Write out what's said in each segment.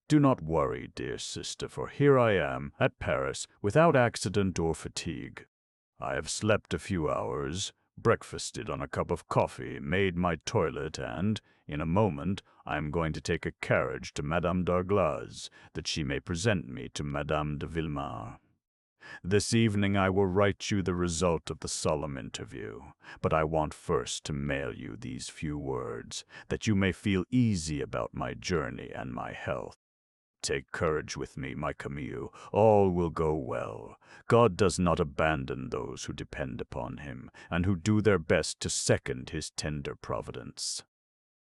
Do not worry, dear sister, for here I am, at Paris, without accident or fatigue. I have slept a few hours, breakfasted on a cup of coffee, made my toilet, and, in a moment, I am going to take a carriage to Madame Danglars, that she may present me to Madame de Villemer. This evening I will write you the result of the solemn interview, but I want first to mail you these few words, that you may feel easy about my journey and my health. Take courage with me, my Camille. All will go well. God does not abandon those who depend upon him, and who do their best to second his tender providence.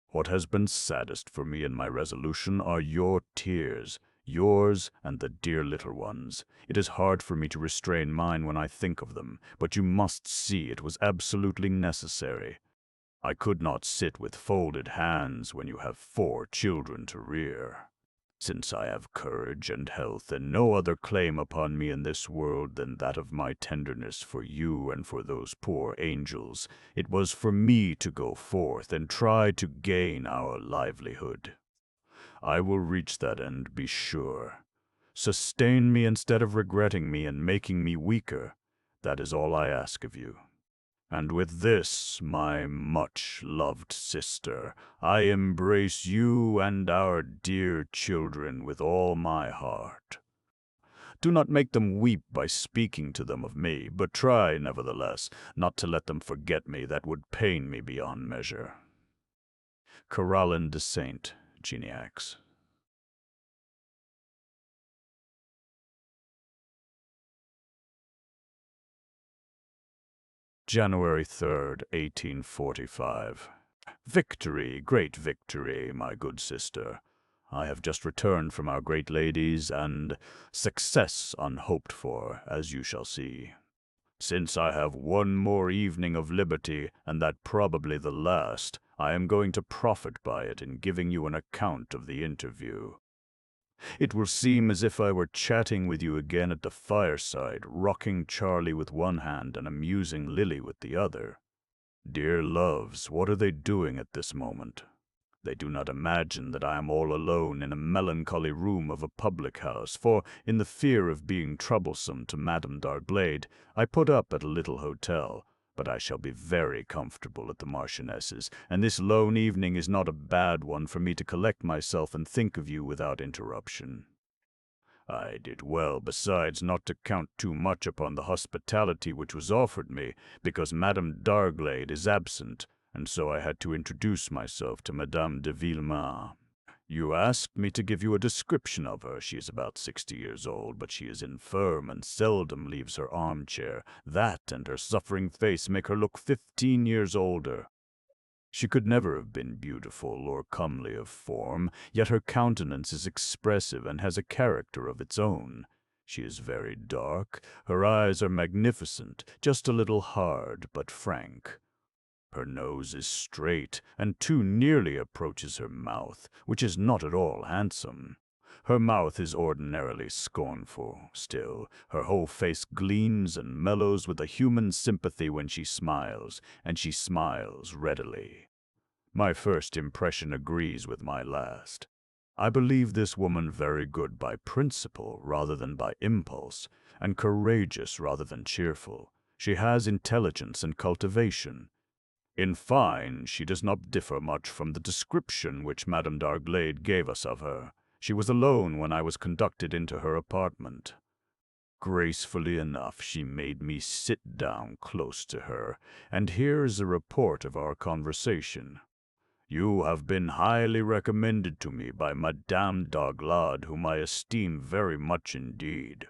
What has been saddest for me in my resolution are your tears, yours and the dear little ones. It is hard for me to restrain mine when I think of them, but you must see it was absolutely necessary. I could not sit with folded hands when you have 4 children to rear. Since I have courage and health and no other claim upon me in this world than that of my tenderness for you and for those poor angels, it was for me to go forth and try to gain our livelihood. I will reach that end, be sure. Sustain me instead of regretting me and making me weaker. That is all I ask of you. And with this, my much-loved sister, I embrace you and our dear children with all my heart. Do not make them weep by speaking to them of me, but try, nevertheless, not to let them forget me. That would pain me beyond measure. Caroline de Saint-Geniax. January 3rd, 1845. Victory, great victory, my good sister. I have just returned from our great ladies, and success unhoped for, as you shall see. Since I have one more evening of liberty, and that probably the last, I am going to profit by it in giving you an account of the interview. It will seem as if I were chatting with you again at the fireside, rocking Charlie with one hand and amusing Lily with the other. Dear loves, what are they doing at this moment? They do not imagine that I am all alone in a melancholy room of a public-house, for, in the fear of being troublesome to Madame d'Arblade, I put up at a little hotel, but I shall be very comfortable at the Marchioness's, and this lone evening is not a bad one for me to collect myself and think of you without interruption. I did well, besides, not to count too much upon the hospitality which was offered me, because Madame d'Arblade is absent, and so I had to introduce myself to Madame de Villemer. You asked me to give you a description of her. She is about 60 years old, but she is infirm and seldom leaves her armchair. That and her suffering face make her look 15 years older. She could never have been beautiful or comely of form, yet her countenance is expressive and has a character of its own. She is very dark, her eyes are magnificent, just a little hard, but frank. Her nose is straight, and too nearly approaches her mouth, which is not at all handsome. Her mouth is ordinarily scornful. Still, her whole face gleams and mellows with a human sympathy when she smiles, and she smiles readily. My first impression agrees with my last. I believe this woman very good by principle rather than by impulse, and courageous rather than cheerful. She has intelligence and cultivation. In fine, she does not differ much from the description which Madame d'Arblade gave us of her. She was alone when I was conducted into her apartment. Gracefully enough, she made me sit down close to her, and here is a report of our conversation. You have been highly recommended to me by Madame Danglars, whom I esteem very much indeed.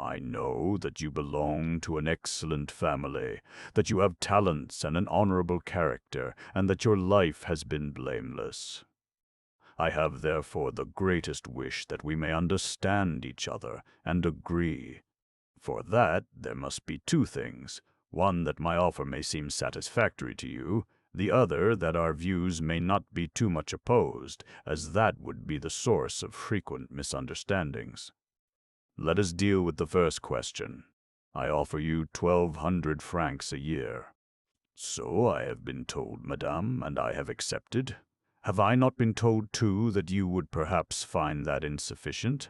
I know that you belong to an excellent family, that you have talents and an honorable character, and that your life has been blameless. I have therefore the greatest wish that we may understand each other and agree. For that there must be 2 things, one that my offer may seem satisfactory to you, the other that our views may not be too much opposed, as that would be the source of frequent misunderstandings. Let us deal with the first question. I offer you 1,200 francs a year. So I have been told, madame, and I have accepted. Have I not been told, too, that you would perhaps find that insufficient?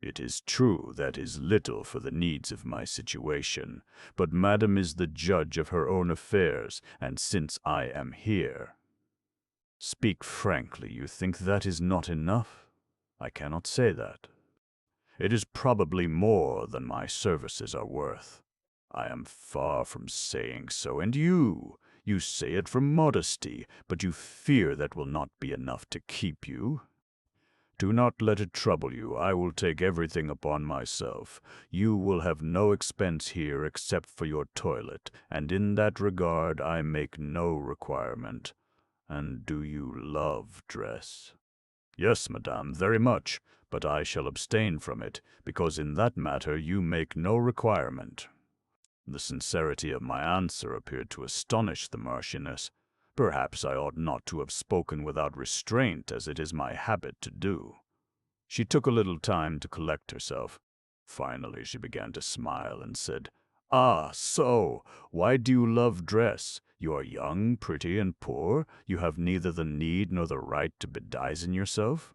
It is true that is little for the needs of my situation, but Madam is the judge of her own affairs, and since I am here— Speak frankly, you think that is not enough? I cannot say that. It is probably more than my services are worth. I am far from saying so, and you say it from modesty, but you fear that will not be enough to keep you. Do not let it trouble you. I will take everything upon myself. You will have no expense here except for your toilet, and in that regard I make no requirement. And do you love dress? Yes, madame, very much, but I shall abstain from it, because in that matter you make no requirement. The sincerity of my answer appeared to astonish the Marchioness. Perhaps I ought not to have spoken without restraint, as it is my habit to do. She took a little time to collect herself. Finally she began to smile and said, "Ah, so, why do you love dress? You are young, pretty, and poor. You have neither the need nor the right to bedizen yourself."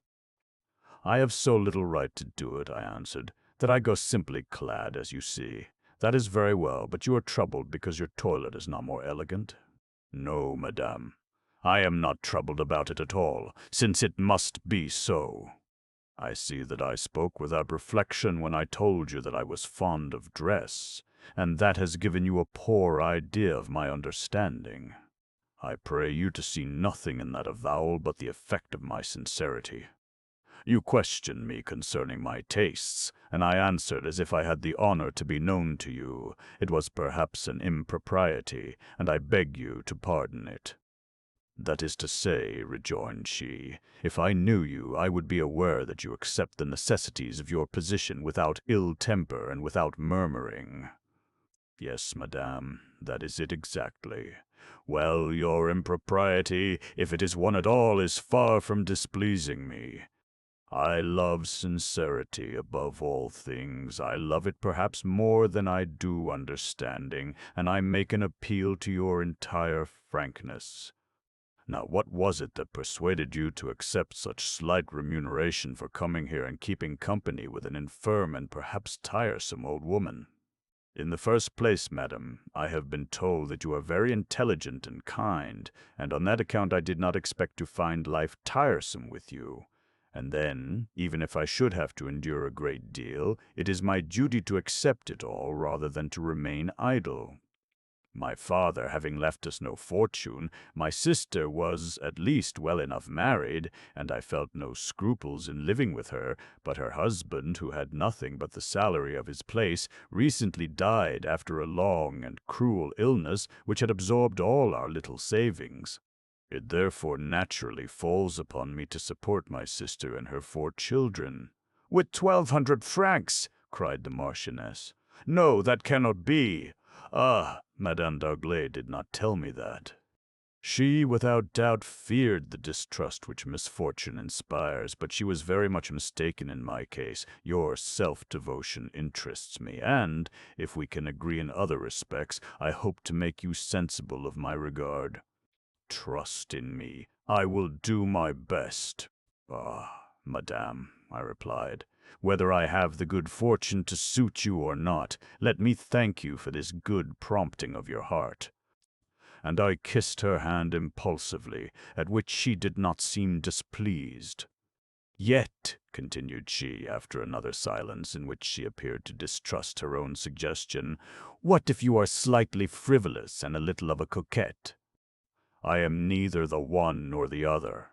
"I have so little right to do it," I answered, "that I go simply clad, as you see. That is very well, but you are troubled because your toilet is not more elegant." "No, madame, I am not troubled about it at all, since it must be so. I see that I spoke without reflection when I told you that I was fond of dress, and that has given you a poor idea of my understanding. I pray you to see nothing in that avowal but the effect of my sincerity. You questioned me concerning my tastes, and I answered as if I had the honor to be known to you. It was perhaps an impropriety, and I beg you to pardon it." "That is to say," rejoined she, "if I knew you, I would be aware that you accept the necessities of your position without ill temper and without murmuring." "Yes, madame, that is it exactly. Well, your impropriety, if it is one at all, is far from displeasing me. I love sincerity above all things. I love it perhaps more than I do understanding, and I make an appeal to your entire frankness. Now, what was it that persuaded you to accept such slight remuneration for coming here and keeping company with an infirm and perhaps tiresome old woman? In the first place, madam, I have been told that you are very intelligent and kind, and on that account I did not expect to find life tiresome with you. And then, even if I should have to endure a great deal, it is my duty to accept it all rather than to remain idle. My father having left us no fortune, my sister was at least well enough married, and I felt no scruples in living with her, but her husband, who had nothing but the salary of his place, recently died after a long and cruel illness which had absorbed all our little savings. It therefore naturally falls upon me to support my sister and her 4 children." "With 1,200 francs!" cried the Marchioness. "No, that cannot be. Ah, Madame d'Arglay did not tell me that. She, without doubt, feared the distrust which misfortune inspires, but she was very much mistaken in my case. Your self-devotion interests me, and, if we can agree in other respects, I hope to make you sensible of my regard. Trust in me. I will do my best." "Ah, madame," I replied, "whether I have the good fortune to suit you or not, let me thank you for this good prompting of your heart." And I kissed her hand impulsively, at which she did not seem displeased. "Yet," continued she, after another silence in which she appeared to distrust her own suggestion, "what if you are slightly frivolous and a little of a coquette?" "I am neither the one nor the other."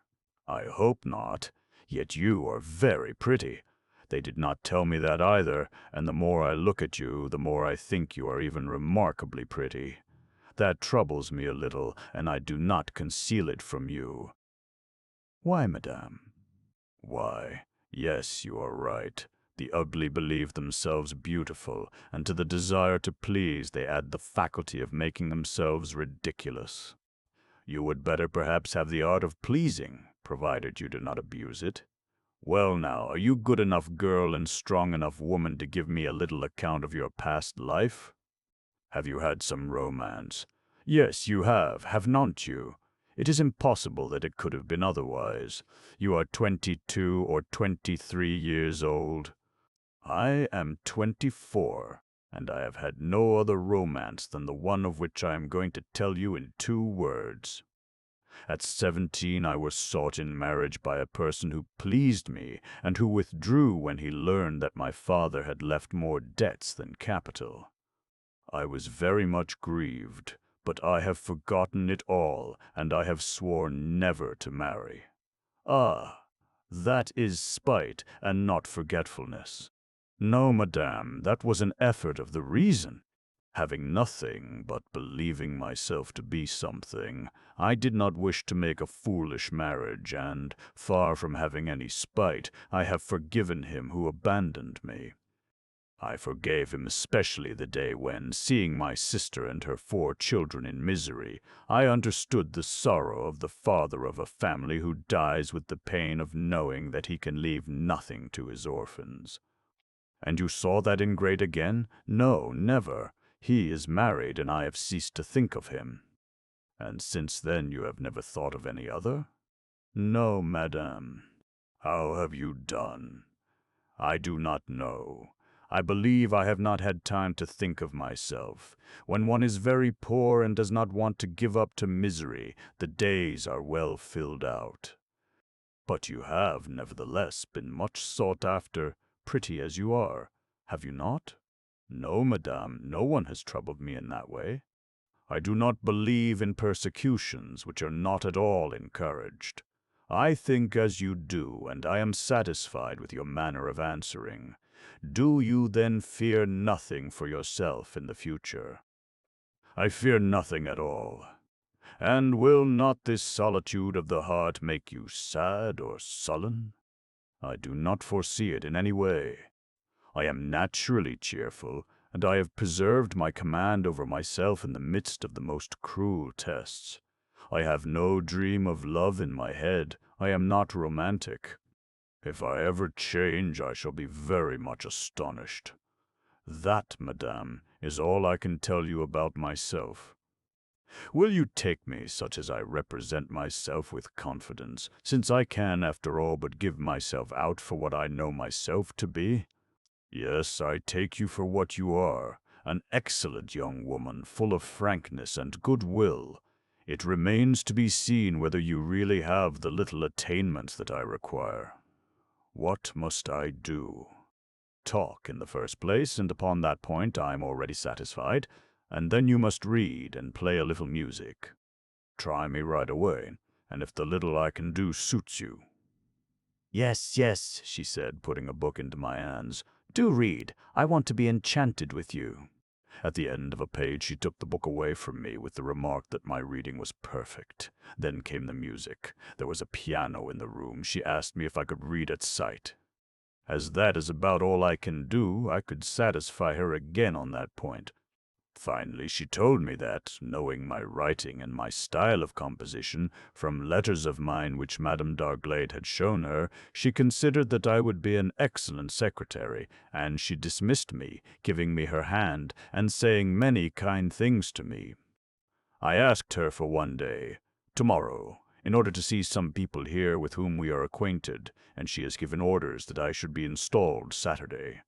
"I hope not. Yet you are very pretty. They did not tell me that either, and the more I look at you, the more I think you are even remarkably pretty. That troubles me a little, and I do not conceal it from you." "Why, madame?" "Why? Yes, you are right. The ugly believe themselves beautiful, and to the desire to please they add the faculty of making themselves ridiculous. You would better perhaps have the art of pleasing, provided you do not abuse it. Well now, are you good enough girl and strong enough woman to give me a little account of your past life? Have you had some romance? Yes, you have not you? It is impossible that it could have been otherwise. You are 22 or 23 years old. I am 24, and I have had no other romance than the one of which I am going to tell you in 2 words. At 17 I was sought in marriage by a person who pleased me, and who withdrew when he learned that my father had left more debts than capital. I was very much grieved, but I have forgotten it all, and I have sworn never to marry. Ah, that is spite, and not forgetfulness. No, madame, that was an effort of the reason. Having nothing but believing myself to be something, I did not wish to make a foolish marriage, and, far from having any spite, I have forgiven him who abandoned me. I forgave him especially the day when, seeing my sister and her 4 children in misery, I understood the sorrow of the father of a family who dies with the pain of knowing that he can leave nothing to his orphans. And you saw that ingrate again? No, never. He is married, and I have ceased to think of him. And since then you have never thought of any other? No, madame. How have you done? I do not know. I believe I have not had time to think of myself. When one is very poor and does not want to give up to misery, the days are well filled out. But you have, nevertheless, been much sought after, pretty as you are, have you not? No, madame, no one has troubled me in that way. I do not believe in persecutions which are not at all encouraged. I think as you do, and I am satisfied with your manner of answering. Do you then fear nothing for yourself in the future? I fear nothing at all. And will not this solitude of the heart make you sad or sullen? I do not foresee it in any way. I am naturally cheerful, and I have preserved my command over myself in the midst of the most cruel tests. I have no dream of love in my head. I am not romantic. If I ever change, I shall be very much astonished. That, madame, is all I can tell you about myself. Will you take me such as I represent myself with confidence, since I can, after all, but give myself out for what I know myself to be? Yes, I take you for what you are, an excellent young woman, full of frankness and goodwill. It remains to be seen whether you really have the little attainments that I require. What must I do? Talk, in the first place, and upon that point I am already satisfied, and then you must read and play a little music. Try me right away, and if the little I can do suits you. Yes, yes, she said, putting a book into my hands. Do read. I want to be enchanted with you. At the end of a page she took the book away from me with the remark that my reading was perfect. Then came the music. There was a piano in the room. She asked me if I could read at sight. As that is about all I can do, I could satisfy her again on that point. Finally, she told me that, knowing my writing and my style of composition, from letters of mine which Madame d'Arglade had shown her, she considered that I would be an excellent secretary, and she dismissed me, giving me her hand, and saying many kind things to me. I asked her for one day, tomorrow, in order to see some people here with whom we are acquainted, and she has given orders that I should be installed Saturday.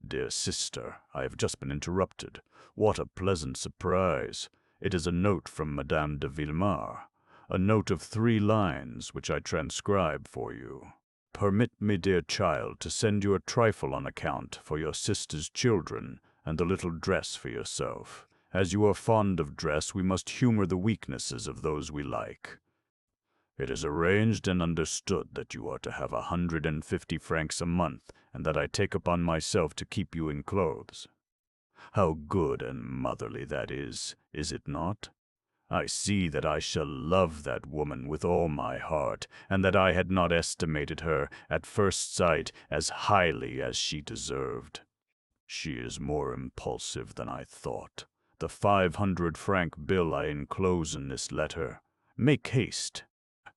Dear sister, I have just been interrupted. What a pleasant surprise! It is a note from Madame de Villemer, a note of 3 lines, which I transcribe for you. Permit me, dear child, to send you a trifle on account for your sister's children, and a little dress for yourself. As you are fond of dress, we must humor the weaknesses of those we like. It is arranged and understood that you are to have 150 francs a month, and that I take upon myself to keep you in clothes. How good and motherly that is it not? I see that I shall love that woman with all my heart, and that I had not estimated her, at first sight, as highly as she deserved. She is more impulsive than I thought. The 500-franc bill I enclose in this letter. Make haste.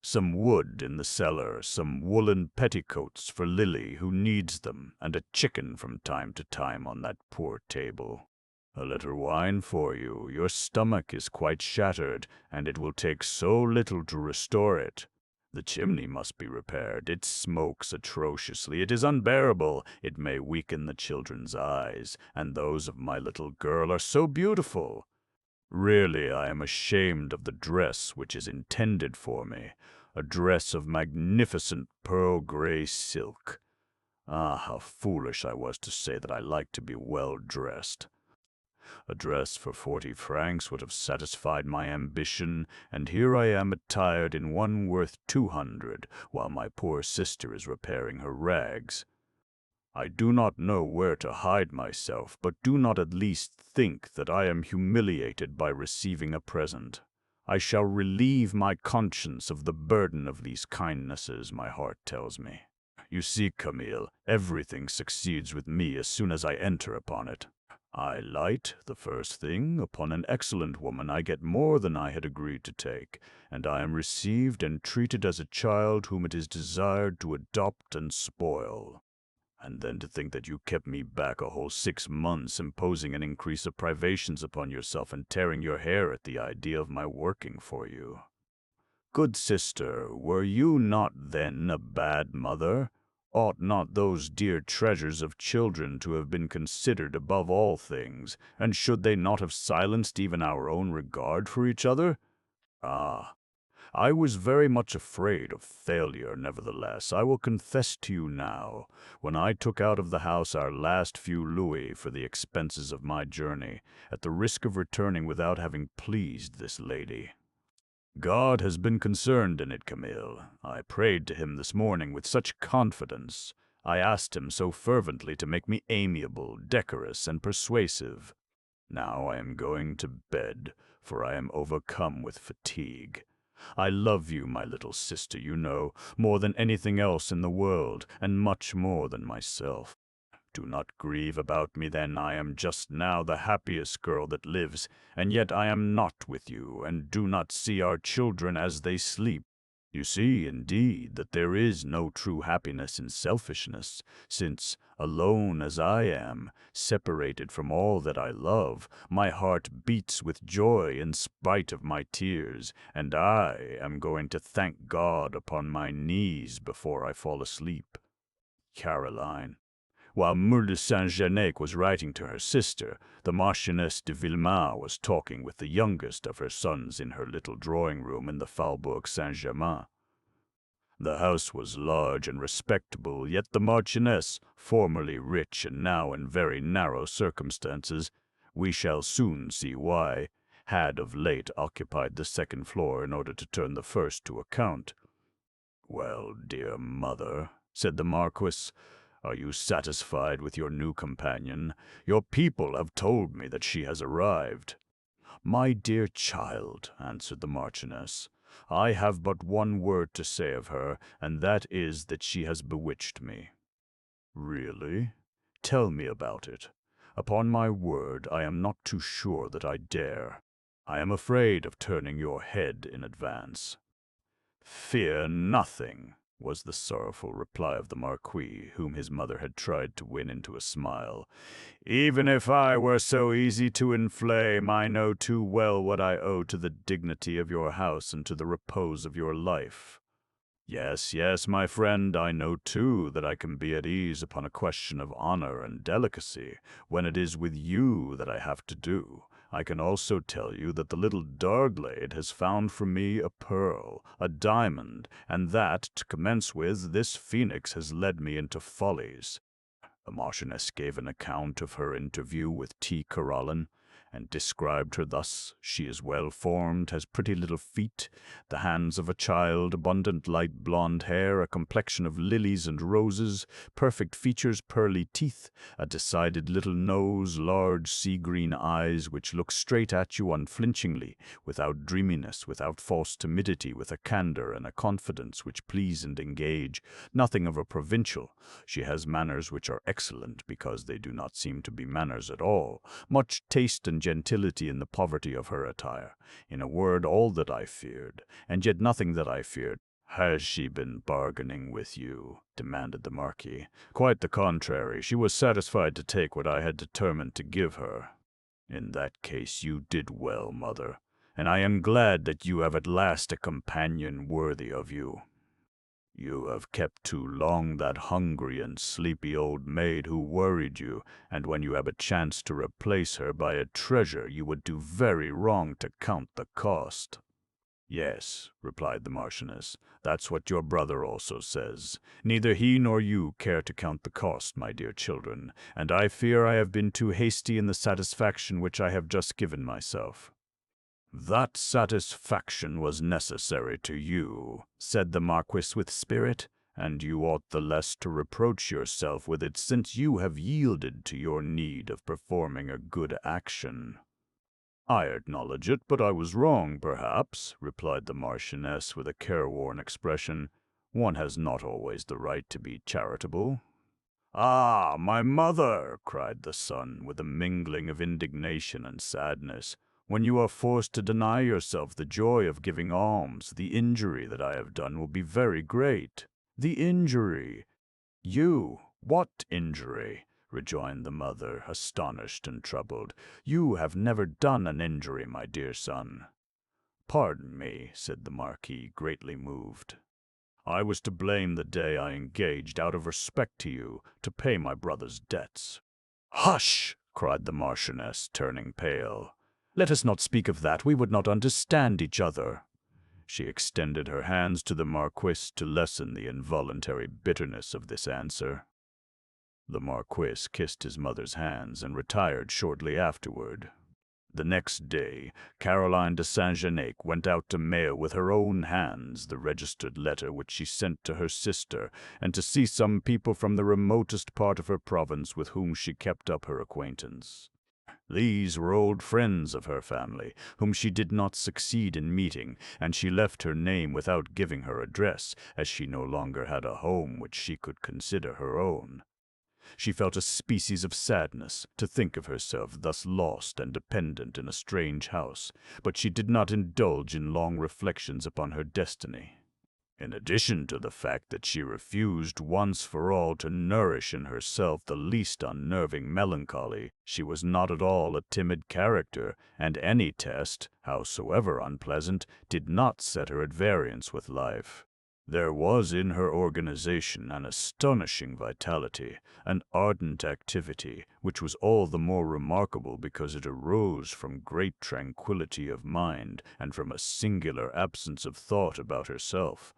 Some wood in the cellar, some woolen petticoats for Lily, who needs them, and a chicken from time to time on that poor table. A little wine for you. Your stomach is quite shattered, and it will take so little to restore it. The chimney must be repaired. It smokes atrociously. It is unbearable. It may weaken the children's eyes, and those of my little girl are so beautiful. Really, I am ashamed of the dress which is intended for me, a dress of magnificent pearl gray silk. Ah, how foolish I was to say that I like to be well dressed. A dress for 40 francs would have satisfied my ambition, and here I am attired in one worth 200, while my poor sister is repairing her rags. I do not know where to hide myself, but do not at least think that I am humiliated by receiving a present. I shall relieve my conscience of the burden of these kindnesses, my heart tells me. You see, Camille, everything succeeds with me as soon as I enter upon it. I light, the first thing, upon an excellent woman. I get more than I had agreed to take, and I am received and treated as a child whom it is desired to adopt and spoil. And then to think that you kept me back a whole 6 months, imposing an increase of privations upon yourself and tearing your hair at the idea of my working for you. Good sister, were you not then a bad mother? Ought not those dear treasures of children to have been considered above all things, and should they not have silenced even our own regard for each other? Ah, I was very much afraid of failure, nevertheless. I will confess to you now, when I took out of the house our last few louis for the expenses of my journey, at the risk of returning without having pleased this lady. God has been concerned in it, Camille. I prayed to him this morning with such confidence. I asked him so fervently to make me amiable, decorous, and persuasive. Now I am going to bed, for I am overcome with fatigue. I love you, my little sister, you know, more than anything else in the world, and much more than myself. Do not grieve about me, then. I am just now the happiest girl that lives, and yet I am not with you, and do not see our children as they sleep. You see, indeed, that there is no true happiness in selfishness, since, alone as I am, separated from all that I love, my heart beats with joy in spite of my tears, and I am going to thank God upon my knees before I fall asleep. Caroline. While Mure de Saint-Genèque was writing to her sister, the Marquise de Villemer was talking with the youngest of her sons in her little drawing-room in the Faubourg Saint-Germain. The house was large and respectable, yet the Marchioness, formerly rich and now in very narrow circumstances, we shall soon see why, had of late occupied the second floor in order to turn the first to account. "Well, dear mother," said the Marquis, "are you satisfied with your new companion? Your people have told me that she has arrived." "My dear child," answered the Marchioness, "I have but one word to say of her, and that is that she has bewitched me." "Really? Tell me about it. Upon my word, I am not too sure that I dare. I am afraid of turning your head in advance." "Fear nothing," was the sorrowful reply of the Marquis, whom his mother had tried to win into a smile. "Even if I were so easy to inflame, I know too well what I owe to the dignity of your house and to the repose of your life. Yes, yes, my friend, I know too that I can be at ease upon a question of honor and delicacy, when it is with you that I have to do. I can also tell you that the little Darglade has found for me a pearl, a diamond, and that, to commence with, this phoenix has led me into follies." The Marchioness gave an account of her interview with T. Caroline, and described her thus: "She is well formed, has pretty little feet, the hands of a child, abundant light blonde hair, a complexion of lilies and roses, perfect features, pearly teeth, a decided little nose, large sea-green eyes which look straight at you unflinchingly, without dreaminess, without false timidity, with a candor and a confidence which please and engage, nothing of a provincial. She has manners which are excellent, because they do not seem to be manners at all, much taste and gentility in the poverty of her attire. In a word, all that I feared, and yet nothing that I feared." "Has she been bargaining with you?" demanded the Marquis. "Quite the contrary. She was satisfied to take what I had determined to give her." In that case you did well, mother, and I am glad that you have at last a companion worthy of you. You have kept too long that hungry and sleepy old maid who worried you, and when you have a chance to replace her by a treasure, you would do very wrong to count the cost." "Yes," replied the Marchioness, "that's what your brother also says. Neither he nor you care to count the cost, my dear children, and I fear I have been too hasty in the satisfaction which I have just given myself." "That satisfaction was necessary to you," said the Marquis with spirit, "and you ought the less to reproach yourself with it since you have yielded to your need of performing a good action." "I acknowledge it, but I was wrong, perhaps," replied the Marchioness with a careworn expression. "One has not always the right to be charitable." "Ah, my mother!" cried the son, with a mingling of indignation and sadness. "When you are forced to deny yourself the joy of giving alms, the injury that I have done will be very great." "The injury? You? What injury?" rejoined the mother, astonished and troubled. "You have never done an injury, my dear son." "Pardon me," said the Marquis, greatly moved. "I was to blame the day I engaged, out of respect to you, to pay my brother's debts." "Hush!" cried the Marchioness, turning pale. "Let us not speak of that. We would not understand each other." She extended her hands to the Marquis to lessen the involuntary bitterness of this answer. The Marquis kissed his mother's hands and retired shortly afterward. The next day, Caroline de Saint-Genac went out to mail with her own hands the registered letter which she sent to her sister, and to see some people from the remotest part of her province with whom she kept up her acquaintance. These were old friends of her family, whom she did not succeed in meeting, and she left her name without giving her address, as she no longer had a home which she could consider her own. She felt a species of sadness to think of herself thus lost and dependent in a strange house, but she did not indulge in long reflections upon her destiny. In addition to the fact that she refused once for all to nourish in herself the least unnerving melancholy, she was not at all a timid character, and any test, howsoever unpleasant, did not set her at variance with life. There was in her organization an astonishing vitality, an ardent activity, which was all the more remarkable because it arose from great tranquillity of mind and from a singular absence of thought about herself.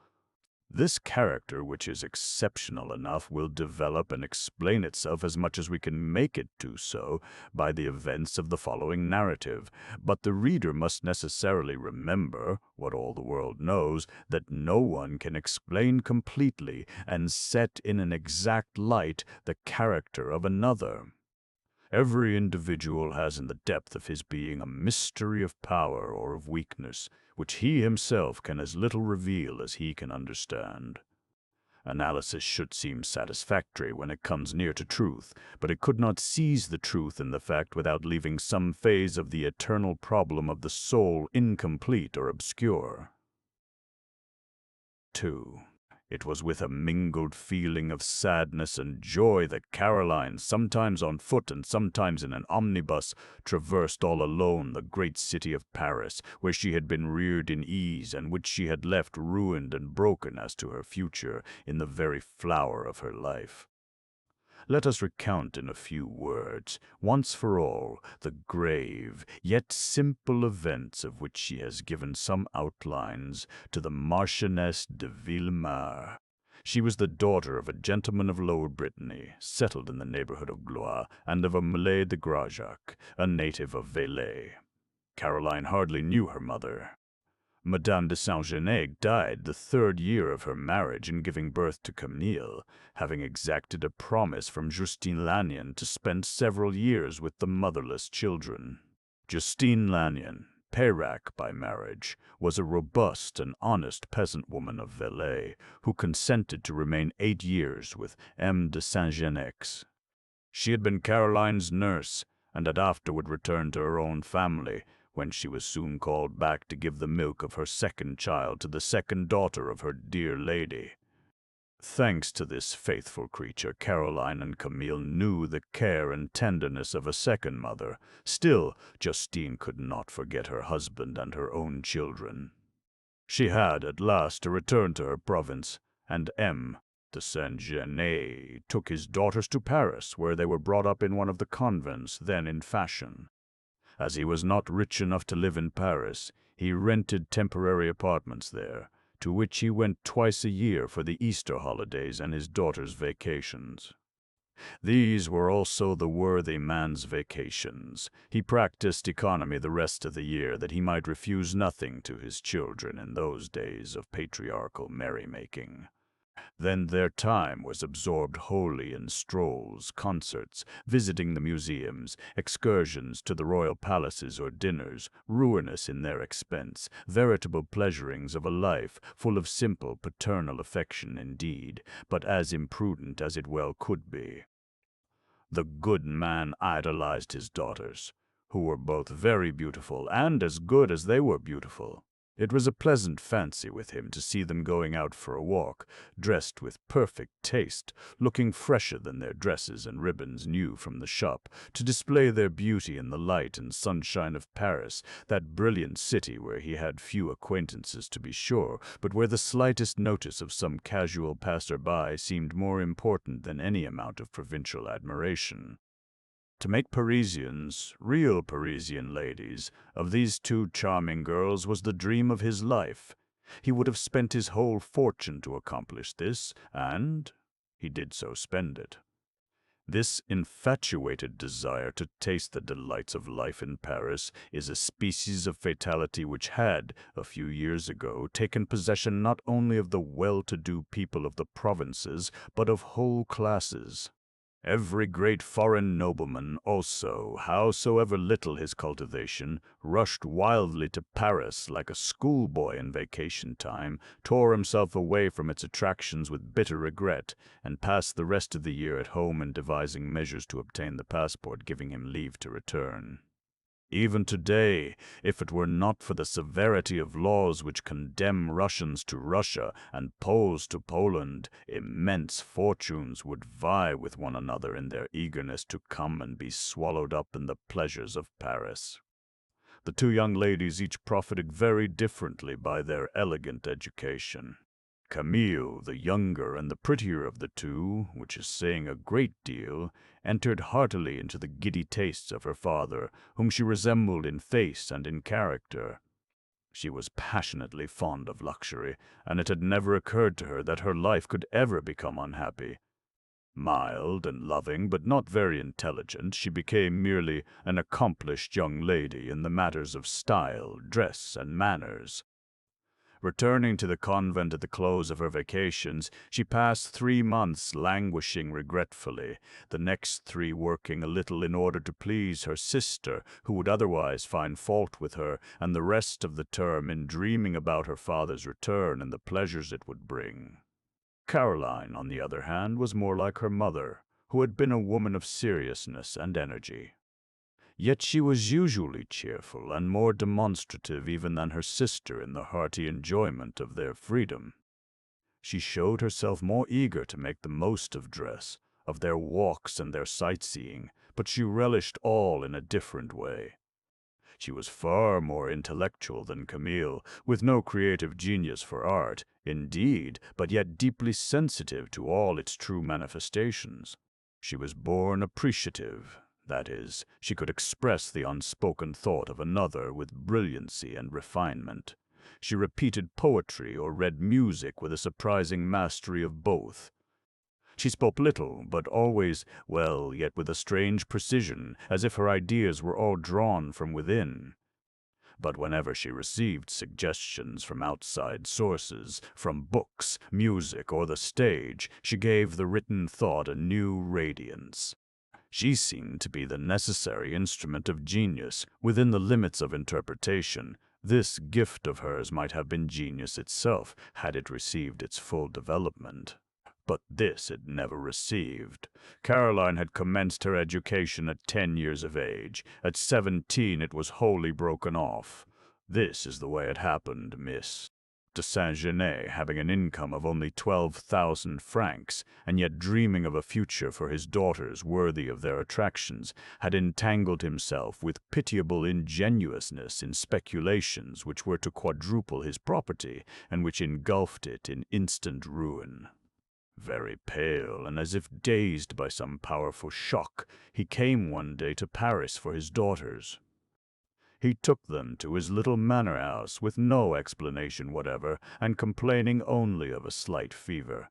This character, which is exceptional enough, will develop and explain itself as much as we can make it do so by the events of the following narrative, but the reader must necessarily remember, what all the world knows, that no one can explain completely and set in an exact light the character of another. Every individual has in the depth of his being a mystery of power or of weakness, which he himself can as little reveal as he can understand. Analysis should seem satisfactory when it comes near to truth, but it could not seize the truth in the fact without leaving some phase of the eternal problem of the soul incomplete or obscure. 2. It was with a mingled feeling of sadness and joy that Caroline, sometimes on foot and sometimes in an omnibus, traversed all alone the great city of Paris, where she had been reared in ease, and which she had left ruined and broken as to her future in the very flower of her life. Let us recount in a few words, once for all, the grave, yet simple events of which she has given some outlines to the Marchioness de Villemer. She was the daughter of a gentleman of Lower Brittany, settled in the neighborhood of Blois, and of a Malay de Grajac, a native of Velay. Caroline hardly knew her mother. Madame de Saint-Genac died the 3rd year of her marriage in giving birth to Camille, having exacted a promise from Justine Lannion to spend several years with the motherless children. Justine Lannion, Peyrac by marriage, was a robust and honest peasant woman of Velay, who consented to remain 8 years with M. de Saint-Genac. She had been Caroline's nurse, and had afterward returned to her own family, when she was soon called back to give the milk of her second child to the second daughter of her dear lady. Thanks to this faithful creature, Caroline and Camille knew the care and tenderness of a second mother. Still, Justine could not forget her husband and her own children. She had at last to return to her province, and M. de Saint-Genet took his daughters to Paris, where they were brought up in one of the convents then in fashion. As he was not rich enough to live in Paris, he rented temporary apartments there, to which he went twice a year for the Easter holidays and his daughters' vacations. These were also the worthy man's vacations. He practiced economy the rest of the year that he might refuse nothing to his children in those days of patriarchal merrymaking. Then their time was absorbed wholly in strolls, concerts, visiting the museums, excursions to the royal palaces or dinners, ruinous in their expense, veritable pleasurings of a life full of simple paternal affection indeed, but as imprudent as it well could be. The good man idolized his daughters, who were both very beautiful and as good as they were beautiful. It was a pleasant fancy with him to see them going out for a walk, dressed with perfect taste, looking fresher than their dresses and ribbons new from the shop, to display their beauty in the light and sunshine of Paris, that brilliant city where he had few acquaintances to be sure, but where the slightest notice of some casual passer-by seemed more important than any amount of provincial admiration. To make Parisians, real Parisian ladies, of these two charming girls was the dream of his life. He would have spent his whole fortune to accomplish this, and he did so spend it. This infatuated desire to taste the delights of life in Paris is a species of fatality which had, a few years ago, taken possession not only of the well-to-do people of the provinces, but of whole classes. Every great foreign nobleman also, howsoever little his cultivation, rushed wildly to Paris like a schoolboy in vacation time, tore himself away from its attractions with bitter regret, and passed the rest of the year at home in devising measures to obtain the passport giving him leave to return. Even today, if it were not for the severity of laws which condemn Russians to Russia and Poles to Poland, immense fortunes would vie with one another in their eagerness to come and be swallowed up in the pleasures of Paris. The two young ladies each profited very differently by their elegant education. Camille, the younger and the prettier of the two, which is saying a great deal, entered heartily into the giddy tastes of her father, whom she resembled in face and in character. She was passionately fond of luxury, and it had never occurred to her that her life could ever become unhappy. Mild and loving, but not very intelligent, she became merely an accomplished young lady in the matters of style, dress, and manners. Returning to the convent at the close of her vacations, she passed 3 months languishing regretfully, the next 3 working a little in order to please her sister, who would otherwise find fault with her, and the rest of the term in dreaming about her father's return and the pleasures it would bring. Caroline, on the other hand, was more like her mother, who had been a woman of seriousness and energy. Yet she was usually cheerful and more demonstrative even than her sister in the hearty enjoyment of their freedom. She showed herself more eager to make the most of dress, of their walks and their sightseeing, but she relished all in a different way. She was far more intellectual than Camille, with no creative genius for art, indeed, but yet deeply sensitive to all its true manifestations. She was born appreciative. That is, she could express the unspoken thought of another with brilliancy and refinement. She repeated poetry or read music with a surprising mastery of both. She spoke little, but always, well, yet with a strange precision, as if her ideas were all drawn from within. But whenever she received suggestions from outside sources, from books, music, or the stage, she gave the written thought a new radiance. She seemed to be the necessary instrument of genius within the limits of interpretation. This gift of hers might have been genius itself had it received its full development. But this it never received. Caroline had commenced her education at 10 years of age. At 17 it was wholly broken off. This is the way it happened, miss. de Saint-Genet, having an income of only 12,000 francs, and yet dreaming of a future for his daughters worthy of their attractions, had entangled himself with pitiable ingenuousness in speculations which were to quadruple his property, and which engulfed it in instant ruin. Very pale, and as if dazed by some powerful shock, he came one day to Paris for his daughters. He took them to his little manor house with no explanation whatever, and complaining only of a slight fever.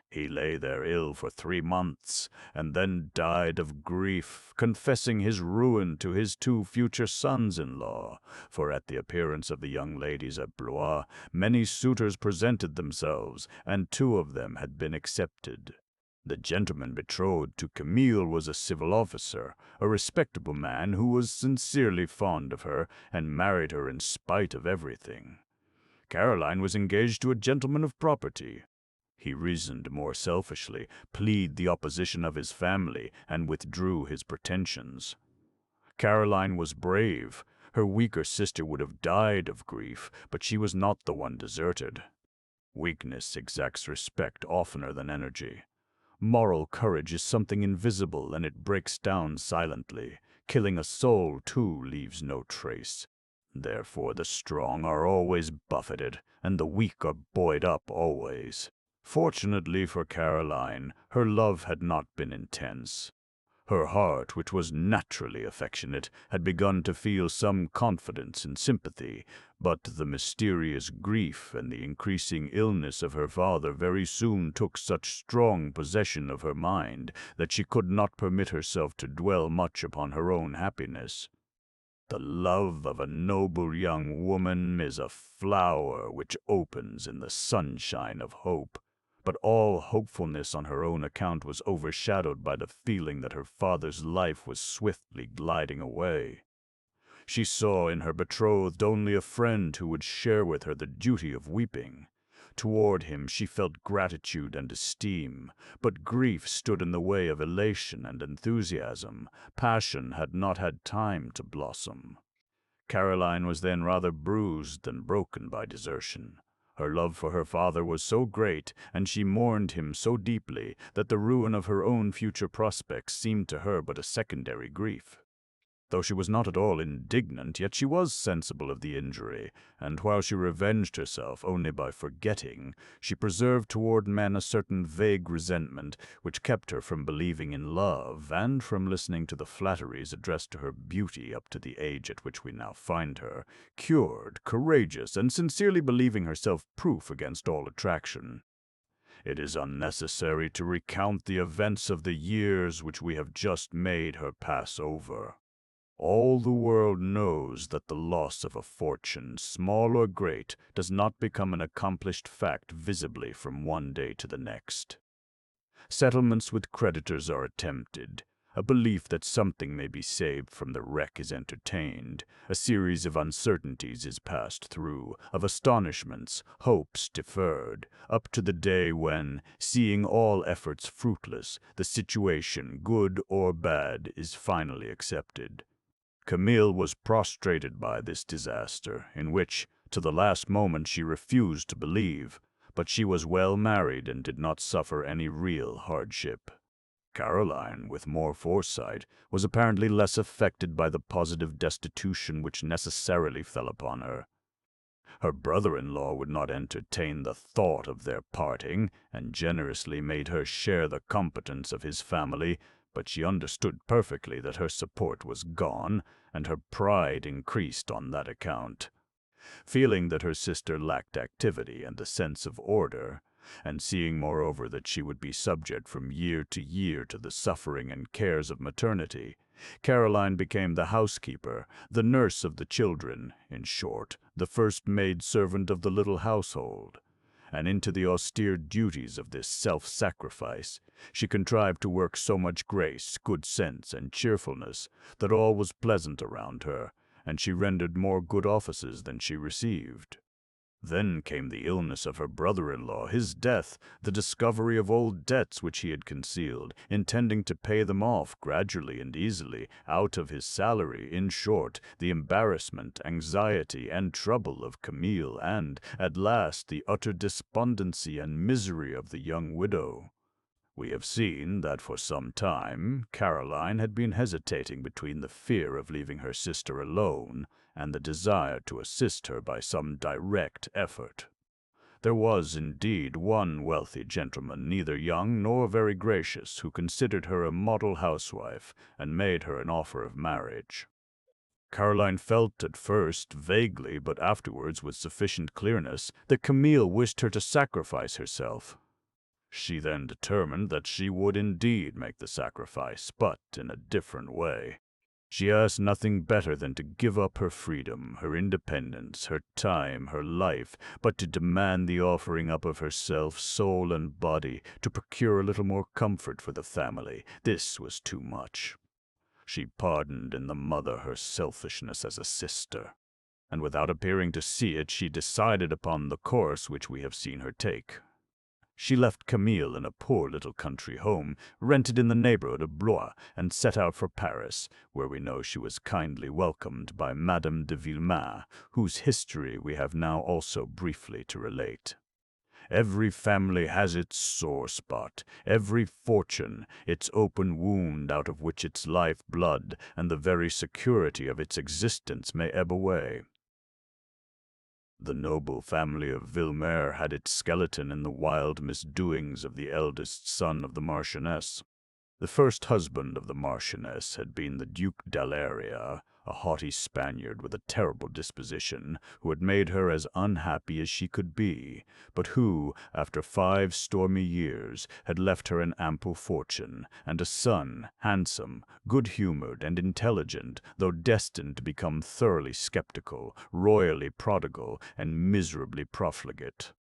He lay there ill for 3 months, and then died of grief, confessing his ruin to his 2 future sons-in-law, for at the appearance of the young ladies at Blois, many suitors presented themselves, and 2 of them had been accepted. The gentleman betrothed to Camille was a civil officer, a respectable man who was sincerely fond of her, and married her in spite of everything. Caroline was engaged to a gentleman of property. He reasoned more selfishly, pleaded the opposition of his family, and withdrew his pretensions. Caroline was brave. Her weaker sister would have died of grief, but she was not the one deserted. Weakness exacts respect oftener than energy. Moral courage is something invisible, and it breaks down silently. Killing a soul, too, leaves no trace. Therefore the strong are always buffeted, and the weak are buoyed up always. Fortunately for Caroline, her love had not been intense. Her heart, which was naturally affectionate, had begun to feel some confidence and sympathy, but the mysterious grief and the increasing illness of her father very soon took such strong possession of her mind that she could not permit herself to dwell much upon her own happiness. The love of a noble young woman is a flower which opens in the sunshine of hope. But all hopefulness on her own account was overshadowed by the feeling that her father's life was swiftly gliding away. She saw in her betrothed only a friend who would share with her the duty of weeping. Toward him she felt gratitude and esteem, but grief stood in the way of elation and enthusiasm. Passion had not had time to blossom. Caroline was then rather bruised than broken by desertion. Her love for her father was so great, and she mourned him so deeply, that the ruin of her own future prospects seemed to her but a secondary grief. Though she was not at all indignant, yet she was sensible of the injury, and while she revenged herself only by forgetting, she preserved toward men a certain vague resentment which kept her from believing in love, and from listening to the flatteries addressed to her beauty up to the age at which we now find her, cured, courageous, and sincerely believing herself proof against all attraction. It is unnecessary to recount the events of the years which we have just made her pass over. All the world knows that the loss of a fortune, small or great, does not become an accomplished fact visibly from one day to the next. Settlements with creditors are attempted. A belief that something may be saved from the wreck is entertained. A series of uncertainties is passed through, of astonishments, hopes deferred, up to the day when, seeing all efforts fruitless, the situation, good or bad, is finally accepted. Camille was prostrated by this disaster, in which, to the last moment, she refused to believe, but she was well married and did not suffer any real hardship. Caroline, with more foresight, was apparently less affected by the positive destitution which necessarily fell upon her. Her brother-in-law would not entertain the thought of their parting, and generously made her share the competence of his family, but she understood perfectly that her support was gone, and her pride increased on that account. Feeling that her sister lacked activity and a sense of order, and seeing moreover that she would be subject from year to the suffering and cares of maternity, Caroline became the housekeeper, the nurse of the children, in short, the first maid-servant of the little household. And into the austere duties of this self-sacrifice she contrived to work so much grace, good sense, and cheerfulness, that all was pleasant around her, and she rendered more good offices than she received. Then came the illness of her brother-in-law, his death, the discovery of old debts which he had concealed, intending to pay them off gradually and easily, out of his salary, in short, the embarrassment, anxiety, and trouble of Camille, and, at last, the utter despondency and misery of the young widow. We have seen that for some time Caroline had been hesitating between the fear of leaving her sister alone and the desire to assist her by some direct effort. There was, indeed, one wealthy gentleman, neither young nor very gracious, who considered her a model housewife and made her an offer of marriage. Caroline felt at first, vaguely, but afterwards with sufficient clearness, that Camille wished her to sacrifice herself. She then determined that she would indeed make the sacrifice, but in a different way. She asked nothing better than to give up her freedom, her independence, her time, her life, but to demand the offering up of herself, soul and body, to procure a little more comfort for the family. This was too much. She pardoned in the mother her selfishness as a sister, and without appearing to see it, she decided upon the course which we have seen her take. She left Camille in a poor little country home, rented in the neighborhood of Blois, and set out for Paris, where we know she was kindly welcomed by Madame de Villemer, whose history we have now also briefly to relate. Every family has its sore spot, every fortune, its open wound out of which its life blood and the very security of its existence may ebb away. The noble family of Villemer had its skeleton in the wild misdoings of the eldest son of the Marchioness. The first husband of the Marchioness had been the Duke d'Aleria, a haughty Spaniard with a terrible disposition, who had made her as unhappy as she could be, but who, after 5 stormy years, had left her an ample fortune, and a son, handsome, good-humored, and intelligent, though destined to become thoroughly skeptical, royally prodigal, and miserably profligate.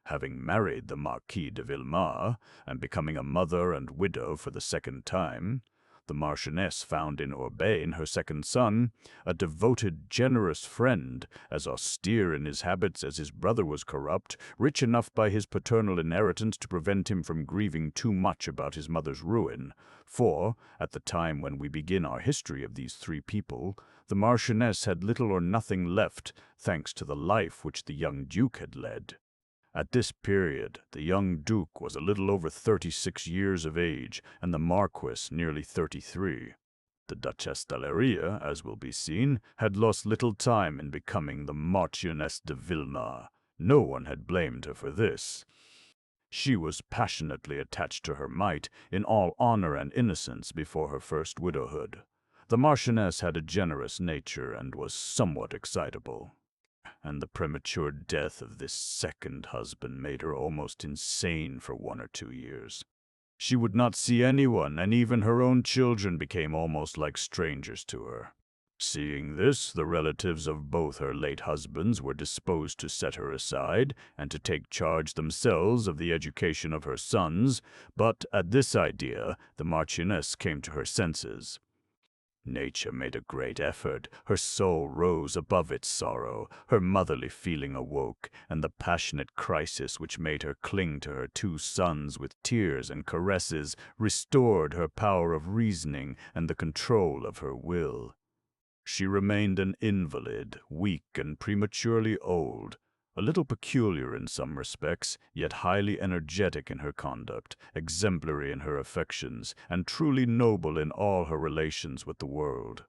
Having married the Marquis de Villemer, and becoming a mother and widow for the second time, the Marchioness found in Urbain, her second son, a devoted, generous friend, as austere in his habits as his brother was corrupt, rich enough by his paternal inheritance to prevent him from grieving too much about his mother's ruin, for, at the time when we begin our history of these 3 people, the Marchioness had little or nothing left, thanks to the life which the young Duke had led. At this period, the young Duke was a little over 36 years of age, and the Marquis nearly 33. The Duchesse d'Aleria, as will be seen, had lost little time in becoming the Marchioness de Villemer. No one had blamed her for this. She was passionately attached to her mite, in all honor and innocence, before her first widowhood. The Marchioness had a generous nature and was somewhat excitable, and the premature death of this second husband made her almost insane for 1 or 2 years. She would not see anyone, and even her own children became almost like strangers to her. Seeing this, the relatives of both her late husbands were disposed to set her aside, and to take charge themselves of the education of her sons, but at this idea the Marchioness came to her senses. Nature made a great effort, her soul rose above its sorrow, her motherly feeling awoke, and the passionate crisis which made her cling to her 2 sons with tears and caresses restored her power of reasoning and the control of her will. She remained an invalid, weak and prematurely old, a little peculiar in some respects, yet highly energetic in her conduct, exemplary in her affections, and truly noble in all her relations with the world.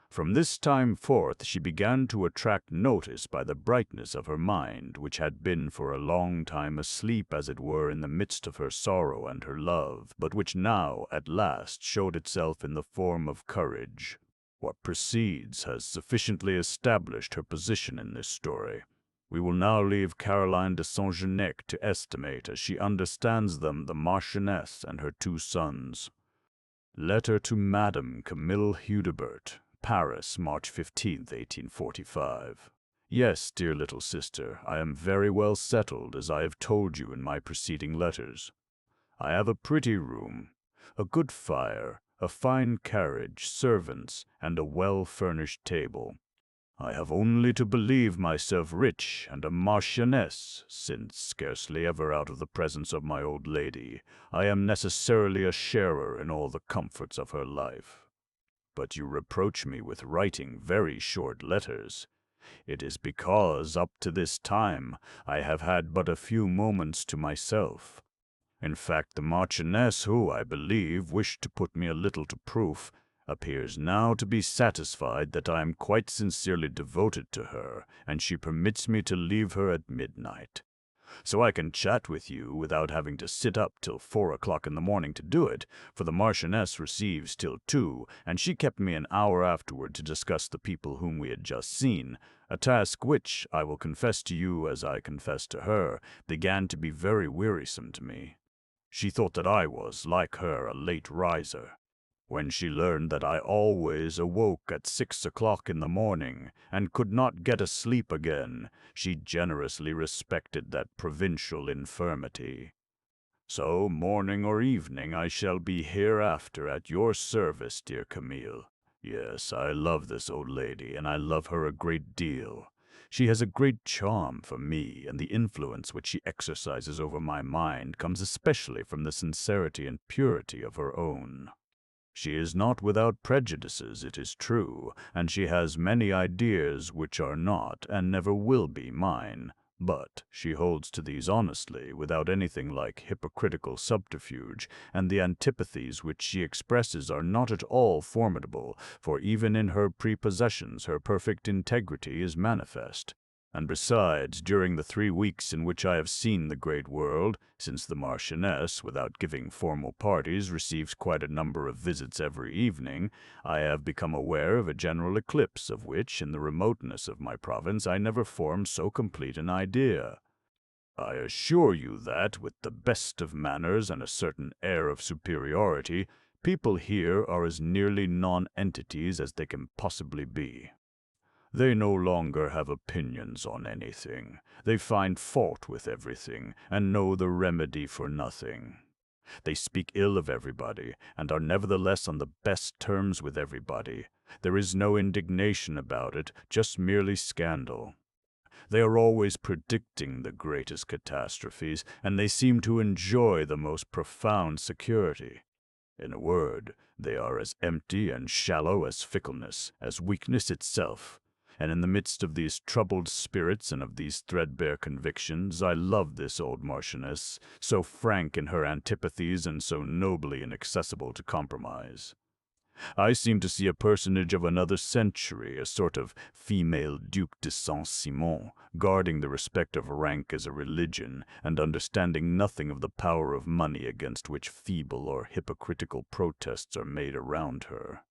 From this time forth she began to attract notice by the brightness of her mind, which had been for a long time asleep, as it were, in the midst of her sorrow and her love, but which now, at last, showed itself in the form of courage. What precedes has sufficiently established her position in this story. We will now leave Caroline de Saint-Genec to estimate, as she understands them, the Marchioness and her 2 sons. Letter to Madame Camille Hudibert, Paris, March 15th, 1845. Yes, dear little sister, I am very well settled, as I have told you in my preceding letters. I have a pretty room, a good fire, a fine carriage, servants, and a well-furnished table. I have only to believe myself rich and a marchioness, since, scarcely ever out of the presence of my old lady, I am necessarily a sharer in all the comforts of her life. But you reproach me with writing very short letters. It is because, up to this time, I have had but a few moments to myself. In fact, the Marchioness, who, I believe, wished to put me a little to proof, appears now to be satisfied that I am quite sincerely devoted to her, and she permits me to leave her at midnight. So I can chat with you without having to sit up till 4 o'clock in the morning to do it, for the Marchioness receives till 2, and she kept me an hour afterward to discuss the people whom we had just seen, a task which, I will confess to you as I confessed to her, began to be very wearisome to me. She thought that I was, like her, a late riser. When she learned that I always awoke at 6 o'clock in the morning, and could not get asleep again, she generously respected that provincial infirmity. So, morning or evening, I shall be hereafter at your service, dear Camille. Yes, I love this old lady, and I love her a great deal. She has a great charm for me, and the influence which she exercises over my mind comes especially from the sincerity and purity of her own. She is not without prejudices, it is true, and she has many ideas which are not, and never will be, mine, but she holds to these honestly, without anything like hypocritical subterfuge, and the antipathies which she expresses are not at all formidable, for even in her prepossessions her perfect integrity is manifest. And besides, during the 3 weeks in which I have seen the great world, since the Marchioness, without giving formal parties, receives quite a number of visits every evening, I have become aware of a general eclipse of which, in the remoteness of my province, I never formed so complete an idea. I assure you that, with the best of manners and a certain air of superiority, people here are as nearly non-entities as they can possibly be. They no longer have opinions on anything. They find fault with everything, and know the remedy for nothing. They speak ill of everybody, and are nevertheless on the best terms with everybody. There is no indignation about it, just merely scandal. They are always predicting the greatest catastrophes, and they seem to enjoy the most profound security. In a word, they are as empty and shallow as fickleness, as weakness itself. And in the midst of these troubled spirits and of these threadbare convictions, I love this old Marchioness, so frank in her antipathies and so nobly inaccessible to compromise. I seem to see a personage of another century, a sort of female Duc de Saint-Simon, guarding the respect of rank as a religion, and understanding nothing of the power of money against which feeble or hypocritical protests are made around her.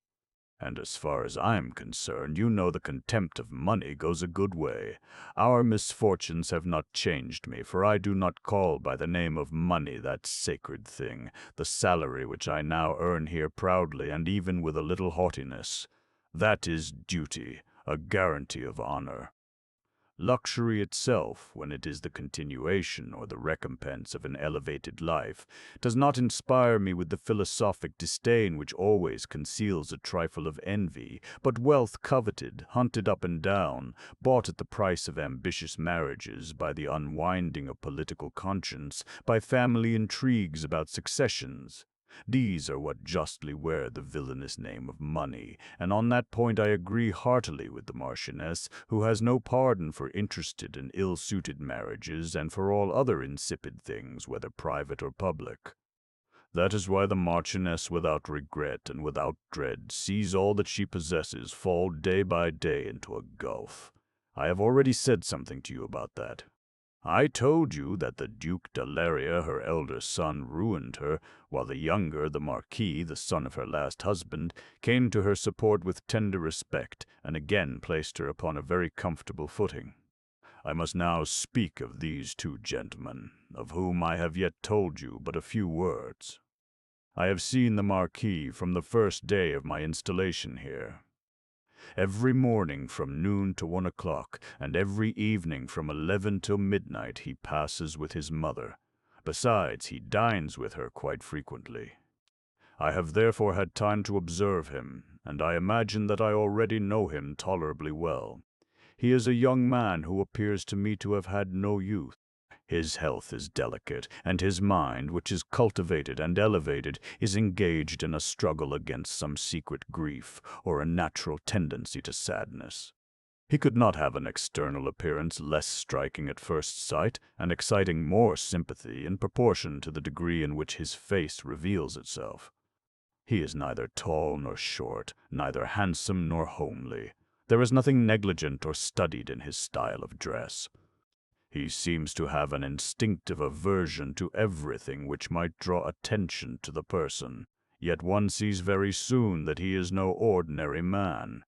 And as far as I'm concerned, you know the contempt of money goes a good way. Our misfortunes have not changed me, for I do not call by the name of money that sacred thing, the salary which I now earn here proudly and even with a little haughtiness. That is duty, a guarantee of honor. Luxury itself, when it is the continuation or the recompense of an elevated life, does not inspire me with the philosophic disdain which always conceals a trifle of envy, but wealth coveted, hunted up and down, bought at the price of ambitious marriages, by the unwinding of political conscience, by family intrigues about successions. These are what justly wear the villainous name of money, and on that point I agree heartily with the Marchioness, who has no pardon for interested and ill-suited marriages and for all other insipid things, whether private or public. That is why the Marchioness, without regret and without dread, sees all that she possesses fall day by day into a gulf. I have already said something to you about that. I told you that the Duke de Laria, her elder son, ruined her, while the younger, the Marquis, the son of her last husband, came to her support with tender respect, and again placed her upon a very comfortable footing. I must now speak of these 2 gentlemen, of whom I have yet told you but a few words. I have seen the Marquis from the first day of my installation here. Every morning from noon to 1 o'clock, and every evening from 11 till midnight, he passes with his mother. Besides, he dines with her quite frequently. I have therefore had time to observe him, and I imagine that I already know him tolerably well. He is a young man who appears to me to have had no youth. His health is delicate, and his mind, which is cultivated and elevated, is engaged in a struggle against some secret grief or a natural tendency to sadness. He could not have an external appearance less striking at first sight and exciting more sympathy in proportion to the degree in which his face reveals itself. He is neither tall nor short, neither handsome nor homely. There is nothing negligent or studied in his style of dress. He seems to have an instinctive aversion to everything which might draw attention to the person, yet one sees very soon that he is no ordinary man.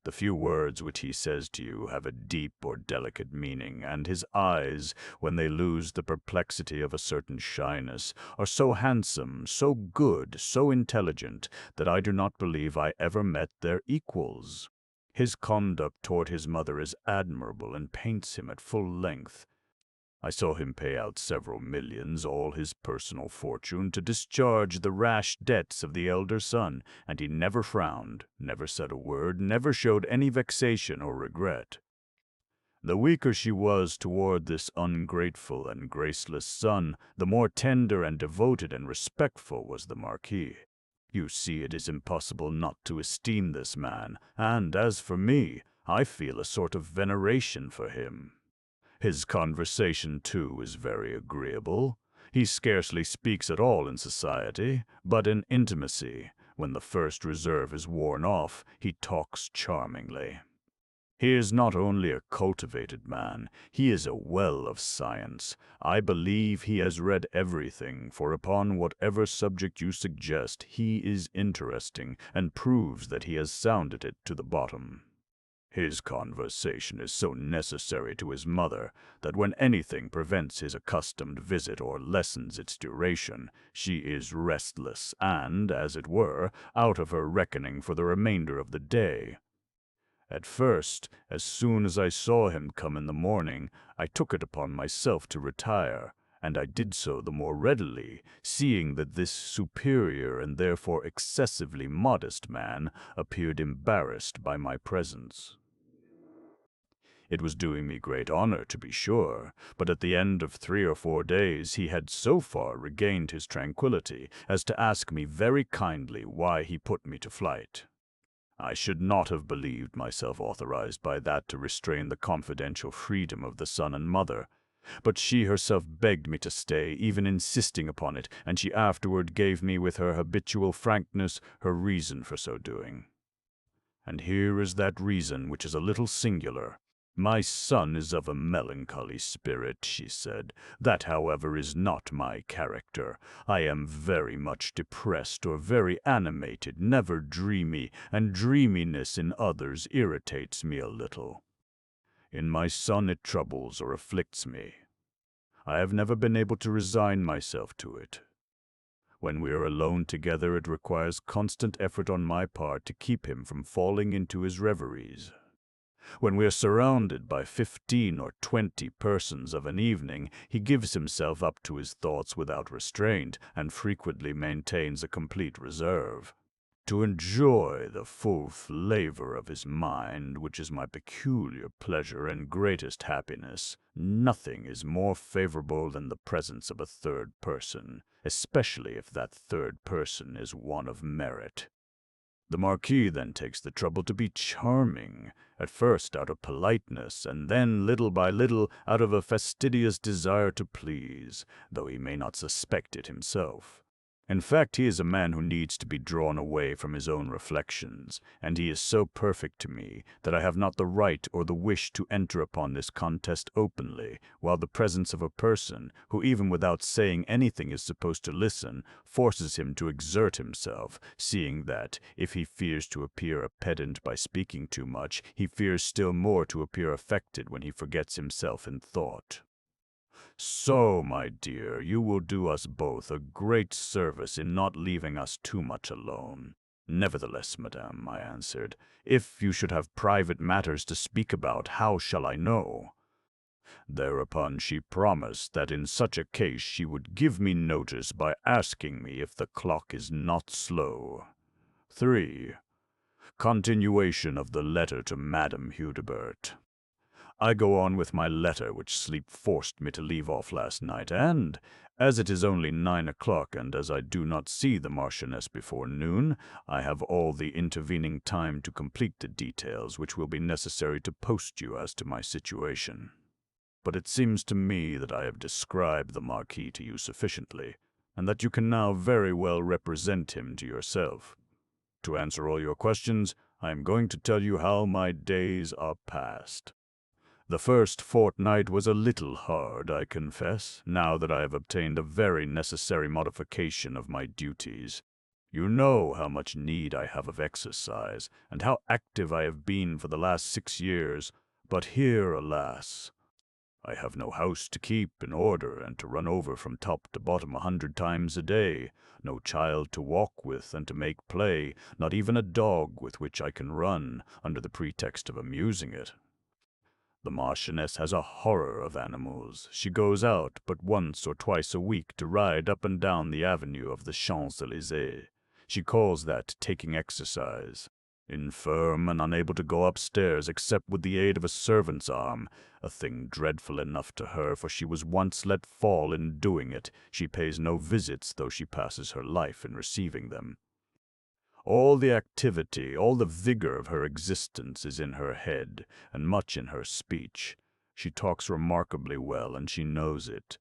The few words which he says to you have a deep or delicate meaning, and his eyes, when they lose the perplexity of a certain shyness, are so handsome, so good, so intelligent, that I do not believe I ever met their equals. His conduct toward his mother is admirable and paints him at full length. I saw him pay out several millions, all his personal fortune, to discharge the rash debts of the elder son, and he never frowned, never said a word, never showed any vexation or regret. The weaker she was toward this ungrateful and graceless son, the more tender and devoted and respectful was the Marquis. You see, it is impossible not to esteem this man, and as for me, I feel a sort of veneration for him. His conversation, too, is very agreeable. He scarcely speaks at all in society, but in intimacy, when the first reserve is worn off, he talks charmingly. He is not only a cultivated man, he is a well of science. I believe he has read everything, for upon whatever subject you suggest, he is interesting, and proves that he has sounded it to the bottom. His conversation is so necessary to his mother that when anything prevents his accustomed visit or lessens its duration, she is restless and, as it were, out of her reckoning for the remainder of the day. At first, as soon as I saw him come in the morning, I took it upon myself to retire, and I did so the more readily, seeing that this superior and therefore excessively modest man appeared embarrassed by my presence. It was doing me great honor, to be sure, but at the end of 3 or 4 days he had so far regained his tranquillity as to ask me very kindly why he put me to flight. I should not have believed myself authorized by that to restrain the confidential freedom of the son and mother, but she herself begged me to stay, even insisting upon it, and she afterward gave me with her habitual frankness her reason for so doing. And here is that reason which is a little singular. My son is of a melancholy spirit, she said. That, however, is not my character. I am very much depressed or very animated, never dreamy, and dreaminess in others irritates me a little. In my son it troubles or afflicts me. I have never been able to resign myself to it. When we are alone together, it requires constant effort on my part to keep him from falling into his reveries. When we are surrounded by 15 or 20 persons of an evening, he gives himself up to his thoughts without restraint, and frequently maintains a complete reserve. To enjoy the full flavor of his mind, which is my peculiar pleasure and greatest happiness, nothing is more favorable than the presence of a third person, especially if that third person is one of merit. The Marquis then takes the trouble to be charming, at first out of politeness, and then, little by little, out of a fastidious desire to please, though he may not suspect it himself. In fact, he is a man who needs to be drawn away from his own reflections, and he is so perfect to me that I have not the right or the wish to enter upon this contest openly, while the presence of a person, who even without saying anything is supposed to listen, forces him to exert himself, seeing that, if he fears to appear a pedant by speaking too much, he fears still more to appear affected when he forgets himself in thought. So, my dear, you will do us both a great service in not leaving us too much alone. Nevertheless, madame, I answered, if you should have private matters to speak about, how shall I know? Thereupon she promised that in such a case she would give me notice by asking me if the clock is not slow. 3. Continuation of the letter to Madame Hudibert. I go on with my letter, which sleep forced me to leave off last night, and, as it is only 9 o'clock, and as I do not see the Marchioness before noon, I have all the intervening time to complete the details which will be necessary to post you as to my situation. But it seems to me that I have described the Marquis to you sufficiently, and that you can now very well represent him to yourself. To answer all your questions, I am going to tell you how my days are passed. The first fortnight was a little hard, I confess, now that I have obtained a very necessary modification of my duties. You know how much need I have of exercise, and how active I have been for the last 6 years, but here, alas, I have no house to keep in order and to run over from top to bottom 100 times a day, no child to walk with and to make play, not even a dog with which I can run, under the pretext of amusing it. The Marchioness has a horror of animals. She goes out but once or twice a week to ride up and down the avenue of the Champs-Élysées. She calls that taking exercise. Infirm and unable to go upstairs except with the aid of a servant's arm, a thing dreadful enough to her, for she was once let fall in doing it. She pays no visits, though she passes her life in receiving them. All the activity, all the vigor of her existence is in her head, and much in her speech. She talks remarkably well, and she knows it.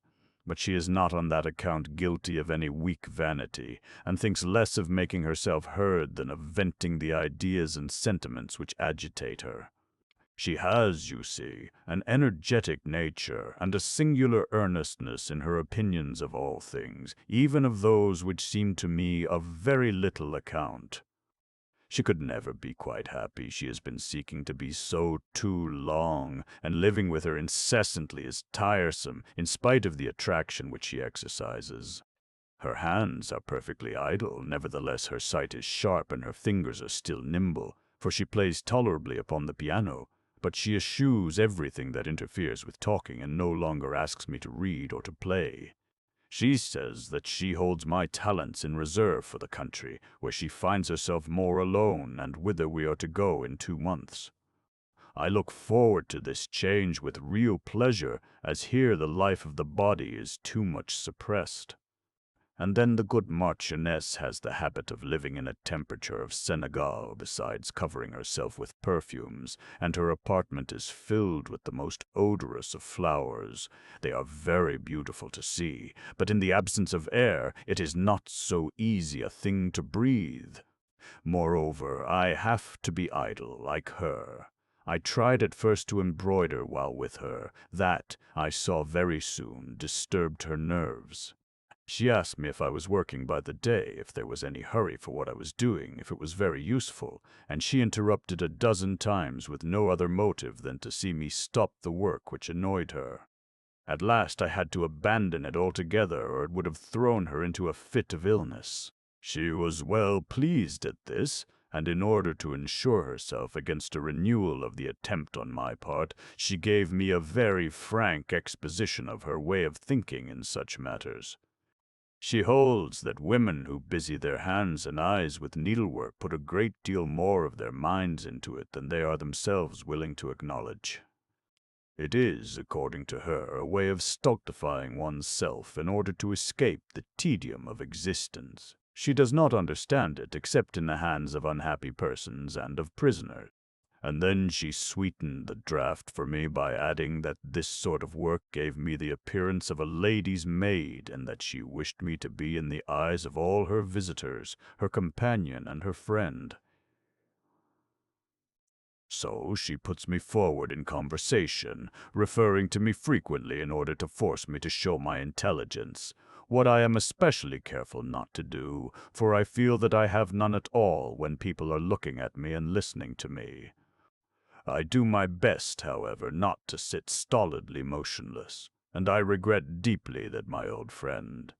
But she is not on that account guilty of any weak vanity, and thinks less of making herself heard than of venting the ideas and sentiments which agitate her. She has, you see, an energetic nature, and a singular earnestness in her opinions of all things, even of those which seem to me of very little account. She could never be quite happy. She has been seeking to be so too long, and living with her incessantly is tiresome, in spite of the attraction which she exercises. Her hands are perfectly idle, nevertheless her sight is sharp, and her fingers are still nimble, for she plays tolerably upon the piano, but she eschews everything that interferes with talking, and no longer asks me to read or to play. She says that she holds my talents in reserve for the country, where she finds herself more alone, and whither we are to go in 2 months. I look forward to this change with real pleasure, as here the life of the body is too much suppressed. And then the good Marchioness has the habit of living in a temperature of Senegal, besides covering herself with perfumes, and her apartment is filled with the most odorous of flowers. They are very beautiful to see, but in the absence of air it is not so easy a thing to breathe. Moreover, I have to be idle, like her. I tried at first to embroider while with her. That, I saw very soon, disturbed her nerves. She asked me if I was working by the day, if there was any hurry for what I was doing, if it was very useful, and she interrupted a dozen times with no other motive than to see me stop the work which annoyed her. At last I had to abandon it altogether, or it would have thrown her into a fit of illness. She was well pleased at this, and in order to ensure herself against a renewal of the attempt on my part, she gave me a very frank exposition of her way of thinking in such matters. She holds that women who busy their hands and eyes with needlework put a great deal more of their minds into it than they are themselves willing to acknowledge. It is, according to her, a way of stultifying one's self in order to escape the tedium of existence. She does not understand it except in the hands of unhappy persons and of prisoners. And then she sweetened the draught for me by adding that this sort of work gave me the appearance of a lady's maid, and that she wished me to be in the eyes of all her visitors, her companion and her friend. So she puts me forward in conversation, referring to me frequently in order to force me to show my intelligence, what I am especially careful not to do, for I feel that I have none at all when people are looking at me and listening to me. I do my best, however, not to sit stolidly motionless, and I regret deeply that my old friend,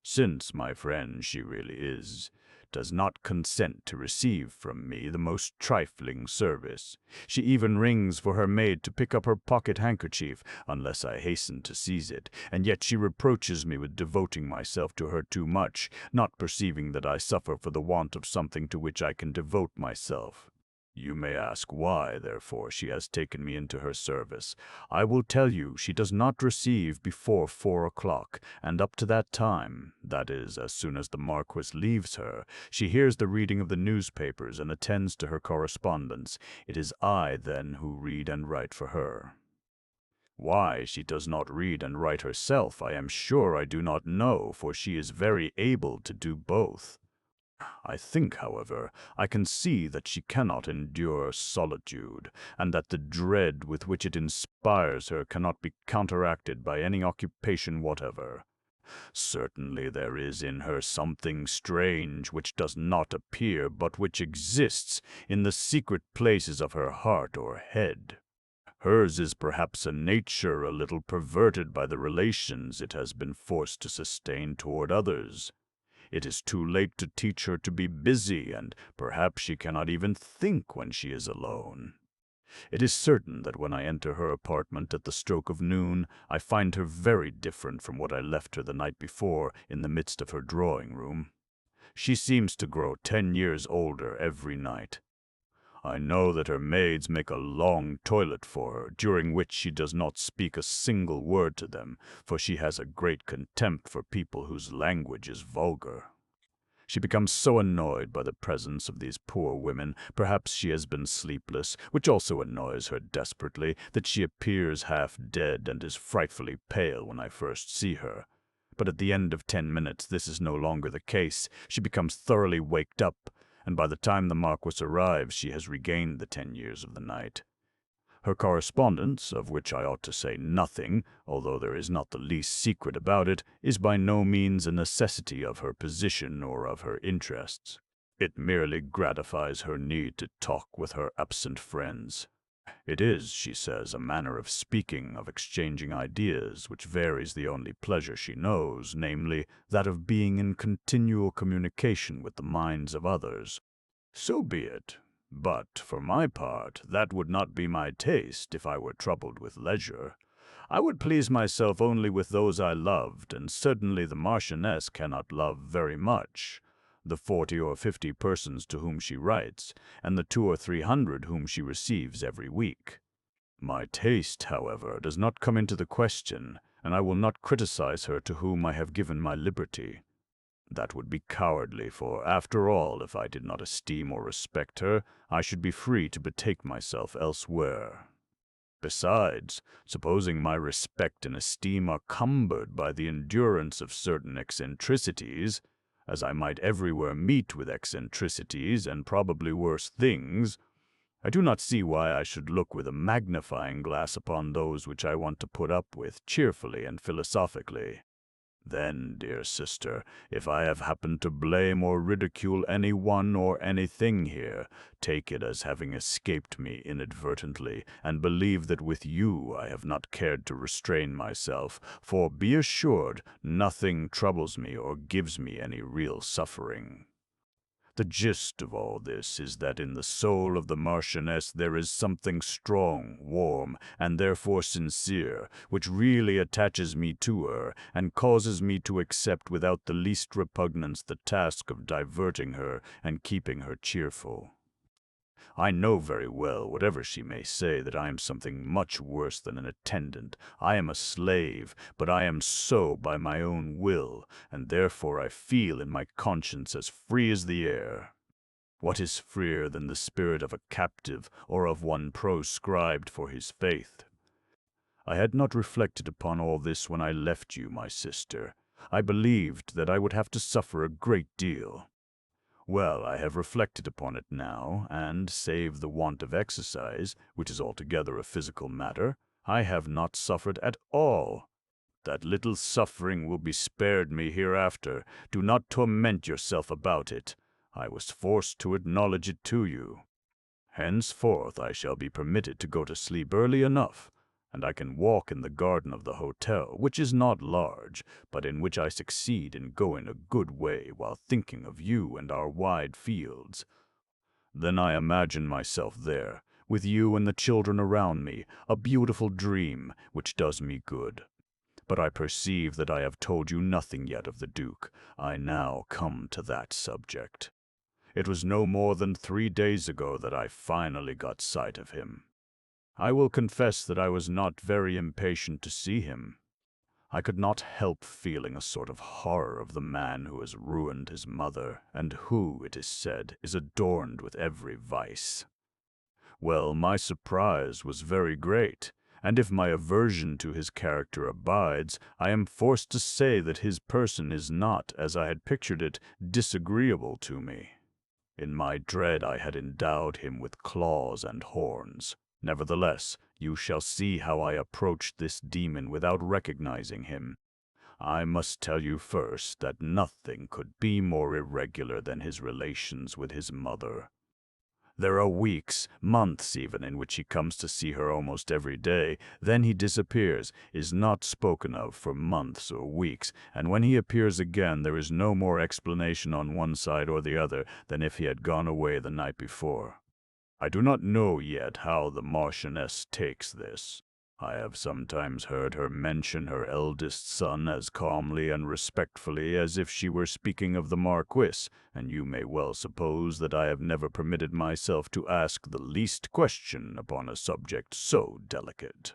since my friend she really is, does not consent to receive from me the most trifling service. She even rings for her maid to pick up her pocket-handkerchief, unless I hasten to seize it, and yet she reproaches me with devoting myself to her too much, not perceiving that I suffer for the want of something to which I can devote myself. You may ask why, therefore, she has taken me into her service. I will tell you, she does not receive before 4 o'clock, and up to that time, that is, as soon as the Marquis leaves her, she hears the reading of the newspapers and attends to her correspondence. It is I, then, who read and write for her. Why she does not read and write herself, I am sure I do not know, for she is very able to do both. I think, however, I can see that she cannot endure solitude, and that the dread with which it inspires her cannot be counteracted by any occupation whatever. Certainly there is in her something strange which does not appear, but which exists in the secret places of her heart or head. Hers is perhaps a nature a little perverted by the relations it has been forced to sustain toward others. It is too late to teach her to be busy, and perhaps she cannot even think when she is alone. It is certain that when I enter her apartment at the stroke of noon, I find her very different from what I left her the night before in the midst of her drawing-room. She seems to grow 10 years older every night. I know that her maids make a long toilet for her, during which she does not speak a single word to them, for she has a great contempt for people whose language is vulgar. She becomes so annoyed by the presence of these poor women, perhaps she has been sleepless, which also annoys her desperately, that she appears half dead and is frightfully pale when I first see her. But at the end of 10 minutes this is no longer the case. She becomes thoroughly waked up, and by the time the Marquis arrives she has regained the 10 years of the night. Her correspondence, of which I ought to say nothing, although there is not the least secret about it, is by no means a necessity of her position or of her interests. It merely gratifies her need to talk with her absent friends. It is, she says, a manner of speaking, of exchanging ideas, which varies the only pleasure she knows, namely, that of being in continual communication with the minds of others. So be it. But, for my part, that would not be my taste if I were troubled with leisure. I would please myself only with those I loved, and certainly the Marchioness cannot love very much. The 40 or 50 persons to whom she writes, and the 200 or 300 whom she receives every week. My taste, however, does not come into the question, and I will not criticize her to whom I have given my liberty. That would be cowardly, for, after all, if I did not esteem or respect her, I should be free to betake myself elsewhere. Besides, supposing my respect and esteem are cumbered by the endurance of certain eccentricities, as I might everywhere meet with eccentricities and probably worse things, I do not see why I should look with a magnifying glass upon those which I want to put up with cheerfully and philosophically. Then, dear sister, if I have happened to blame or ridicule any one or anything here, take it as having escaped me inadvertently, and believe that with you I have not cared to restrain myself, for be assured nothing troubles me or gives me any real suffering. The gist of all this is that in the soul of the Marchioness there is something strong, warm, and therefore sincere, which really attaches me to her, and causes me to accept without the least repugnance the task of diverting her and keeping her cheerful. I know very well, whatever she may say, that I am something much worse than an attendant. I am a slave, but I am so by my own will, and therefore I feel in my conscience as free as the air. What is freer than the spirit of a captive, or of one proscribed for his faith? I had not reflected upon all this when I left you, my sister. I believed that I would have to suffer a great deal. Well, I have reflected upon it now, and, save the want of exercise, which is altogether a physical matter, I have not suffered at all. That little suffering will be spared me hereafter. Do not torment yourself about it. I was forced to acknowledge it to you. Henceforth I shall be permitted to go to sleep early enough, and I can walk in the garden of the hotel, which is not large, but in which I succeed in going a good way while thinking of you and our wide fields. Then I imagine myself there, with you and the children around me, a beautiful dream which does me good. But I perceive that I have told you nothing yet of the Duke. I now come to that subject. It was no more than 3 days ago that I finally got sight of him. I will confess that I was not very impatient to see him. I could not help feeling a sort of horror of the man who has ruined his mother, and who, it is said, is adorned with every vice. Well, my surprise was very great, and if my aversion to his character abides, I am forced to say that his person is not, as I had pictured it, disagreeable to me. In my dread I had endowed him with claws and horns. Nevertheless, you shall see how I approached this demon without recognizing him. I must tell you first that nothing could be more irregular than his relations with his mother. There are weeks, months even, in which he comes to see her almost every day. Then he disappears, is not spoken of for months or weeks, and when he appears again there is no more explanation on one side or the other than if he had gone away the night before. I do not know yet how the Marchioness takes this. I have sometimes heard her mention her eldest son as calmly and respectfully as if she were speaking of the Marquis, and you may well suppose that I have never permitted myself to ask the least question upon a subject so delicate.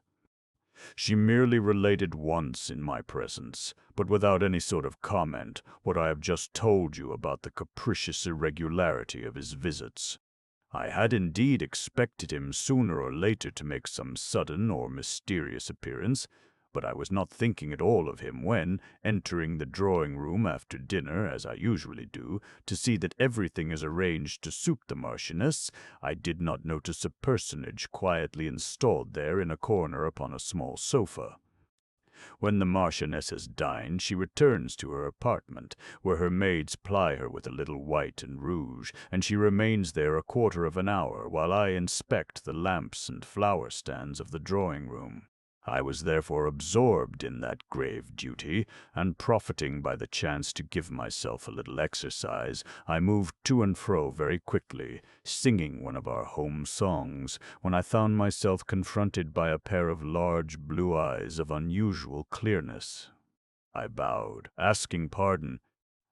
She merely related once in my presence, but without any sort of comment, what I have just told you about the capricious irregularity of his visits. I had indeed expected him sooner or later to make some sudden or mysterious appearance, but I was not thinking at all of him when, entering the drawing-room after dinner, as I usually do, to see that everything is arranged to suit the Marchioness, I did not notice a personage quietly installed there in a corner upon a small sofa. When the Marchioness has dined, she returns to her apartment, where her maids ply her with a little white and rouge, and she remains there a quarter of an hour while I inspect the lamps and flower-stands of the drawing-room. I was therefore absorbed in that grave duty, and profiting by the chance to give myself a little exercise, I moved to and fro very quickly, singing one of our home songs, when I found myself confronted by a pair of large blue eyes of unusual clearness. I bowed, asking pardon.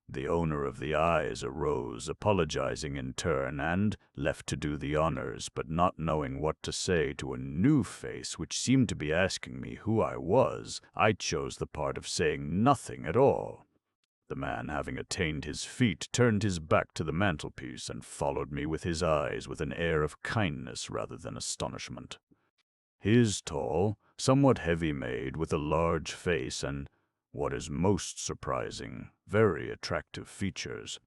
The owner of the eyes arose, apologizing in turn, and, left to do the honors, but not knowing what to say to a new face which seemed to be asking me who I was, I chose the part of saying nothing at all. The man, having attained his feet, turned his back to the mantelpiece and followed me with his eyes with an air of kindness rather than astonishment. He is tall, somewhat heavy-made, with a large face and, what is most surprising, very attractive features.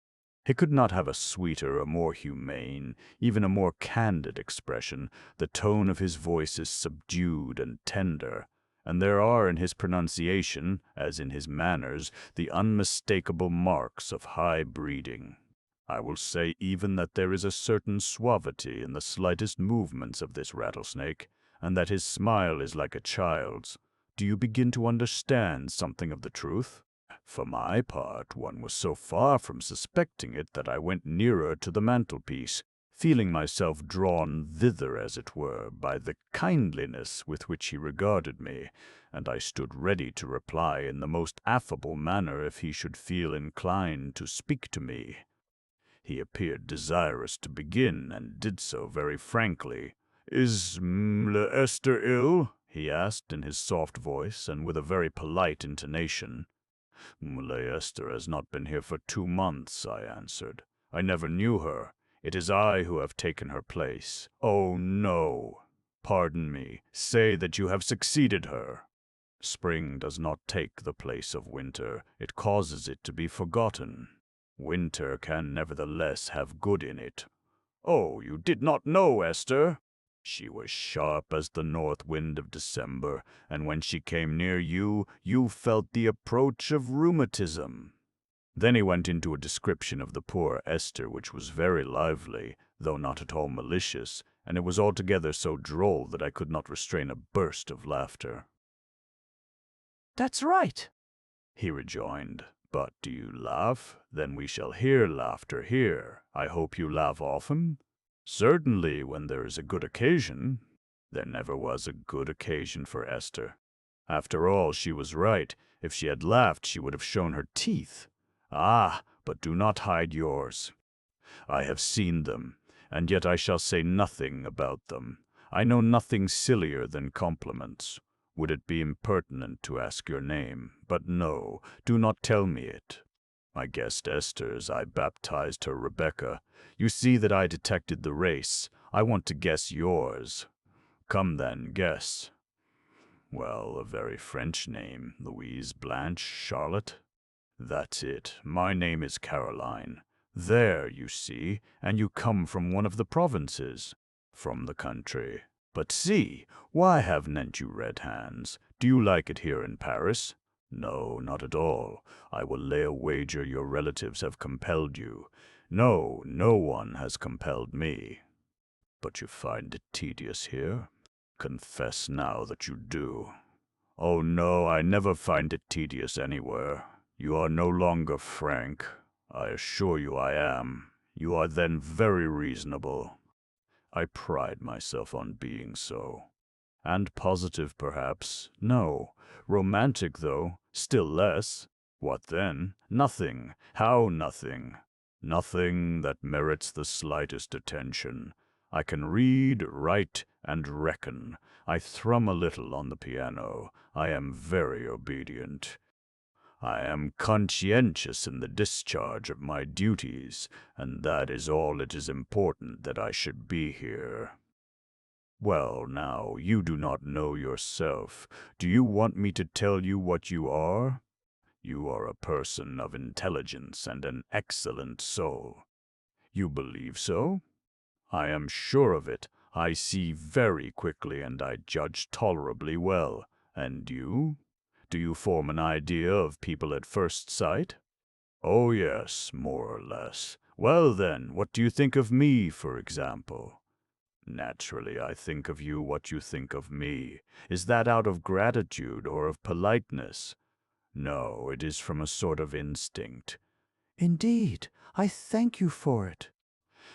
He could not have a sweeter, a more humane, even a more candid expression. The tone of his voice is subdued and tender, and there are in his pronunciation, as in his manners, the unmistakable marks of high breeding. I will say even that there is a certain suavity in the slightest movements of this rattlesnake, and that his smile is like a child's. Do you begin to understand something of the truth? For my part, one was so far from suspecting it that I went nearer to the mantelpiece, feeling myself drawn thither, as it were, by the kindliness with which he regarded me, and I stood ready to reply in the most affable manner if he should feel inclined to speak to me. He appeared desirous to begin, and did so very frankly. "Is Esther ill?" he asked in his soft voice, and with a very polite intonation. "Esther has not been here for 2 months," I answered. "I never knew her. It is I who have taken her place." "Oh, no. Pardon me. Say that you have succeeded her." "Spring does not take the place of winter. It causes it to be forgotten. Winter can nevertheless have good in it." "Oh, you did not know Esther?" "She was sharp as the north wind of December, and when she came near you, you felt the approach of rheumatism." Then he went into a description of the poor Esther, which was very lively, though not at all malicious, and it was altogether so droll that I could not restrain a burst of laughter. "That's right," he rejoined. "But do you laugh? Then we shall hear laughter here. I hope you laugh often?" "Certainly, when there is a good occasion." There never was a good occasion for Esther. After all, she was right. If she had laughed, she would have shown her teeth. "Ah, but do not hide yours." I have seen them, and yet I shall say nothing about them. I know nothing sillier than compliments. Would it be impertinent to ask your name? But no, do not tell me it. I guessed Esther's. I baptized her Rebecca. You see that I detected the race. I want to guess yours. Come then, guess. Well, a very French name. Louise, Blanche, Charlotte. That's it. My name is Caroline. There, you see, and you come from one of the provinces. From the country. But see, why haven't you red hands? Do you like it here in Paris? No, not at all. I will lay a wager your relatives have compelled you. No, no one has compelled me. But you find it tedious here? Confess now that you do. Oh no, I never find it tedious anywhere. You are no longer frank. I assure you I am. You are then very reasonable. I pride myself on being so. And positive, perhaps. No. Romantic, though. Still less. What then? Nothing. How nothing? Nothing that merits the slightest attention. I can read, write, and reckon. I thrum a little on the piano. I am very obedient. I am conscientious in the discharge of my duties, and that is all it is important that I should be here. Well, now, you do not know yourself. Do you want me to tell you what you are? You are a person of intelligence and an excellent soul. You believe so? I am sure of it. I see very quickly and I judge tolerably well. And you? Do you form an idea of people at first sight? Oh yes, more or less. Well then, what do you think of me, for example? Naturally, I think of you what you think of me. Is that out of gratitude or of politeness? No, it is from a sort of instinct. Indeed, I thank you for it.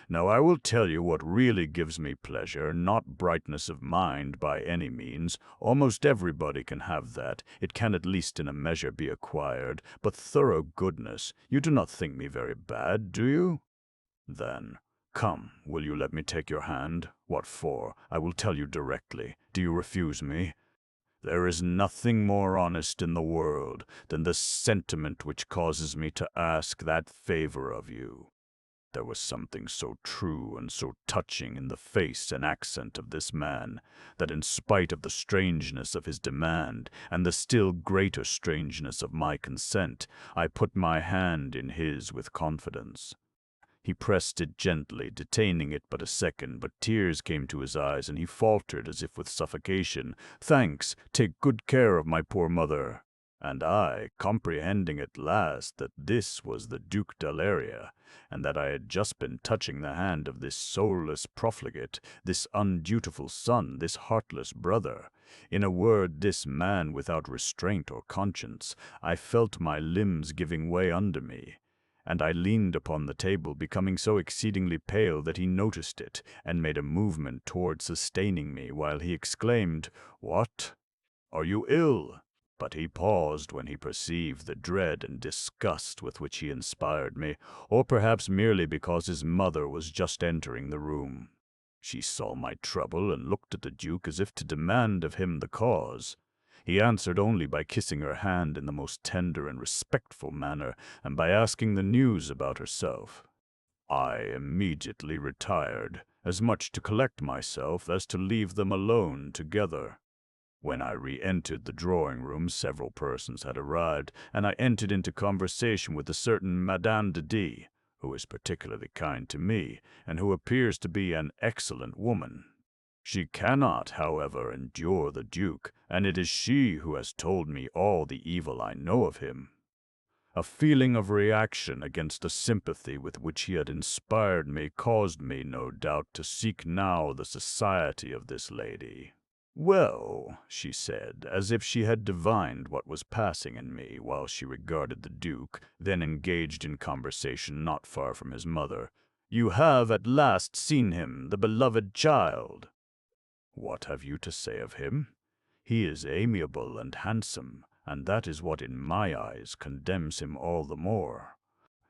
Now I will tell you what really gives me pleasure, not brightness of mind by any means. Almost everybody can have that. It can at least in a measure be acquired. But thorough goodness. You do not think me very bad, do you? Then, come, will you let me take your hand? What for? I will tell you directly. Do you refuse me? There is nothing more honest in the world than the sentiment which causes me to ask that favor of you. There was something so true and so touching in the face and accent of this man, that in spite of the strangeness of his demand, and the still greater strangeness of my consent, I put my hand in his with confidence. He pressed it gently, detaining it but a second, but tears came to his eyes, and he faltered as if with suffocation. "Thanks, take good care of my poor mother." And I, comprehending at last that this was the Duke d'Aleria, and that I had just been touching the hand of this soulless profligate, this undutiful son, this heartless brother, in a word, this man without restraint or conscience, I felt my limbs giving way under me. And I leaned upon the table, becoming so exceedingly pale that he noticed it, and made a movement toward sustaining me, while he exclaimed, "What? Are you ill?" But he paused when he perceived the dread and disgust with which he inspired me, or perhaps merely because his mother was just entering the room. She saw my trouble and looked at the Duke as if to demand of him the cause. He answered only by kissing her hand in the most tender and respectful manner, and by asking the news about herself. I immediately retired, as much to collect myself as to leave them alone together. When I re-entered the drawing-room, several persons had arrived, and I entered into conversation with a certain Madame de D., who is particularly kind to me, and who appears to be an excellent woman. She cannot, however, endure the Duke, and it is she who has told me all the evil I know of him. A feeling of reaction against the sympathy with which he had inspired me caused me, no doubt, to seek now the society of this lady. "Well," she said, as if she had divined what was passing in me, while she regarded the Duke, then engaged in conversation not far from his mother, "you have at last seen him, the beloved child." "What have you to say of him? He is amiable and handsome, and that is what in my eyes condemns him all the more."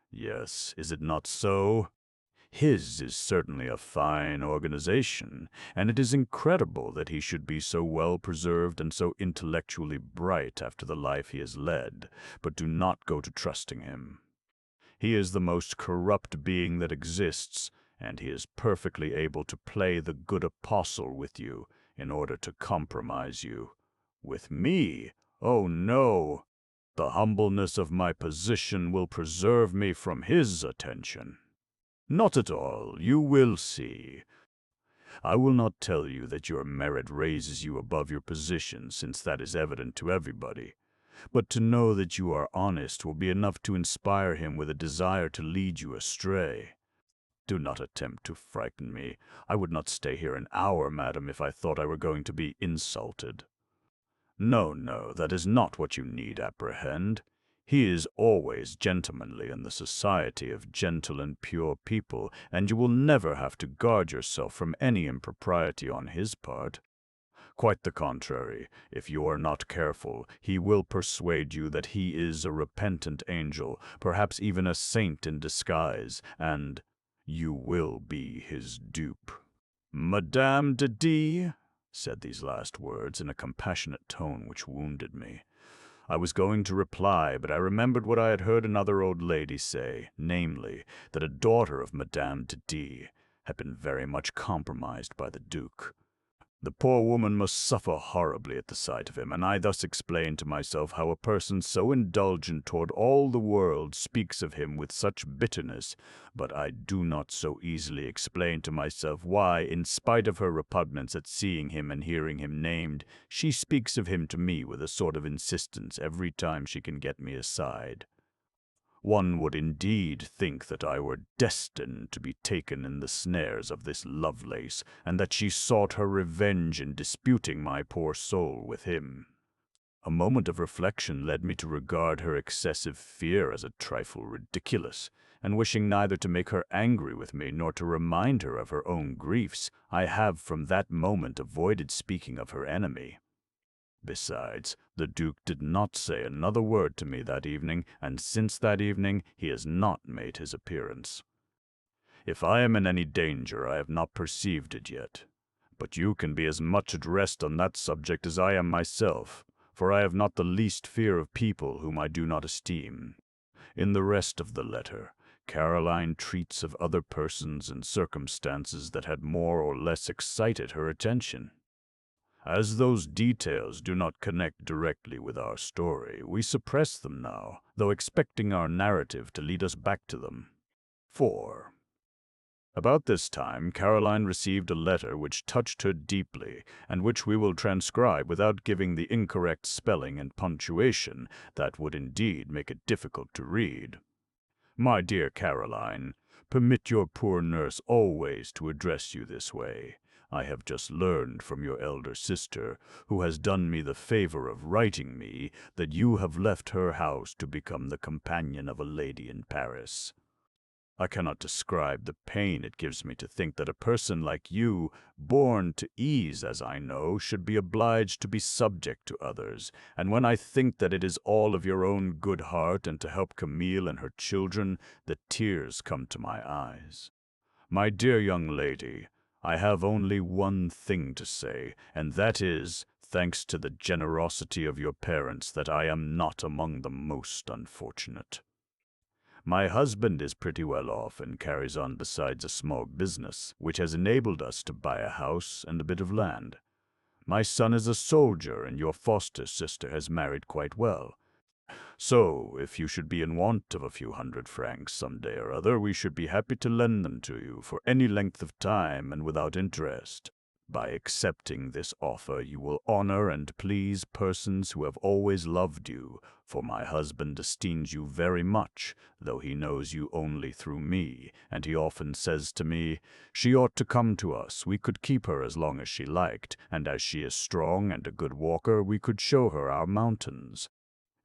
"Yes, is it not so?" His is certainly a fine organization, and it is incredible that he should be so well preserved and so intellectually bright after the life he has led, but do not go to trusting him. He is the most corrupt being that exists, and he is perfectly able to play the good apostle with you in order to compromise you. With me? Oh, no! The humbleness of my position will preserve me from his attention. Not at all. You will see. I will not tell you that your merit raises you above your position, since that is evident to everybody. But to know that you are honest will be enough to inspire him with a desire to lead you astray. Do not attempt to frighten me. I would not stay here an hour, madam, if I thought I were going to be insulted. No, no, that is not what you need apprehend. He is always gentlemanly in the society of gentle and pure people, and you will never have to guard yourself from any impropriety on his part. Quite the contrary. If you are not careful, he will persuade you that he is a repentant angel, perhaps even a saint in disguise, and you will be his dupe. Madame de D., said these last words in a compassionate tone which wounded me. I was going to reply, but I remembered what I had heard another old lady say, namely, that a daughter of Madame de D. had been very much compromised by the Duke. The poor woman must suffer horribly at the sight of him, and I thus explained to myself how a person so indulgent toward all the world speaks of him with such bitterness, but I do not so easily explain to myself why, in spite of her repugnance at seeing him and hearing him named, she speaks of him to me with a sort of insistence every time she can get me aside. One would indeed think that I were destined to be taken in the snares of this Lovelace, and that she sought her revenge in disputing my poor soul with him. A moment of reflection led me to regard her excessive fear as a trifle ridiculous, and wishing neither to make her angry with me nor to remind her of her own griefs, I have from that moment avoided speaking of her enemy. Besides, the Duke did not say another word to me that evening, and since that evening he has not made his appearance. If I am in any danger, I have not perceived it yet. But you can be as much at rest on that subject as I am myself, for I have not the least fear of people whom I do not esteem. In the rest of the letter, Caroline treats of other persons and circumstances that had more or less excited her attention. As those details do not connect directly with our story, we suppress them now, though expecting our narrative to lead us back to them. 4. About this time, Caroline received a letter which touched her deeply, and which we will transcribe without giving the incorrect spelling and punctuation that would indeed make it difficult to read. My dear Caroline, permit your poor nurse always to address you this way. I have just learned from your elder sister, who has done me the favor of writing me, that you have left her house to become the companion of a lady in Paris. I cannot describe the pain it gives me to think that a person like you, born to ease as I know, should be obliged to be subject to others, and when I think that it is all of your own good heart and to help Camille and her children, the tears come to my eyes. My dear young lady, I have only one thing to say, and that is, thanks to the generosity of your parents, that I am not among the most unfortunate. My husband is pretty well off and carries on besides a small business, which has enabled us to buy a house and a bit of land. My son is a soldier, and your foster sister has married quite well. So, if you should be in want of a few £100 some day or other, we should be happy to lend them to you for any length of time and without interest. By accepting this offer, you will honor and please persons who have always loved you, for my husband esteems you very much, though he knows you only through me, and he often says to me, "She ought to come to us, we could keep her as long as she liked, and as she is strong and a good walker, we could show her our mountains."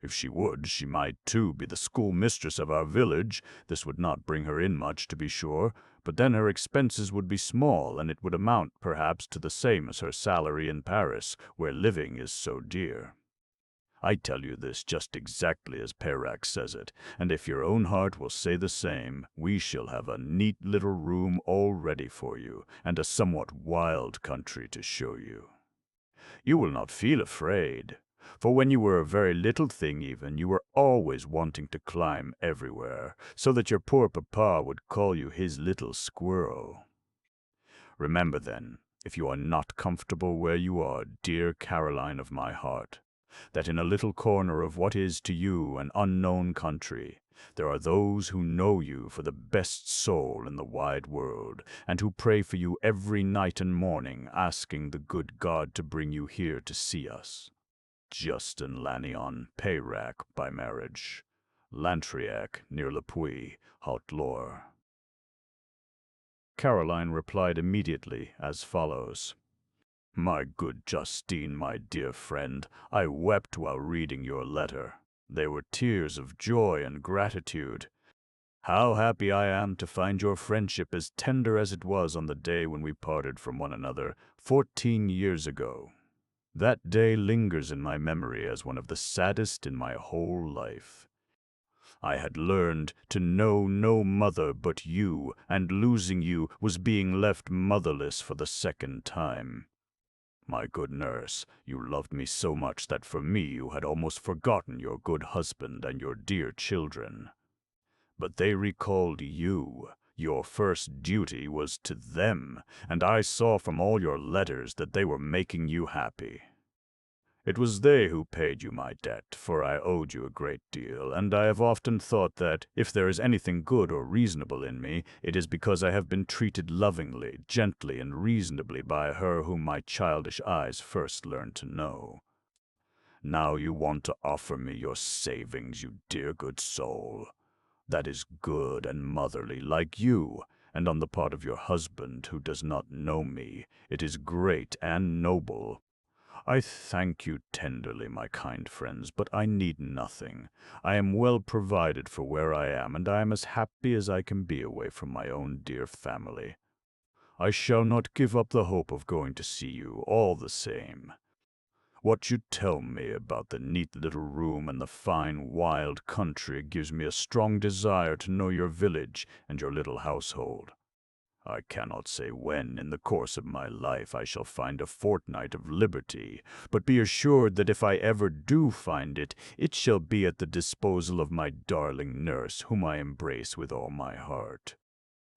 If she would, she might, too, be the schoolmistress of our village. This would not bring her in much, to be sure, but then her expenses would be small, and it would amount, perhaps, to the same as her salary in Paris, where living is so dear. I tell you this just exactly as Peyrac says it, and if your own heart will say the same, we shall have a neat little room all ready for you, and a somewhat wild country to show you. You will not feel afraid, for when you were a very little thing even, you were always wanting to climb everywhere, so that your poor papa would call you his little squirrel. Remember then, if you are not comfortable where you are, dear Caroline of my heart, that in a little corner of what is to you an unknown country, there are those who know you for the best soul in the wide world, and who pray for you every night and morning, asking the good God to bring you here to see us. Justin Lannion, Peyrac by marriage, Lantriac near Le Puy, Haute-Loire. Caroline replied immediately as follows. My good Justine, my dear friend, I wept while reading your letter. They were tears of joy and gratitude. How happy I am to find your friendship as tender as it was on the day when we parted from one another 14 years ago. That day lingers in my memory as one of the saddest in my whole life. I had learned to know no mother but you, and losing you was being left motherless for the second time. My good nurse, you loved me so much that for me you had almost forgotten your good husband and your dear children. But they recalled you. Your first duty was to them, and I saw from all your letters that they were making you happy. It was they who paid you my debt, for I owed you a great deal, and I have often thought that, if there is anything good or reasonable in me, it is because I have been treated lovingly, gently, and reasonably by her whom my childish eyes first learned to know. Now you want to offer me your savings, you dear good soul. That is good and motherly, like you, and on the part of your husband, who does not know me, it is great and noble. I thank you tenderly, my kind friends, but I need nothing. I am well provided for where I am, and I am as happy as I can be away from my own dear family. I shall not give up the hope of going to see you, all the same. What you tell me about the neat little room and the fine wild country gives me a strong desire to know your village and your little household. I cannot say when, in the course of my life, I shall find a fortnight of liberty, but be assured that if I ever do find it, it shall be at the disposal of my darling nurse, whom I embrace with all my heart.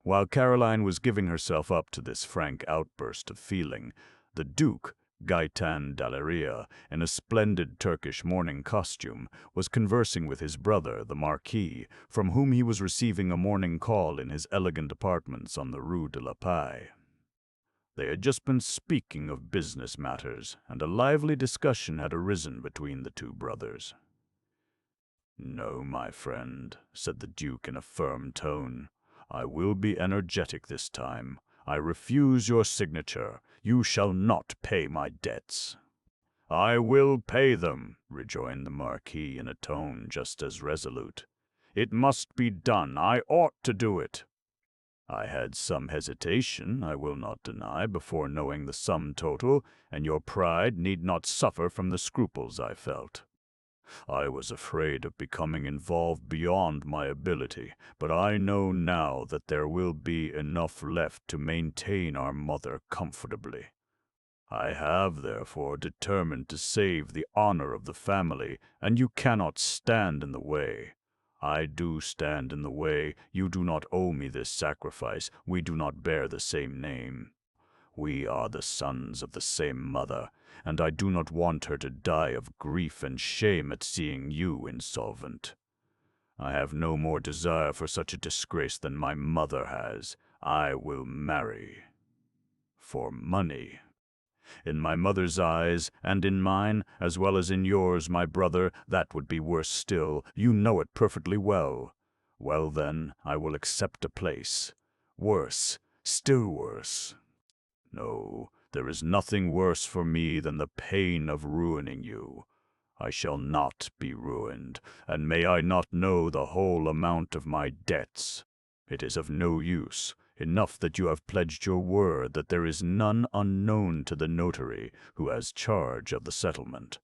While Caroline was giving herself up to this frank outburst of feeling, the Duke, Gaetan d'Aleria, in a splendid Turkish morning costume, was conversing with his brother, the Marquis, from whom he was receiving a morning call in his elegant apartments on the Rue de la Paix. They had just been speaking of business matters, and a lively discussion had arisen between the two brothers. "No, my friend," said the Duke in a firm tone. "I will be energetic this time. I refuse your signature. You shall not pay my debts." "I will pay them," rejoined the Marquis in a tone just as resolute. "It must be done. I ought to do it." "I had some hesitation, I will not deny, before knowing the sum total, and your pride need not suffer from the scruples I felt. I was afraid of becoming involved beyond my ability, but I know now that there will be enough left to maintain our mother comfortably. I have, therefore, determined to save the honor of the family, and you cannot stand in the way. I do stand in the way. You do not owe me this sacrifice. We do not bear the same name. We are the sons of the same mother, and I do not want her to die of grief and shame at seeing you insolvent. I have no more desire for such a disgrace than my mother has. I will marry. For money. In my mother's eyes, and in mine, as well as in yours, my brother, that would be worse still. You know it perfectly well. Well, then, I will accept a place. Worse, still worse. No, there is nothing worse for me than the pain of ruining you. I shall not be ruined, and may I not know the whole amount of my debts. It is of no use. Enough that you have pledged your word that there is none unknown to the notary who has charge of the settlement.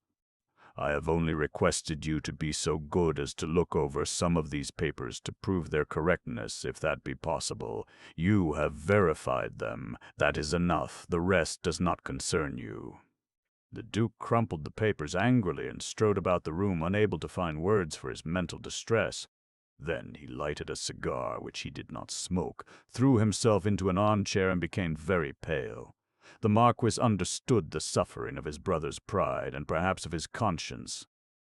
I have only requested you to be so good as to look over some of these papers to prove their correctness, if that be possible. You have verified them. That is enough. The rest does not concern you." The Duke crumpled the papers angrily and strode about the room, unable to find words for his mental distress. Then he lighted a cigar, which he did not smoke, threw himself into an armchair, and became very pale. The Marquis understood the suffering of his brother's pride, and perhaps of his conscience.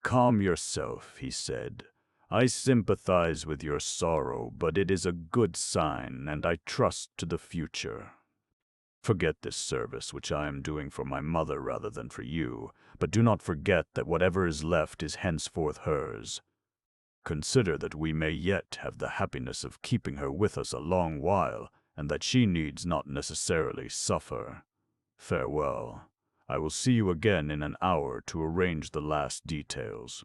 "Calm yourself," he said. "I sympathize with your sorrow, but it is a good sign, and I trust to the future. Forget this service which I am doing for my mother rather than for you, but do not forget that whatever is left is henceforth hers. Consider that we may yet have the happiness of keeping her with us a long while, and that she needs not necessarily suffer. Farewell. I will see you again in an hour to arrange the last details."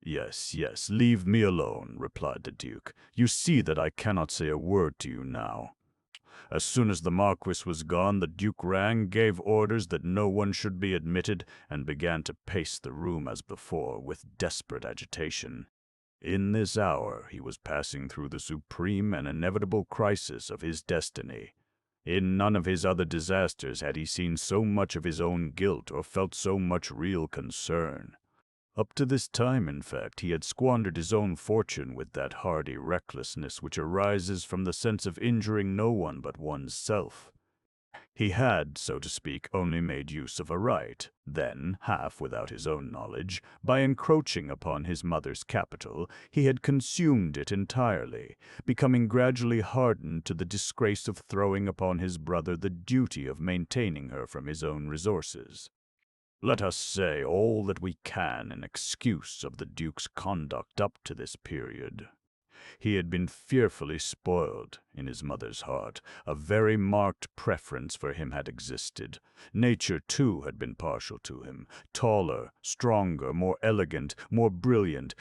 "Yes, yes, leave me alone," replied the Duke. "You see that I cannot say a word to you now." As soon as the Marquis was gone, the Duke rang, gave orders that no one should be admitted, and began to pace the room as before, with desperate agitation. In this hour he was passing through the supreme and inevitable crisis of his destiny. In none of his other disasters had he seen so much of his own guilt or felt so much real concern. Up to this time, in fact, he had squandered his own fortune with that hardy recklessness which arises from the sense of injuring no one but one's self. He had, so to speak, only made use of a right. Then, half without his own knowledge, by encroaching upon his mother's capital, he had consumed it entirely, becoming gradually hardened to the disgrace of throwing upon his brother the duty of maintaining her from his own resources. Let us say all that we can in excuse of the Duke's conduct up to this period. He had been fearfully spoiled in his mother's heart. A very marked preference for him had existed. Nature, too, had been partial to him. Taller, stronger, more elegant, more brilliant,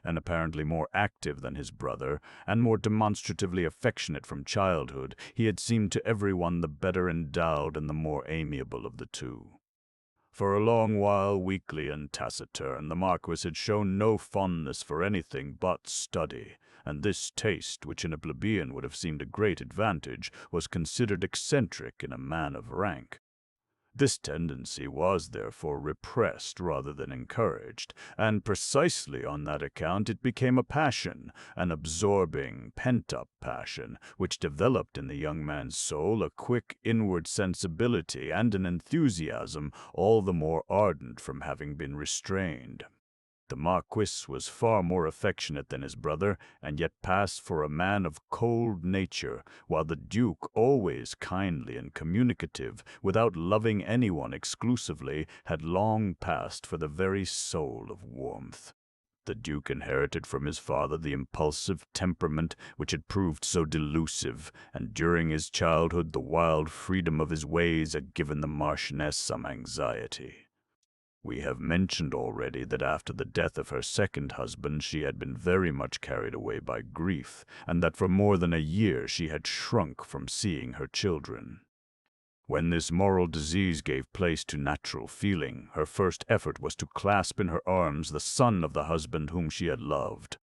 and apparently more active than his brother, and more demonstratively affectionate from childhood, he had seemed to everyone the better endowed and the more amiable of the two. For a long while, weakly and taciturn, the Marquis had shown no fondness for anything but study, and this taste, which in a plebeian would have seemed a great advantage, was considered eccentric in a man of rank. This tendency was therefore repressed rather than encouraged, and precisely on that account it became a passion, an absorbing, pent-up passion, which developed in the young man's soul a quick inward sensibility and an enthusiasm all the more ardent from having been restrained. The Marquis was far more affectionate than his brother, and yet passed for a man of cold nature, while the Duke, always kindly and communicative, without loving anyone exclusively, had long passed for the very soul of warmth. The Duke inherited from his father the impulsive temperament which had proved so delusive, and during his childhood the wild freedom of his ways had given the Marchioness some anxiety. We have mentioned already that after the death of her second husband she had been very much carried away by grief, and that for more than a year she had shrunk from seeing her children. When this moral disease gave place to natural feeling, her first effort was to clasp in her arms the son of the husband whom she had loved.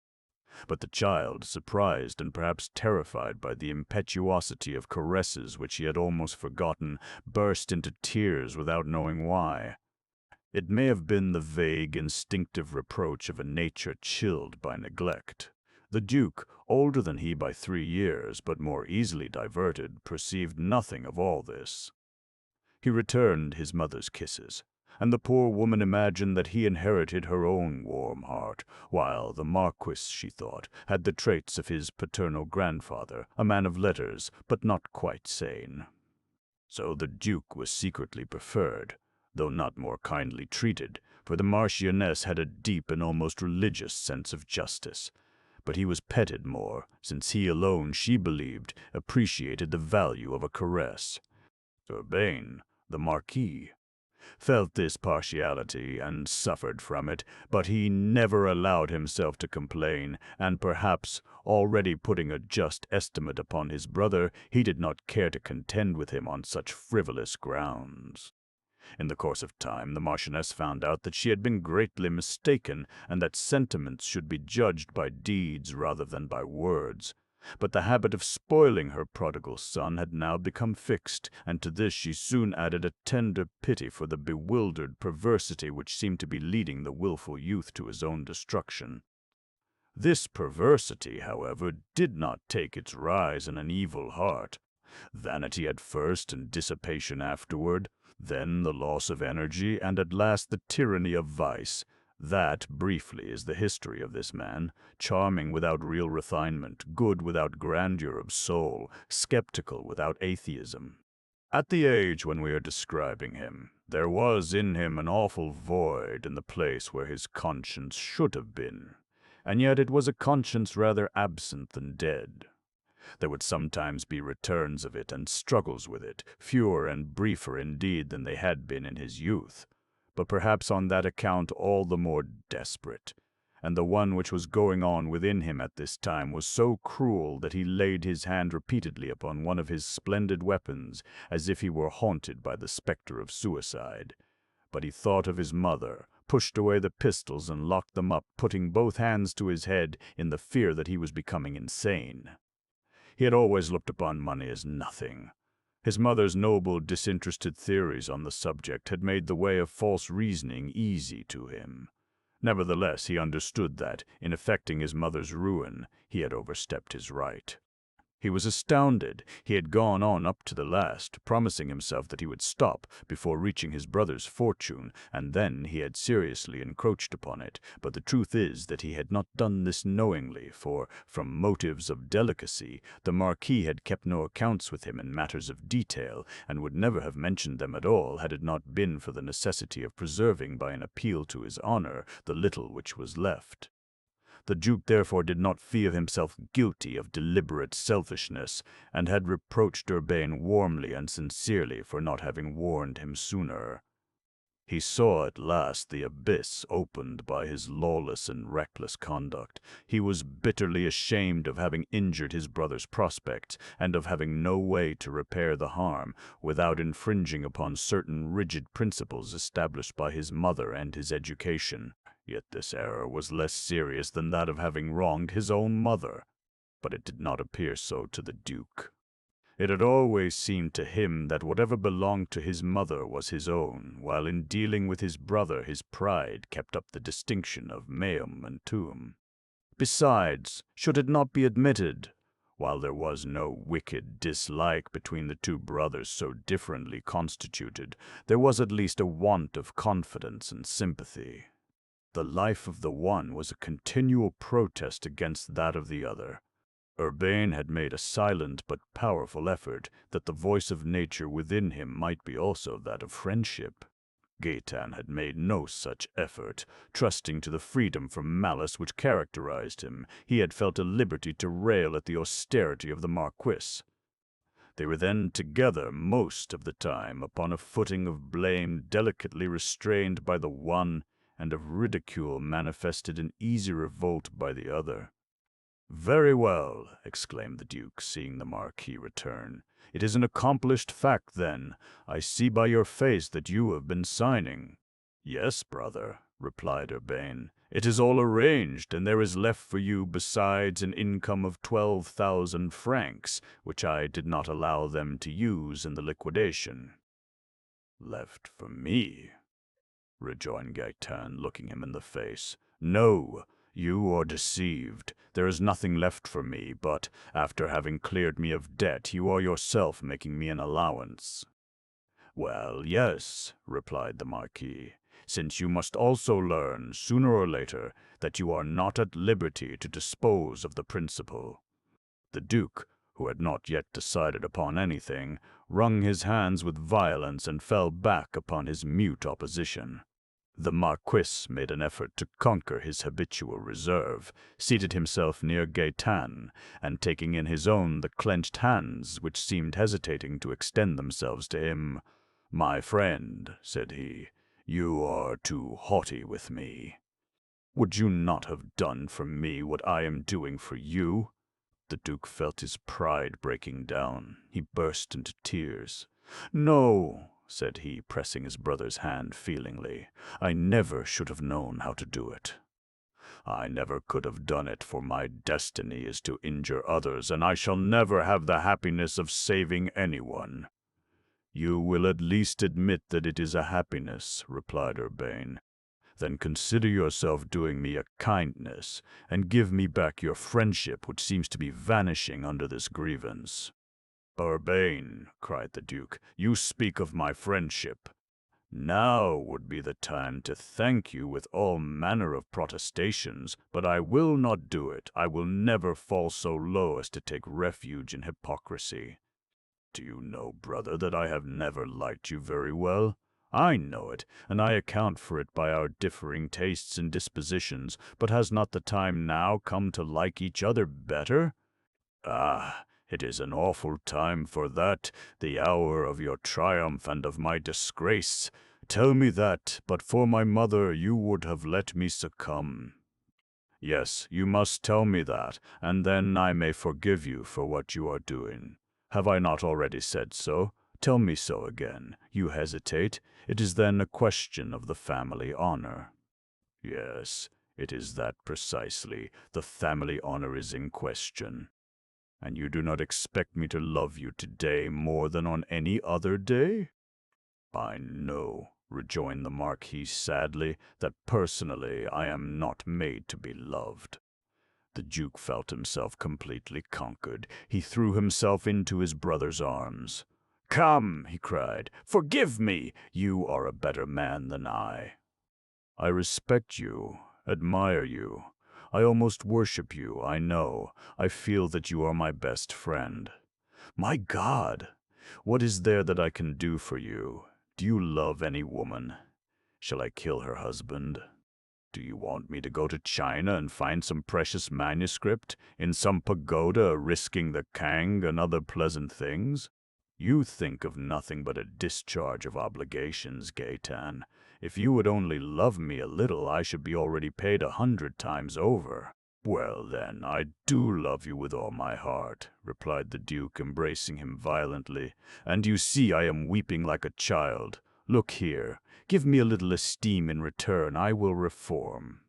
But the child, surprised and perhaps terrified by the impetuosity of caresses which he had almost forgotten, burst into tears without knowing why. It may have been the vague, instinctive reproach of a nature chilled by neglect. The Duke, older than he by 3 years, but more easily diverted, perceived nothing of all this. He returned his mother's kisses, and the poor woman imagined that he inherited her own warm heart, while the Marquis, she thought, had the traits of his paternal grandfather, a man of letters, but not quite sane. So the Duke was secretly preferred, though not more kindly treated, for the Marchioness had a deep and almost religious sense of justice. But he was petted more, since he alone, she believed, appreciated the value of a caress. Urbain, the Marquis, felt this partiality and suffered from it, but he never allowed himself to complain, and perhaps, already putting a just estimate upon his brother, he did not care to contend with him on such frivolous grounds. In the course of time, the Marchioness found out that she had been greatly mistaken, and that sentiments should be judged by deeds rather than by words. But the habit of spoiling her prodigal son had now become fixed, and to this she soon added a tender pity for the bewildered perversity which seemed to be leading the wilful youth to his own destruction. This perversity, however, did not take its rise in an evil heart. Vanity at first and dissipation afterward, then the loss of energy, and at last the tyranny of vice. That, briefly, is the history of this man, charming without real refinement, good without grandeur of soul, skeptical without atheism. At the age when we are describing him, there was in him an awful void in the place where his conscience should have been, and yet it was a conscience rather absent than dead. There would sometimes be returns of it and struggles with it, fewer and briefer indeed than they had been in his youth, but perhaps on that account all the more desperate. And the one which was going on within him at this time was so cruel that he laid his hand repeatedly upon one of his splendid weapons, as if he were haunted by the spectre of suicide. But he thought of his mother, pushed away the pistols and locked them up, putting both hands to his head in the fear that he was becoming insane. He had always looked upon money as nothing. His mother's noble, disinterested theories on the subject had made the way of false reasoning easy to him. Nevertheless, he understood that, in effecting his mother's ruin, he had overstepped his right. He was astounded. He had gone on up to the last, promising himself that he would stop before reaching his brother's fortune, and then he had seriously encroached upon it. But the truth is that he had not done this knowingly, for, from motives of delicacy, the Marquis had kept no accounts with him in matters of detail, and would never have mentioned them at all had it not been for the necessity of preserving by an appeal to his honor the little which was left. The Duke therefore did not feel himself guilty of deliberate selfishness, and had reproached Urbain warmly and sincerely for not having warned him sooner. He saw at last the abyss opened by his lawless and reckless conduct. He was bitterly ashamed of having injured his brother's prospects, and of having no way to repair the harm, without infringing upon certain rigid principles established by his mother and his education. Yet this error was less serious than that of having wronged his own mother, but it did not appear so to the Duke. It had always seemed to him that whatever belonged to his mother was his own, while in dealing with his brother his pride kept up the distinction of meum and tuum. Besides, should it not be admitted, while there was no wicked dislike between the two brothers so differently constituted, there was at least a want of confidence and sympathy. The life of the one was a continual protest against that of the other. Urbain had made a silent but powerful effort that the voice of nature within him might be also that of friendship. Gaetan had made no such effort. Trusting to the freedom from malice which characterized him, he had felt a liberty to rail at the austerity of the Marquis. They were then together most of the time, upon a footing of blame delicately restrained by the one, and of ridicule manifested in easy revolt by the other. "Very well," exclaimed the Duke, seeing the Marquis return. "It is an accomplished fact, then. I see by your face that you have been signing." "Yes, brother," replied Urbain. "It is all arranged, and there is left for you besides an income of 12,000 francs, which I did not allow them to use in the liquidation." "Left for me?" rejoined Gaetan, looking him in the face. "No, you are deceived. There is nothing left for me, but, after having cleared me of debt, you are yourself making me an allowance." "Well, yes," replied the Marquis, "since you must also learn, sooner or later, that you are not at liberty to dispose of the principal." The Duke, who had not yet decided upon anything, wrung his hands with violence and fell back upon his mute opposition. The Marquis made an effort to conquer his habitual reserve, seated himself near Gaetan, and taking in his own the clenched hands which seemed hesitating to extend themselves to him, "My friend," said he, "you are too haughty with me. Would you not have done for me what I am doing for you?" The Duke felt his pride breaking down. He burst into tears. "No," said he, pressing his brother's hand feelingly. "I never should have known how to do it. I never could have done it, for my destiny is to injure others, and I shall never have the happiness of saving anyone." "You will at least admit that it is a happiness," replied Urbane. "Then consider yourself doing me a kindness, and give me back your friendship, which seems to be vanishing under this grievance." "Urbane," cried the Duke, "you speak of my friendship. Now would be the time to thank you with all manner of protestations, but I will not do it. I will never fall so low as to take refuge in hypocrisy. Do you know, brother, that I have never liked you very well? I know it, and I account for it by our differing tastes and dispositions, but has not the time now come to like each other better? Ah, it is an awful time for that, the hour of your triumph and of my disgrace. Tell me that, but for my mother, you would have let me succumb. Yes, you must tell me that, and then I may forgive you for what you are doing. Have I not already said so? Tell me so again. You hesitate. It is then a question of the family honor. Yes, it is that precisely. The family honor is in question. And you do not expect me to love you today more than on any other day? I know, rejoined the Marquis sadly, that personally I am not made to be loved. The Duke felt himself completely conquered. He threw himself into his brother's arms. "Come," he cried, "forgive me. You are a better man than I. I respect you, admire you. I almost worship you, I know. I feel that you are my best friend. My God! What is there that I can do for you? Do you love any woman? Shall I kill her husband? Do you want me to go to China and find some precious manuscript, in some pagoda risking the Kang and other pleasant things? You think of nothing but a discharge of obligations, Gaetan. If you would only love me a little, I should be already paid 100 times over." "Well, then, I do love you with all my heart," replied the Duke, embracing him violently, "and you see I am weeping like a child. Look here, give me a little esteem in return, I will reform."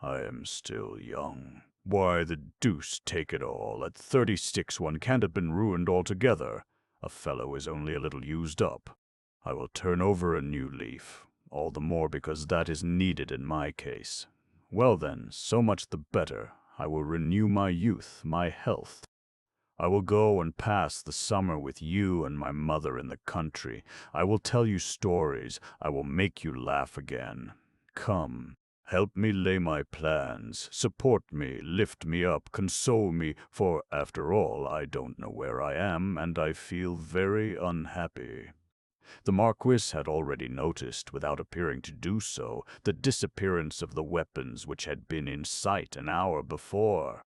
"I am still young. Why, the deuce take it all, at 36 one can't have been ruined altogether. A fellow is only a little used up. I will turn over a new leaf, all the more because that is needed in my case. Well then, so much the better. I will renew my youth, my health. I will go and pass the summer with you and my mother in the country. I will tell you stories. I will make you laugh again. Come, help me lay my plans. Support me, lift me up, console me, for, after all, I don't know where I am, and I feel very unhappy." The Marquis had already noticed, without appearing to do so, the disappearance of the weapons which had been in sight an hour before.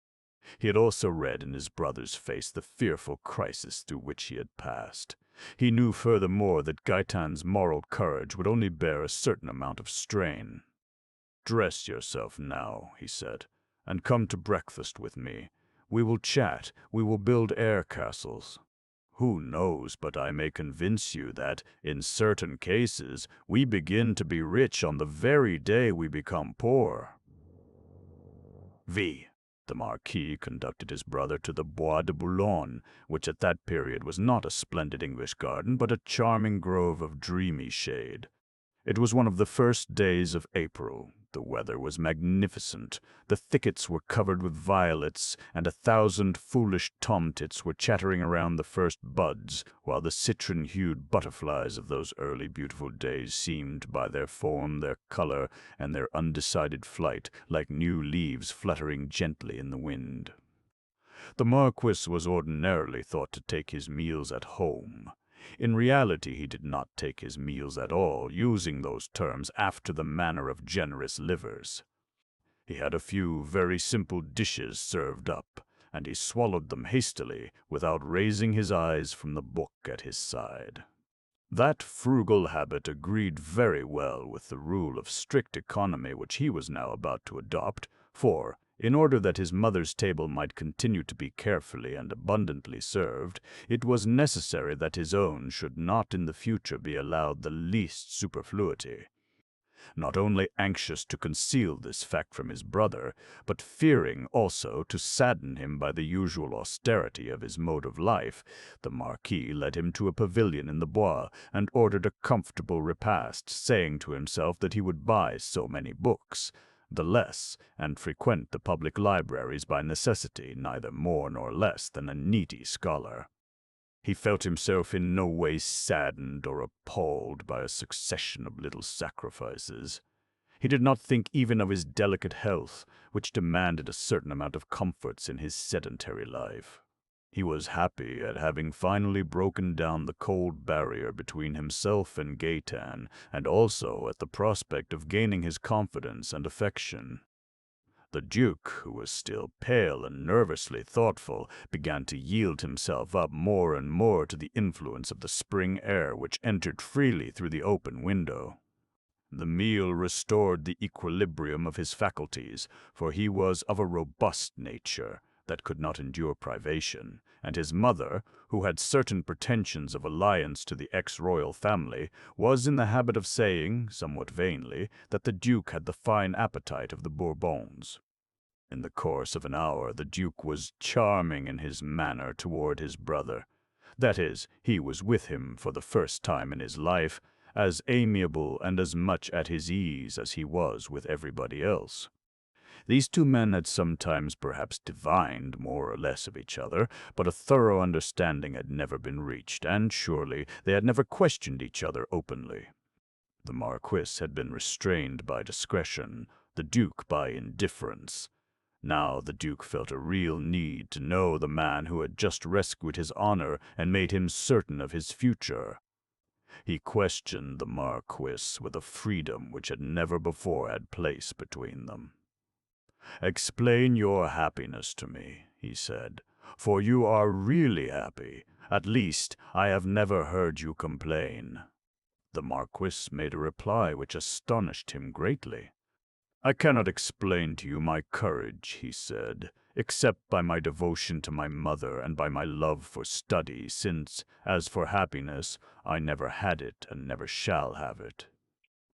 He had also read in his brother's face the fearful crisis through which he had passed. He knew furthermore that Gaetan's moral courage would only bear a certain amount of strain. "Dress yourself now," he said, "and come to breakfast with me. We will chat, we will build air castles. Who knows but I may convince you that, in certain cases, we begin to be rich on the very day we become poor." V. The Marquis conducted his brother to the Bois de Boulogne, which at that period was not a splendid English garden, but a charming grove of dreamy shade. It was one of the first days of April. The weather was magnificent. The thickets were covered with violets, and 1,000 foolish tomtits were chattering around the first buds, while the citron-hued butterflies of those early beautiful days seemed, by their form, their color, and their undecided flight, like new leaves fluttering gently in the wind. The Marquis was ordinarily thought to take his meals at home. In reality he did not take his meals at all, using those terms after the manner of generous livers. He had a few very simple dishes served up, and he swallowed them hastily, without raising his eyes from the book at his side. That frugal habit agreed very well with the rule of strict economy which he was now about to adopt, for, In order that his mother's table might continue to be carefully and abundantly served, it was necessary that his own should not in the future be allowed the least superfluity. Not only anxious to conceal this fact from his brother, but fearing also to sadden him by the usual austerity of his mode of life, the Marquis led him to a pavilion in the Bois and ordered a comfortable repast, saying to himself that he would buy so many books, the less, and frequent the public libraries by necessity, neither more nor less than a needy scholar. He felt himself in no way saddened or appalled by a succession of little sacrifices. He did not think even of his delicate health, which demanded a certain amount of comforts in his sedentary life. He was happy at having finally broken down the cold barrier between himself and Gaëtan, and also at the prospect of gaining his confidence and affection. The Duke, who was still pale and nervously thoughtful, began to yield himself up more and more to the influence of the spring air which entered freely through the open window. The meal restored the equilibrium of his faculties, for he was of a robust nature that could not endure privation, and his mother, who had certain pretensions of alliance to the ex-royal family, was in the habit of saying, somewhat vainly, that the Duke had the fine appetite of the Bourbons. In the course of an hour the Duke was charming in his manner toward his brother. That is, he was with him for the first time in his life, as amiable and as much at his ease as he was with everybody else. These two men had sometimes perhaps divined more or less of each other, but a thorough understanding had never been reached, and surely they had never questioned each other openly. The Marquis had been restrained by discretion, the Duke by indifference. Now the Duke felt a real need to know the man who had just rescued his honor and made him certain of his future. He questioned the Marquis with a freedom which had never before had place between them. "Explain your happiness to me," he said, "for you are really happy. At least, I have never heard you complain." The Marquis made a reply which astonished him greatly. "I cannot explain to you my courage," he said, "except by my devotion to my mother and by my love for study, since, as for happiness, I never had it and never shall have it.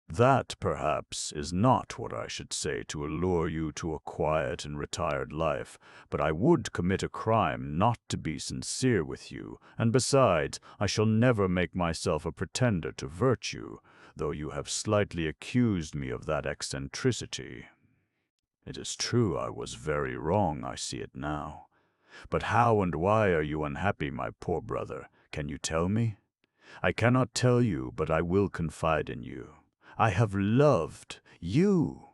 That, perhaps, is not what I should say to allure you to a quiet and retired life, but I would commit a crime not to be sincere with you, and besides, I shall never make myself a pretender to virtue, though you have slightly accused me of that eccentricity. It is true I was very wrong, I see it now. But how and why are you unhappy, my poor brother? Can you tell me? I cannot tell you, but I will confide in you. I have loved you.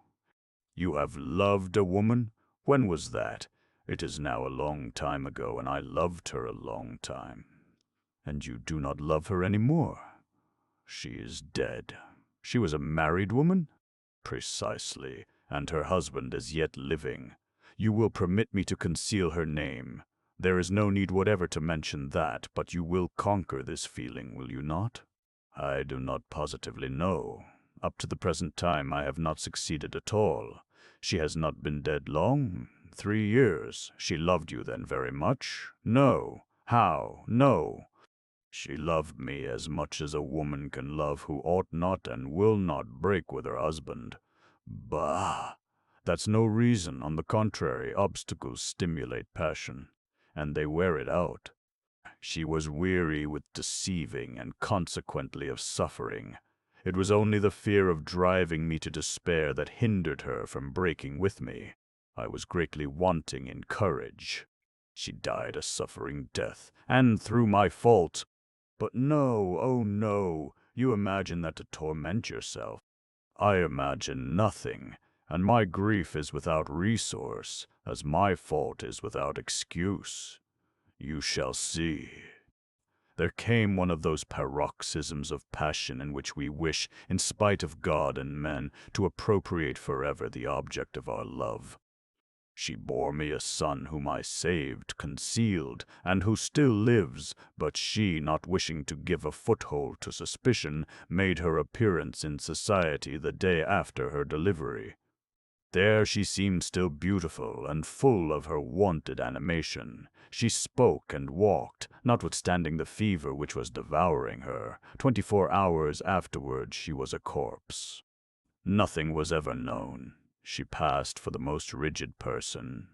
You have loved a woman? When was that? It is now a long time ago, and I loved her a long time. And you do not love her any more? She is dead. She was a married woman? Precisely, and her husband is yet living. You will permit me to conceal her name. There is no need whatever to mention that, but you will conquer this feeling, will you not? I do not positively know. Up to the present time I have not succeeded at all. She has not been dead long. 3 years. She loved you then very much? No. How? No. She loved me as much as a woman can love who ought not and will not break with her husband. Bah! That's no reason. On the contrary, obstacles stimulate passion, and they wear it out. She was weary with deceiving and consequently of suffering. It was only the fear of driving me to despair that hindered her from breaking with me. I was greatly wanting in courage. She died a suffering death, and through my fault. But no, oh no, you imagine that to torment yourself. I imagine nothing, and my grief is without resource, as my fault is without excuse. You shall see. There came one of those paroxysms of passion in which we wish, in spite of God and men, to appropriate forever the object of our love. She bore me a son whom I saved, concealed, and who still lives, but she, not wishing to give a foothold to suspicion, made her appearance in society the day after her delivery. There she seemed still beautiful and full of her wonted animation. She spoke and walked, notwithstanding the fever which was devouring her. 24 hours afterwards she was a corpse. Nothing was ever known. She passed for the most rigid person.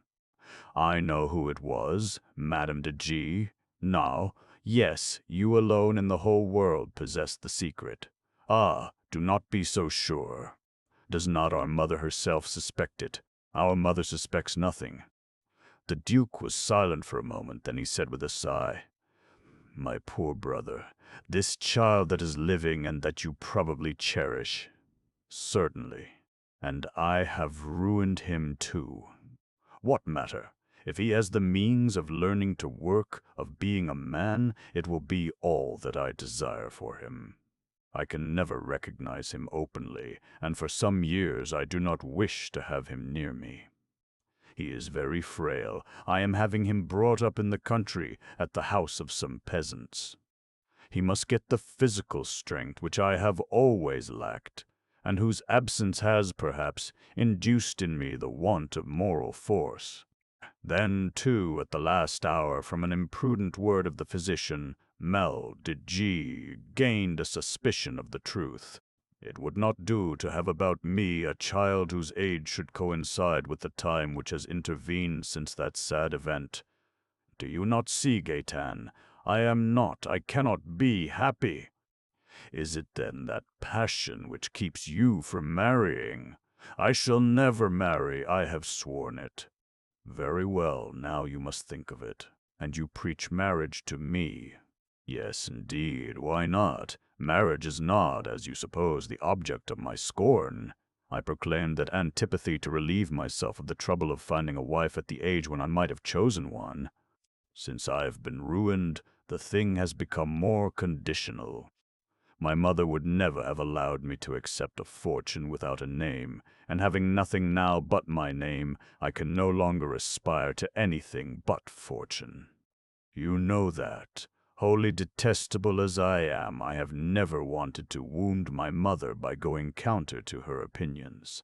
I know who it was, Madame de G. Now, yes, you alone in the whole world possess the secret. Ah, do not be so sure. Does not our mother herself suspect it? Our mother suspects nothing. The Duke was silent for a moment, then he said with a sigh, "My poor brother, this child that is living and that you probably cherish. Certainly. And I have ruined him too. What matter? If he has the means of learning to work, of being a man, it will be all that I desire for him. I can never recognize him openly, and for some years I do not wish to have him near me. He is very frail. I am having him brought up in the country at the house of some peasants. He must get the physical strength which I have always lacked, and whose absence has, perhaps, induced in me the want of moral force. Then, too, at the last hour, from an imprudent word of the physician, Mel de G. gained a suspicion of the truth. It would not do to have about me a child whose age should coincide with the time which has intervened since that sad event. Do you not see, Gaetan? I cannot be happy. Is it then that passion which keeps you from marrying? I shall never marry, I have sworn it. Very well, now you must think of it. And you preach marriage to me. Yes, indeed, why not? Marriage is not, as you suppose, the object of my scorn. I proclaimed that antipathy to relieve myself of the trouble of finding a wife at the age when I might have chosen one. Since I have been ruined, the thing has become more conditional. My mother would never have allowed me to accept a fortune without a name, and having nothing now but my name, I can no longer aspire to anything but fortune. You know that. Wholly detestable as I am, I have never wanted to wound my mother by going counter to her opinions.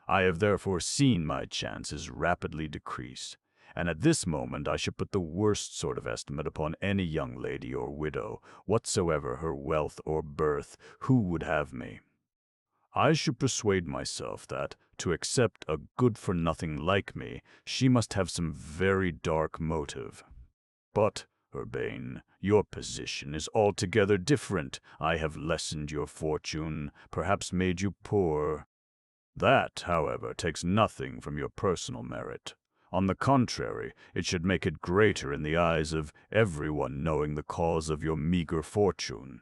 I have therefore seen my chances rapidly decrease, and at this moment I should put the worst sort of estimate upon any young lady or widow, whatsoever her wealth or birth, who would have me. I should persuade myself that, to accept a good-for-nothing like me, she must have some very dark motive. But, Urbain, your position is altogether different. I have lessened your fortune, perhaps made you poor. That, however, takes nothing from your personal merit. On the contrary, it should make it greater in the eyes of everyone knowing the cause of your meager fortune.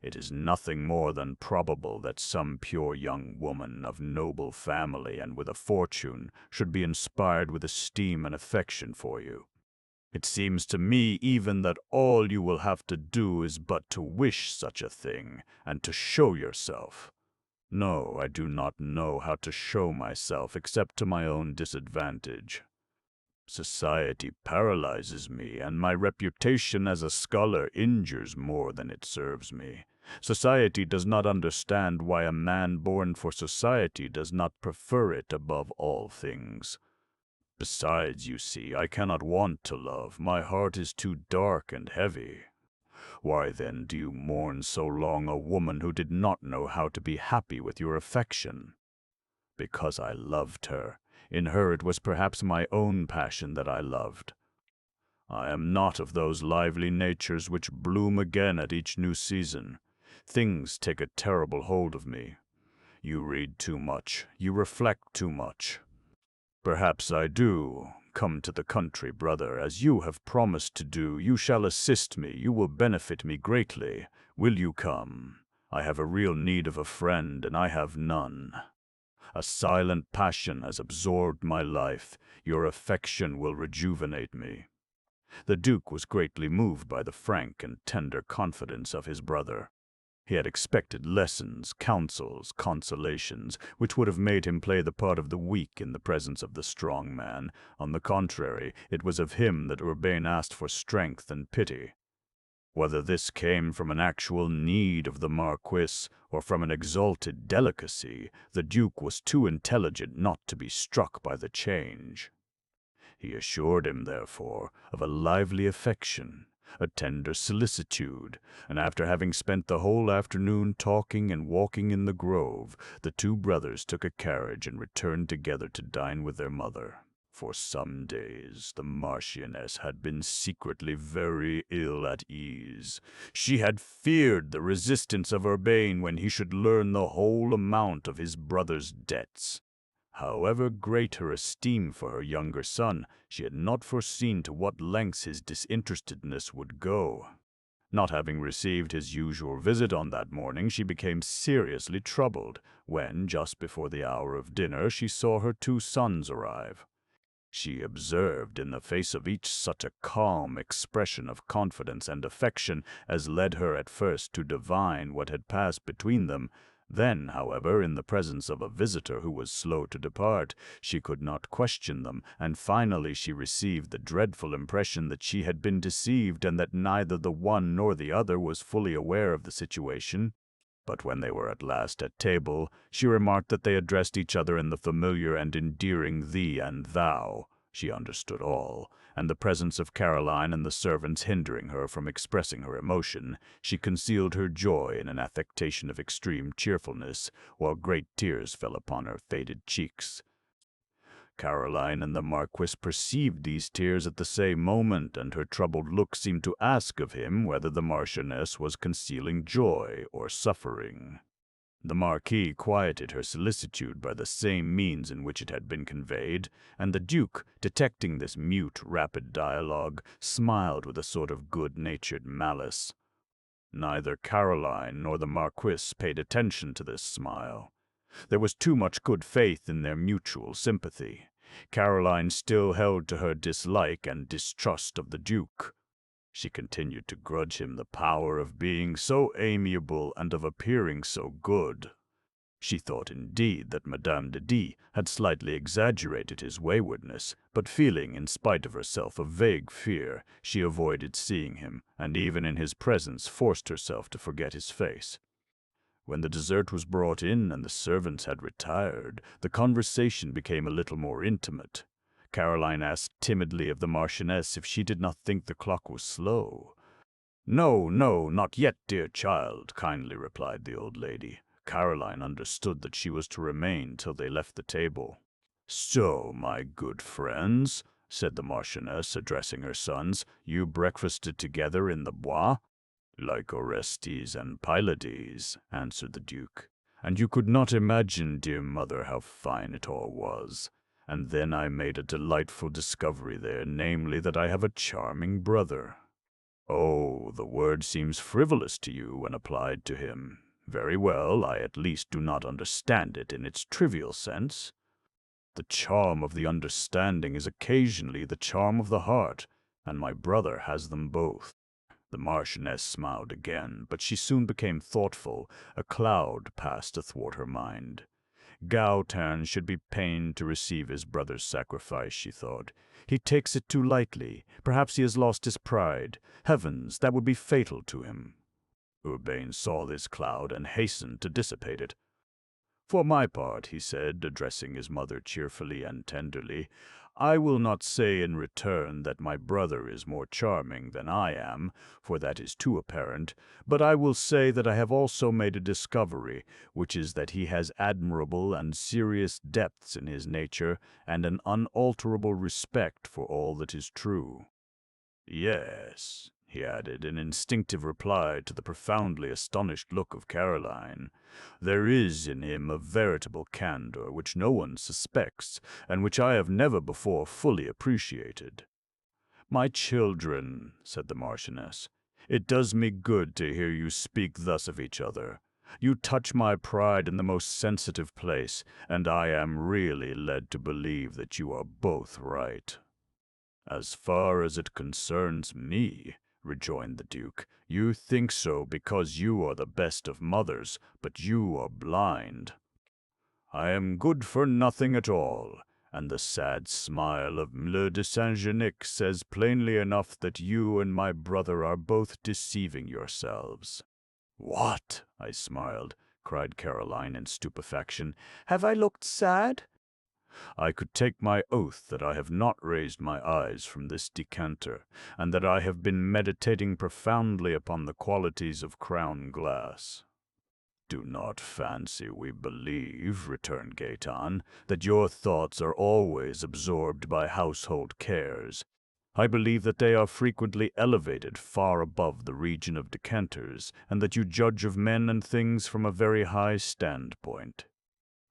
It is nothing more than probable that some pure young woman of noble family and with a fortune should be inspired with esteem and affection for you. It seems to me even that all you will have to do is but to wish such a thing, and to show yourself. No, I do not know how to show myself except to my own disadvantage. Society paralyzes me, and my reputation as a scholar injures more than it serves me. Society does not understand why a man born for society does not prefer it above all things. Besides, you see, I cannot want to love. My heart is too dark and heavy. Why then do you mourn so long a woman who did not know how to be happy with your affection? Because I loved her. In her it was perhaps my own passion that I loved. I am not of those lively natures which bloom again at each new season. Things take a terrible hold of me. You read too much. You reflect too much. Perhaps I do. Come to the country, brother, as you have promised to do. You shall assist me. You will benefit me greatly. Will you come? I have a real need of a friend, and I have none. A silent passion has absorbed my life. Your affection will rejuvenate me. The Duke was greatly moved by the frank and tender confidence of his brother. He had expected lessons, counsels, consolations, which would have made him play the part of the weak in the presence of the strong man. On the contrary, it was of him that Urbain asked for strength and pity. Whether this came from an actual need of the Marquis or from an exalted delicacy, the Duke was too intelligent not to be struck by the change. He assured him, therefore, of a lively affection, a tender solicitude, and after having spent the whole afternoon talking and walking in the grove, the two brothers took a carriage and returned together to dine with their mother. For some days the Marchioness had been secretly very ill at ease. She had feared the resistance of Urbain when he should learn the whole amount of his brother's debts. However great her esteem for her younger son, she had not foreseen to what lengths his disinterestedness would go. Not having received his usual visit on that morning, she became seriously troubled when, just before the hour of dinner, she saw her two sons arrive. She observed in the face of each such a calm expression of confidence and affection as led her at first to divine what had passed between them. Then, however, in the presence of a visitor who was slow to depart, she could not question them, and finally she received the dreadful impression that she had been deceived and that neither the one nor the other was fully aware of the situation. But when they were at last at table, she remarked that they addressed each other in the familiar and endearing thee and thou. She understood all, and the presence of Caroline and the servants hindering her from expressing her emotion, she concealed her joy in an affectation of extreme cheerfulness, while great tears fell upon her faded cheeks. Caroline and the Marquis perceived these tears at the same moment, and her troubled look seemed to ask of him whether the Marchioness was concealing joy or suffering. The Marquis quieted her solicitude by the same means in which it had been conveyed, and the Duke, detecting this mute, rapid dialogue, smiled with a sort of good-natured malice. Neither Caroline nor the Marquis paid attention to this smile. There was too much good faith in their mutual sympathy. Caroline still held to her dislike and distrust of the Duke. She continued to grudge him the power of being so amiable and of appearing so good. She thought indeed that Madame de D had slightly exaggerated his waywardness, but feeling, in spite of herself, a vague fear, she avoided seeing him, and even in his presence forced herself to forget his face. When the dessert was brought in and the servants had retired, the conversation became a little more intimate. Caroline asked timidly of the Marchioness if she did not think the clock was slow. "No, no, not yet, dear child," kindly replied the old lady. Caroline understood that she was to remain till they left the table. "So, my good friends," said the Marchioness, addressing her sons, "you breakfasted together in the Bois?" "Like Orestes and Pylades," answered the Duke. "And you could not imagine, dear mother, how fine it all was. And then I made a delightful discovery there, namely that I have a charming brother." "Oh, the word seems frivolous to you when applied to him. Very well, I at least do not understand it in its trivial sense. The charm of the understanding is occasionally the charm of the heart, and my brother has them both." The Marchioness smiled again, but she soon became thoughtful. A cloud passed athwart her mind. Gaotin should be pained to receive his brother's sacrifice, she thought. He takes it too lightly. Perhaps he has lost his pride. Heavens, that would be fatal to him. Urbain saw this cloud and hastened to dissipate it. "For my part," he said, addressing his mother cheerfully and tenderly, "I will not say in return that my brother is more charming than I am, for that is too apparent, but I will say that I have also made a discovery, which is that he has admirable and serious depths in his nature, and an unalterable respect for all that is true. Yes," he added, in instinctive reply to the profoundly astonished look of Caroline, "there is in him a veritable candor which no one suspects, and which I have never before fully appreciated." "My children," said the Marchioness, "it does me good to hear you speak thus of each other. You touch my pride in the most sensitive place, and I am really led to believe that you are both right." "As far as it concerns me," rejoined the Duke, "you think so because you are the best of mothers, but you are blind. I am good for nothing at all, and the sad smile of Le de Saint-Genic says plainly enough that you and my brother are both deceiving yourselves." "What?" I smiled, cried Caroline in stupefaction. "Have I looked sad?" "I could take my oath that I have not raised my eyes from this decanter, and that I have been meditating profoundly upon the qualities of crown glass." "Do not fancy we believe," returned Gaetan, "that your thoughts are always absorbed by household cares. I believe that they are frequently elevated far above the region of decanters, and that you judge of men and things from a very high standpoint."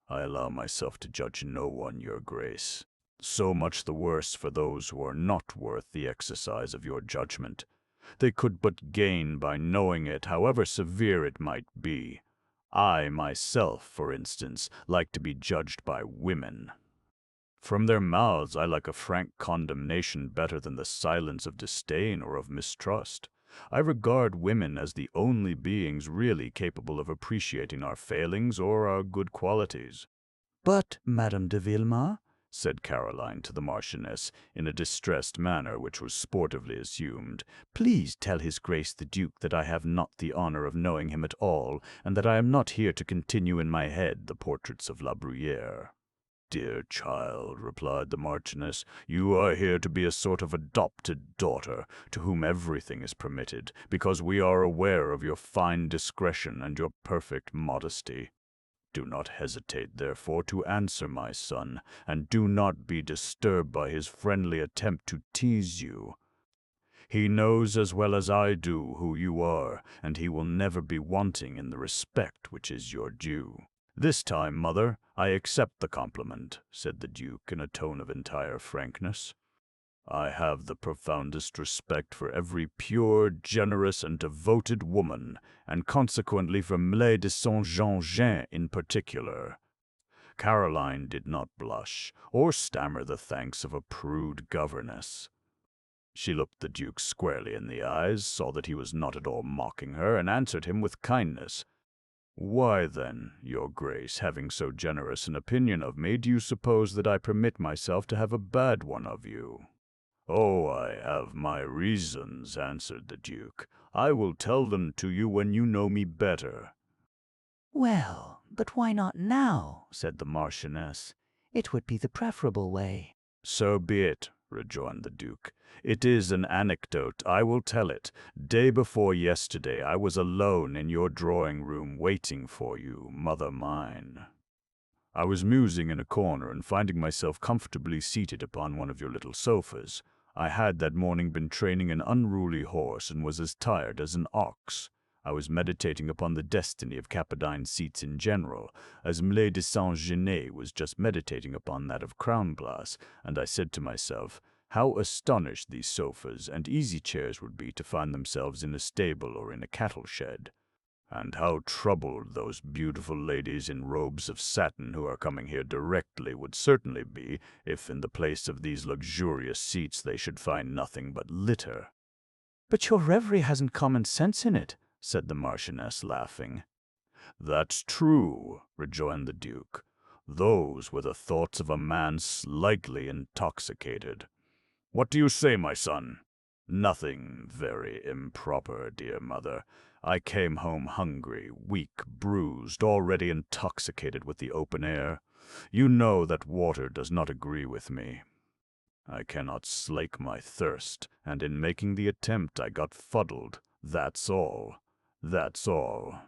"I allow myself to judge no one, your grace. So much the worse for those who are not worth the exercise of your judgment. They could but gain by knowing it, however severe it might be. I myself, for instance, like to be judged by women. From their mouths I like a frank condemnation better than the silence of disdain or of mistrust. I regard women as the only beings really capable of appreciating our failings or our good qualities." "But, Madame de Villemer," said Caroline to the Marchioness, in a distressed manner which was sportively assumed, "please tell his Grace the Duke that I have not the honor of knowing him at all, and that I am not here to continue in my head the portraits of La Bruyère." "Dear child," replied the Marchioness, "you are here to be a sort of adopted daughter, to whom everything is permitted, because we are aware of your fine discretion and your perfect modesty. Do not hesitate, therefore, to answer my son, and do not be disturbed by his friendly attempt to tease you. He knows as well as I do who you are, and he will never be wanting in the respect which is your due." "This time, mother, I accept the compliment," said the Duke in a tone of entire frankness. "I have the profoundest respect for every pure, generous, and devoted woman, and consequently for Mlle de Saint-Jean in particular." Caroline did not blush, or stammer the thanks of a prude governess. She looked the Duke squarely in the eyes, saw that he was not at all mocking her, and answered him with kindness. "Why, then, your Grace, having so generous an opinion of me, do you suppose that I permit myself to have a bad one of you?" "Oh, I have my reasons," answered the Duke. "I will tell them to you when you know me better." "Well, but why not now?" said the Marchioness. "It would be the preferable way." "So be it," rejoined the Duke. "It is an anecdote. I will tell it. Day before yesterday I was alone in your drawing-room waiting for you, mother mine. I was musing in a corner and finding myself comfortably seated upon one of your little sofas. I had that morning been training an unruly horse and was as tired as an ox. I was meditating upon the destiny of Cappadine seats in general, as Mlle de Saint-Genet was just meditating upon that of crown glass, and I said to myself, how astonished these sofas and easy chairs would be to find themselves in a stable or in a cattle shed. And how troubled those beautiful ladies in robes of satin who are coming here directly would certainly be if in the place of these luxurious seats they should find nothing but litter." "But your reverie hasn't common sense in it," said the Marchioness, laughing. "That's true," rejoined the Duke. "Those were the thoughts of a man slightly intoxicated. What do you say, my son?" "Nothing very improper, dear mother. I came home hungry, weak, bruised, already intoxicated with the open air. You know that water does not agree with me. I cannot slake my thirst, and in making the attempt I got fuddled. That's all. That's all.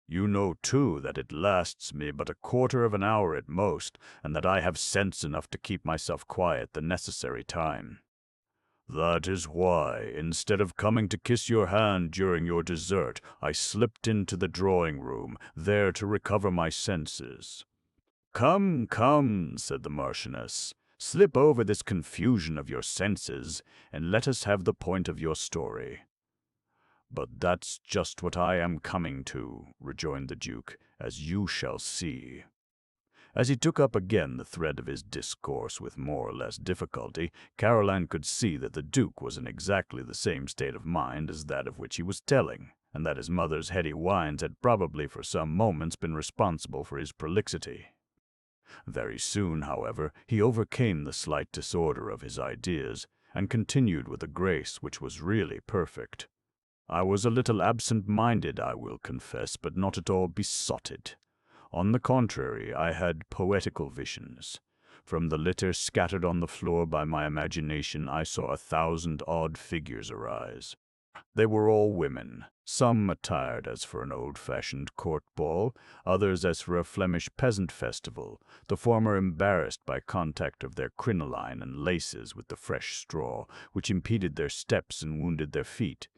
You know, too, that it lasts me but a quarter of an hour at most, and that I have sense enough to keep myself quiet the necessary time. That is why, instead of coming to kiss your hand during your dessert, I slipped into the drawing-room, there to recover my senses." "Come, come," said the Marchioness, "slip over this confusion of your senses, and let us have the point of your story." "But that's just what I am coming to," rejoined the Duke, "as you shall see." As he took up again the thread of his discourse with more or less difficulty, Caroline could see that the Duke was in exactly the same state of mind as that of which he was telling, and that his mother's heady whines had probably for some moments been responsible for his prolixity. Very soon, however, he overcame the slight disorder of his ideas, and continued with a grace which was really perfect. I was a little absent-minded, I will confess, but not at all besotted. On the contrary, I had poetical visions. From the litter scattered on the floor by my imagination, I saw 1,000 odd figures arise. They were all women, some attired as for an old-fashioned court ball, others as for a Flemish peasant festival, the former embarrassed by contact of their crinoline and laces with the fresh straw, which impeded their steps and wounded their feet,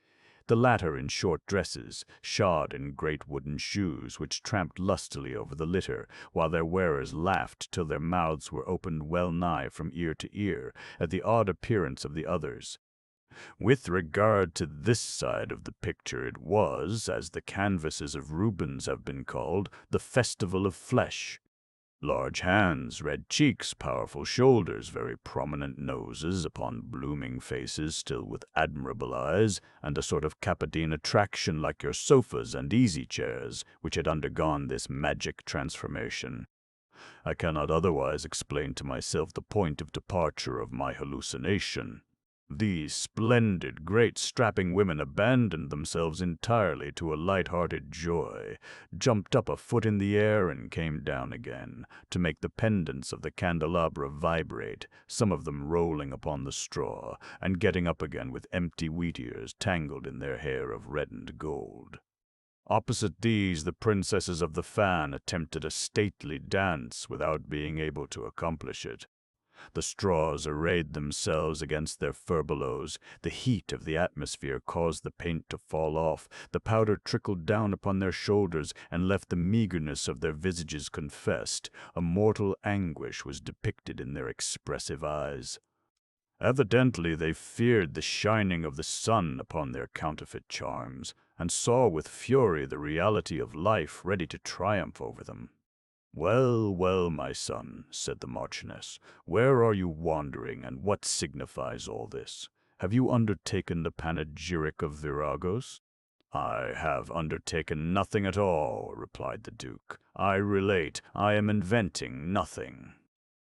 the latter in short dresses, shod in great wooden shoes, which tramped lustily over the litter, while their wearers laughed till their mouths were opened well-nigh from ear to ear at the odd appearance of the others. With regard to this side of the picture, it was, as the canvases of Rubens have been called, the festival of flesh. Large hands, red cheeks, powerful shoulders, very prominent noses upon blooming faces still with admirable eyes, and a sort of Cappadine attraction like your sofas and easy-chairs, which had undergone this magic transformation. I cannot otherwise explain to myself the point of departure of my hallucination. These splendid, great, strapping women abandoned themselves entirely to a light-hearted joy, jumped up a foot in the air and came down again, to make the pendants of the candelabra vibrate, some of them rolling upon the straw, and getting up again with empty wheat ears tangled in their hair of reddened gold. Opposite these, the princesses of the fan attempted a stately dance without being able to accomplish it. The straws arrayed themselves against their furbelows, the heat of the atmosphere caused the paint to fall off, the powder trickled down upon their shoulders and left the meagerness of their visages confessed, a mortal anguish was depicted in their expressive eyes. Evidently they feared the shining of the sun upon their counterfeit charms, and saw with fury the reality of life ready to triumph over them. "Well, well, my son," said the Marchioness, "where are you wandering, and what signifies all this? Have you undertaken the panegyric of viragos?" "I have undertaken nothing at all," replied the Duke. "I relate, I am inventing nothing.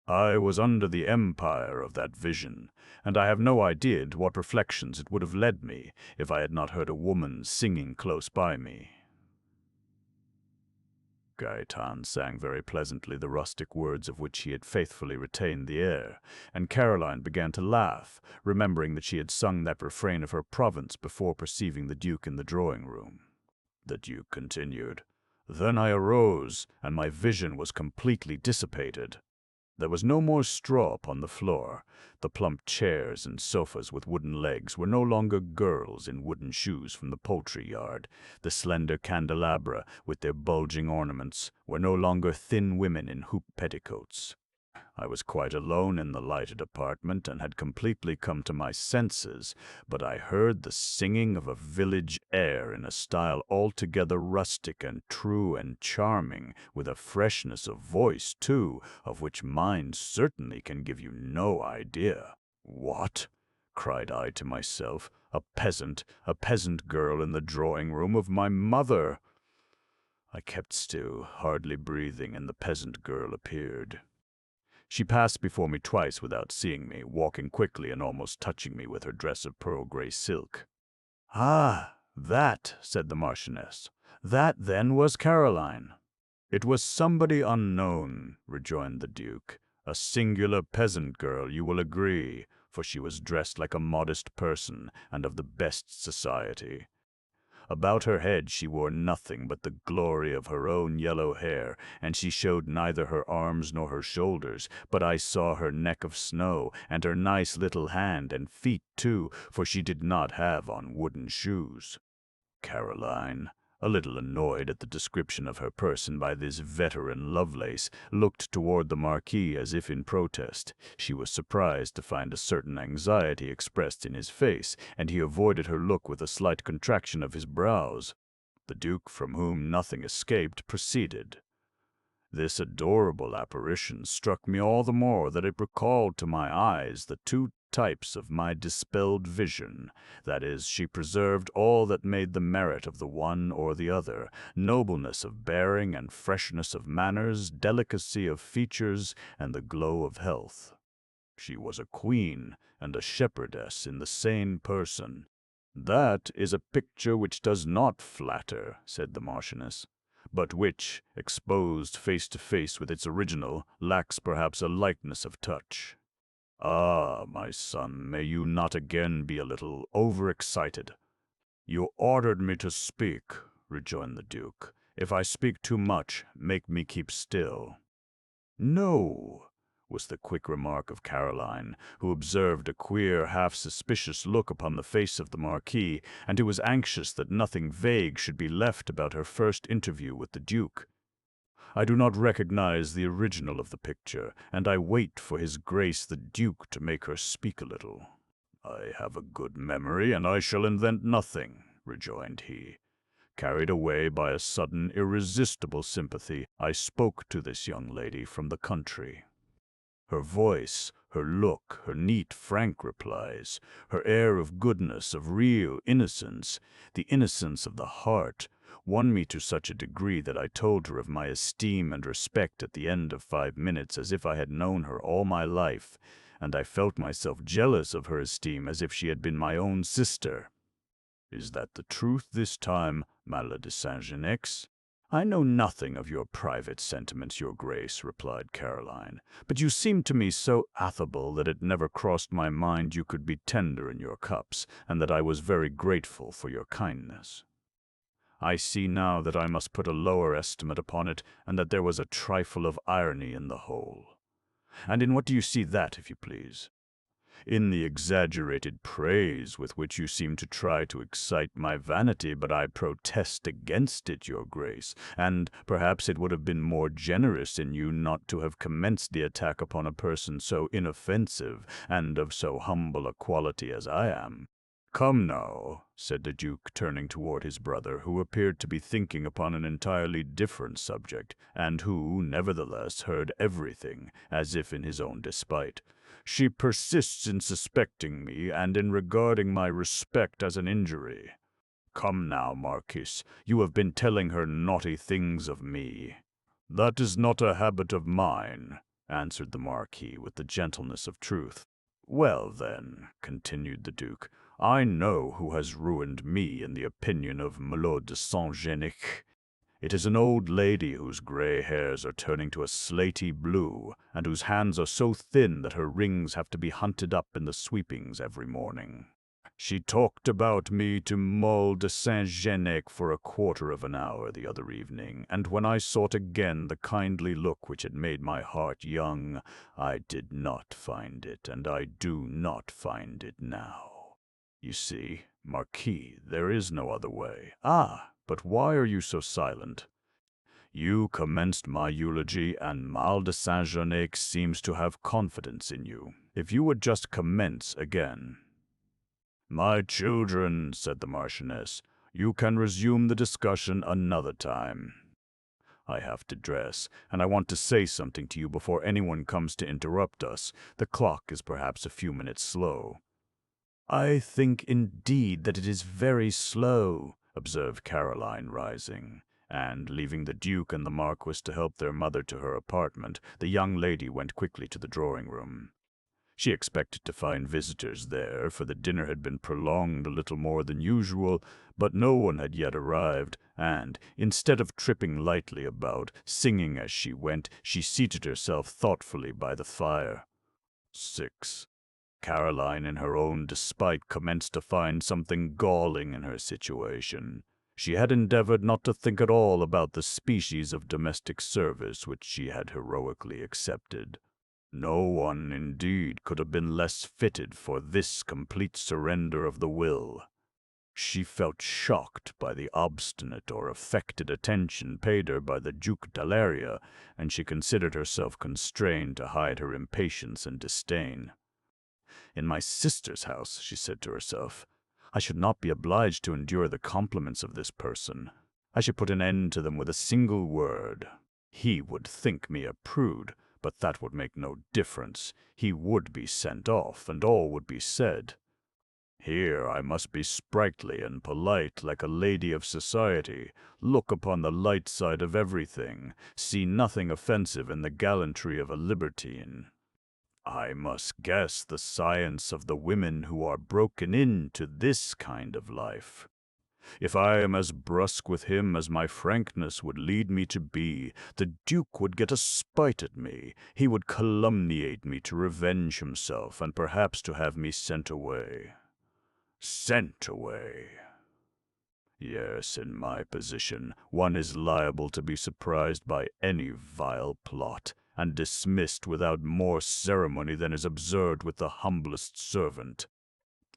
I was under the empire of that vision, and I have no idea to what reflections it would have led me if I had not heard a woman singing close by me." Gaetan sang very pleasantly the rustic words of which he had faithfully retained the air, and Caroline began to laugh, remembering that she had sung that refrain of her province before perceiving the Duke in the drawing-room. The Duke continued, "Then I arose, and my vision was completely dissipated. There was no more straw upon the floor. The plump chairs and sofas with wooden legs were no longer girls in wooden shoes from the poultry yard. The slender candelabra, with their bulging ornaments, were no longer thin women in hoop petticoats. I was quite alone in the lighted apartment and had completely come to my senses, but I heard the singing of a village air in a style altogether rustic and true and charming, with a freshness of voice, too, of which mine certainly can give you no idea." "What?" cried I to myself. A peasant girl in the drawing-room of my mother!" I kept still, hardly breathing, and the peasant girl appeared. She passed before me twice without seeing me, walking quickly and almost touching me with her dress of pearl-gray silk. "Ah, that," said the Marchioness. "That, then, was Caroline." "It was somebody unknown," rejoined the Duke. "A singular peasant girl, you will agree, for she was dressed like a modest person, and of the best society. About her head she wore nothing but the glory of her own yellow hair, and she showed neither her arms nor her shoulders, but I saw her neck of snow, and her nice little hand and feet too, for she did not have on wooden shoes." Caroline, a little annoyed at the description of her person by this veteran Lovelace, looked toward the Marquis as if in protest. She was surprised to find a certain anxiety expressed in his face, and he avoided her look with a slight contraction of his brows. The Duke, from whom nothing escaped, proceeded. "This adorable apparition struck me all the more that it recalled to my eyes the two types of my dispelled vision. That is, she preserved all that made the merit of the one or the other, nobleness of bearing and freshness of manners, delicacy of features, and the glow of health. She was a queen and a shepherdess in the same person. "That is a picture which does not flatter," said the Marchioness, "but which, exposed face to face with its original, lacks perhaps a lightness of touch." "Ah, my son, may you not again be a little overexcited?" "You ordered me to speak," rejoined the Duke. "If I speak too much, make me keep still." "No," was the quick remark of Caroline, who observed a queer, half-suspicious look upon the face of the Marquis, and who was anxious that nothing vague should be left about her first interview with the Duke. "I do not recognize the original of the picture, and I wait for his Grace the Duke to make her speak a little." "I have a good memory, and I shall invent nothing," rejoined he. Carried away by a sudden, irresistible sympathy, I spoke to this young lady from the country. Her voice, her look, her neat, frank replies, her air of goodness, of real innocence, the innocence of the heart, won me to such a degree that I told her of my esteem and respect at the end of 5 minutes as if I had known her all my life, and I felt myself jealous of her esteem as if she had been my own sister. "Is that the truth this time, Mallet de Saint-Genix?" "I know nothing of your private sentiments, your Grace," replied Caroline, "but you seemed to me so affable that it never crossed my mind you could be tender in your cups, and that I was very grateful for your kindness. I see now that I must put a lower estimate upon it, and that there was a trifle of irony in the whole." "And in what do you see that, if you please?" "In the exaggerated praise with which you seem to try to excite my vanity, but I protest against it, your Grace, and perhaps it would have been more generous in you not to have commenced the attack upon a person so inoffensive and of so humble a quality as I am." "Come now," said the Duke, turning toward his brother, who appeared to be thinking upon an entirely different subject, and who, nevertheless, heard everything, as if in his own despite. "She persists in suspecting me, and in regarding my respect as an injury. Come now, Marquis, you have been telling her naughty things of me." "That is not a habit of mine," answered the Marquis with the gentleness of truth. "Well, then," continued the Duke, "I know who has ruined me in the opinion of Malot de Saint-Genix. It is an old lady whose gray hairs are turning to a slaty blue, and whose hands are so thin that her rings have to be hunted up in the sweepings every morning. She talked about me to Moll de Saint-Genix for a quarter of an hour the other evening, and when I sought again the kindly look which had made my heart young, I did not find it, and I do not find it now. You see, Marquis, there is no other way. Ah, but why are you so silent? You commenced my eulogy, and Mal de Saint-Genix seems to have confidence in you. If you would just commence again." "My children," said the Marchioness, "you can resume the discussion another time. I have to dress, and I want to say something to you before anyone comes to interrupt us. The clock is perhaps a few minutes slow." "I think, indeed, that it is very slow," observed Caroline, rising, and, leaving the Duke and the Marquis to help their mother to her apartment, the young lady went quickly to the drawing-room. She expected to find visitors there, for the dinner had been prolonged a little more than usual, but no one had yet arrived, and, instead of tripping lightly about, singing as she went, she seated herself thoughtfully by the fire. 6. Caroline, in her own despite, commenced to find something galling in her situation. She had endeavored not to think at all about the species of domestic service which she had heroically accepted. No one, indeed, could have been less fitted for this complete surrender of the will. She felt shocked by the obstinate or affected attention paid her by the Duke d'Aleria, and she considered herself constrained to hide her impatience and disdain. "In my sister's house," she said to herself, "I should not be obliged to endure the compliments of this person. I should put an end to them with a single word. He would think me a prude, But that would make no difference. He would be sent off, and all would be said. Here I must be sprightly and polite like a lady of society, look upon the light side of everything, see nothing offensive in the gallantry of a libertine. I must guess the science of the women who are broken into this kind of life. If I am as brusque with him as my frankness would lead me to be, the Duke would get a spite at me. He would calumniate me to revenge himself, and perhaps to have me sent away. Sent away. Yes, in my position, one is liable to be surprised by any vile plot, and dismissed without more ceremony than is observed with the humblest servant.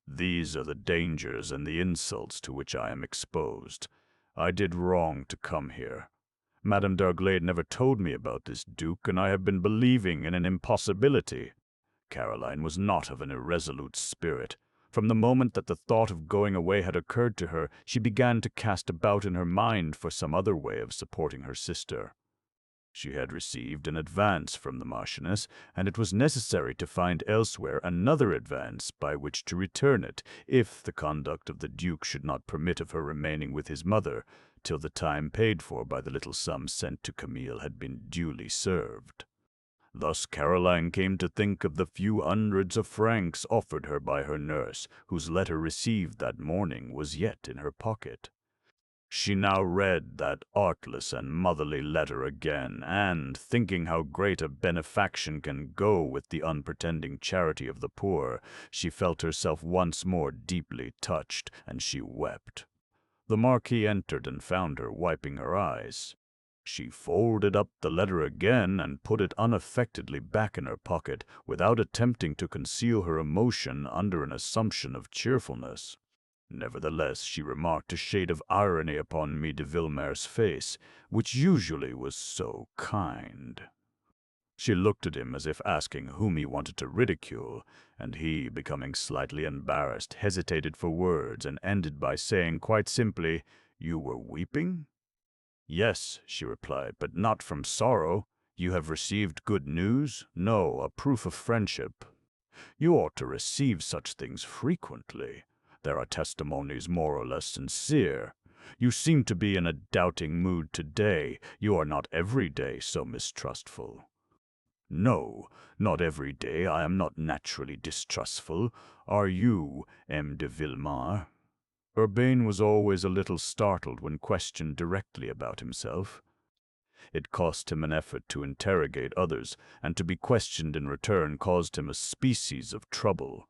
These are the dangers and the insults to which I am exposed. I did wrong to come here. Madame d'Arglade never told me about this Duke, and I have been believing in an impossibility. Caroline was not of an irresolute spirit. From the moment that the thought of going away had occurred to her, she began to cast about in her mind for some other way of supporting her sister. She had received an advance from the Marchioness, and it was necessary to find elsewhere another advance by which to return it, if the conduct of the Duke should not permit of her remaining with his mother, till the time paid for by the little sum sent to Camille had been duly served. Thus Caroline came to think of the few hundreds of francs offered her by her nurse, whose letter received that morning was yet in her pocket. She now read that artless and motherly letter again, and, thinking how great a benefaction can go with the unpretending charity of the poor, she felt herself once more deeply touched, and she wept. The Marquis entered and found her wiping her eyes. She folded up the letter again and put it unaffectedly back in her pocket, without attempting to conceal her emotion under an assumption of cheerfulness. Nevertheless, she remarked a shade of irony upon Marquis de Villemer's face, which usually was so kind. She looked at him as if asking whom he wanted to ridicule, and he, becoming slightly embarrassed, hesitated for words and ended by saying quite simply, "You were weeping?" "Yes," she replied, "but not from sorrow. You have received good news? No, a proof of friendship. You ought to receive such things frequently. There are testimonies more or less sincere. You seem to be in a doubting mood today. You are not every day so mistrustful." "No, not every day. I am not naturally distrustful. Are you, M. de Villemer?" Urbain was always a little startled when questioned directly about himself. It cost him an effort to interrogate others, and to be questioned in return caused him a species of trouble.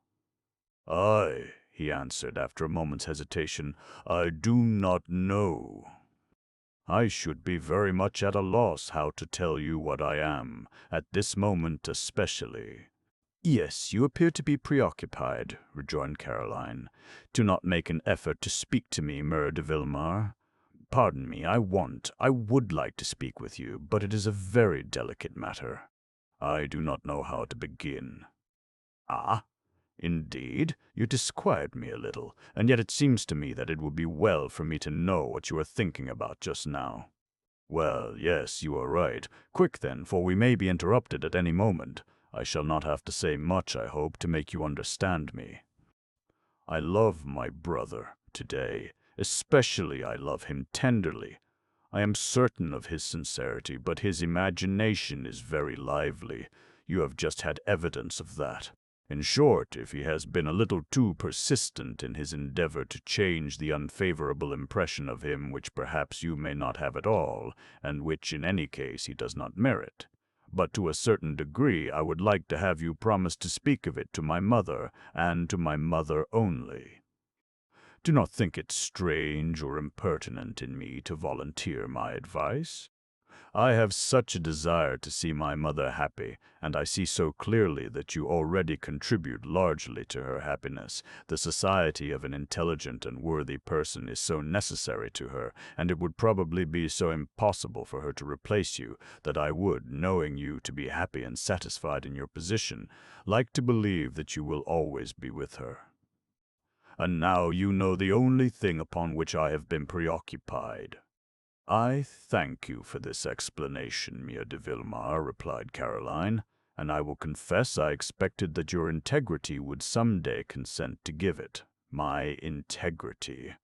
"I," he answered after a moment's hesitation, "I do not know. I should be very much at a loss how to tell you what I am, at this moment especially." "Yes, you appear to be preoccupied," rejoined Caroline. "Do not make an effort to speak to me, Mere de Villemer. Pardon me, I would like to speak with you, but it is a very delicate matter. I do not know how to begin." "Ah, indeed? You disquiet me a little, and yet it seems to me that it would be well for me to know what you are thinking about just now." "Well, yes, you are right. Quick then, for we may be interrupted at any moment. I shall not have to say much, I hope, to make you understand me. I love my brother today. Especially I love him tenderly. I am certain of his sincerity, but his imagination is very lively. You have just had evidence of that. In short, if he has been a little too persistent in his endeavor to change the unfavorable impression of him which perhaps you may not have at all, and which in any case he does not merit. But to a certain degree I would like to have you promise to speak of it to my mother, and to my mother only. Do not think it strange or impertinent in me to volunteer my advice. I have such a desire to see my mother happy, and I see so clearly that you already contribute largely to her happiness. The society of an intelligent and worthy person is so necessary to her, and it would probably be so impossible for her to replace you, that I would, knowing you to be happy and satisfied in your position, like to believe that you will always be with her. And now you know the only thing upon which I have been preoccupied. I thank you for this explanation, Mia de Villemer, replied Caroline, and I will confess I expected that your integrity would someday consent to give it. My integrity.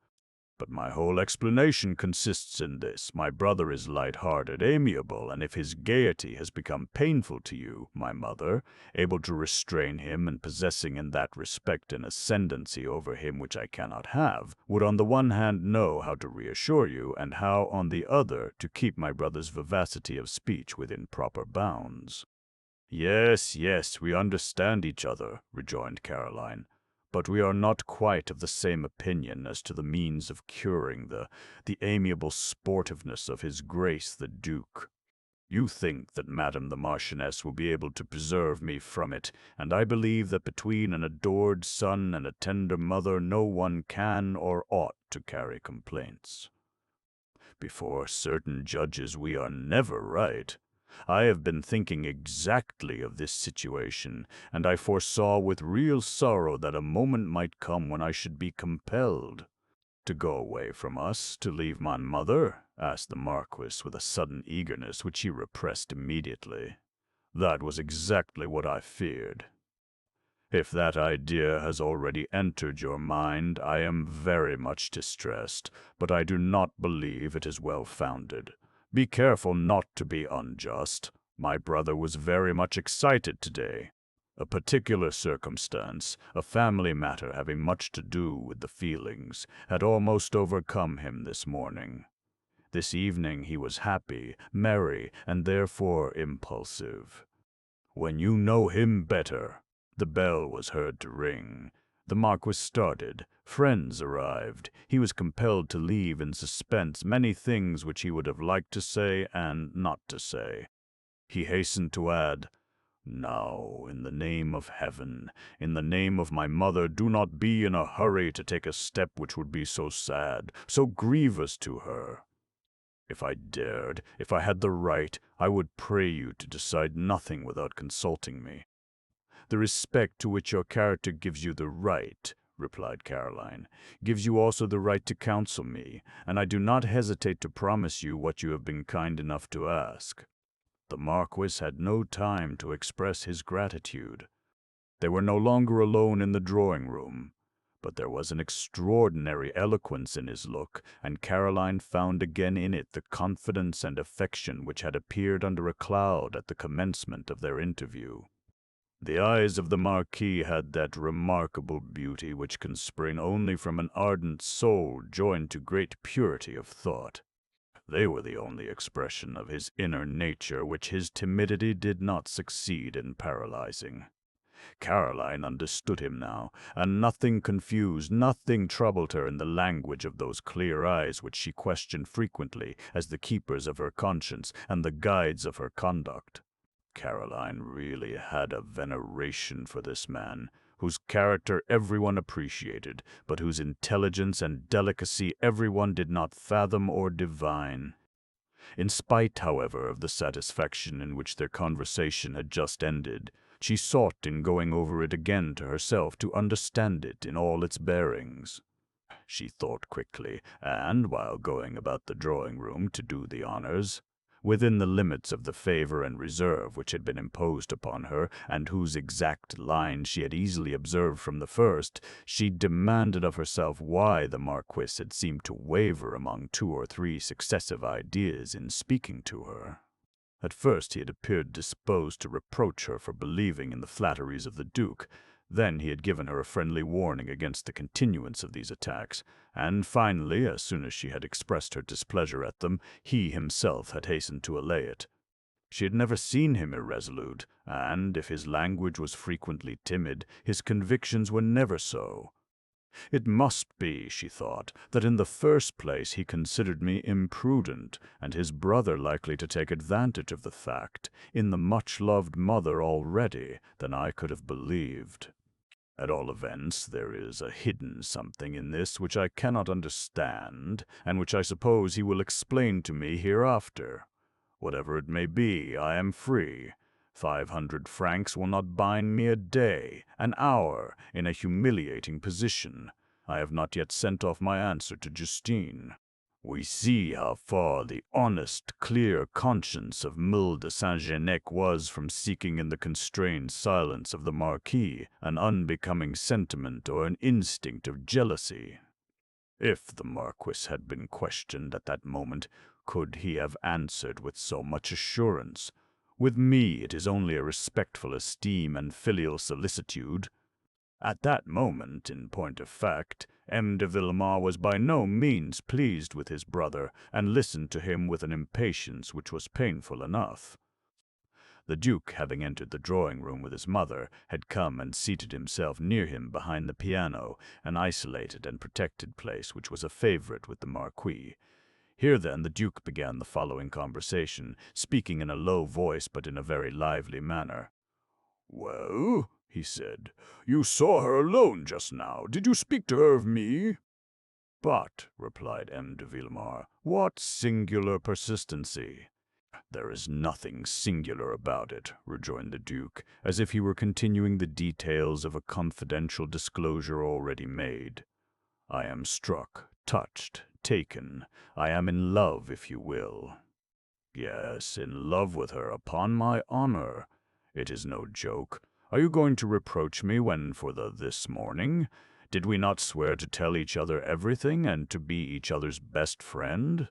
But my whole explanation consists in this. My brother is light-hearted, amiable, and if his gaiety has become painful to you, my mother, able to restrain him and possessing in that respect an ascendancy over him which I cannot have, would on the one hand know how to reassure you, and how, on the other, to keep my brother's vivacity of speech within proper bounds. Yes, yes, we understand each other, rejoined Caroline. But we are not quite of the same opinion as to the means of curing the amiable sportiveness of his Grace the Duke. You think that Madame the Marchioness will be able to preserve me from it, and I believe that between an adored son and a tender mother no one can or ought to carry complaints. Before certain judges we are never right. I have been thinking exactly of this situation, and I foresaw with real sorrow that a moment might come when I should be compelled. To go away from us, to leave my mother? Asked the Marquis with a sudden eagerness which he repressed immediately. That was exactly what I feared. If that idea has already entered your mind, I am very much distressed, but I do not believe it is well-founded. Be careful not to be unjust. My brother was very much excited today. A particular circumstance, a family matter having much to do with the feelings, had almost overcome him this morning. This evening he was happy, merry, and therefore impulsive. When you know him better, the bell was heard to ring. The Marquis started. Friends arrived. He was compelled to leave in suspense many things which he would have liked to say and not to say. He hastened to add, "Now, in the name of heaven, in the name of my mother, do not be in a hurry to take a step which would be so sad, so grievous to her. If I dared, if I had the right, I would pray you to decide nothing without consulting me." "The respect to which your character gives you the right," replied Caroline, "gives you also the right to counsel me, and I do not hesitate to promise you what you have been kind enough to ask." The Marquis had no time to express his gratitude. They were no longer alone in the drawing-room, but there was an extraordinary eloquence in his look, and Caroline found again in it the confidence and affection which had appeared under a cloud at the commencement of their interview. The eyes of the Marquis had that remarkable beauty which can spring only from an ardent soul joined to great purity of thought. They were the only expression of his inner nature which his timidity did not succeed in paralyzing. Caroline understood him now, and nothing confused, nothing troubled her in the language of those clear eyes which she questioned frequently as the keepers of her conscience and the guides of her conduct. Caroline really had a veneration for this man, whose character everyone appreciated, but whose intelligence and delicacy everyone did not fathom or divine. In spite, however, of the satisfaction in which their conversation had just ended, she sought in going over it again to herself to understand it in all its bearings. She thought quickly, and, while going about the drawing-room to do the honors, within the limits of the favor and reserve which had been imposed upon her, and whose exact lines she had easily observed from the first, she demanded of herself why the Marquis had seemed to waver among 2 or 3 successive ideas in speaking to her. At first he had appeared disposed to reproach her for believing in the flatteries of the Duke. Then he had given her a friendly warning against the continuance of these attacks, and finally, as soon as she had expressed her displeasure at them, he himself had hastened to allay it. She had never seen him irresolute, and, if his language was frequently timid, his convictions were never so. It must be, she thought, that in the first place he considered me imprudent, and his brother likely to take advantage of the fact, in the much-loved mother already, than I could have believed. At all events, there is a hidden something in this which I cannot understand, and which I suppose he will explain to me hereafter. Whatever it may be, I am free. 500 francs will not bind me a day, an hour, in a humiliating position. I have not yet sent off my answer to Justine. We see how far the honest, clear conscience of Mille de Saint-Genec was from seeking in the constrained silence of the Marquis an unbecoming sentiment or an instinct of jealousy. If the Marquis had been questioned at that moment, could he have answered with so much assurance? With me it is only a respectful esteem and filial solicitude. At that moment, in point of fact, M. de Villemer was by no means pleased with his brother, and listened to him with an impatience which was painful enough. The Duke, having entered the drawing-room with his mother, had come and seated himself near him behind the piano, an isolated and protected place which was a favorite with the Marquis. Here, then, the Duke began the following conversation, speaking in a low voice but in a very lively manner. "Well," he said, "you saw her alone just now. Did you speak to her of me?" "But," replied M. de Villemer, "what singular persistency!" "There is nothing singular about it," rejoined the Duke, as if he were continuing the details of a confidential disclosure already made. "I am struck, touched, taken. I am in love, if you will. Yes, in love with her, upon my honor. It is no joke. Are you going to reproach me when for this morning? Did we not swear to tell each other everything and to be each other's best friend?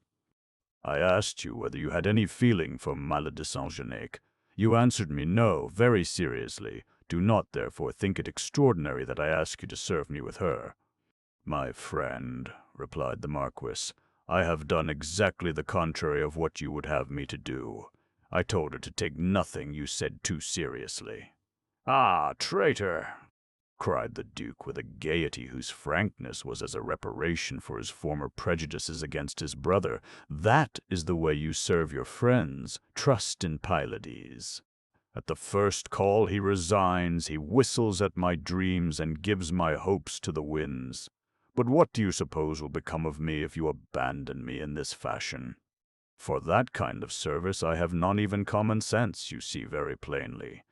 I asked you whether you had any feeling for Mlle de Saint-Genec. You answered me no, very seriously. Do not, therefore, think it extraordinary that I ask you to serve me with her." "My friend," replied the Marquis, "I have done exactly the contrary of what you would have me to do. I told her to take nothing you said too seriously." "Ah, traitor!" cried the Duke with a gaiety whose frankness was as a reparation for his former prejudices against his brother. "That is the way you serve your friends. Trust in Pylades. At the first call he resigns, he whistles at my dreams and gives my hopes to the winds. But what do you suppose will become of me if you abandon me in this fashion? For that kind of service I have not even common sense, you see very plainly.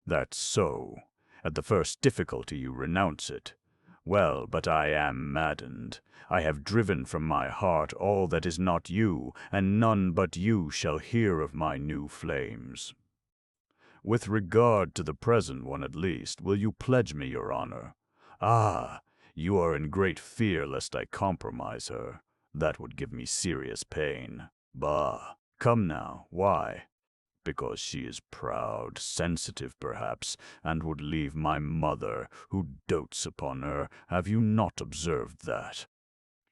That's so. At the first difficulty you renounce it. Well, but I am maddened. I have driven from my heart all that is not you, and none but you shall hear of my new flames. With regard to the present one at least, will you pledge me your honor? Ah, you are in great fear lest I compromise her. That would give me serious pain. Bah, come now, why? Because she is proud, sensitive perhaps, and would leave my mother, who dotes upon her. Have you not observed that?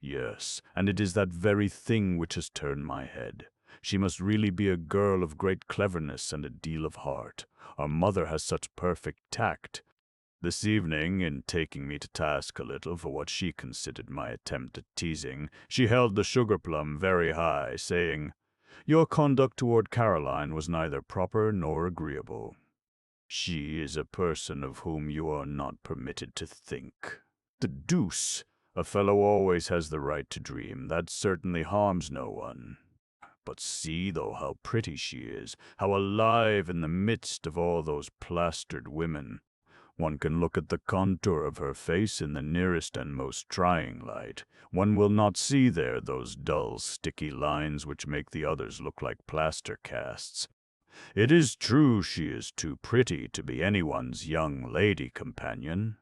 Yes, and it is that very thing which has turned my head. She must really be a girl of great cleverness and a deal of heart. Our mother has such perfect tact. This evening, in taking me to task a little for what she considered my attempt at teasing, she held the sugar-plum very high, saying, "Your conduct toward Caroline was neither proper nor agreeable. She is a person of whom you are not permitted to think. The deuce! A fellow always has the right to dream. That certainly harms no one. But see, though, how pretty she is, how alive in the midst of all those plastered women. One can look at the contour of her face in the nearest and most trying light. One will not see there those dull, sticky lines which make the others look like plaster casts. It is true she is too pretty to be anyone's young lady companion.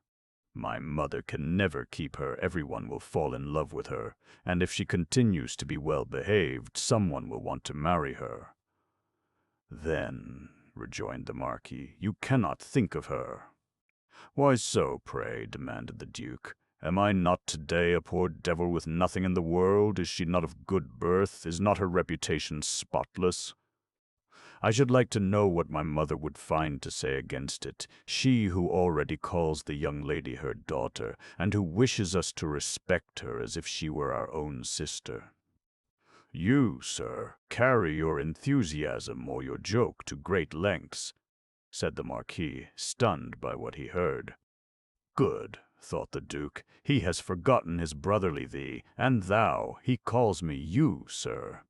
My mother can never keep her. Everyone will fall in love with her, and if she continues to be well behaved, someone will want to marry her." "Then," rejoined the Marquis, "you cannot think of her." "Why so, pray?" demanded the Duke. "Am I not today a poor devil with nothing in the world? Is she not of good birth? Is not her reputation spotless? I should like to know what my mother would find to say against it, she who already calls the young lady her daughter, and who wishes us to respect her as if she were our own sister." "You, sir, carry your enthusiasm or your joke to great lengths," said the Marquis, stunned by what he heard. "Good," thought the Duke, "he has forgotten his brotherly thee, and thou. He calls me you, sir."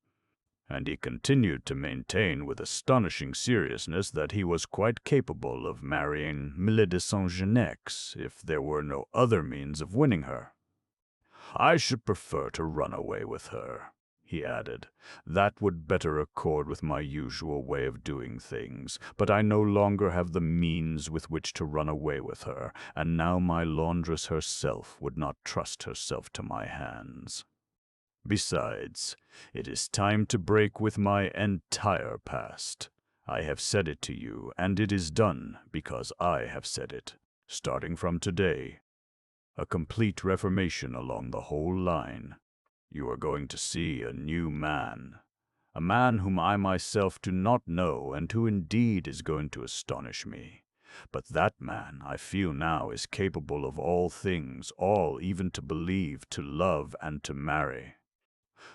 And he continued to maintain with astonishing seriousness that he was quite capable of marrying Mille de Saint-Genec if there were no other means of winning her. "I should prefer to run away with her," he added. "That would better accord with my usual way of doing things, but I no longer have the means with which to run away with her, and now my laundress herself would not trust herself to my hands. Besides, it is time to break with my entire past. I have said it to you, and it is done because I have said it. Starting from today, a complete reformation along the whole line. You are going to see a new man, a man whom I myself do not know and who indeed is going to astonish me. But that man, I feel now, is capable of all things, all even to believe, to love, and to marry.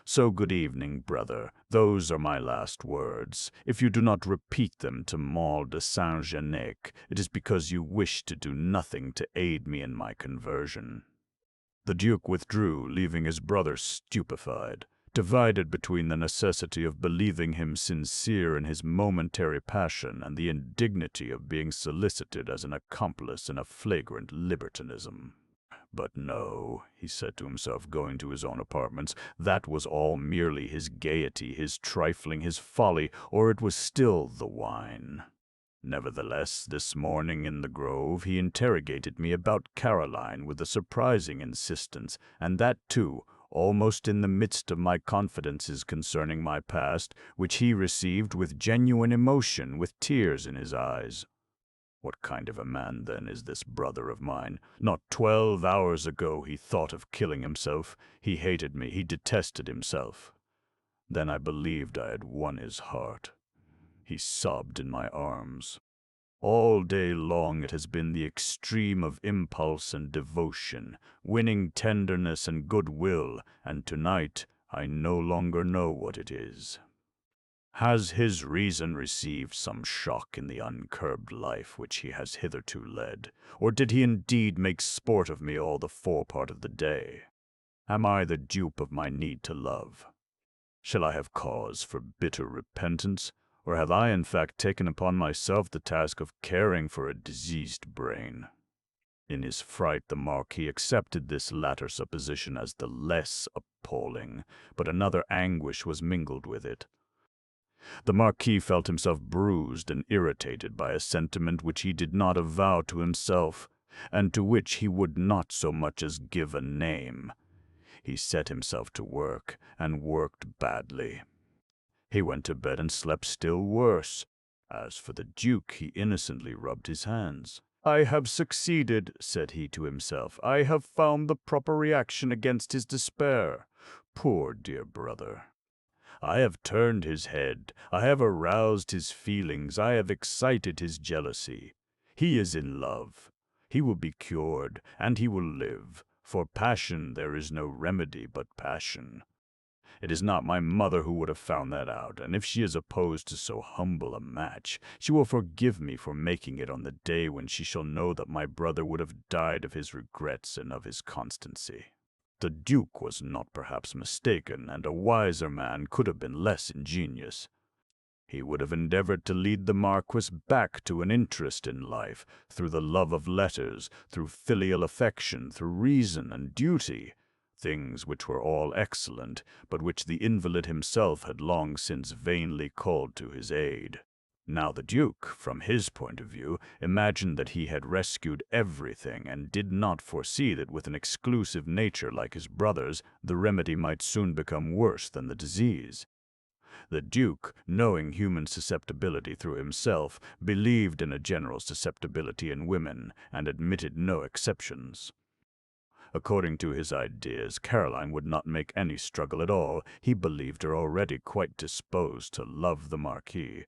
So good evening, brother. Those are my last words. If you do not repeat them to Maule de Saint-Genec, it is because you wish to do nothing to aid me in my conversion." The Duke withdrew, leaving his brother stupefied, divided between the necessity of believing him sincere in his momentary passion and the indignity of being solicited as an accomplice in a flagrant libertinism. "But no," he said to himself, going to his own apartments, "that was all merely his gaiety, his trifling, his folly, or it was still the wine." Nevertheless, this morning in the grove he interrogated me about Caroline with a surprising insistence, and that too, almost in the midst of my confidences concerning my past, which he received with genuine emotion, with tears in his eyes. What kind of a man, then, is this brother of mine? Not 12 hours ago he thought of killing himself. He hated me. He detested himself. Then I believed I had won his heart. He sobbed in my arms. All day long it has been the extreme of impulse and devotion, winning tenderness and goodwill, and tonight I no longer know what it is. Has his reason received some shock in the uncurbed life which he has hitherto led, or did he indeed make sport of me all the forepart of the day? Am I the dupe of my need to love? Shall I have cause for bitter repentance, or have I in fact taken upon myself the task of caring for a diseased brain? In his fright the Marquis accepted this latter supposition as the less appalling, but another anguish was mingled with it. The Marquis felt himself bruised and irritated by a sentiment which he did not avow to himself, and to which he would not so much as give a name. He set himself to work, and worked badly. He went to bed and slept still worse. As for the Duke, he innocently rubbed his hands. "I have succeeded," said he to himself. "I have found the proper reaction against his despair. Poor dear brother! I have turned his head, I have aroused his feelings, I have excited his jealousy. He is in love. He will be cured, and he will live. For passion there is no remedy but passion. It is not my mother who would have found that out, and if she is opposed to so humble a match, she will forgive me for making it on the day when she shall know that my brother would have died of his regrets and of his constancy." The Duke was not perhaps mistaken, and a wiser man could have been less ingenious. He would have endeavored to lead the Marquis back to an interest in life, through the love of letters, through filial affection, through reason and duty, things which were all excellent, but which the invalid himself had long since vainly called to his aid. Now the Duke, from his point of view, imagined that he had rescued everything, and did not foresee that with an exclusive nature like his brother's, the remedy might soon become worse than the disease. The Duke, knowing human susceptibility through himself, believed in a general susceptibility in women, and admitted no exceptions. According to his ideas, Caroline would not make any struggle at all. He believed her already quite disposed to love the Marquis.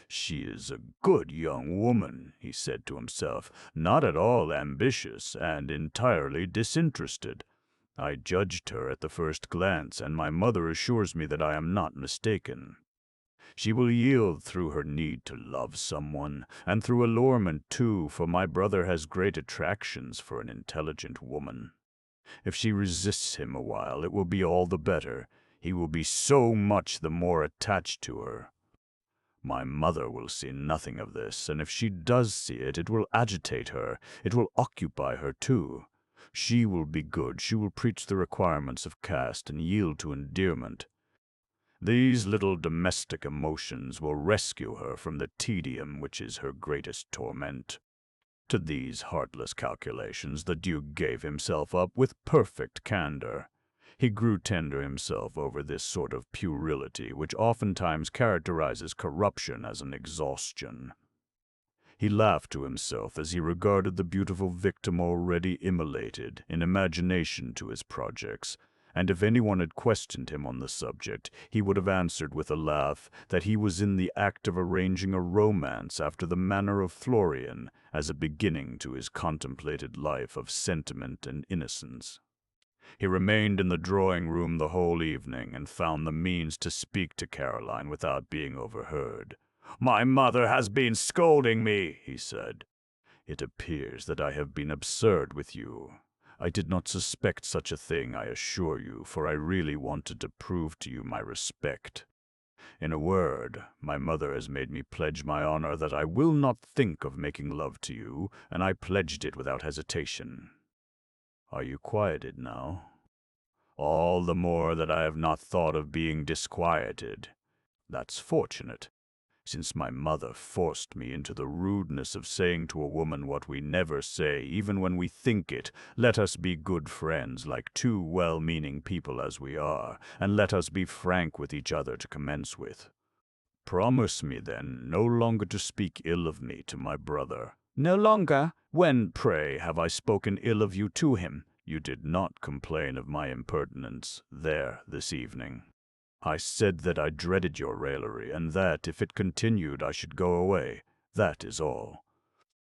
"She is a good young woman," he said to himself, "not at all ambitious, and entirely disinterested. I judged her at the first glance, and my mother assures me that I am not mistaken. She will yield through her need to love someone, and through allurement too, for my brother has great attractions for an intelligent woman. If she resists him a while, it will be all the better. He will be so much the more attached to her. My mother will see nothing of this, and if she does see it, it will agitate her. It will occupy her too. She will be good, she will preach the requirements of caste and yield to endearment. These little domestic emotions will rescue her from the tedium which is her greatest torment. To these heartless calculations the Duke gave himself up with perfect candor. He grew tender himself over this sort of puerility which oftentimes characterizes corruption as an exhaustion. He laughed to himself as he regarded the beautiful victim already immolated in imagination to his projects, and if anyone had questioned him on the subject, he would have answered with a laugh that he was in the act of arranging a romance after the manner of Florian as a beginning to his contemplated life of sentiment and innocence. He remained in the drawing-room the whole evening and found the means to speak to Caroline without being overheard. "My mother has been scolding me," he said. "It appears that I have been absurd with you. I did not suspect such a thing, I assure you, for I really wanted to prove to you my respect. In a word, my mother has made me pledge my honor that I will not think of making love to you, and I pledged it without hesitation. Are you quieted now? All the more that I have not thought of being disquieted. That's fortunate, since my mother forced me into the rudeness of saying to a woman what we never say, even when we think it. Let us be good friends, like two well-meaning people as we are, and let us be frank with each other to commence with. Promise me, then, no longer to speak ill of me to my brother." "No longer? When, pray, have I spoken ill of you to him?" "You did not complain of my impertinence there this evening. I said that I dreaded your raillery, and that, if it continued, I should go away. That is all."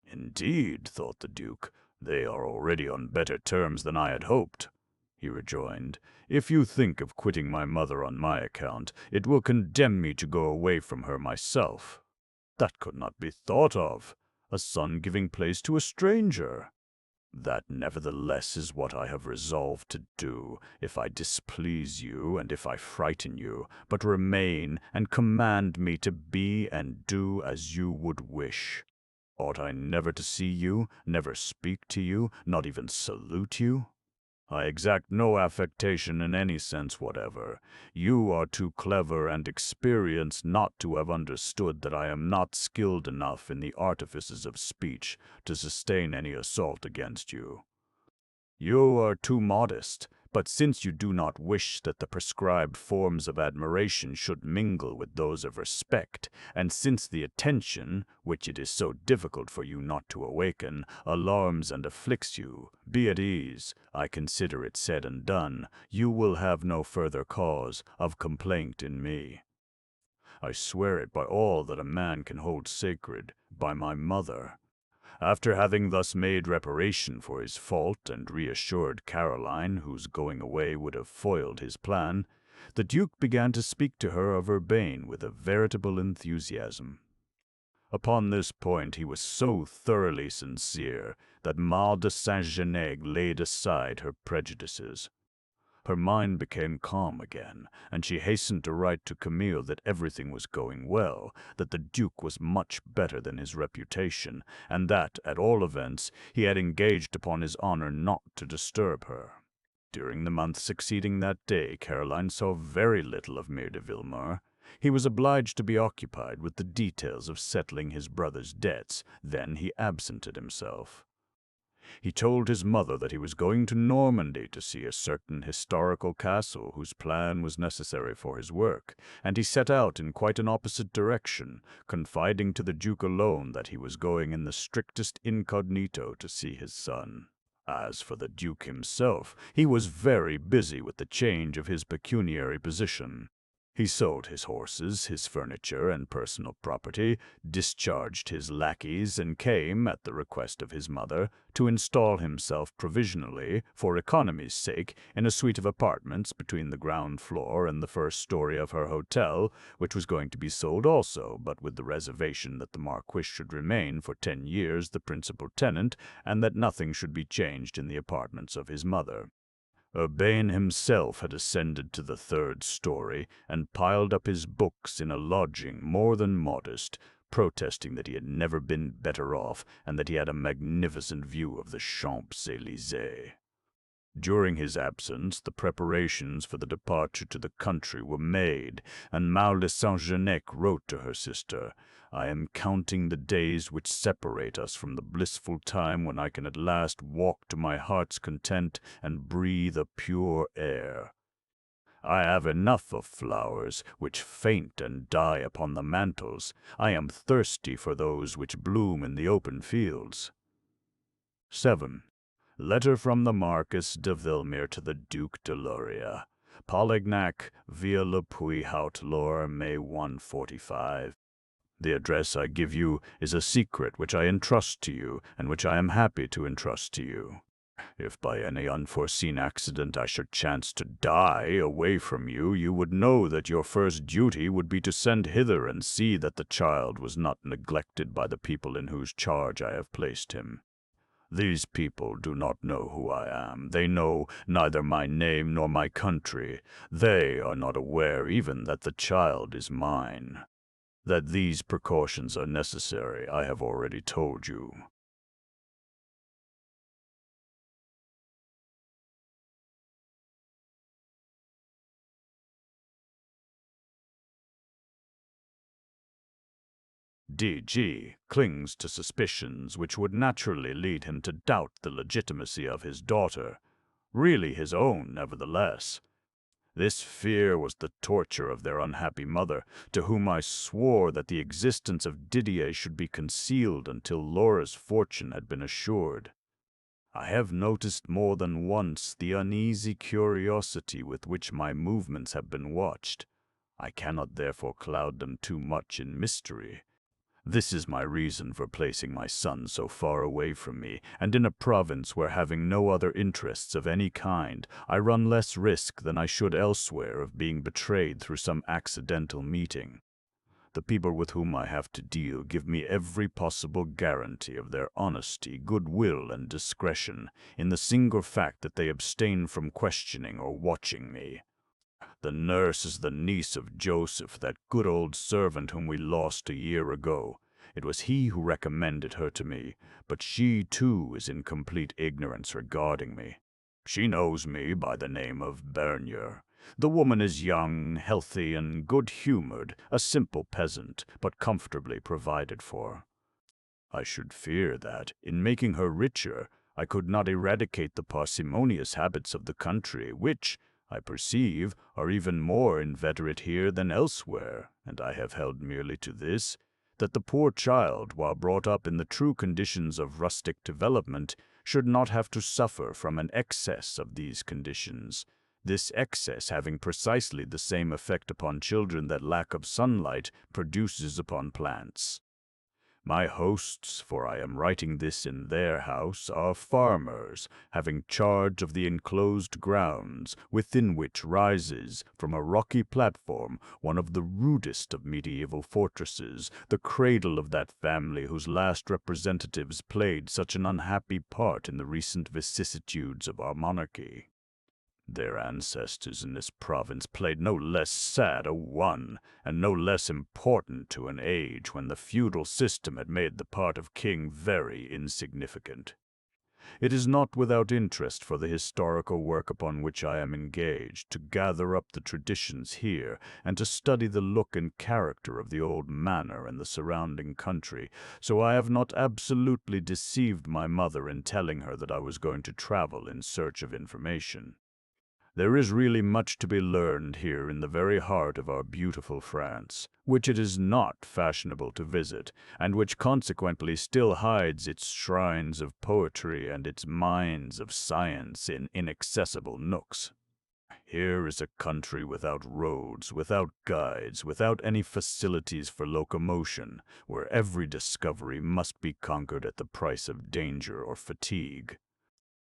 "Indeed," thought the Duke, "they are already on better terms than I had hoped." He rejoined, "If you think of quitting my mother on my account, it will condemn me to go away from her myself. That could not be thought of. A son giving place to a stranger. That, nevertheless, is what I have resolved to do, if I displease you and if I frighten you, but remain and command me to be and do as you would wish. Ought I never to see you, never speak to you, not even salute you? I exact no affectation in any sense whatever. You are too clever and experienced not to have understood that I am not skilled enough in the artifices of speech to sustain any assault against you. You are too modest, but since you do not wish that the prescribed forms of admiration should mingle with those of respect, and since the attention, which it is so difficult for you not to awaken, alarms and afflicts you, be at ease. I consider it said and done. You will have no further cause of complaint in me. I swear it by all that a man can hold sacred, by my mother." After having thus made reparation for his fault and reassured Caroline, whose going away would have foiled his plan, the Duke began to speak to her of Urbain with a veritable enthusiasm. Upon this point he was so thoroughly sincere that Maud de Saint-Genègue laid aside her prejudices. Her mind became calm again, and she hastened to write to Camille that everything was going well, that the Duke was much better than his reputation, and that, at all events, he had engaged upon his honor not to disturb her. During the month succeeding that day, Caroline saw very little of Marquis de Villemer. He was obliged to be occupied with the details of settling his brother's debts. Then he absented himself. He told his mother that he was going to Normandy to see a certain historical castle whose plan was necessary for his work, and he set out in quite an opposite direction, confiding to the Duke alone that he was going in the strictest incognito to see his son. As for the Duke himself, he was very busy with the change of his pecuniary position. He sold his horses, his furniture, and personal property, discharged his lackeys, and came, at the request of his mother, to install himself provisionally, for economy's sake, in a suite of apartments between the ground floor and the first story of her hotel, which was going to be sold also, but with the reservation that the Marquis should remain for 10 years the principal tenant, and that nothing should be changed in the apartments of his mother. Urbain himself had ascended to the 3rd story and piled up his books in a lodging more than modest, protesting that he had never been better off and that he had a magnificent view of the Champs-Élysées. During his absence, the preparations for the departure to the country were made, and Maule de Saint-Genec wrote to her sister, "I am counting the days which separate us from the blissful time when I can at last walk to my heart's content and breathe a pure air. I have enough of flowers which faint and die upon the mantels. I am thirsty for those which bloom in the open fields." 7. Letter from the Marquis de Villemer to the Duc de Laurier. Polignac, via Le Puy-Haute-Loire, May 145. The address I give you is a secret which I entrust to you, and which I am happy to entrust to you. If by any unforeseen accident I should chance to die away from you, you would know that your first duty would be to send hither and see that the child was not neglected by the people in whose charge I have placed him. These people do not know who I am. They know neither my name nor my country. They are not aware even that the child is mine. That these precautions are necessary, I have already told you. D.G. clings to suspicions which would naturally lead him to doubt the legitimacy of his daughter, really his own, nevertheless. This fear was the torture of their unhappy mother, to whom I swore that the existence of Didier should be concealed until Laura's fortune had been assured. I have noticed more than once the uneasy curiosity with which my movements have been watched. I cannot therefore cloud them too much in mystery. This is my reason for placing my son so far away from me, and in a province where, having no other interests of any kind, I run less risk than I should elsewhere of being betrayed through some accidental meeting. The people with whom I have to deal give me every possible guarantee of their honesty, goodwill, and discretion, in the single fact that they abstain from questioning or watching me. The nurse is the niece of Joseph, that good old servant whom we lost a year ago. It was he who recommended her to me, but she, too, is in complete ignorance regarding me. She knows me by the name of Bernier. The woman is young, healthy, and good-humored, a simple peasant, but comfortably provided for. I should fear that, in making her richer, I could not eradicate the parsimonious habits of the country, which, I perceive, are even more inveterate here than elsewhere, and I have held merely to this, that the poor child, while brought up in the true conditions of rustic development, should not have to suffer from an excess of these conditions, this excess having precisely the same effect upon children that lack of sunlight produces upon plants. My hosts, for I am writing this in their house, are farmers, having charge of the enclosed grounds, within which rises, from a rocky platform, one of the rudest of medieval fortresses, the cradle of that family whose last representatives played such an unhappy part in the recent vicissitudes of our monarchy. Their ancestors in this province played no less sad a one, and no less important to an age when the feudal system had made the part of king very insignificant. It is not without interest for the historical work upon which I am engaged to gather up the traditions here, and to study the look and character of the old manor and the surrounding country, so I have not absolutely deceived my mother in telling her that I was going to travel in search of information. There is really much to be learned here in the very heart of our beautiful France, which it is not fashionable to visit, and which consequently still hides its shrines of poetry and its mines of science in inaccessible nooks. Here is a country without roads, without guides, without any facilities for locomotion, where every discovery must be conquered at the price of danger or fatigue.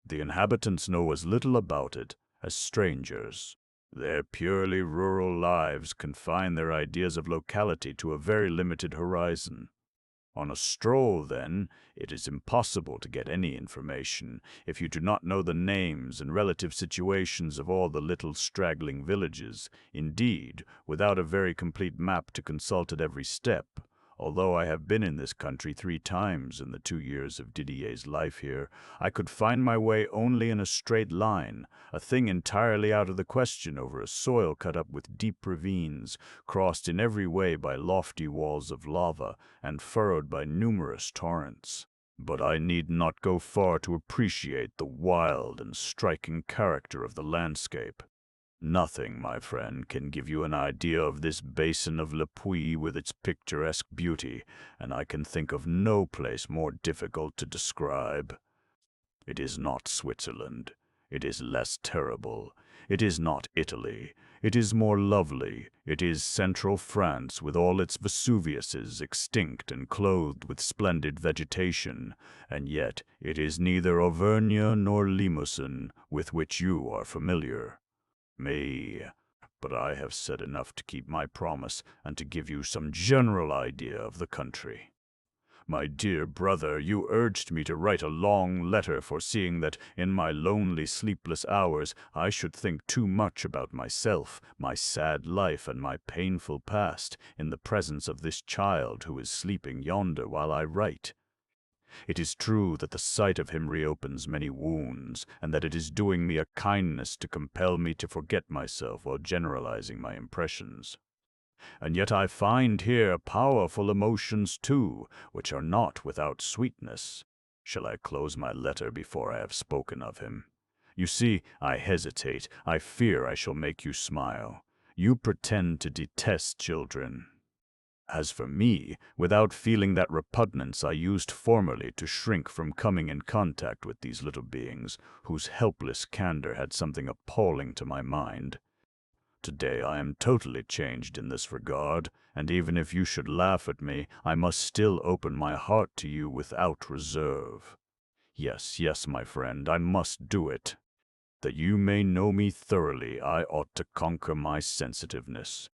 The inhabitants know as little about it as strangers. Their purely rural lives confine their ideas of locality to a very limited horizon. On a stroll, then, it is impossible to get any information if you do not know the names and relative situations of all the little straggling villages. Indeed, without a very complete map to consult at every step, Although I have been in this country 3 times in the 2 years of Didier's life here, I could find my way only in a straight line, a thing entirely out of the question over a soil cut up with deep ravines, crossed in every way by lofty walls of lava, and furrowed by numerous torrents. But I need not go far to appreciate the wild and striking character of the landscape. Nothing, my friend, can give you an idea of this basin of Le Puy with its picturesque beauty, and I can think of no place more difficult to describe. It is not Switzerland. It is less terrible. It is not Italy. It is more lovely. It is central France with all its Vesuviuses extinct and clothed with splendid vegetation, and yet it is neither Auvergne nor Limousin, with which you are familiar. But I have said enough to keep my promise and to give you some general idea of the country. My dear brother, you urged me to write a long letter, foreseeing that in my lonely, sleepless hours I should think too much about myself, my sad life, and my painful past, in the presence of this child who is sleeping yonder while I write. It is true that the sight of him reopens many wounds, and that it is doing me a kindness to compel me to forget myself while generalizing my impressions. And yet I find here powerful emotions too, which are not without sweetness. Shall I close my letter before I have spoken of him? You see, I hesitate. I fear I shall make you smile. You pretend to detest children. As for me, without feeling that repugnance I used formerly to shrink from coming in contact with these little beings, whose helpless candor had something appalling to my mind, today I am totally changed in this regard, and even if you should laugh at me, I must still open my heart to you without reserve. Yes, yes, my friend, I must do it. That you may know me thoroughly, I ought to conquer my sensitiveness.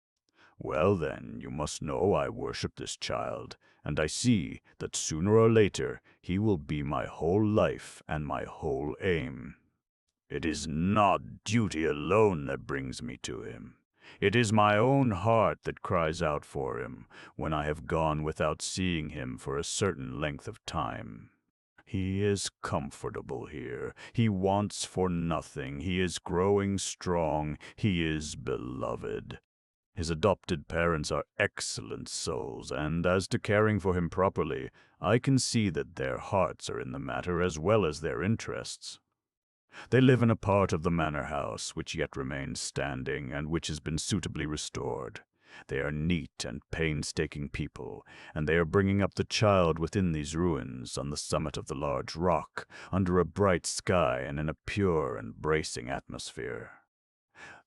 Well, then, you must know I worship this child, and I see that sooner or later he will be my whole life and my whole aim. It is not duty alone that brings me to him. It is my own heart that cries out for him when I have gone without seeing him for a certain length of time. He is comfortable here. He wants for nothing. He is growing strong. He is beloved. His adopted parents are excellent souls, and as to caring for him properly, I can see that their hearts are in the matter as well as their interests. They live in a part of the manor house which yet remains standing and which has been suitably restored. They are neat and painstaking people, and they are bringing up the child within these ruins, on the summit of the large rock, under a bright sky and in a pure and bracing atmosphere.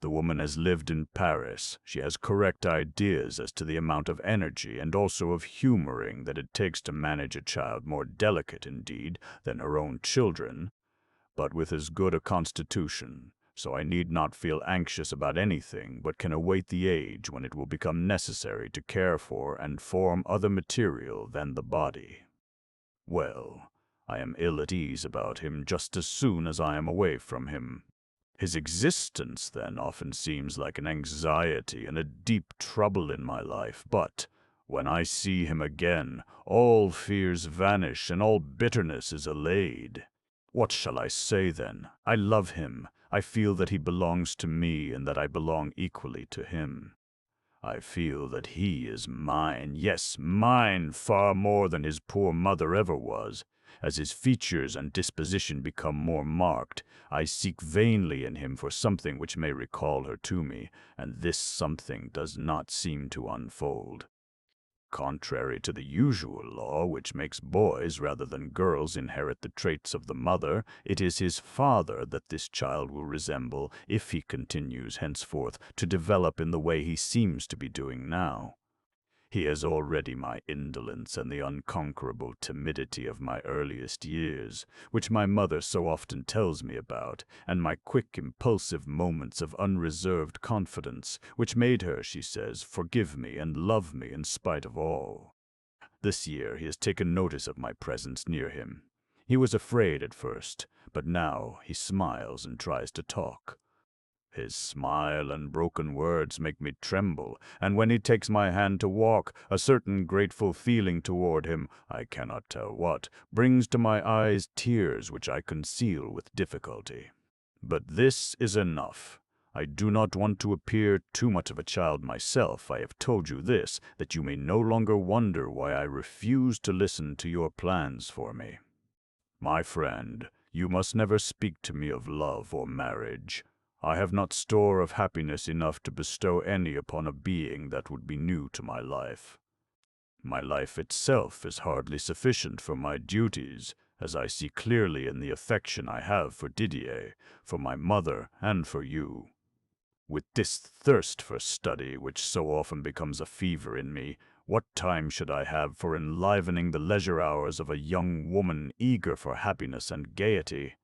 The woman has lived in Paris. She has correct ideas as to the amount of energy and also of humoring that it takes to manage a child more delicate, indeed, than her own children, but with as good a constitution, so I need not feel anxious about anything, but can await the age when it will become necessary to care for and form other material than the body. Well, I am ill at ease about him just as soon as I am away from him. His existence, then, often seems like an anxiety and a deep trouble in my life, but when I see him again, all fears vanish and all bitterness is allayed. What shall I say, then? I love him. I feel that he belongs to me and that I belong equally to him. I feel that he is mine, yes, mine, far more than his poor mother ever was. As his features and disposition become more marked, I seek vainly in him for something which may recall her to me, and this something does not seem to unfold. Contrary to the usual law, which makes boys rather than girls inherit the traits of the mother, it is his father that this child will resemble if he continues henceforth to develop in the way he seems to be doing now. He has already my indolence and the unconquerable timidity of my earliest years, which my mother so often tells me about, and my quick, impulsive moments of unreserved confidence, which made her, she says, forgive me and love me in spite of all. This year he has taken notice of my presence near him. He was afraid at first, but now he smiles and tries to talk. His smile and broken words make me tremble, and when he takes my hand to walk, a certain grateful feeling toward him, I cannot tell what, brings to my eyes tears which I conceal with difficulty. But this is enough. I do not want to appear too much of a child myself. I have told you this, that you may no longer wonder why I refuse to listen to your plans for me. My friend, you must never speak to me of love or marriage. I have not store of happiness enough to bestow any upon a being that would be new to my life. My life itself is hardly sufficient for my duties, as I see clearly in the affection I have for Didier, for my mother, and for you. With this thirst for study, which so often becomes a fever in me, what time should I have for enlivening the leisure hours of a young woman eager for happiness and gaiety?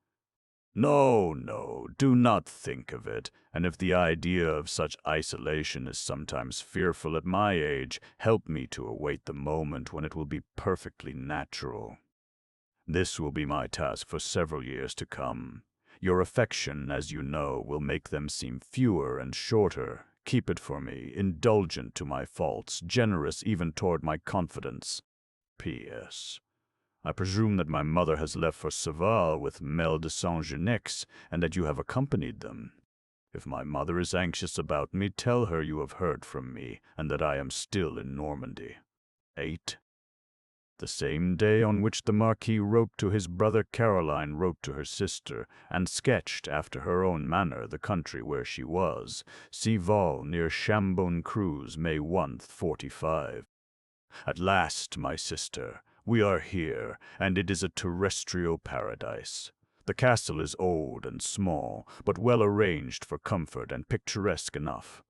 No, no, do not think of it, and if the idea of such isolation is sometimes fearful at my age, help me to await the moment when it will be perfectly natural. This will be my task for several years to come. Your affection, as you know, will make them seem fewer and shorter. Keep it for me, indulgent to my faults, generous even toward my confidence. P.S. I presume that my mother has left for Serval with Mlle de Saint-Genix, and that you have accompanied them. If my mother is anxious about me, tell her you have heard from me, and that I am still in Normandy. 8. The same day on which the Marquis wrote to his brother, Caroline wrote to her sister, and sketched, after her own manner, the country where she was. Serval, near Chambon-Cruz, May 1, 45. At last, my sister, we are here, and it is a terrestrial paradise. The castle is old and small, but well arranged for comfort and picturesque enough.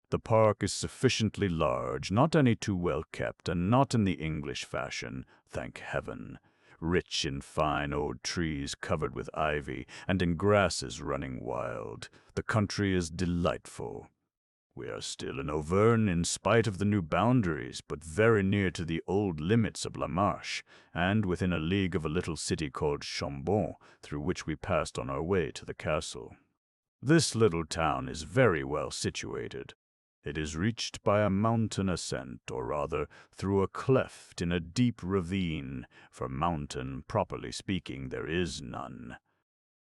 The park is sufficiently large, not any too well kept, and not in the English fashion, thank heaven. Rich in fine old trees covered with ivy, and in grasses running wild. The country is delightful. We are still in Auvergne in spite of the new boundaries, but very near to the old limits of La Marche, and within a league of a little city called Chambon, through which we passed on our way to the castle. This little town is very well situated. It is reached by a mountain ascent, or rather through a cleft in a deep ravine, for mountain, properly speaking, there is none.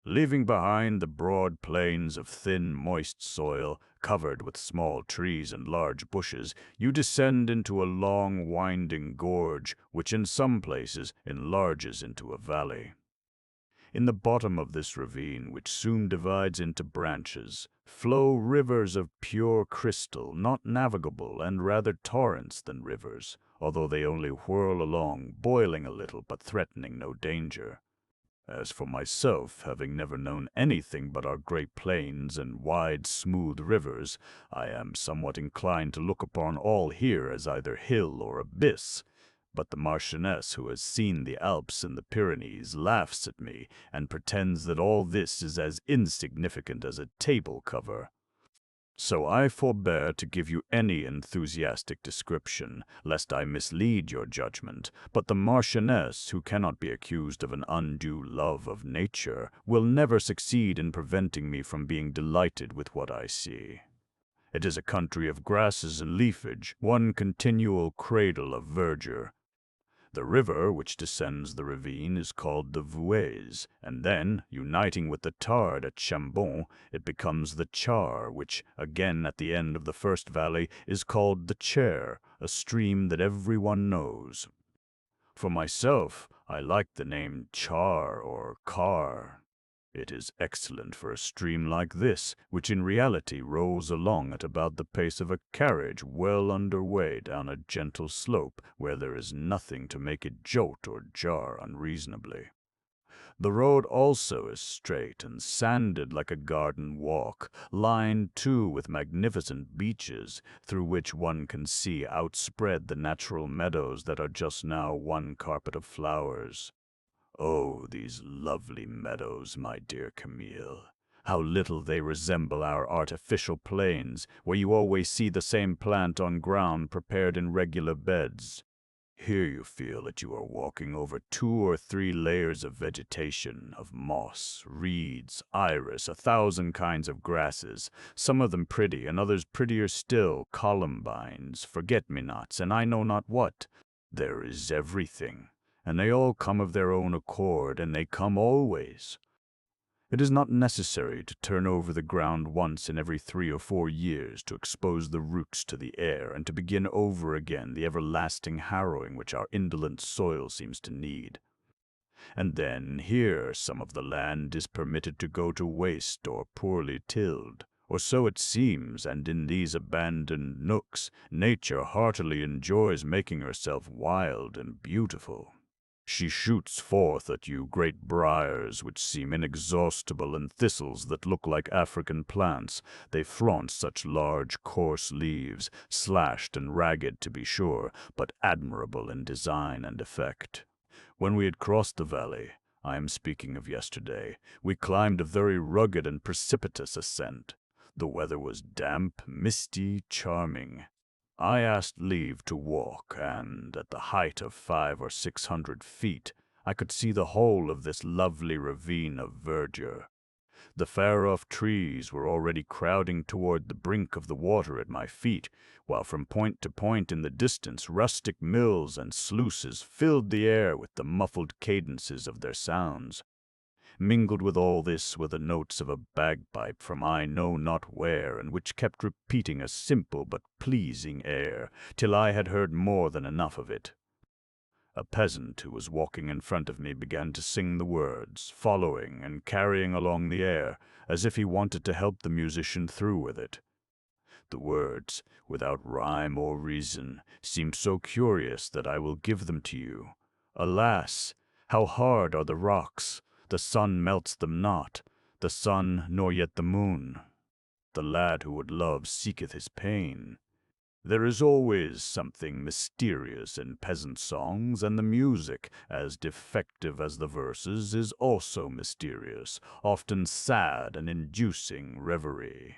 Leaving behind the broad plains of thin, moist soil, covered with small trees and large bushes, you descend into a long, winding gorge, which in some places enlarges into a valley. In the bottom of this ravine, which soon divides into branches, flow rivers of pure crystal, not navigable, and rather torrents than rivers, although they only whirl along, boiling a little, but threatening no danger. As for myself, having never known anything but our great plains and wide, smooth rivers, I am somewhat inclined to look upon all here as either hill or abyss. But the Marchioness, who has seen the Alps and the Pyrenees, laughs at me, and pretends that all this is as insignificant as a table cover. So I forbear to give you any enthusiastic description, lest I mislead your judgment, but the Marchioness, who cannot be accused of an undue love of nature, will never succeed in preventing me from being delighted with what I see. It is a country of grasses and leafage, one continual cradle of verdure. The river which descends the ravine is called the Voueize, and then, uniting with the Tarde at Chambon, it becomes the Char, which, again at the end of the first valley, is called the Cher, a stream that everyone knows. For myself, I like the name Char or Car. It is excellent for a stream like this, which in reality rolls along at about the pace of a carriage well under way down a gentle slope where there is nothing to make it jolt or jar unreasonably. The road also is straight and sanded like a garden walk, lined too with magnificent beeches, through which one can see outspread the natural meadows that are just now one carpet of flowers. Oh, these lovely meadows, my dear Camille! How little they resemble our artificial plains, where you always see the same plant on ground prepared in regular beds. Here you feel that you are walking over 2 or 3 layers of vegetation, of moss, reeds, iris, 1,000 kinds of grasses, some of them pretty and others prettier still, columbines, forget-me-nots, and I know not what. There is everything, and they all come of their own accord, and they come always. It is not necessary to turn over the ground once in every 3 or 4 years to expose the roots to the air and to begin over again the everlasting harrowing which our indolent soil seems to need. And then here some of the land is permitted to go to waste or poorly tilled, or so it seems, and in these abandoned nooks nature heartily enjoys making herself wild and beautiful. She shoots forth at you great briars which seem inexhaustible and thistles that look like African plants. They flaunt such large, coarse leaves, slashed and ragged to be sure, but admirable in design and effect. When we had crossed the valley, I am speaking of yesterday, we climbed a very rugged and precipitous ascent. The weather was damp, misty, charming. I asked leave to walk, and at the height of 500 or 600 feet, I could see the whole of this lovely ravine of verdure. The far-off trees were already crowding toward the brink of the water at my feet, while from point to point in the distance rustic mills and sluices filled the air with the muffled cadences of their sounds. Mingled with all this were the notes of a bagpipe from I know not where, and which kept repeating a simple but pleasing air, till I had heard more than enough of it. A peasant who was walking in front of me began to sing the words, following and carrying along the air, as if he wanted to help the musician through with it. The words, without rhyme or reason, seem so curious that I will give them to you. Alas, how hard are the rocks! The sun melts them not, the sun nor yet the moon. The lad who would love seeketh his pain. There is always something mysterious in peasant songs, and the music, as defective as the verses, is also mysterious, often sad and inducing reverie.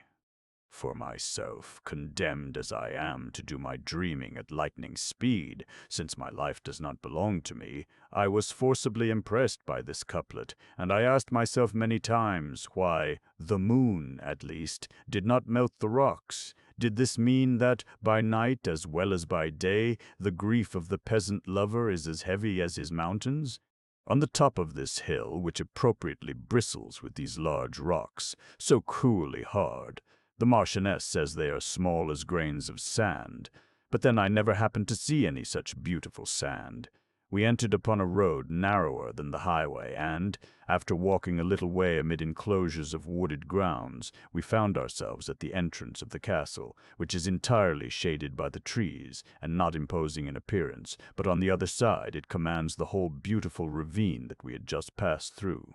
For myself, condemned as I am to do my dreaming at lightning speed, since my life does not belong to me, I was forcibly impressed by this couplet, and I asked myself many times why the moon, at least, did not melt the rocks. Did this mean that, by night as well as by day, the grief of the peasant lover is as heavy as his mountains? On the top of this hill, which appropriately bristles with these large rocks, so cruelly hard, the Marchioness says they are small as grains of sand, but then I never happened to see any such beautiful sand. We entered upon a road narrower than the highway, and, after walking a little way amid enclosures of wooded grounds, we found ourselves at the entrance of the castle, which is entirely shaded by the trees, and not imposing in appearance, but on the other side it commands the whole beautiful ravine that we had just passed through.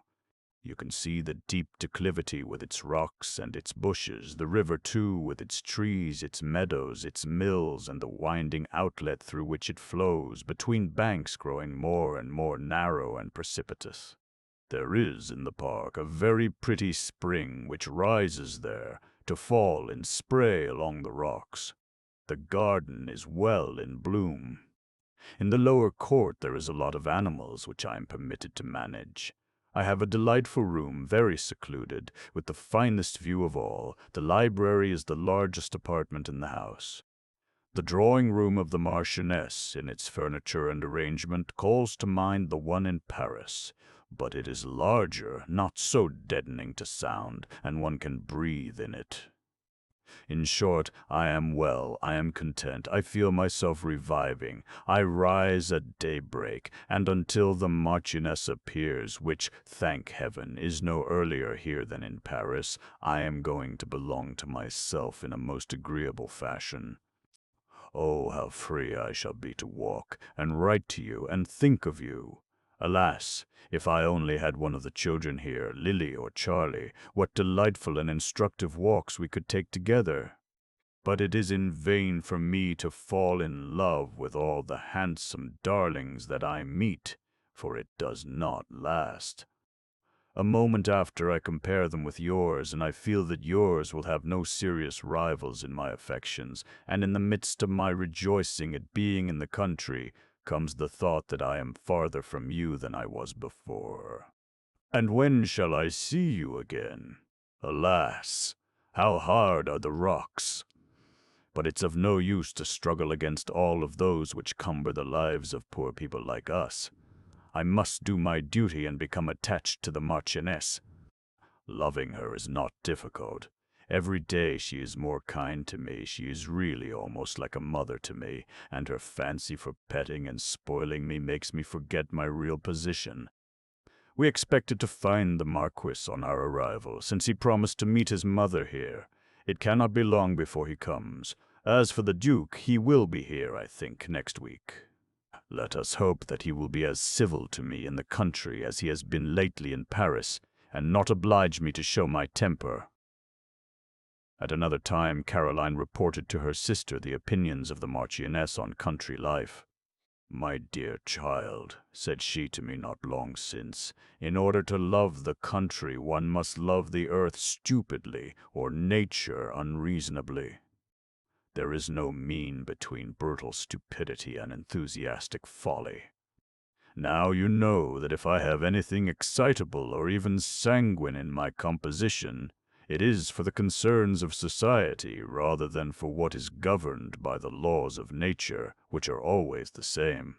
You can see the deep declivity with its rocks and its bushes, the river too with its trees, its meadows, its mills, and the winding outlet through which it flows, between banks growing more and more narrow and precipitous. There is in the park a very pretty spring which rises there, to fall in spray along the rocks. The garden is well in bloom. In the lower court there is a lot of animals which I am permitted to manage. I have a delightful room, very secluded, with the finest view of all. The library is the largest apartment in the house. The drawing-room of the Marchioness, in its furniture and arrangement, calls to mind the one in Paris, but it is larger, not so deadening to sound, and one can breathe in it. In short, I am well, I am content, I feel myself reviving. I rise at daybreak, and until the Marchioness appears, which, thank heaven, is no earlier here than in Paris, I am going to belong to myself in a most agreeable fashion. Oh, how free I shall be to walk, and write to you, and think of you! Alas, if I only had one of the children here, Lily or Charlie, what delightful and instructive walks we could take together! But it is in vain for me to fall in love with all the handsome darlings that I meet, for it does not last. A moment after I compare them with yours, and I feel that yours will have no serious rivals in my affections, and in the midst of my rejoicing at being in the country, comes the thought that I am farther from you than I was before. And when shall I see you again? Alas, how hard are the rocks! But it's of no use to struggle against all of those which cumber the lives of poor people like us. I must do my duty and become attached to the Marchioness. Loving her is not difficult. Every day she is more kind to me. She is really almost like a mother to me, and her fancy for petting and spoiling me makes me forget my real position. We expected to find the Marquis on our arrival, since he promised to meet his mother here. It cannot be long before he comes. As for the Duke, he will be here, I think, next week. Let us hope that he will be as civil to me in the country as he has been lately in Paris, and not oblige me to show my temper. At another time, Caroline reported to her sister the opinions of the Marchioness on country life. "My dear child," said she to me not long since, "in order to love the country one must love the earth stupidly, or nature unreasonably. There is no mean between brutal stupidity and enthusiastic folly. Now you know that if I have anything excitable or even sanguine in my composition, it is for the concerns of society rather than for what is governed by the laws of nature, which are always the same.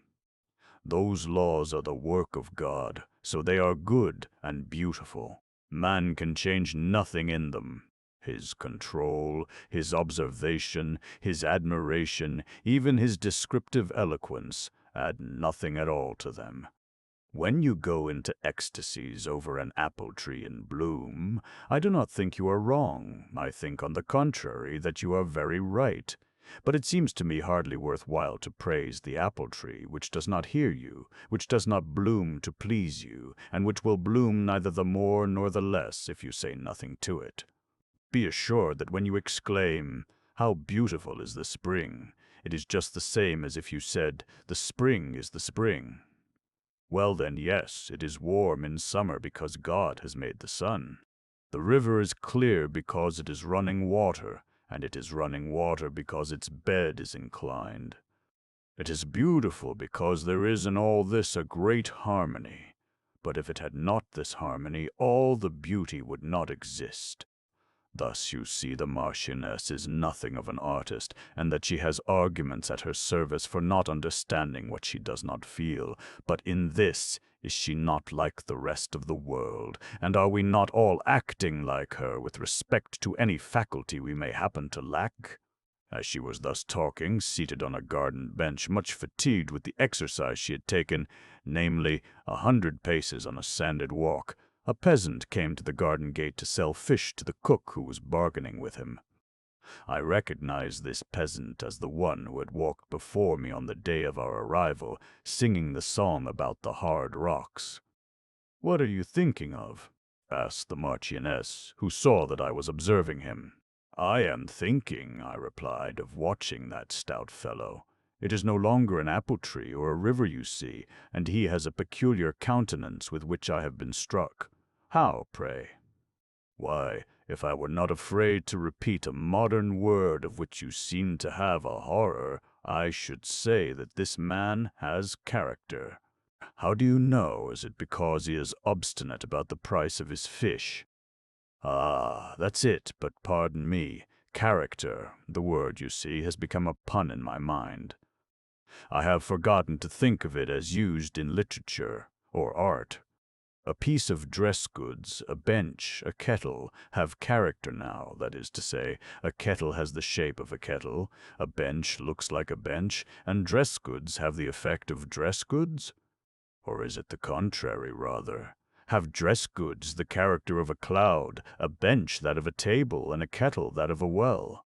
Those laws are the work of God, so they are good and beautiful. Man can change nothing in them. His control, his observation, his admiration, even his descriptive eloquence, add nothing at all to them. When you go into ecstasies over an apple tree in bloom, I do not think you are wrong. I think, on the contrary, that you are very right. But it seems to me hardly worth while to praise the apple tree, which does not hear you, which does not bloom to please you, and which will bloom neither the more nor the less if you say nothing to it. Be assured that when you exclaim, 'How beautiful is the spring!' it is just the same as if you said, 'The spring is the spring.' Well then, yes, it is warm in summer because God has made the sun. The river is clear because it is running water, and it is running water because its bed is inclined. It is beautiful because there is in all this a great harmony. But if it had not this harmony, all the beauty would not exist. Thus you see the Marchioness is nothing of an artist, and that she has arguments at her service for not understanding what she does not feel. But in this is she not like the rest of the world, and are we not all acting like her with respect to any faculty we may happen to lack?" As she was thus talking, seated on a garden bench, much fatigued with the exercise she had taken, namely 100 paces on a sanded walk, a peasant came to the garden gate to sell fish to the cook who was bargaining with him. I recognized this peasant as the one who had walked before me on the day of our arrival, singing the song about the hard rocks. "What are you thinking of?" asked the Marchioness, who saw that I was observing him. "I am thinking," I replied, "of watching that stout fellow. It is no longer an apple tree or a river you see, and he has a peculiar countenance with which I have been struck." "How, pray?" "Why, if I were not afraid to repeat a modern word of which you seem to have a horror, I should say that this man has character." "How do you know? Is it because he is obstinate about the price of his fish?" "Ah, that's it, but pardon me. Character, the word, you see, has become a pun in my mind. I have forgotten to think of it as used in literature or art. A piece of dress goods, a bench, a kettle, have character now, that is to say, a kettle has the shape of a kettle, a bench looks like a bench, and dress goods have the effect of dress goods? Or is it the contrary, rather? Have dress goods the character of a cloud, a bench that of a table, and a kettle that of a well?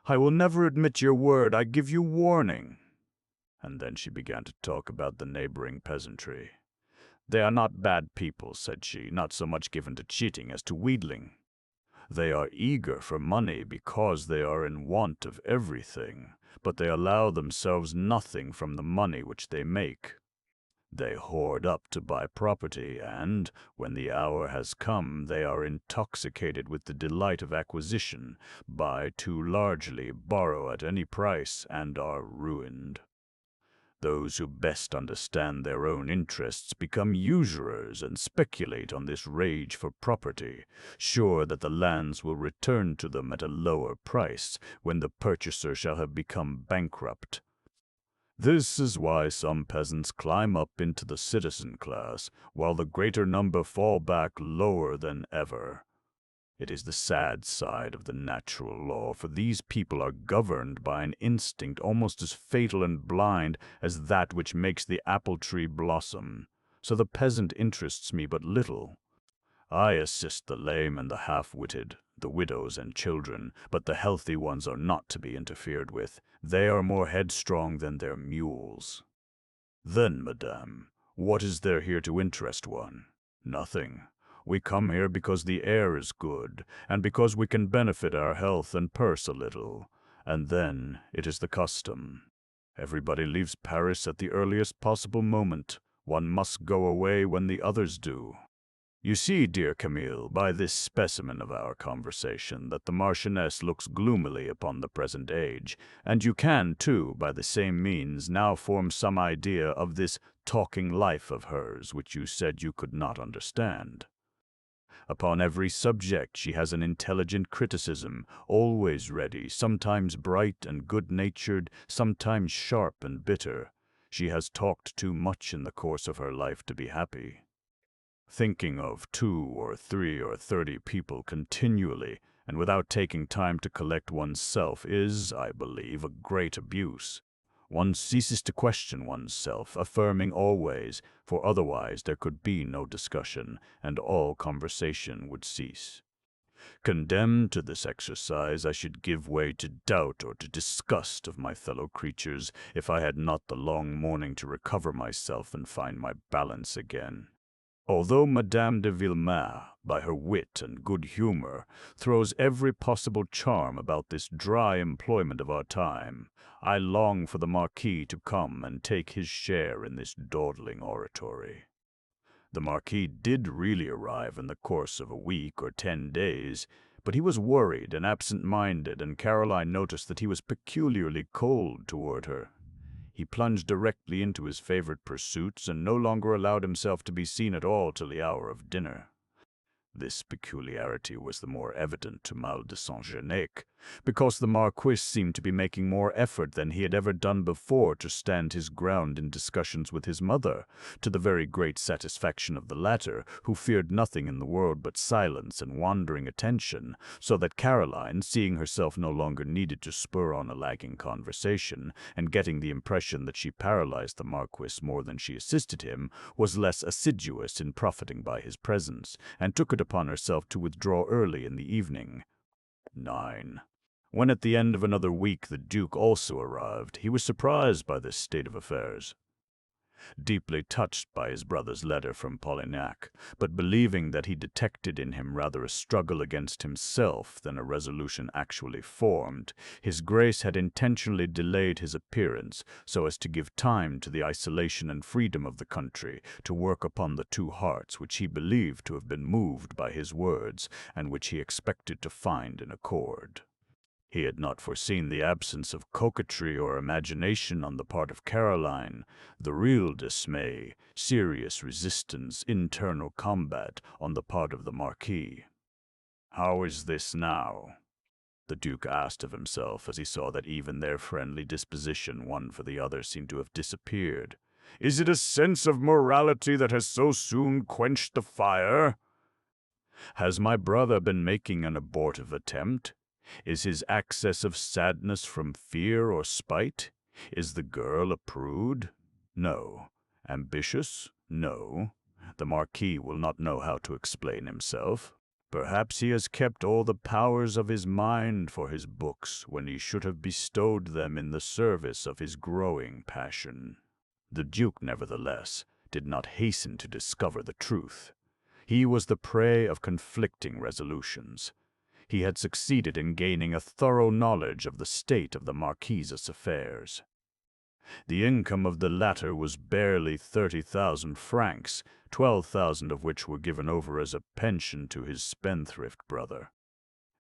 I will never admit your word, I give you warning." And then she began to talk about the neighboring peasantry. "They are not bad people," said she, "not so much given to cheating as to wheedling. They are eager for money because they are in want of everything, but they allow themselves nothing from the money which they make. They hoard up to buy property, and, when the hour has come, they are intoxicated with the delight of acquisition, buy too largely, borrow at any price, and are ruined. Those who best understand their own interests become usurers and speculate on this rage for property, sure that the lands will return to them at a lower price when the purchaser shall have become bankrupt. This is why some peasants climb up into the citizen class, while the greater number fall back lower than ever. It is the sad side of the natural law, for these people are governed by an instinct almost as fatal and blind as that which makes the apple tree blossom. So the peasant interests me but little. I assist the lame and the half-witted, the widows and children, but the healthy ones are not to be interfered with. They are more headstrong than their mules. Then, madame, what is there here to interest one? Nothing. We come here because the air is good, and because we can benefit our health and purse a little. And then it is the custom. Everybody leaves Paris at the earliest possible moment. One must go away when the others do. You see, dear Camille, by this specimen of our conversation, that the Marchioness looks gloomily upon the present age, and you can, too, by the same means, now form some idea of this talking life of hers, which you said you could not understand. Upon every subject she has an intelligent criticism, always ready, sometimes bright and good-natured, sometimes sharp and bitter. She has talked too much in the course of her life to be happy. Thinking of 2 or 3 or 30 people continually, and without taking time to collect oneself, is, I believe, a great abuse. One ceases to question oneself, affirming always, for otherwise there could be no discussion, and all conversation would cease. Condemned to this exercise, I should give way to doubt or to disgust of my fellow creatures, if I had not the long morning to recover myself and find my balance again. Although Madame de Villemer, by her wit and good humor, throws every possible charm about this dry employment of our time, I long for the Marquis to come and take his share in this dawdling oratory. The Marquis did really arrive in the course of a week or 10 days, but he was worried and absent-minded, and Caroline noticed that he was peculiarly cold toward her. He plunged directly into his favorite pursuits and no longer allowed himself to be seen at all till the hour of dinner. This peculiarity was the more evident to Mal de Saint-Genec, because the Marquis seemed to be making more effort than he had ever done before to stand his ground in discussions with his mother, to the very great satisfaction of the latter, who feared nothing in the world but silence and wandering attention, so that Caroline, seeing herself no longer needed to spur on a lagging conversation, and getting the impression that she paralyzed the Marquis more than she assisted him, was less assiduous in profiting by his presence, and took it upon herself to withdraw early in the evening. 9. When at the end of another week the Duke also arrived, he was surprised by this state of affairs. Deeply touched by his brother's letter from Polignac, but believing that he detected in him rather a struggle against himself than a resolution actually formed, his Grace had intentionally delayed his appearance so as to give time to the isolation and freedom of the country to work upon the 2 hearts which he believed to have been moved by his words and which he expected to find in accord. He had not foreseen the absence of coquetry or imagination on the part of Caroline, the real dismay, serious resistance, internal combat on the part of the Marquis. "How is this now?" the Duke asked of himself as he saw that even their friendly disposition one for the other seemed to have disappeared. "Is it a sense of morality that has so soon quenched the fire? Has my brother been making an abortive attempt? Is his access of sadness from fear or spite? Is the girl a prude? No. Ambitious? No. The Marquis will not know how to explain himself. Perhaps he has kept all the powers of his mind for his books when he should have bestowed them in the service of his growing passion." The Duke, nevertheless, did not hasten to discover the truth. He was the prey of conflicting resolutions. He had succeeded in gaining a thorough knowledge of the state of the Marquise's affairs. The income of the latter was barely 30,000 francs, 12,000 of which were given over as a pension to his spendthrift brother.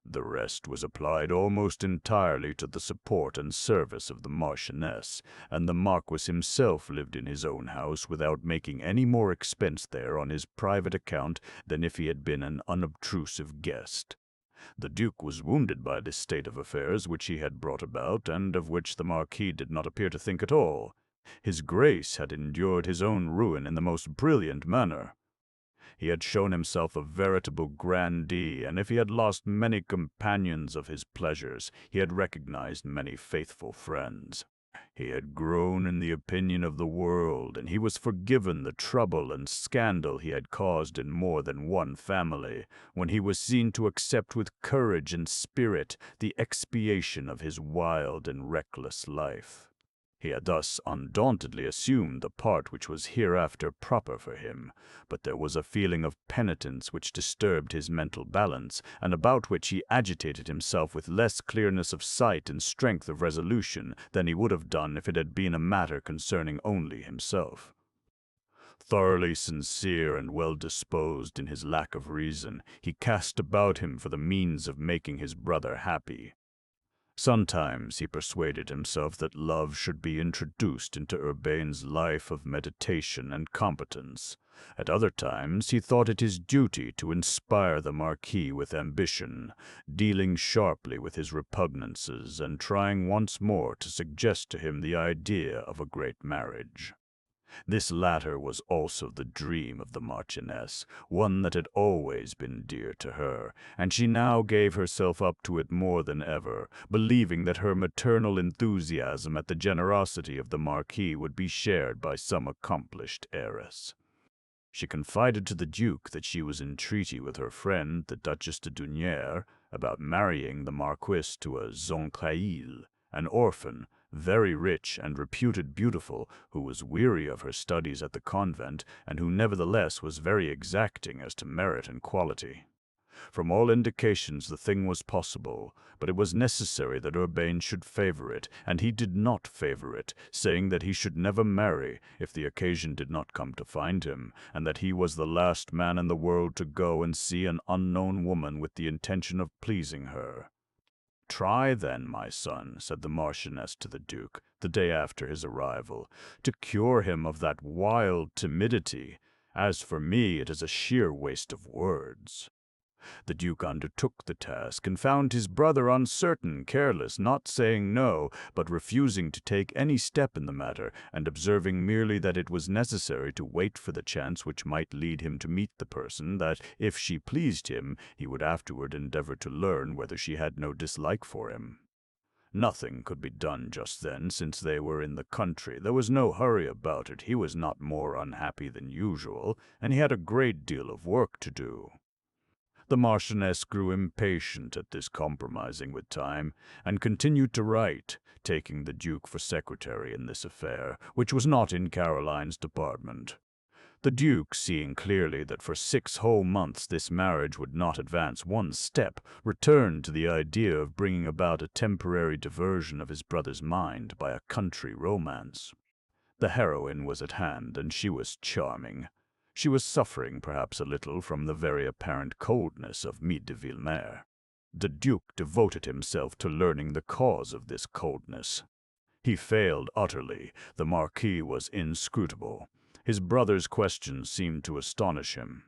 The rest was applied almost entirely to the support and service of the Marchioness, and the Marquis himself lived in his own house without making any more expense there on his private account than if he had been an unobtrusive guest. The Duke was wounded by this state of affairs which he had brought about, and of which the Marquis did not appear to think at all. His Grace had endured his own ruin in the most brilliant manner. He had shown himself a veritable grandee, and if he had lost many companions of his pleasures, he had recognized many faithful friends. He had grown in the opinion of the world, and he was forgiven the trouble and scandal he had caused in more than one family, when he was seen to accept with courage and spirit the expiation of his wild and reckless life. He had thus undauntedly assumed the part which was hereafter proper for him, but there was a feeling of penitence which disturbed his mental balance, and about which he agitated himself with less clearness of sight and strength of resolution than he would have done if it had been a matter concerning only himself. Thoroughly sincere and well-disposed in his lack of reason, he cast about him for the means of making his brother happy. Sometimes he persuaded himself that love should be introduced into Urbain's life of meditation and competence. At other times he thought it his duty to inspire the Marquis with ambition, dealing sharply with his repugnances and trying once more to suggest to him the idea of a great marriage. This latter was also the dream of the Marchioness, one that had always been dear to her, and she now gave herself up to it more than ever, believing that her maternal enthusiasm at the generosity of the Marquis would be shared by some accomplished heiress. She confided to the Duke that she was in treaty with her friend, the Duchess de Dunière, about marrying the Marquis to a Zontraille, an orphan, very rich and reputed beautiful, who was weary of her studies at the convent, and who nevertheless was very exacting as to merit and quality. From all indications the thing was possible, but it was necessary that Urbain should favor it, and he did not favor it, saying that he should never marry if the occasion did not come to find him, and that he was the last man in the world to go and see an unknown woman with the intention of pleasing her. "Try, then, my son," said the Marchioness to the Duke, the day after his arrival, "to cure him of that wild timidity. As for me, it is a sheer waste of words." The Duke undertook the task, and found his brother uncertain, careless, not saying no, but refusing to take any step in the matter, and observing merely that it was necessary to wait for the chance which might lead him to meet the person, that, if she pleased him, he would afterward endeavor to learn whether she had no dislike for him. Nothing could be done just then, since they were in the country. There was no hurry about it. He was not more unhappy than usual, and he had a great deal of work to do. The Marchioness grew impatient at this compromising with time, and continued to write, taking the Duke for secretary in this affair, which was not in Caroline's department. The Duke, seeing clearly that for 6 whole months this marriage would not advance one step, returned to the idea of bringing about a temporary diversion of his brother's mind by a country romance. The heroine was at hand, and she was charming. She was suffering perhaps a little from the very apparent coldness of Marquis de Villemer. The Duke devoted himself to learning the cause of this coldness. He failed utterly. The Marquis was inscrutable. His brother's questions seemed to astonish him.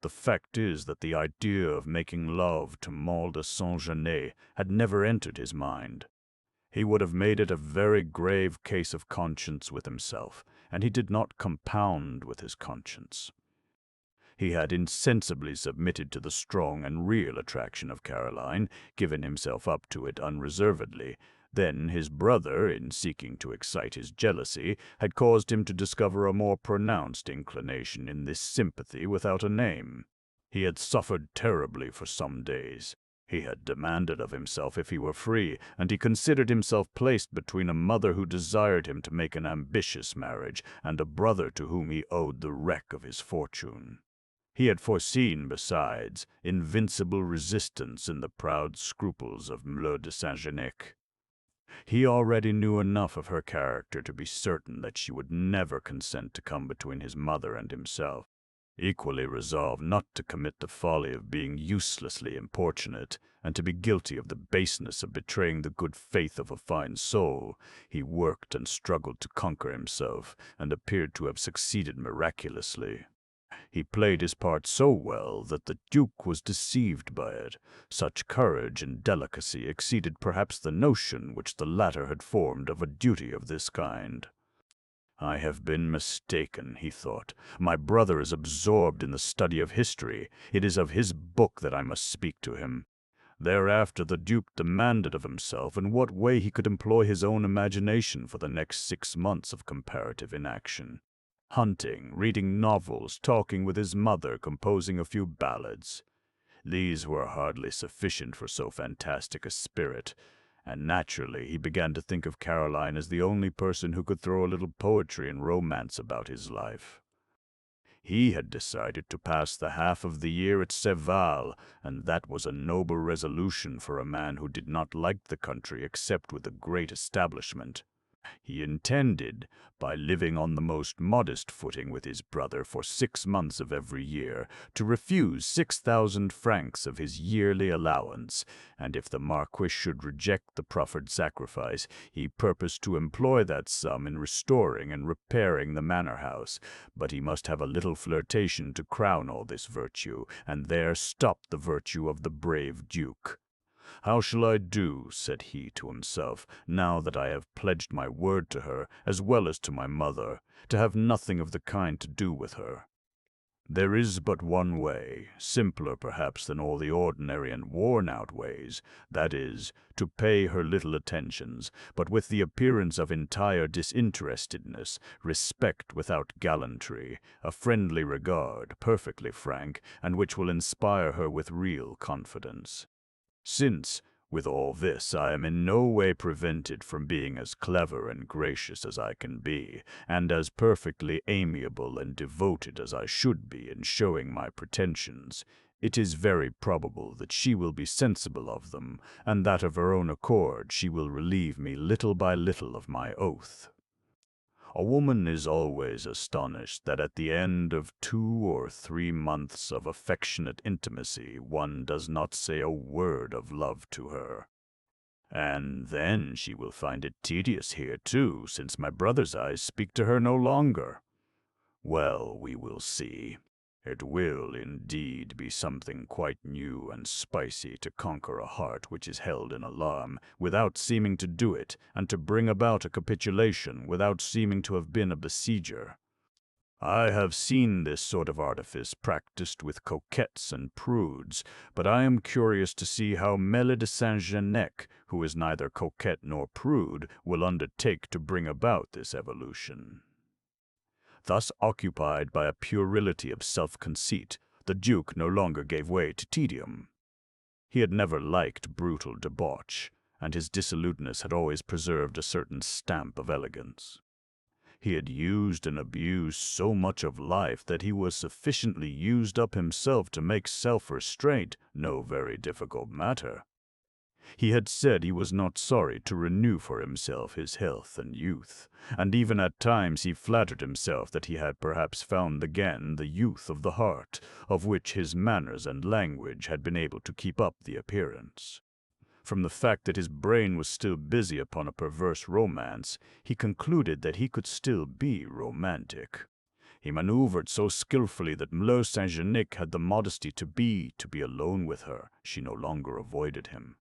The fact is that the idea of making love to Maule de Saint-Genest had never entered his mind. He would have made it a very grave case of conscience with himself, and he did not compound with his conscience. He had insensibly submitted to the strong and real attraction of Caroline, given himself up to it unreservedly. Then his brother, in seeking to excite his jealousy, had caused him to discover a more pronounced inclination in this sympathy without a name. He had suffered terribly for some days. He had demanded of himself if he were free, and he considered himself placed between a mother who desired him to make an ambitious marriage and a brother to whom he owed the wreck of his fortune. He had foreseen, besides, invincible resistance in the proud scruples of Maule de Saint-Genest. He already knew enough of her character to be certain that she would never consent to come between his mother and himself. equally resolved not to commit the folly of being uselessly importunate, and to be guilty of the baseness of betraying the good faith of a fine soul, he worked and struggled to conquer himself, and appeared to have succeeded miraculously. He played his part so well that the Duke was deceived by it. Such courage and delicacy exceeded perhaps the notion which the latter had formed of a duty of this kind. "I have been mistaken," he thought. "My brother is absorbed in the study of history. It is of his book that I must speak to him." Thereafter the Duke demanded of himself in what way he could employ his own imagination for the next 6 months of comparative inaction. Hunting, reading novels, talking with his mother, composing a few ballads. These were hardly sufficient for so fantastic a spirit, and naturally he began to think of Caroline as the only person who could throw a little poetry and romance about his life. He had decided to pass the half of the year at Serval, and that was a noble resolution for a man who did not like the country except with a great establishment. He intended, by living on the most modest footing with his brother for 6 months of every year, to refuse 6,000 francs of his yearly allowance, and if the Marquis should reject the proffered sacrifice, he purposed to employ that sum in restoring and repairing the manor-house. But he must have a little flirtation to crown all this virtue, and there stopped the virtue of the brave Duke. "How shall I do," said he to himself, "now that I have pledged my word to her, as well as to my mother, to have nothing of the kind to do with her? There is but one way, simpler perhaps than all the ordinary and worn-out ways, that is, to pay her little attentions, but with the appearance of entire disinterestedness, respect without gallantry, a friendly regard, perfectly frank, and which will inspire her with real confidence. Since, with all this, I am in no way prevented from being as clever and gracious as I can be, and as perfectly amiable and devoted as I should be in showing my pretensions, it is very probable that she will be sensible of them, and that of her own accord she will relieve me little by little of my oath. A woman is always astonished that at the end of 2 or 3 months of affectionate intimacy one does not say a word of love to her. And then she will find it tedious here too, since my brother's eyes speak to her no longer. Well, we will see. It will, indeed, be something quite new and spicy to conquer a heart which is held in alarm, without seeming to do it, and to bring about a capitulation without seeming to have been a besieger. I have seen this sort of artifice practiced with coquettes and prudes, but I am curious to see how Melle de Saint-Genec, who is neither coquette nor prude, will undertake to bring about this evolution." Thus occupied by a puerility of self-conceit, the Duke no longer gave way to tedium. He had never liked brutal debauch, and his dissoluteness had always preserved a certain stamp of elegance. He had used and abused so much of life that he was sufficiently used up himself to make self-restraint no very difficult matter. He had said he was not sorry to renew for himself his health and youth, and even at times he flattered himself that he had perhaps found again the youth of the heart, of which his manners and language had been able to keep up the appearance. From the fact that his brain was still busy upon a perverse romance, he concluded that he could still be romantic. He maneuvered so skillfully that Mlle Saint-Genec had the modesty to be alone with her. She no longer avoided him.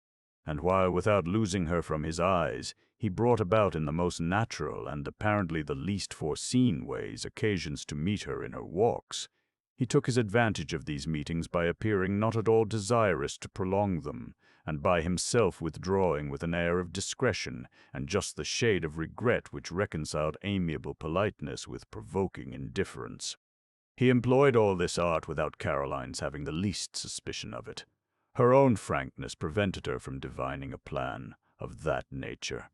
And while, without losing her from his eyes, he brought about in the most natural and apparently the least foreseen ways occasions to meet her in her walks, he took his advantage of these meetings by appearing not at all desirous to prolong them, and by himself withdrawing with an air of discretion and just the shade of regret which reconciled amiable politeness with provoking indifference. He employed all this art without Caroline's having the least suspicion of it. Her own frankness prevented her from divining a plan of that nature.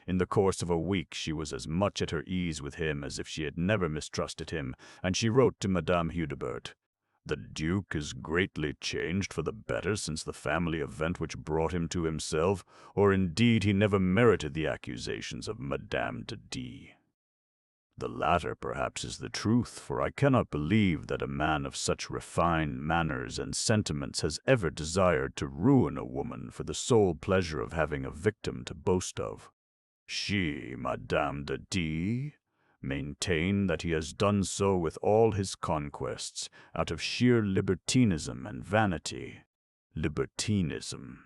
In the course of a week she was as much at her ease with him as if she had never mistrusted him, and she wrote to Madame Hudibert, "The Duke is greatly changed for the better since the family event which brought him to himself, or indeed he never merited the accusations of Madame de D." The latter perhaps is the truth, for I cannot believe that a man of such refined manners and sentiments has ever desired to ruin a woman for the sole pleasure of having a victim to boast of. She, Madame de D., maintained that he has done so with all his conquests, out of sheer libertinism and vanity. Libertinism.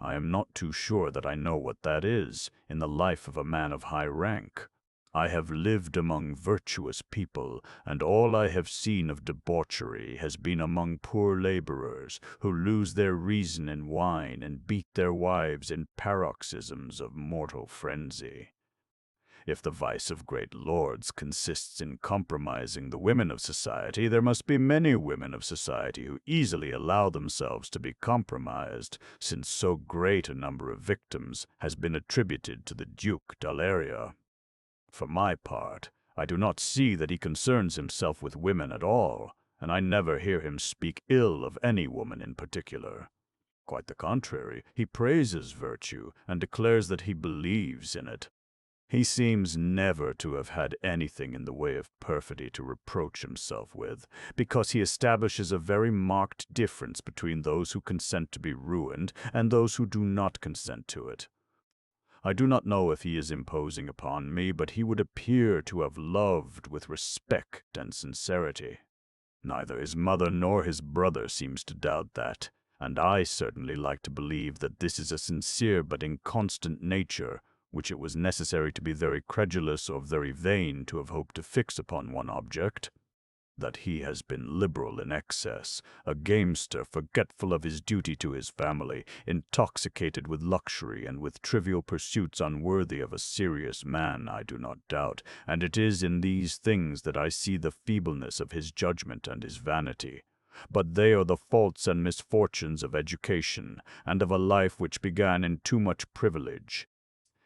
I am not too sure that I know what that is in the life of a man of high rank. I have lived among virtuous people, and all I have seen of debauchery has been among poor laborers who lose their reason in wine and beat their wives in paroxysms of mortal frenzy. If the vice of great lords consists in compromising the women of society, there must be many women of society who easily allow themselves to be compromised, since so great a number of victims has been attributed to the Duke d'Aleria. For my part, I do not see that he concerns himself with women at all, and I never hear him speak ill of any woman in particular. Quite the contrary, he praises virtue and declares that he believes in it. He seems never to have had anything in the way of perfidy to reproach himself with, because he establishes a very marked difference between those who consent to be ruined and those who do not consent to it. I do not know if he is imposing upon me, but he would appear to have loved with respect and sincerity. Neither his mother nor his brother seems to doubt that, and I certainly like to believe that this is a sincere but inconstant nature, which it was necessary to be very credulous or very vain to have hoped to fix upon one object. That he has been liberal in excess, a gamester forgetful of his duty to his family, intoxicated with luxury and with trivial pursuits unworthy of a serious man, I do not doubt, and it is in these things that I see the feebleness of his judgment and his vanity. But they are the faults and misfortunes of education, and of a life which began in too much privilege.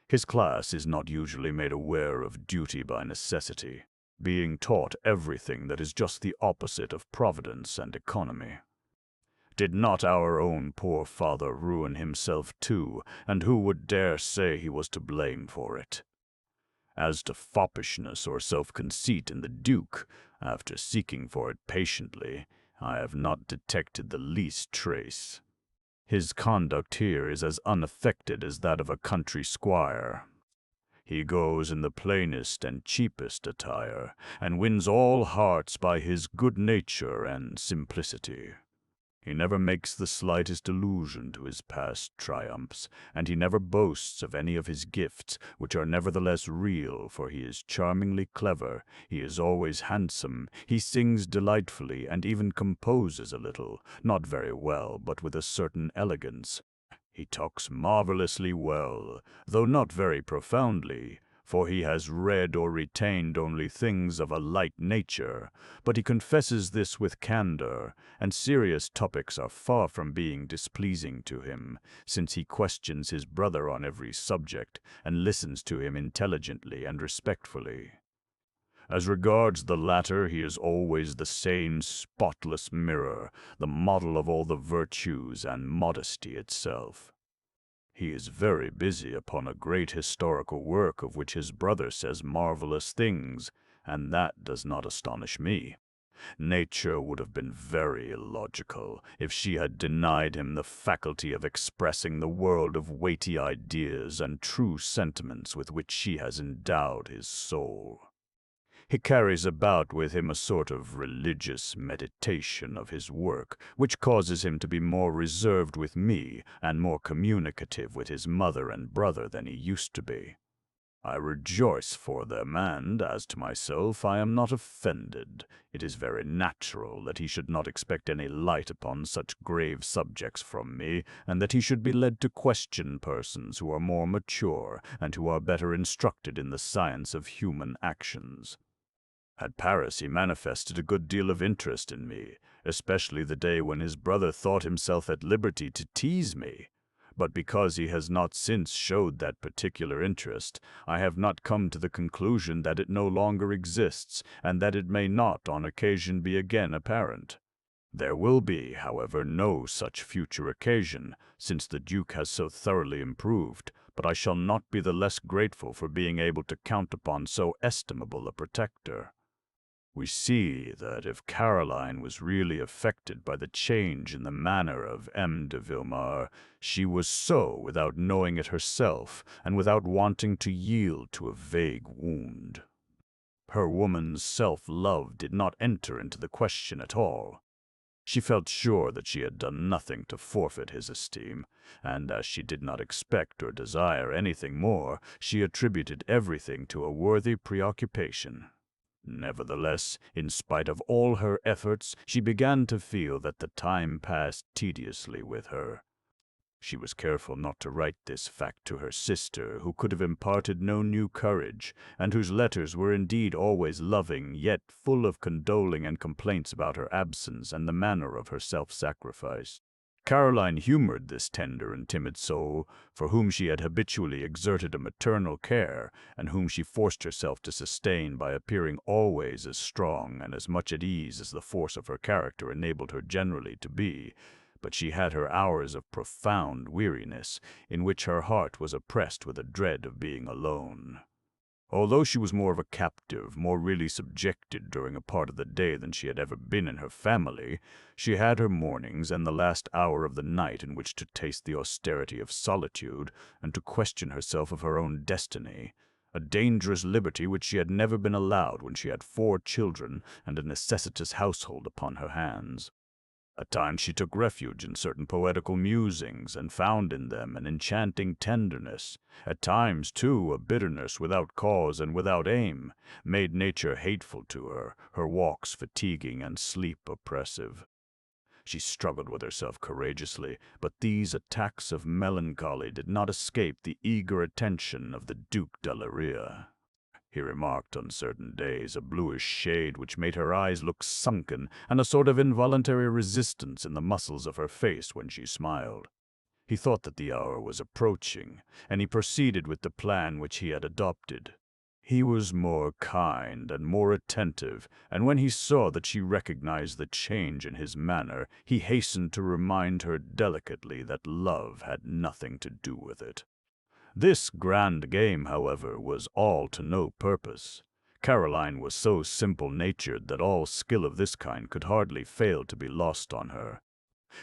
His class is not usually made aware of duty by necessity, being taught everything that is just the opposite of providence and economy. Did not our own poor father ruin himself too, and who would dare say he was to blame for it? As to foppishness or self-conceit in the Duke, after seeking for it patiently, I have not detected the least trace. His conduct here is as unaffected as that of a country squire. He goes in the plainest and cheapest attire, and wins all hearts by his good nature and simplicity. He never makes the slightest allusion to his past triumphs, and he never boasts of any of his gifts, which are nevertheless real, for he is charmingly clever, he is always handsome, he sings delightfully, and even composes a little, not very well, but with a certain elegance. He talks marvelously well, though not very profoundly, for he has read or retained only things of a light nature, but he confesses this with candor, and serious topics are far from being displeasing to him, since he questions his brother on every subject, and listens to him intelligently and respectfully. As regards the latter, he is always the same spotless mirror, the model of all the virtues and modesty itself. He is very busy upon a great historical work of which his brother says marvelous things, and that does not astonish me. Nature would have been very illogical if she had denied him the faculty of expressing the world of weighty ideas and true sentiments with which she has endowed his soul. He carries about with him a sort of religious meditation of his work, which causes him to be more reserved with me and more communicative with his mother and brother than he used to be. I rejoice for them, and, as to myself, I am not offended. It is very natural that he should not expect any light upon such grave subjects from me, and that he should be led to question persons who are more mature and who are better instructed in the science of human actions. At Paris he manifested a good deal of interest in me, especially the day when his brother thought himself at liberty to tease me. But because he has not since showed that particular interest, I have not come to the conclusion that it no longer exists, and that it may not on occasion be again apparent. There will be, however, no such future occasion, since the Duke has so thoroughly improved, but I shall not be the less grateful for being able to count upon so estimable a protector. We see that if Caroline was really affected by the change in the manner of M. de Villemer, she was so without knowing it herself, and without wanting to yield to a vague wound. Her woman's self-love did not enter into the question at all. She felt sure that she had done nothing to forfeit his esteem, and as she did not expect or desire anything more, she attributed everything to a worthy preoccupation. Nevertheless, in spite of all her efforts, she began to feel that the time passed tediously with her. She was careful not to write this fact to her sister, who could have imparted no new courage, and whose letters were indeed always loving, yet full of condoling and complaints about her absence and the manner of her self-sacrifice. Caroline humored this tender and timid soul, for whom she had habitually exerted a maternal care, and whom she forced herself to sustain by appearing always as strong and as much at ease as the force of her character enabled her generally to be. But she had her hours of profound weariness, in which her heart was oppressed with a dread of being alone. Although she was more of a captive, more really subjected during a part of the day than she had ever been in her family, she had her mornings and the last hour of the night in which to taste the austerity of solitude and to question herself of her own destiny, a dangerous liberty which she had never been allowed when she had 4 children and a necessitous household upon her hands. At times she took refuge in certain poetical musings, and found in them an enchanting tenderness. At times, too, a bitterness without cause and without aim made nature hateful to her, her walks fatiguing and sleep oppressive. She struggled with herself courageously, but these attacks of melancholy did not escape the eager attention of the Duke de la Rue. He remarked on certain days a bluish shade which made her eyes look sunken, and a sort of involuntary resistance in the muscles of her face when she smiled. He thought that the hour was approaching, and he proceeded with the plan which he had adopted. He was more kind and more attentive, and when he saw that she recognized the change in his manner, he hastened to remind her delicately that love had nothing to do with it. This grand game, however, was all to no purpose. Caroline was so simple-natured that all skill of this kind could hardly fail to be lost on her.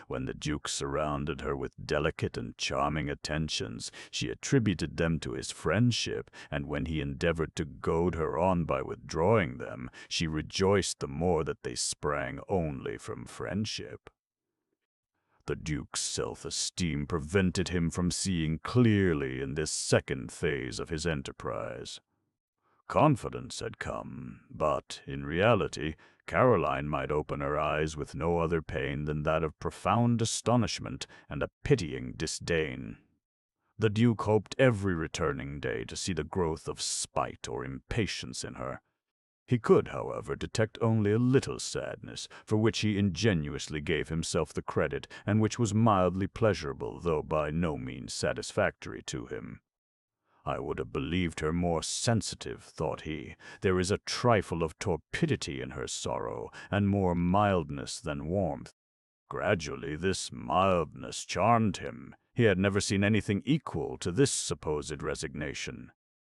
When the Duke surrounded her with delicate and charming attentions, she attributed them to his friendship, and when he endeavored to goad her on by withdrawing them, she rejoiced the more that they sprang only from friendship. The Duke's self-esteem prevented him from seeing clearly in this second phase of his enterprise. Confidence had come, but, in reality, Caroline might open her eyes with no other pain than that of profound astonishment and a pitying disdain. The Duke hoped every returning day to see the growth of spite or impatience in her. He could, however, detect only a little sadness, for which he ingenuously gave himself the credit, and which was mildly pleasurable, though by no means satisfactory to him. I would have believed her more sensitive, thought he. There is a trifle of torpidity in her sorrow, and more mildness than warmth. Gradually this mildness charmed him. He had never seen anything equal to this supposed resignation.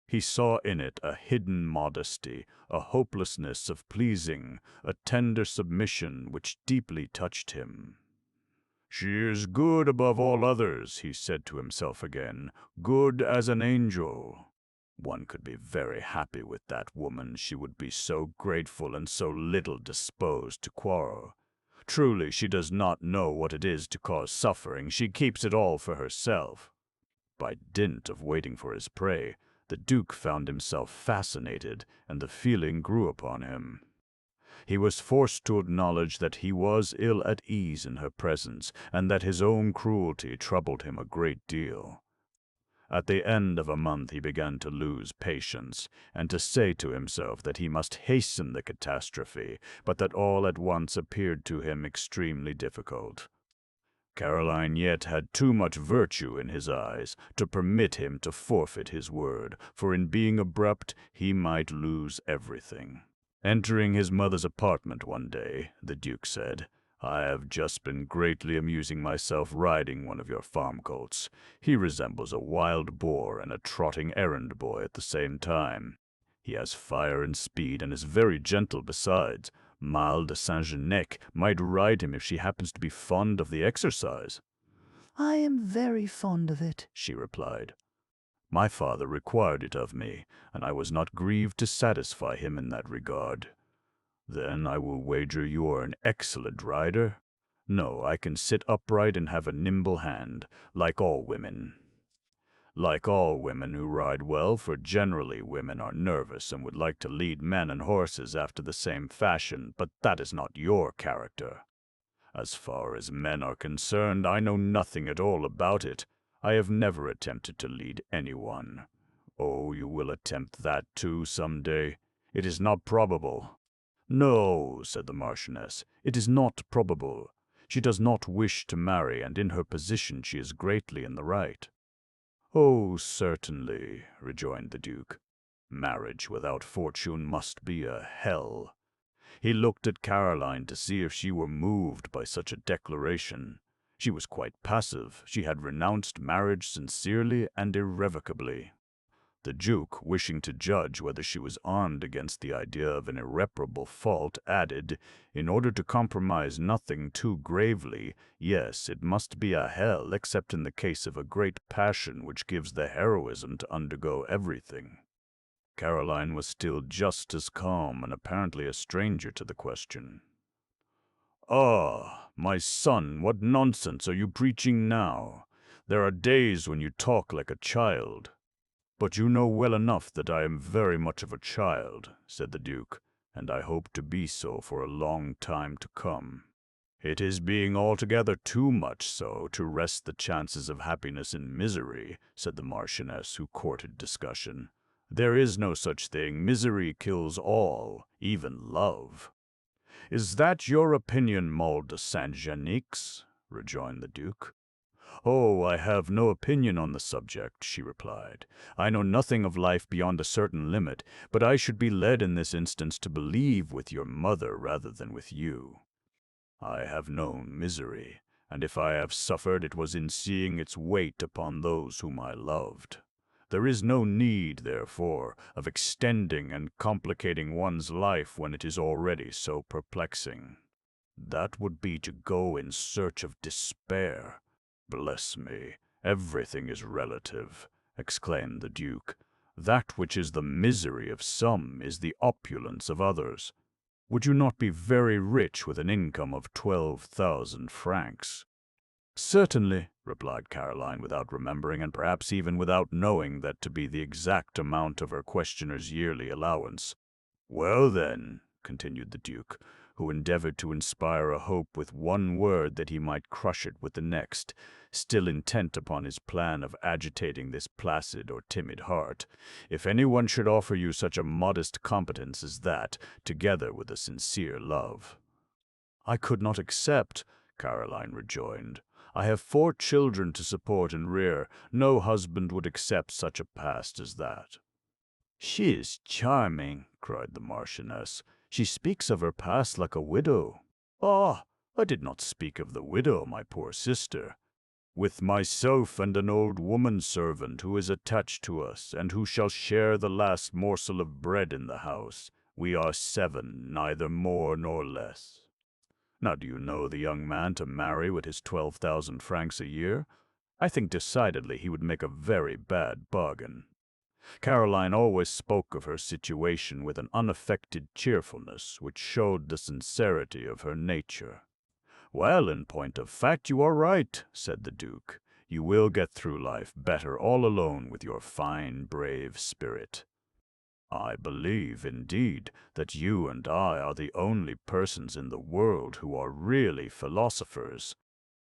He saw in it a hidden modesty, a hopelessness of pleasing, a tender submission which deeply touched him. "She is good above all others," he said to himself again, "good as an angel. One could be very happy with that woman, she would be so grateful and so little disposed to quarrel. Truly, she does not know what it is to cause suffering, she keeps it all for herself." By dint of waiting for his prey, the Duke found himself fascinated, and the feeling grew upon him. He was forced to acknowledge that he was ill at ease in her presence, and that his own cruelty troubled him a great deal. At the end of a month he began to lose patience, and to say to himself that he must hasten the catastrophe, but that all at once appeared to him extremely difficult. Caroline yet had too much virtue in his eyes to permit him to forfeit his word, for in being abrupt he might lose everything. Entering his mother's apartment one day, the Duke said, I have just been greatly amusing myself riding one of your farm colts. He resembles a wild boar and a trotting errand boy at the same time. He has fire and speed and is very gentle besides. Mal de Saint-Genec might ride him if she happens to be fond of the exercise." "I am very fond of it," she replied. "My father required it of me, and I was not grieved to satisfy him in that regard." "Then I will wager you are an excellent rider." "No, I can sit upright and have a nimble hand, like all women." "Like all women who ride well, for generally women are nervous and would like to lead men and horses after the same fashion, but that is not your character." "As far as men are concerned, I know nothing at all about it. I have never attempted to lead anyone." "Oh, you will attempt that too some day." "It is not probable." "No," said the Marchioness, "it is not probable. She does not wish to marry, and in her position she is greatly in the right." "Oh, certainly," rejoined the Duke. "Marriage without fortune must be a hell." He looked at Caroline to see if she were moved by such a declaration. She was quite passive. She had renounced marriage sincerely and irrevocably. The Duke, wishing to judge whether she was armed against the idea of an irreparable fault, added, in order to compromise nothing too gravely, "Yes, it must be a hell, except in the case of a great passion which gives the heroism to undergo everything." Caroline was still just as calm and apparently a stranger to the question. "Ah, my son, what nonsense are you preaching now? There are days when you talk like a child." "But you know well enough that I am very much of a child," said the Duke, "and I hope to be so for a long time to come." "It is being altogether too much so to rest the chances of happiness in misery," said the Marchioness, who courted discussion. "There is no such thing. Misery kills all, even love." "Is that your opinion, Maule de Saint-Genix?" rejoined the Duke. "Oh, I have no opinion on the subject," she replied. "I know nothing of life beyond a certain limit, but I should be led in this instance to believe with your mother rather than with you. I have known misery, and if I have suffered it was in seeing its weight upon those whom I loved. There is no need, therefore, of extending and complicating one's life when it is already so perplexing. That would be to go in search of despair. Bless me, everything is relative," exclaimed the Duke. "That which is the misery of some is the opulence of others. Would you not be very rich with an income of 12,000 francs? "Certainly," replied Caroline, without remembering, and perhaps even without knowing that to be the exact amount of her questioner's yearly allowance. "Well, then," continued the Duke, who endeavored to inspire a hope with one word that he might crush it with the next, still intent upon his plan of agitating this placid or timid heart, "if anyone should offer you such a modest competence as that, together with a sincere love." "I could not accept," Caroline rejoined. "I have 4 children to support and rear. No husband would accept such a past as that." "She is charming," cried the Marchioness. "She speaks of her past like a widow." "Ah, I did not speak of the widow, my poor sister. With myself and an old woman-servant who is attached to us, and who shall share the last morsel of bread in the house, we are 7, neither more nor less. Now do you know the young man to marry with his 12,000 francs a year? I think decidedly he would make a very bad bargain." Caroline always spoke of her situation with an unaffected cheerfulness which showed the sincerity of her nature. "Well, in point of fact, you are right," said the Duke. "You will get through life better all alone with your fine, brave spirit. I believe, indeed, that you and I are the only persons in the world who are really philosophers.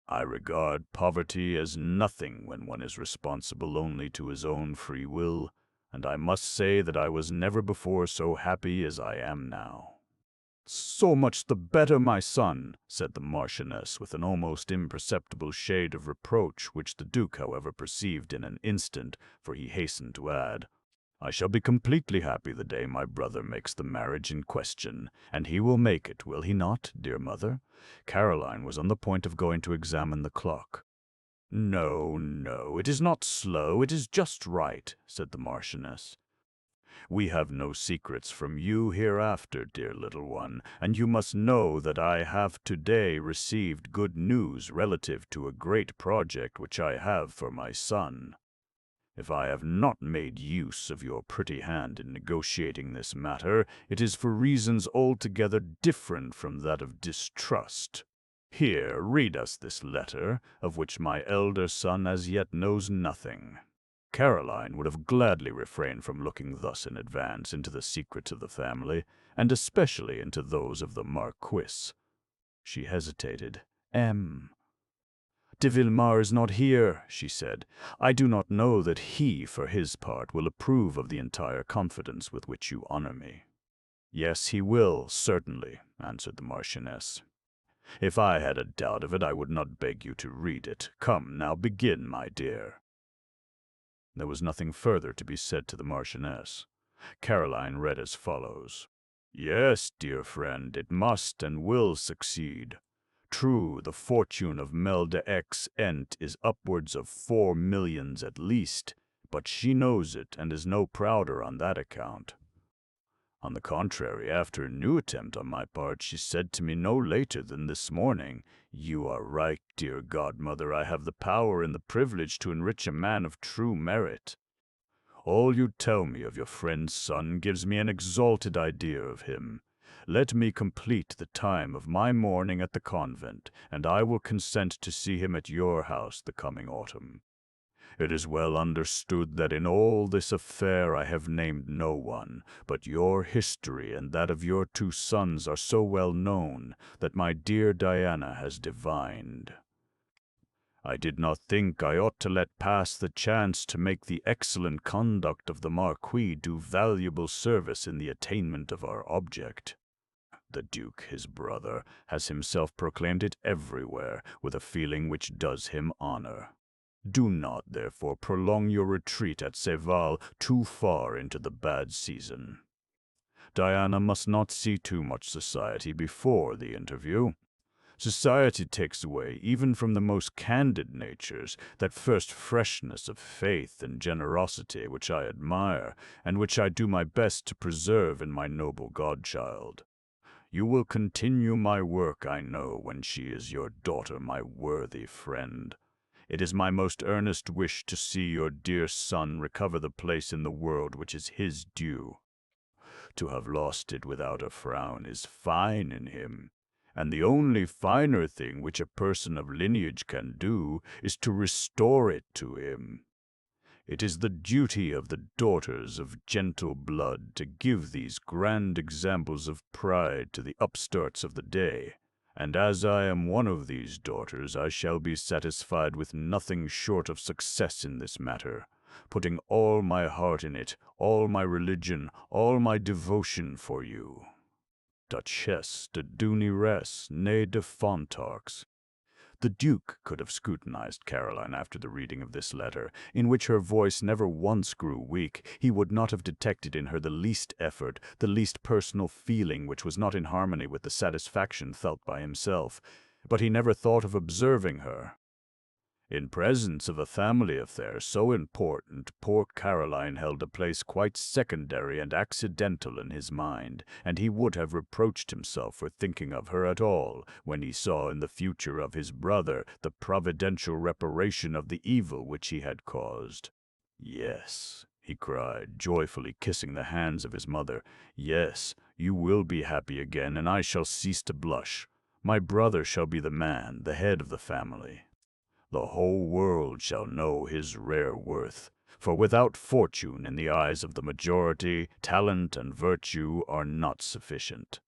I regard poverty as nothing when one is responsible only to his own free will, and I must say that I was never before so happy as I am now." "So much the better, my son," said the Marchioness, with an almost imperceptible shade of reproach, which the Duke, however, perceived in an instant, for he hastened to add, I shall be completely happy the day my brother makes the marriage in question, and he will make it, will he not, dear mother?" Caroline was on the point of going to examine the clock. "No, no, it is not slow, it is just right," said the Marchioness. "We have no secrets from you hereafter, dear little one, and you must know that I have today received good news relative to a great project which I have for my son. If I have not made use of your pretty hand in negotiating this matter, it is for reasons altogether different from that of distrust. Here, read us this letter, of which my elder son as yet knows nothing." Caroline would have gladly refrained from looking thus in advance into the secrets of the family, and especially into those of the Marquis. She hesitated. "De Villemer is not here," she said. "I do not know that he, for his part, will approve of the entire confidence with which you honor me." "Yes, he will, certainly," answered the Marchioness. "If I had a doubt of it, I would not beg you to read it. Come, now begin, my dear." There was nothing further to be said to the Marchioness. Caroline read as follows. "Yes, dear friend, it must and will succeed. True, the fortune of Mlle de X is upwards of 4 millions at least, but she knows it and is no prouder on that account. On the contrary, after a new attempt on my part, she said to me no later than this morning, 'You are right, dear godmother, I have the power and the privilege to enrich a man of true merit.' All you tell me of your friend's son gives me an exalted idea of him. Let me complete the time of my mourning at the convent, and I will consent to see him at your house the coming autumn. It is well understood that in all this affair I have named no one, but your history and that of your 2 sons are so well known that my dear Diana has divined. I did not think I ought to let pass the chance to make the excellent conduct of the Marquis do valuable service in the attainment of our object. The Duke, his brother, has himself proclaimed it everywhere, with a feeling which does him honor. Do not, therefore, prolong your retreat at Seval too far into the bad season. Diana must not see too much society before the interview. Society takes away, even from the most candid natures, that first freshness of faith and generosity which I admire, and which I do my best to preserve in my noble godchild. You will continue my work, I know, when she is your daughter, my worthy friend. It is my most earnest wish to see your dear son recover the place in the world which is his due. To have lost it without a frown is fine in him, and the only finer thing which a person of lineage can do is to restore it to him. It is the duty of the daughters of gentle blood to give these grand examples of pride to the upstarts of the day, and as I am one of these daughters, I shall be satisfied with nothing short of success in this matter, putting all my heart in it, all my religion, all my devotion for you. Duchesse de Dunires, née de Fontarques." The Duke could have scrutinized Caroline after the reading of this letter, in which her voice never once grew weak. He would not have detected in her the least effort, the least personal feeling which was not in harmony with the satisfaction felt by himself. But he never thought of observing her. In presence of a family affair so important, poor Caroline held a place quite secondary and accidental in his mind, and he would have reproached himself for thinking of her at all, when he saw in the future of his brother the providential reparation of the evil which he had caused. "Yes," he cried, joyfully kissing the hands of his mother, "yes, you will be happy again, and I shall cease to blush. My brother shall be the man, the head of the family. The whole world shall know his rare worth, for without fortune in the eyes of the majority, talent and virtue are not sufficient.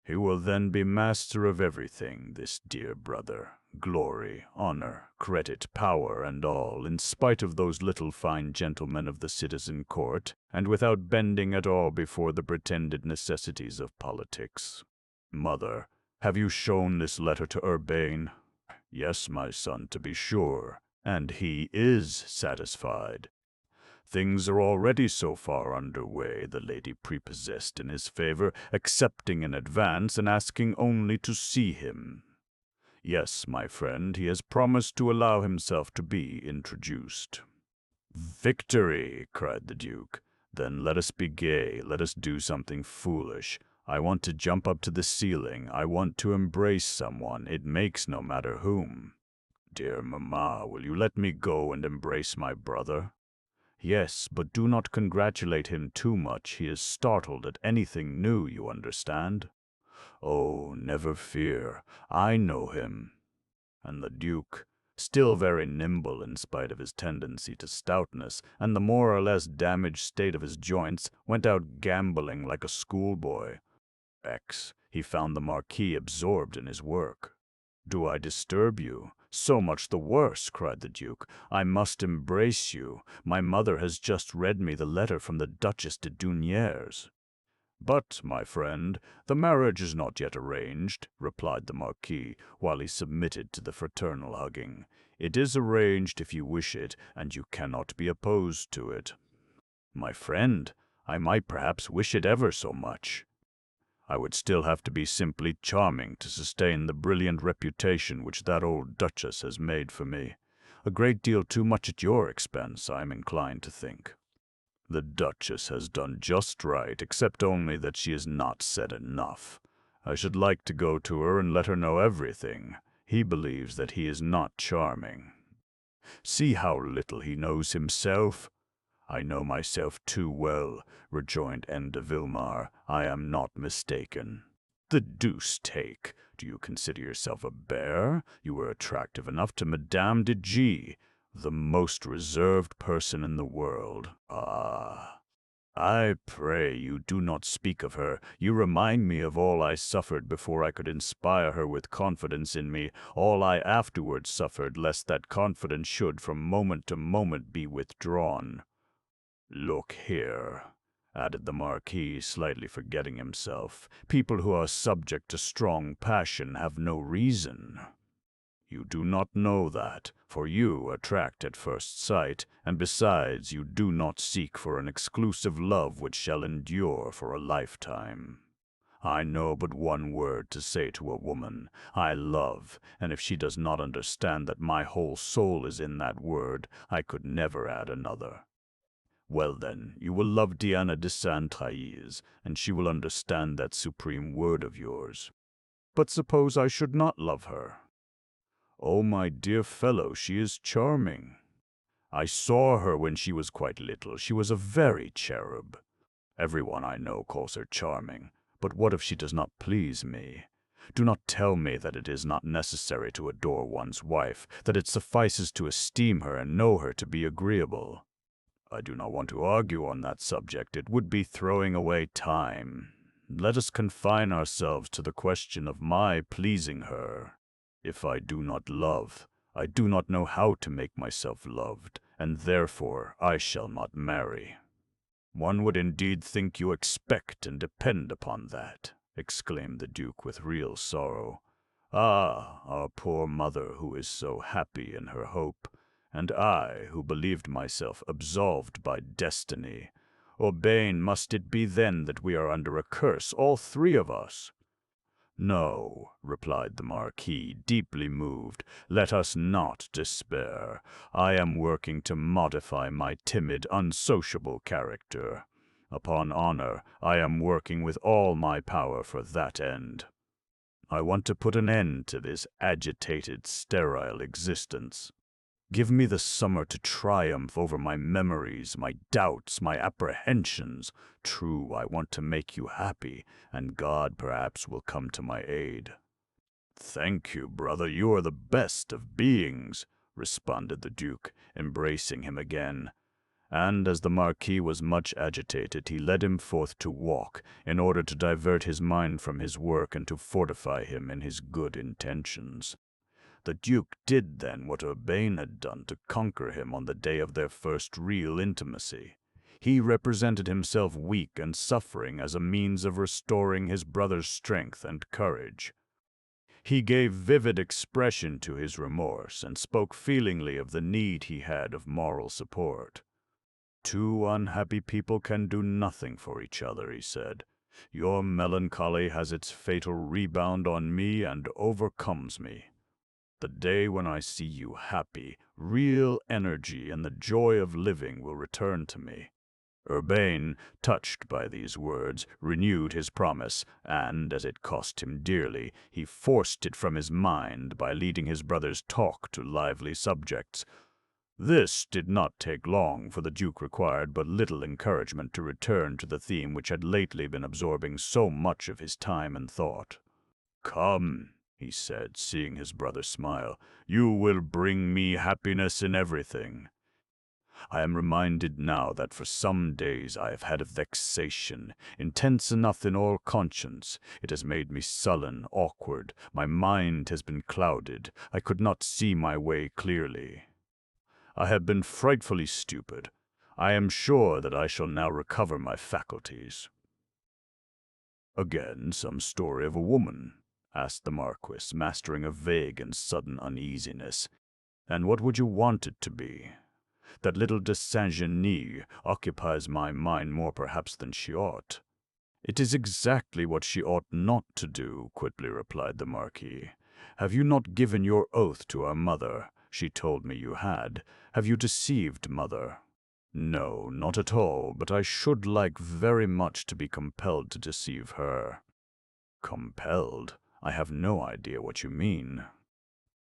He will then be master of everything, this dear brother, glory, honor, credit, power, and all, in spite of those little fine gentlemen of the citizen court, and without bending at all before the pretended necessities of politics. Mother, have you shown this letter to Urbain?" "Yes, my son, to be sure, and he is satisfied." Things are already so far underway, the lady prepossessed in his favor, accepting in advance and asking only to see him. Yes, my friend, he has promised to allow himself to be introduced. Victory! Cried the Duke. Then let us be gay, let us do something foolish. I want to jump up to the ceiling, I want to embrace someone, it makes no matter whom. Dear mamma, will you let me go and embrace my brother? Yes, but do not congratulate him too much, he is startled at anything new, you understand? Oh, never fear, I know him. And the Duke, still very nimble in spite of his tendency to stoutness and the more or less damaged state of his joints, went out gambolling like a schoolboy. He found the Marquis absorbed in his work. Do I disturb you? So much the worse, cried the Duke. I must embrace you. My mother has just read me the letter from the Duchess de Dunières. But, my friend, the marriage is not yet arranged, replied the Marquis, while he submitted to the fraternal hugging. It is arranged if you wish it, and you cannot be opposed to it. My friend, I might perhaps wish it ever so much. I would still have to be simply charming to sustain the brilliant reputation which that old Duchess has made for me. A great deal too much at your expense, I am inclined to think. The Duchess has done just right, except only that she has not said enough. I should like to go to her and let her know everything. He believes that he is not charming. See how little he knows himself. I know myself too well, rejoined N. de Villemer. I am not mistaken. The deuce take! Do you consider yourself a bear? You were attractive enough to Madame de G., the most reserved person in the world. Ah! I pray you do not speak of her. You remind me of all I suffered before I could inspire her with confidence in me, all I afterwards suffered lest that confidence should from moment to moment be withdrawn. Look here, added the Marquis, slightly forgetting himself. People who are subject to strong passion have no reason. You do not know that, for you attract at first sight, and besides you do not seek for an exclusive love which shall endure for a lifetime. I know but one word to say to a woman, I love, and if she does not understand that my whole soul is in that word, I could never add another. Well then, you will love Diana de Saint-Thais, and she will understand that supreme word of yours. But suppose I should not love her? Oh, my dear fellow, she is charming. I saw her when she was quite little. She was a very cherub. Everyone I know calls her charming. But what if she does not please me? Do not tell me that it is not necessary to adore one's wife, that it suffices to esteem her and know her to be agreeable. I do not want to argue on that subject. It would be throwing away time. Let us confine ourselves to the question of my pleasing her. If I do not love, I do not know how to make myself loved, and therefore I shall not marry. One would indeed think you expect and depend upon that, exclaimed the Duke with real sorrow. Ah, our poor mother who is so happy in her hope, and I who believed myself absolved by destiny. Urbain, must it be then that we are under a curse, all three of us? No, replied the Marquis, deeply moved, let us not despair. I am working to modify my timid, unsociable character. Upon honor, I am working with all my power for that end. I want to put an end to this agitated, sterile existence. Give me the summer to triumph over my memories, my doubts, my apprehensions. True, I want to make you happy, and God perhaps will come to my aid. Thank you, brother, you are the best of beings, responded the Duke, embracing him again. And as the Marquis was much agitated, he led him forth to walk, in order to divert his mind from his work and to fortify him in his good intentions. The Duke did then what Urbain had done to conquer him on the day of their first real intimacy. He represented himself weak and suffering as a means of restoring his brother's strength and courage. He gave vivid expression to his remorse and spoke feelingly of the need he had of moral support. Two unhappy people can do nothing for each other, he said. Your melancholy has its fatal rebound on me and overcomes me. The day when I see you happy, real energy and the joy of living will return to me. Urbain, touched by these words, renewed his promise, and, as it cost him dearly, he forced it from his mind by leading his brother's talk to lively subjects. This did not take long, for the Duke required but little encouragement to return to the theme which had lately been absorbing so much of his time and thought. "Come," he said, seeing his brother smile, "you will bring me happiness in everything. I am reminded now that for some days I have had a vexation, intense enough in all conscience. It has made me sullen, awkward. My mind has been clouded. I could not see my way clearly. I have been frightfully stupid. I am sure that I shall now recover my faculties." "Again, some story of a woman?" asked the Marquis, mastering a vague and sudden uneasiness. "And what would you want it to be? That little de Saint-Genie occupies my mind more perhaps than she ought." "It is exactly what she ought not to do," quickly replied the Marquis. "Have you not given your oath to our mother? She told me you had. Have you deceived mother?" "No, not at all, but I should like very much to be compelled to deceive her." "Compelled? I have no idea what you mean."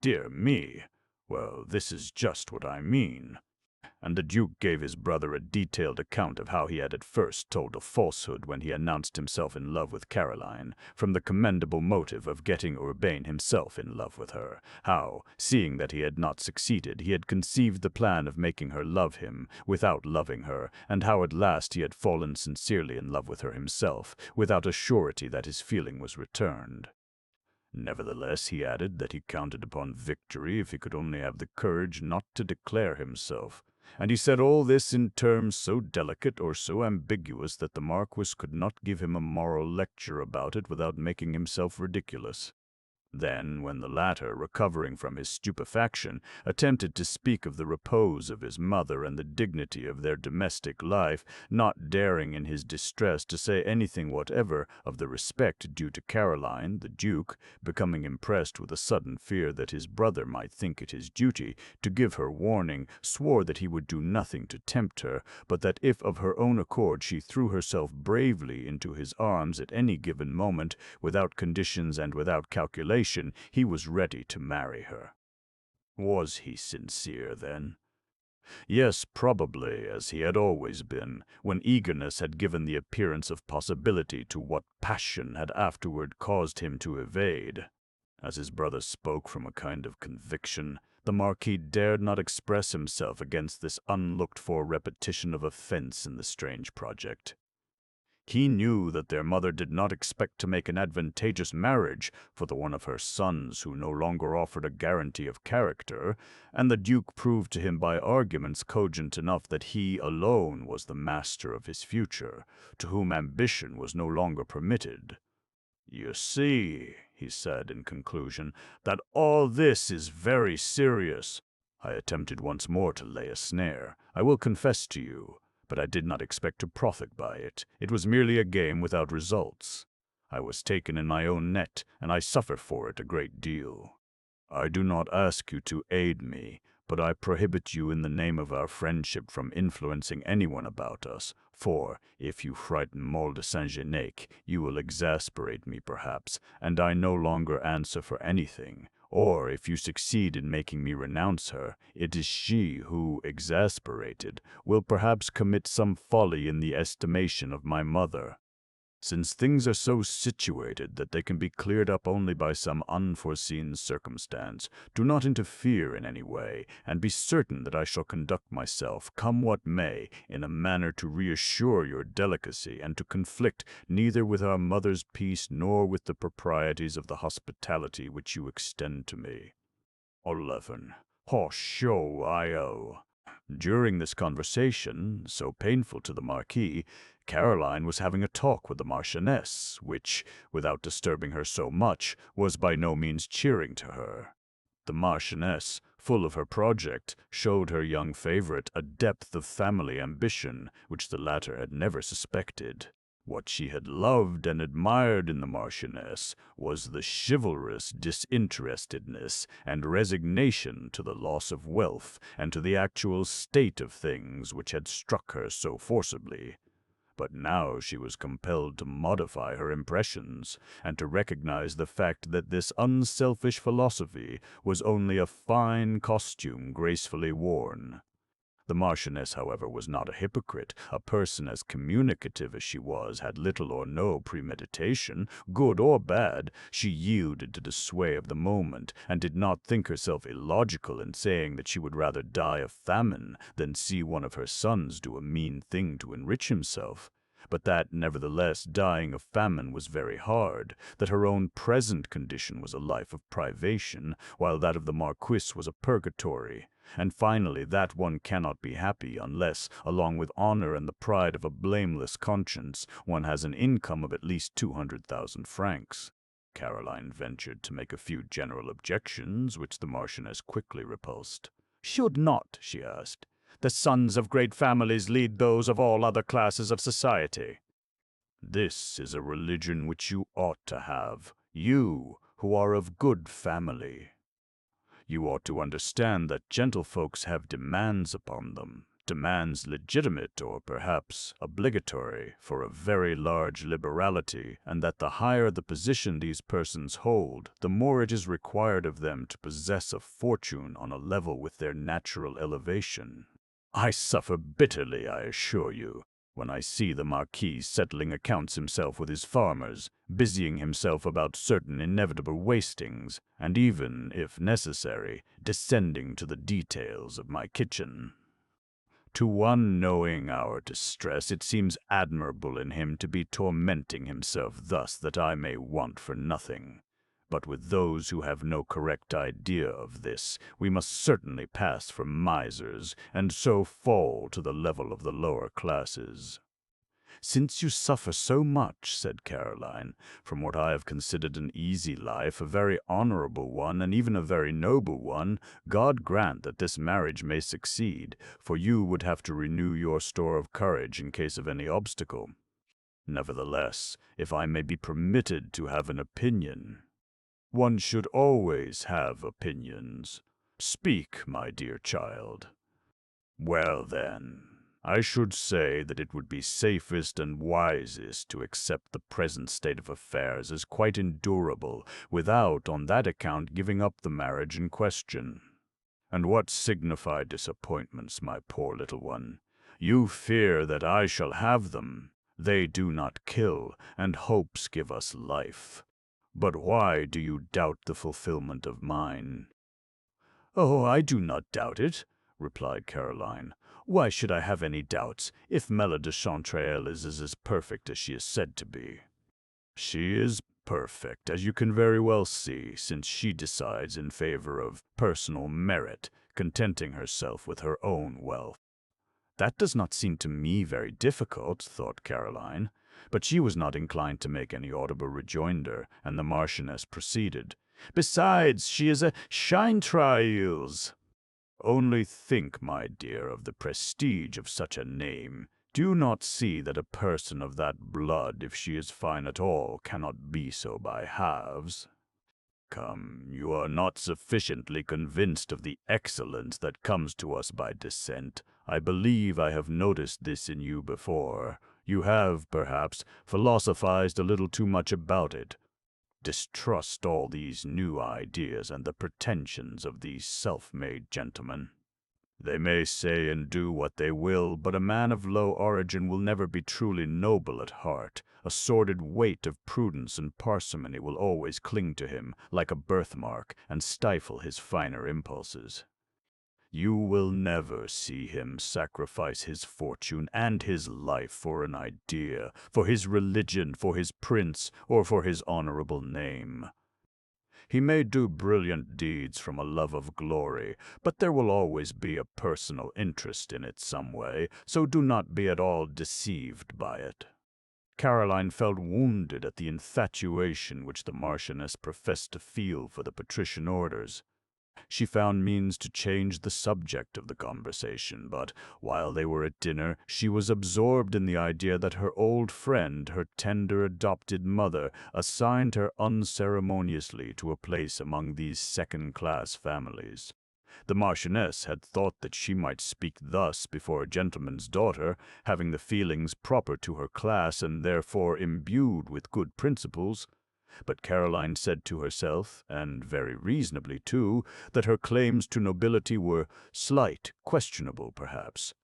"Dear me! Well, this is just what I mean." And the Duke gave his brother a detailed account of how he had at first told a falsehood when he announced himself in love with Caroline, from the commendable motive of getting Urbain himself in love with her; how, seeing that he had not succeeded, he had conceived the plan of making her love him without loving her, and how at last he had fallen sincerely in love with her himself, without a surety that his feeling was returned. Nevertheless, he added that he counted upon victory if he could only have the courage not to declare himself. And he said all this in terms so delicate or so ambiguous that the Marquis could not give him a moral lecture about it without making himself ridiculous. Then, when the latter, recovering from his stupefaction, attempted to speak of the repose of his mother and the dignity of their domestic life, not daring in his distress to say anything whatever of the respect due to Caroline, the Duke, becoming impressed with a sudden fear that his brother might think it his duty to give her warning, swore that he would do nothing to tempt her, but that if of her own accord she threw herself bravely into his arms at any given moment, without conditions and without calculation, he was ready to marry her. Was he sincere, then? Yes, probably, as he had always been, when eagerness had given the appearance of possibility to what passion had afterward caused him to evade. As his brother spoke from a kind of conviction, the Marquis dared not express himself against this unlooked-for repetition of offense in the strange project. He knew that their mother did not expect to make an advantageous marriage for the one of her sons who no longer offered a guarantee of character, and the Duke proved to him by arguments cogent enough that he alone was the master of his future, to whom ambition was no longer permitted. "You see," he said in conclusion, "that all this is very serious." I attempted once more to lay a snare, I will confess to you, but I did not expect to profit by it. It was merely a game without results. I was taken in my own net, and I suffer for it a great deal. I do not ask you to aid me, but I prohibit you in the name of our friendship from influencing anyone about us, for, if you frighten Moll de Saint-Genac, you will exasperate me perhaps, and I no longer answer for anything. Or, if you succeed in making me renounce her, it is she who, exasperated, will perhaps commit some folly in the estimation of my mother. Since things are so situated that they can be cleared up only by some unforeseen circumstance, do not interfere in any way, and be certain that I shall conduct myself, come what may, in a manner to reassure your delicacy and to conflict neither with our mother's peace nor with the proprieties of the hospitality which you extend to me. 11. Ho-sho, I-o. During this conversation, so painful to the Marquis, Caroline was having a talk with the Marchioness, which, without disturbing her so much, was by no means cheering to her. The Marchioness, full of her project, showed her young favorite a depth of family ambition which the latter had never suspected. What she had loved and admired in the Marchioness was the chivalrous disinterestedness and resignation to the loss of wealth and to the actual state of things which had struck her so forcibly. But now she was compelled to modify her impressions, and to recognize the fact that this unselfish philosophy was only a fine costume gracefully worn. The Marchioness, however, was not a hypocrite. A person as communicative as she was had little or no premeditation, good or bad. She yielded to the sway of the moment, and did not think herself illogical in saying that she would rather die of famine than see one of her sons do a mean thing to enrich himself. But that, nevertheless, dying of famine was very hard, that her own present condition was a life of privation, while that of the Marquis was a purgatory. And finally, that one cannot be happy unless, along with honor and the pride of a blameless conscience, one has an income of at least 200,000 francs. Caroline ventured to make a few general objections, which the Marchioness quickly repulsed. "Should not," she asked, "the sons of great families lead those of all other classes of society?" "This is a religion which you ought to have, you who are of good family. You ought to understand that gentlefolks have demands upon them, demands legitimate or perhaps obligatory for a very large liberality, and that the higher the position these persons hold, the more it is required of them to possess a fortune on a level with their natural elevation. I suffer bitterly, I assure you, when I see the Marquis settling accounts himself with his farmers, busying himself about certain inevitable wastings, and even, if necessary, descending to the details of my kitchen. To one knowing our distress, it seems admirable in him to be tormenting himself thus that I may want for nothing. But with those who have no correct idea of this, we must certainly pass for misers, and so fall to the level of the lower classes. Since you suffer so much," said Caroline, "from what I have considered an easy life, a very honorable one, and even a very noble one, God grant that this marriage may succeed, for you would have to renew your store of courage in case of any obstacle. Nevertheless, if I may be permitted to have an opinion—" "One should always have opinions. Speak, my dear child." "Well, then, I should say that it would be safest and wisest to accept the present state of affairs as quite endurable, without, on that account, giving up the marriage in question. And what signify disappointments, my poor little one? You fear that I shall have them. They do not kill, and hopes give us life. But why do you doubt the fulfillment of mine?" "Oh, I do not doubt it," replied Caroline. "Why should I have any doubts, if Melle de Chantraille is as perfect as she is said to be?" "She is perfect, as you can very well see, since she decides in favor of personal merit, contenting herself with her own wealth." "That does not seem to me very difficult," thought Caroline. But she was not inclined to make any audible rejoinder, and the Marchioness proceeded. "Besides, she is a Chantrailleuse." "Only think, my dear, of the prestige of such a name. Do you not see that a person of that blood, if she is fine at all, cannot be so by halves? Come, you are not sufficiently convinced of the excellence that comes to us by descent. I believe I have noticed this in you before. You have, perhaps, philosophized a little too much about it. Distrust all these new ideas and the pretensions of these self-made gentlemen. They may say and do what they will, but a man of low origin will never be truly noble at heart. A sordid weight of prudence and parsimony will always cling to him like a birthmark and stifle his finer impulses. You will never see him sacrifice his fortune and his life for an idea, for his religion, for his prince, or for his honorable name. He may do brilliant deeds from a love of glory, but there will always be a personal interest in it some way, so do not be at all deceived by it." Caroline felt wounded at the infatuation which the Marchioness professed to feel for the patrician orders. She found means to change the subject of the conversation, but while they were at dinner, she was absorbed in the idea that her old friend, her tender adopted mother, assigned her unceremoniously to a place among these second-class families. The Marchioness had thought that she might speak thus before a gentleman's daughter, having the feelings proper to her class and therefore imbued with good principles. But Caroline said to herself, and very reasonably too, that her claims to nobility were slight, questionable perhaps.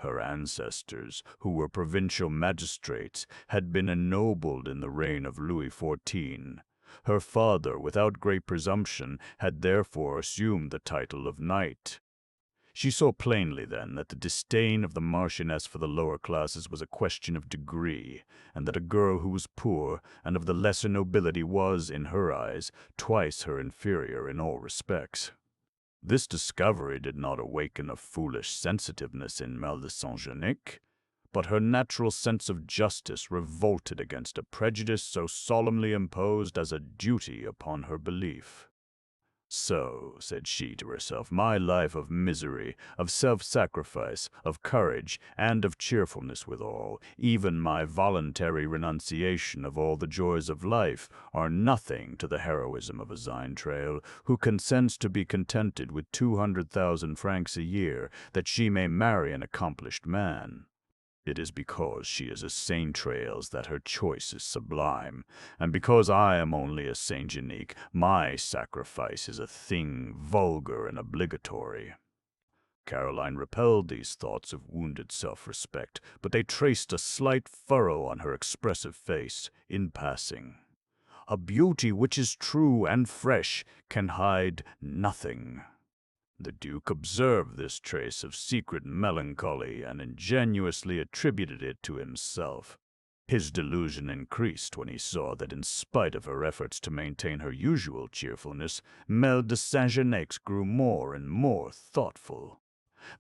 Her ancestors, who were provincial magistrates, had been ennobled in the reign of Louis XIV. Her father, without great presumption, had therefore assumed the title of knight. She saw plainly, then, that the disdain of the Marchioness for the lower classes was a question of degree, and that a girl who was poor and of the lesser nobility was, in her eyes, twice her inferior in all respects. This discovery did not awaken a foolish sensitiveness in Mlle de Saint-Genic, but her natural sense of justice revolted against a prejudice so solemnly imposed as a duty upon her belief. "So," said she to herself, "my life of misery, of self-sacrifice, of courage, and of cheerfulness withal, even my voluntary renunciation of all the joys of life, are nothing to the heroism of a Zintrail, who consents to be contented with 200,000 francs a year, that she may marry an accomplished man. It is because she is a Saint-Trail's that her choice is sublime, and because I am only a Saint-Genic, my sacrifice is a thing vulgar and obligatory." Caroline repelled these thoughts of wounded self-respect, but they traced a slight furrow on her expressive face, in passing. "A beauty which is true and fresh can hide nothing." The Duke observed this trace of secret melancholy and ingenuously attributed it to himself. His delusion increased when he saw that in spite of her efforts to maintain her usual cheerfulness, Mlle de Saint-Genic grew more and more thoughtful.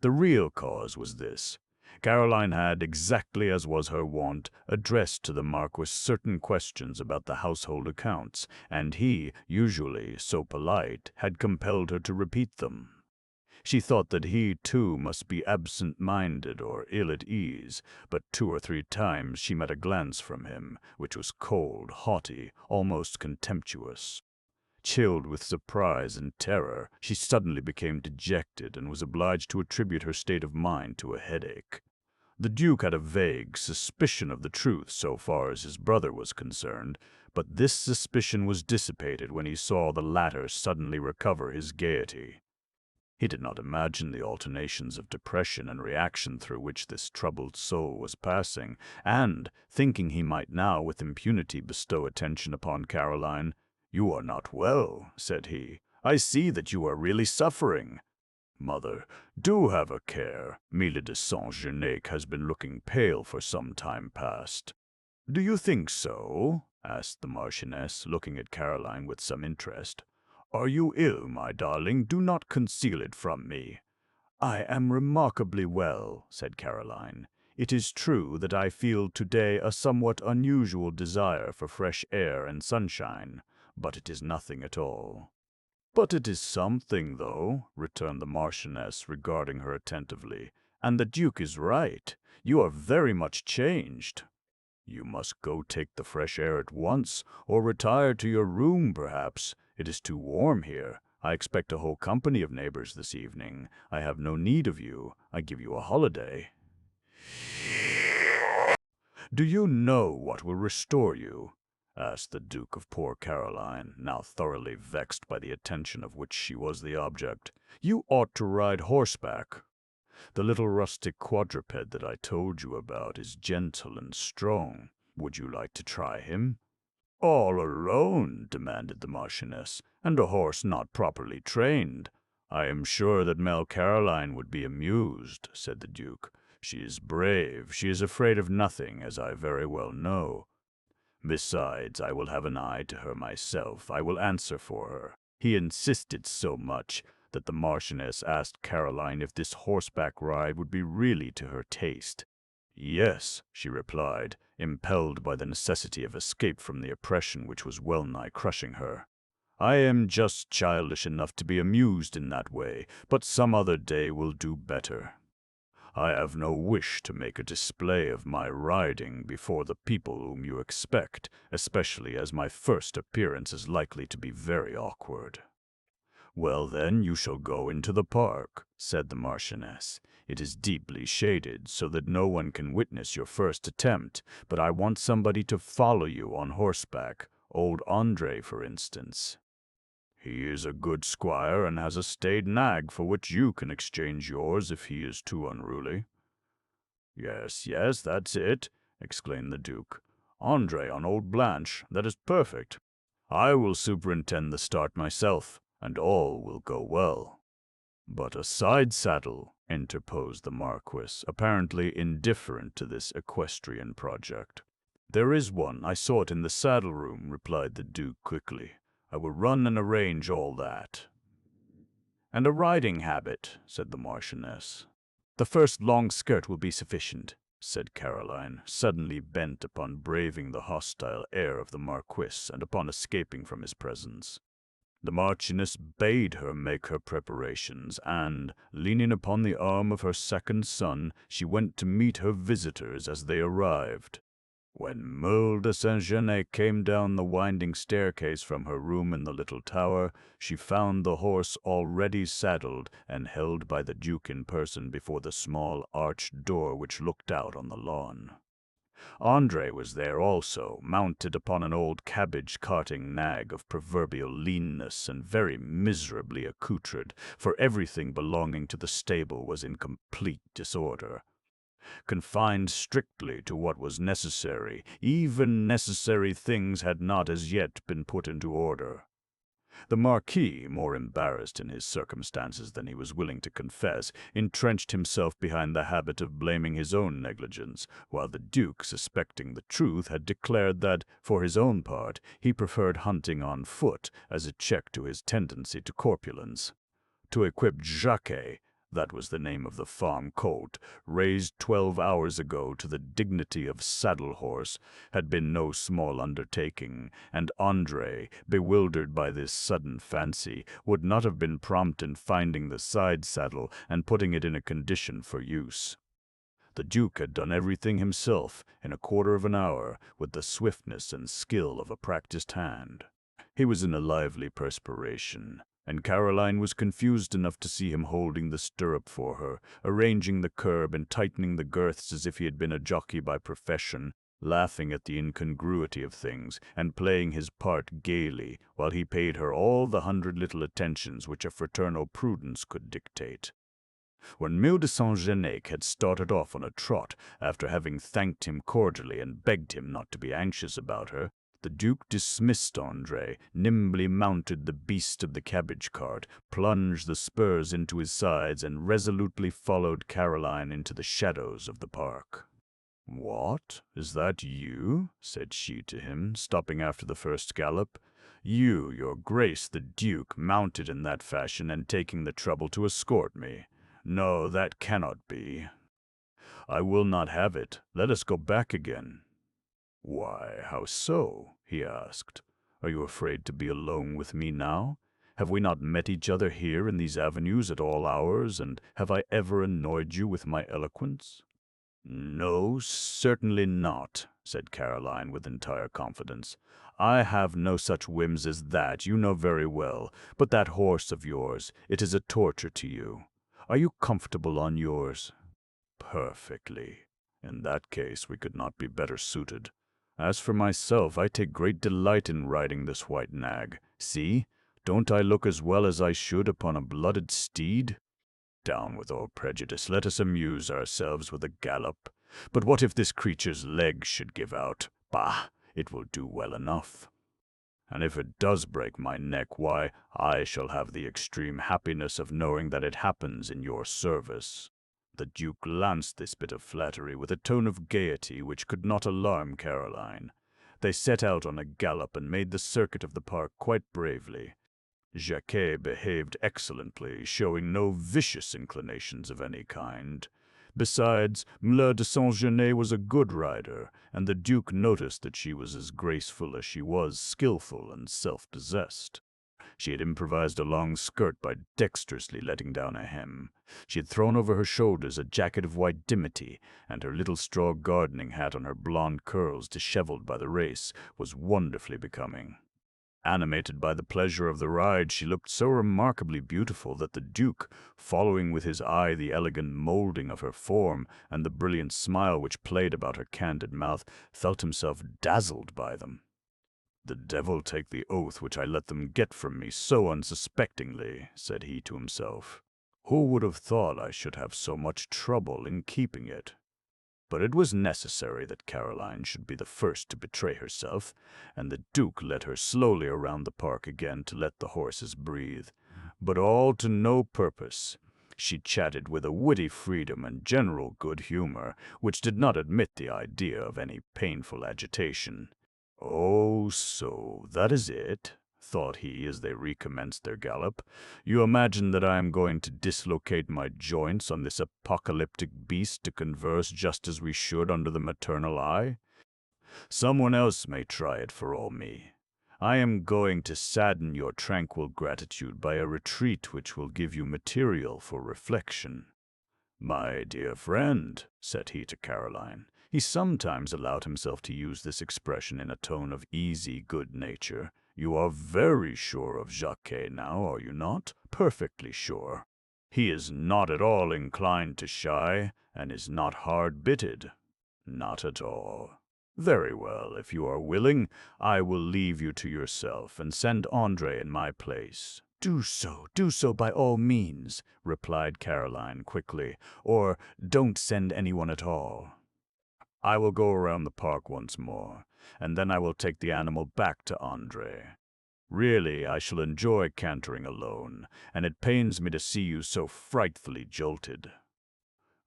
The real cause was this. Caroline had, exactly as was her wont, addressed to the Marquis certain questions about the household accounts, and he, usually so polite, had compelled her to repeat them. She thought that he, too, must be absent-minded or ill at ease, but 2 or 3 times she met a glance from him, which was cold, haughty, almost contemptuous. Chilled with surprise and terror, she suddenly became dejected and was obliged to attribute her state of mind to a headache. The Duke had a vague suspicion of the truth so far as his brother was concerned, but this suspicion was dissipated when he saw the latter suddenly recover his gaiety. He did not imagine the alternations of depression and reaction through which this troubled soul was passing, and, thinking he might now with impunity bestow attention upon Caroline, "You are not well," said he. "I see that you are really suffering. Mother, do have a care. Mlle de Saint-Genic has been looking pale for some time past." "Do you think so?" asked the Marchioness, looking at Caroline with some interest. "Are you ill, my darling? Do not conceal it from me." "I am remarkably well," said Caroline. "It is true that I feel today a somewhat unusual desire for fresh air and sunshine, but it is nothing at all." "But it is something, though," returned the Marchioness, regarding her attentively. "And the Duke is right. You are very much changed." "You must go take the fresh air at once, or retire to your room, perhaps. It is too warm here. I expect a whole company of neighbors this evening. I have no need of you. I give you a holiday." "Do you know what will restore you?" asked the Duke of poor Caroline, now thoroughly vexed by the attention of which she was the object. "You ought to ride horseback. The little rustic quadruped that I told you about is gentle and strong. Would you like to try him?" "All alone?" demanded the Marchioness, "and a horse not properly trained?" "I am sure that Mlle Caroline would be amused," said the Duke. "She is brave. She is afraid of nothing, as I very well know. Besides, I will have an eye to her myself. I will answer for her." He insisted so much that the Marchioness asked Caroline if this horseback ride would be really to her taste. "Yes," she replied, impelled by the necessity of escape from the oppression which was well-nigh crushing her. I am just childish enough to be amused in that way, but some other day will do better. I have no wish to make a display of my riding before the people whom you expect, especially as my first appearance is likely to be very awkward." "Well, then, you shall go into the park," said the Marchioness. "It is deeply shaded, so that no one can witness your first attempt, but I want somebody to follow you on horseback, old Andre, for instance. He is a good squire and has a staid nag for which you can exchange yours if he is too unruly." "Yes, yes, that's it," exclaimed the Duke. "Andre on old Blanche, that is perfect. I will superintend the start myself, and all will go well." "But a side saddle," interposed the Marquis, apparently indifferent to this equestrian project. "There is one. I saw it in the saddle-room," replied the Duke quickly. "I will run and arrange all that." "And a riding habit," said the Marchioness. "The first long skirt will be sufficient," said Caroline, suddenly bent upon braving the hostile air of the Marquis and upon escaping from his presence. The Marchioness bade her make her preparations, and, leaning upon the arm of her second son, she went to meet her visitors as they arrived. When Meule de Saint-Genest came down the winding staircase from her room in the little tower, she found the horse already saddled and held by the Duke in person before the small arched door which looked out on the lawn. Andre was there also, mounted upon an old cabbage-carting nag of proverbial leanness and very miserably accoutred, for everything belonging to the stable was in complete disorder. Confined strictly to what was necessary, even necessary things had not as yet been put into order. The Marquis, more embarrassed in his circumstances than he was willing to confess, entrenched himself behind the habit of blaming his own negligence, while the Duke, suspecting the truth, had declared that, for his own part, he preferred hunting on foot as a check to his tendency to corpulence. To equip Jacquet, that was the name of the farm colt, raised 12 hours ago to the dignity of saddle-horse, had been no small undertaking, and Andre, bewildered by this sudden fancy, would not have been prompt in finding the side-saddle and putting it in a condition for use. The Duke had done everything himself, in a quarter of an hour, with the swiftness and skill of a practised hand. He was in a lively perspiration, and Caroline was confused enough to see him holding the stirrup for her, arranging the curb and tightening the girths as if he had been a jockey by profession, laughing at the incongruity of things, and playing his part gaily, while he paid her all the 100 little attentions which a fraternal prudence could dictate. When Meule de Saint-Genest had started off on a trot, after having thanked him cordially and begged him not to be anxious about her, the Duke dismissed Andre, nimbly mounted the beast of the cabbage-cart, plunged the spurs into his sides, and resolutely followed Caroline into the shadows of the park. "What, is that you?" said she to him, stopping after the first gallop. "You, your Grace the Duke, mounted in that fashion and taking the trouble to escort me? No, that cannot be. I will not have it. Let us go back again." "Why, how so?" he asked. "Are you afraid to be alone with me now? Have we not met each other here in these avenues at all hours, and have I ever annoyed you with my eloquence?" "No, certainly not," said Caroline with entire confidence. "I have no such whims as that, you know very well. But that horse of yours, it is a torture to you. Are you comfortable on yours?" "Perfectly. In that case we could not be better suited. As for myself, I take great delight in riding this white nag. See, don't I look as well as I should upon a blooded steed? Down with all prejudice, let us amuse ourselves with a gallop. But what if this creature's legs should give out? Bah, it will do well enough. And if it does break my neck, why, I shall have the extreme happiness of knowing that it happens in your service." The Duke lanced this bit of flattery with a tone of gaiety which could not alarm Caroline. They set out on a gallop and made the circuit of the park quite bravely. Jacquet behaved excellently, showing no vicious inclinations of any kind. Besides, Meule de Saint-Genest was a good rider, and the Duke noticed that she was as graceful as she was skillful and self-possessed. She had improvised a long skirt by dexterously letting down a hem. She had thrown over her shoulders a jacket of white dimity, and her little straw gardening hat on her blonde curls, disheveled by the race, was wonderfully becoming. Animated by the pleasure of the ride, she looked so remarkably beautiful that the Duke, following with his eye the elegant moulding of her form and the brilliant smile which played about her candid mouth, felt himself dazzled by them. "The devil take the oath which I let them get from me so unsuspectingly," said he to himself. "Who would have thought I should have so much trouble in keeping it?" But it was necessary that Caroline should be the first to betray herself, and the Duke led her slowly around the park again to let the horses breathe. But all to no purpose. She chatted with a witty freedom and general good humor, which did not admit the idea of any painful agitation. "Oh, so that is it," thought he as they recommenced their gallop. "You imagine that I am going to dislocate my joints on this apocalyptic beast to converse just as we should under the maternal eye? Someone else may try it for all me. I am going to sadden your tranquil gratitude by a retreat which will give you material for reflection." "My dear friend," said he to Caroline. He sometimes allowed himself to use this expression in a tone of easy good nature. "You are very sure of Jacques now, are you not? Perfectly sure. He is not at all inclined to shy, and is not hard-bitted. Not at all. Very well, if you are willing, I will leave you to yourself and send Andre in my place." Do so by all means," replied Caroline quickly, "or don't send anyone at all. I will go around the park once more, and then I will take the animal back to Andre. Really, I shall enjoy cantering alone, and it pains me to see you so frightfully jolted."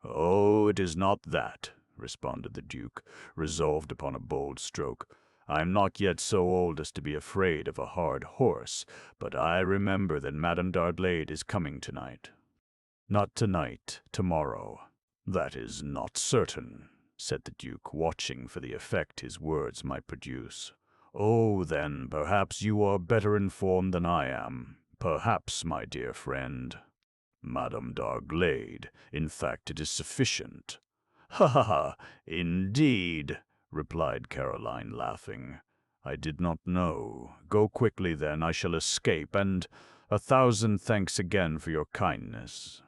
"Oh, it is not that," responded the Duke, resolved upon a bold stroke. "I am not yet so old as to be afraid of a hard horse, but I remember that Madame d'Arblade is coming tonight." "Not tonight, tomorrow." "That is not certain," said the Duke, watching for the effect his words might produce. "Oh, then, perhaps you are better informed than I am. Perhaps, my dear friend." "Madame d'Arblade. In fact, it is sufficient." "Ha ha ha! Indeed," replied Caroline, laughing. "I did not know. Go quickly, then. I shall escape, and 1,000 thanks again for your kindness."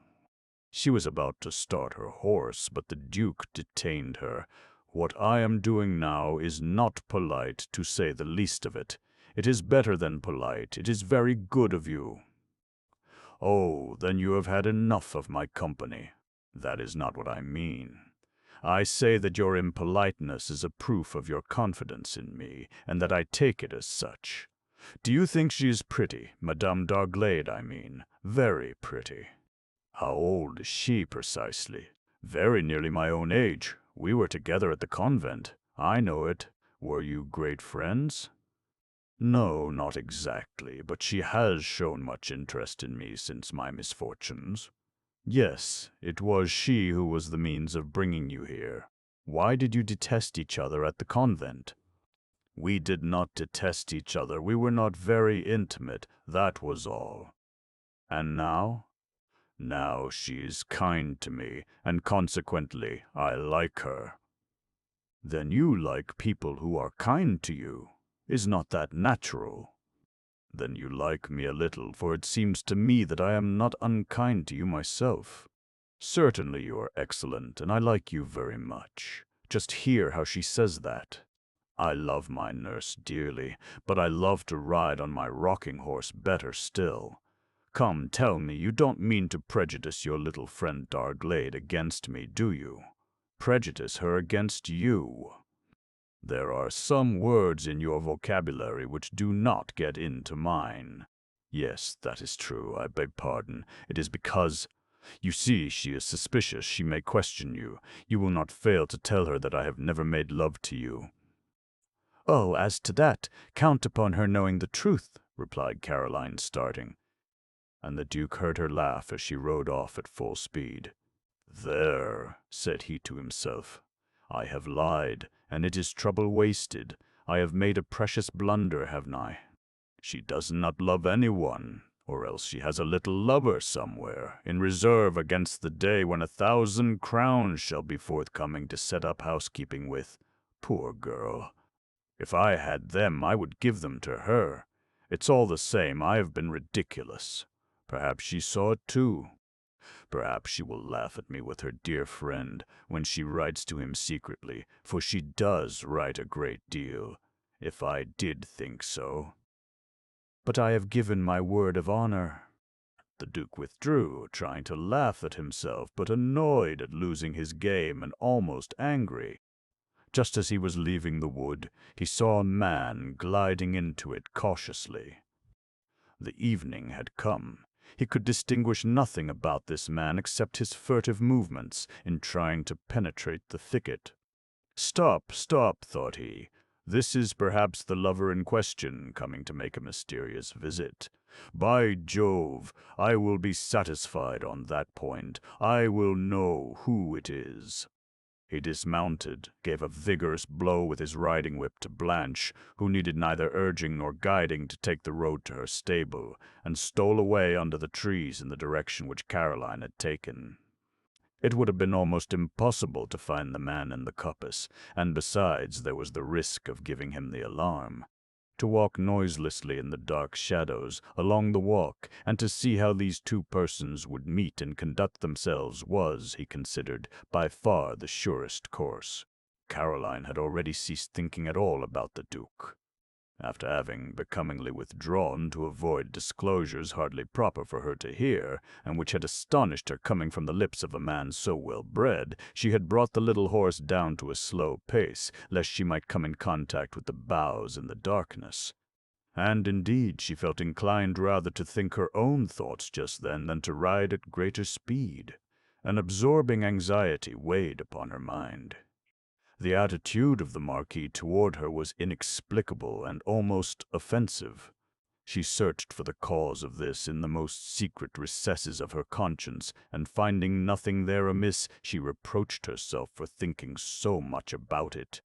She was about to start her horse, but the Duke detained her. "What I am doing now is not polite, to say the least of it. It is better than polite. It is very good of you." "Oh, then you have had enough of my company." "That is not what I mean. I say that your impoliteness is a proof of your confidence in me, and that I take it as such. Do you think she is pretty, Madame d'Arblade, I mean? Very pretty." "How old is she, precisely?" "Very nearly my own age. We were together at the convent. I know it. Were you great friends?" "No, not exactly, but she has shown much interest in me since my misfortunes." "Yes, it was she who was the means of bringing you here. Why did you detest each other at the convent?" "We did not detest each other. We were not very intimate, that was all." "And now?" "Now she is kind to me, and consequently I like her." "Then you like people who are kind to you. Is not that natural?" "Then you like me a little, for it seems to me that I am not unkind to you myself. Certainly you are excellent, and I like you very much. Just hear how she says that. I love my nurse dearly, but I love to ride on my rocking horse better still. Come, tell me, you don't mean to prejudice your little friend d'Arblade against me, do you? Prejudice her against you? There are some words in your vocabulary which do not get into mine." "Yes, that is true. I beg pardon. It is because, you see, she is suspicious. She may question you. You will not fail to tell her that I have never made love to you." "Oh, as to that, count upon her knowing the truth," replied Caroline, starting. And the Duke heard her laugh as she rode off at full speed. "There," said he to himself, "I have lied, and it is trouble wasted. I have made a precious blunder, haven't I?" She does not love anyone, or else she has a little lover somewhere, in reserve against the day when 1,000 crowns shall be forthcoming to set up housekeeping with. Poor girl! If I had them, I would give them to her. It's all the same, I have been ridiculous. Perhaps she saw it too. Perhaps she will laugh at me with her dear friend when she writes to him secretly, for she does write a great deal, if I did think so. But I have given my word of honor. The Duke withdrew, trying to laugh at himself, but annoyed at losing his game and almost angry. Just as he was leaving the wood, he saw a man gliding into it cautiously. The evening had come. He could distinguish nothing about this man except his furtive movements in trying to penetrate the thicket. Stop, stop, thought he. This is perhaps the lover in question coming to make a mysterious visit. By Jove, I will be satisfied on that point. I will know who it is. He dismounted, gave a vigorous blow with his riding whip to Blanche, who needed neither urging nor guiding to take the road to her stable, and stole away under the trees in the direction which Caroline had taken. It would have been almost impossible to find the man in the coppice, and besides there was the risk of giving him the alarm. To walk noiselessly in the dark shadows along the walk, and to see how these two persons would meet and conduct themselves was, he considered, by far the surest course. Caroline had already ceased thinking at all about the Duke. After having becomingly withdrawn to avoid disclosures hardly proper for her to hear, and which had astonished her coming from the lips of a man so well bred, she had brought the little horse down to a slow pace, lest she might come in contact with the boughs in the darkness. And indeed she felt inclined rather to think her own thoughts just then than to ride at greater speed. An absorbing anxiety weighed upon her mind. The attitude of the Marquis toward her was inexplicable and almost offensive. She searched for the cause of this in the most secret recesses of her conscience, and finding nothing there amiss, she reproached herself for thinking so much about it.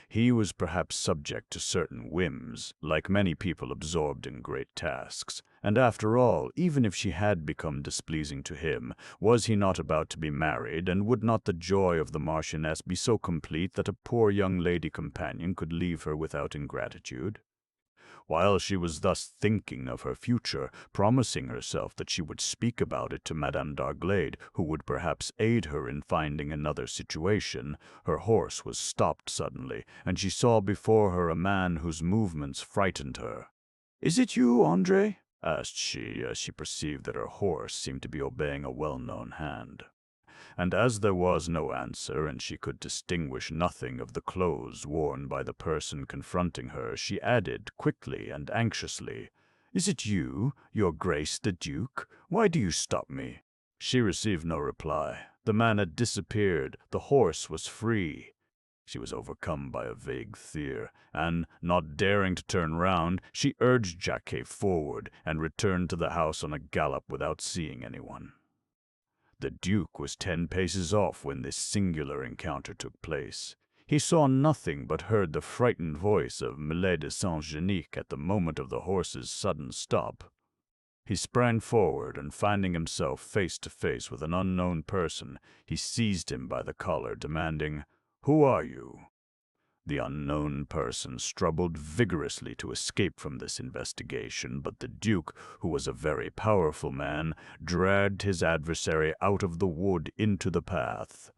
He was perhaps subject to certain whims, like many people absorbed in great tasks, and after all, even if she had become displeasing to him, was he not about to be married, and would not the joy of the Marchioness be so complete that a poor young lady companion could leave her without ingratitude? While she was thus thinking of her future, promising herself that she would speak about it to Madame d'Arglade, who would perhaps aid her in finding another situation, her horse was stopped suddenly, and she saw before her a man whose movements frightened her. "Is it you, Andre?" asked she, as she perceived that her horse seemed to be obeying a well-known hand. And as there was no answer, and she could distinguish nothing of the clothes worn by the person confronting her, she added, quickly and anxiously, "Is it you, your Grace the Duke? Why do you stop me?" She received no reply. The man had disappeared. The horse was free. She was overcome by a vague fear, and, not daring to turn round, she urged Jacquet forward, and returned to the house on a gallop without seeing anyone. The Duke was 10 paces off when this singular encounter took place. He saw nothing, but heard the frightened voice of Millet de Saint-Genic at the moment of the horse's sudden stop. He sprang forward, and finding himself face to face with an unknown person, he seized him by the collar, demanding, "Who are you?" The unknown person struggled vigorously to escape from this investigation, but the Duke, who was a very powerful man, dragged his adversary out of the wood into the path.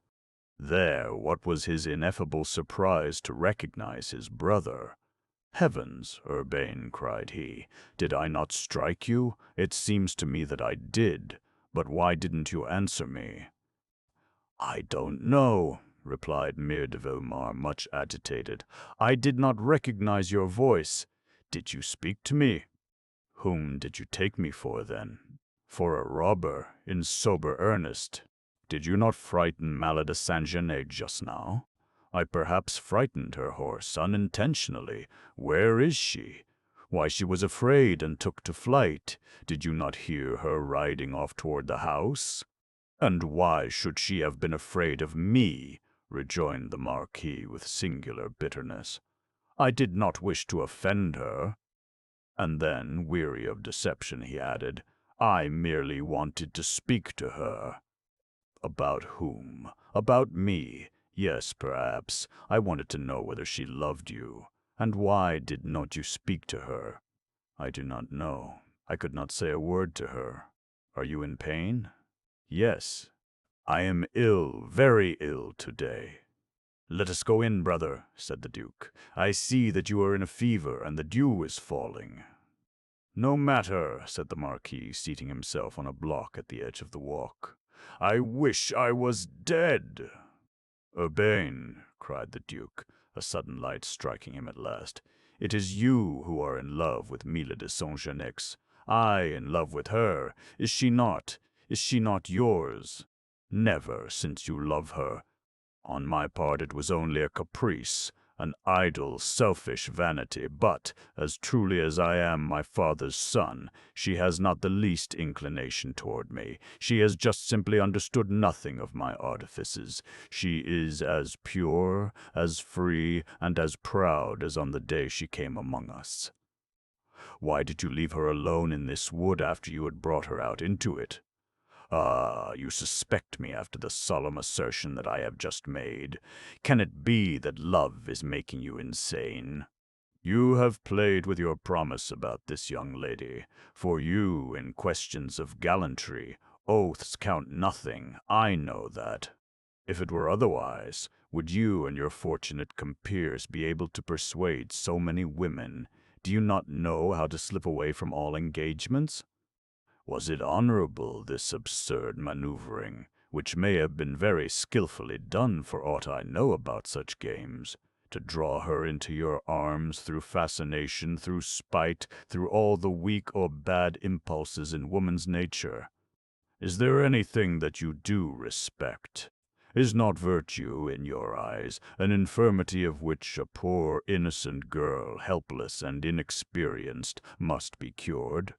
There, what was his ineffable surprise to recognize his brother. "Heavens, Urbain," cried he, "did I not strike you? It seems to me that I did. But why didn't you answer me?" "I don't know," replied Mere de Villemer, much agitated. "I did not recognize your voice. Did you speak to me?" "Whom did you take me for, then?" "For a robber, in sober earnest. Did you not frighten Mallet de Saint-Genet just now?" "I perhaps frightened her horse unintentionally. Where is she?" "Why, she was afraid and took to flight. Did you not hear her riding off toward the house?" "And why should she have been afraid of me?" rejoined the Marquis with singular bitterness. "I did not wish to offend her." And then, weary of deception, he added, I merely wanted to speak to her. About whom? About me? Yes, perhaps. I wanted to know whether she loved you. And why did not you speak to her? I do not know. I could not say a word to her. Are you in pain? Yes. I am ill, very ill today. Let us go in, brother, said the Duke. I see that you are in a fever, and the dew is falling. No matter, said the Marquis, seating himself on a block at the edge of the walk. I wish I was dead. Urbain, cried the Duke, a sudden light striking him at last, it is you who are in love with Mille de Saint-Genex. I in love with her. Is she not? Is she not yours? Never, since you love her. On my part it was only a caprice, an idle, selfish vanity, but, as truly as I am my father's son, she has not the least inclination toward me. She has just simply understood nothing of my artifices. She is as pure, as free, and as proud as on the day she came among us. Why did you leave her alone in this wood after you had brought her out into it? Ah, you suspect me after the solemn assertion that I have just made. Can it be that love is making you insane? You have played with your promise about this young lady. For you, in questions of gallantry, oaths count nothing. I know that. If it were otherwise, would you and your fortunate compeers be able to persuade so many women? Do you not know how to slip away from all engagements? Was it honorable, this absurd maneuvering, which may have been very skillfully done for aught I know about such games, to draw her into your arms through fascination, through spite, through all the weak or bad impulses in woman's nature? Is there anything that you do respect? Is not virtue, in your eyes, an infirmity of which a poor innocent girl, helpless and inexperienced, must be cured?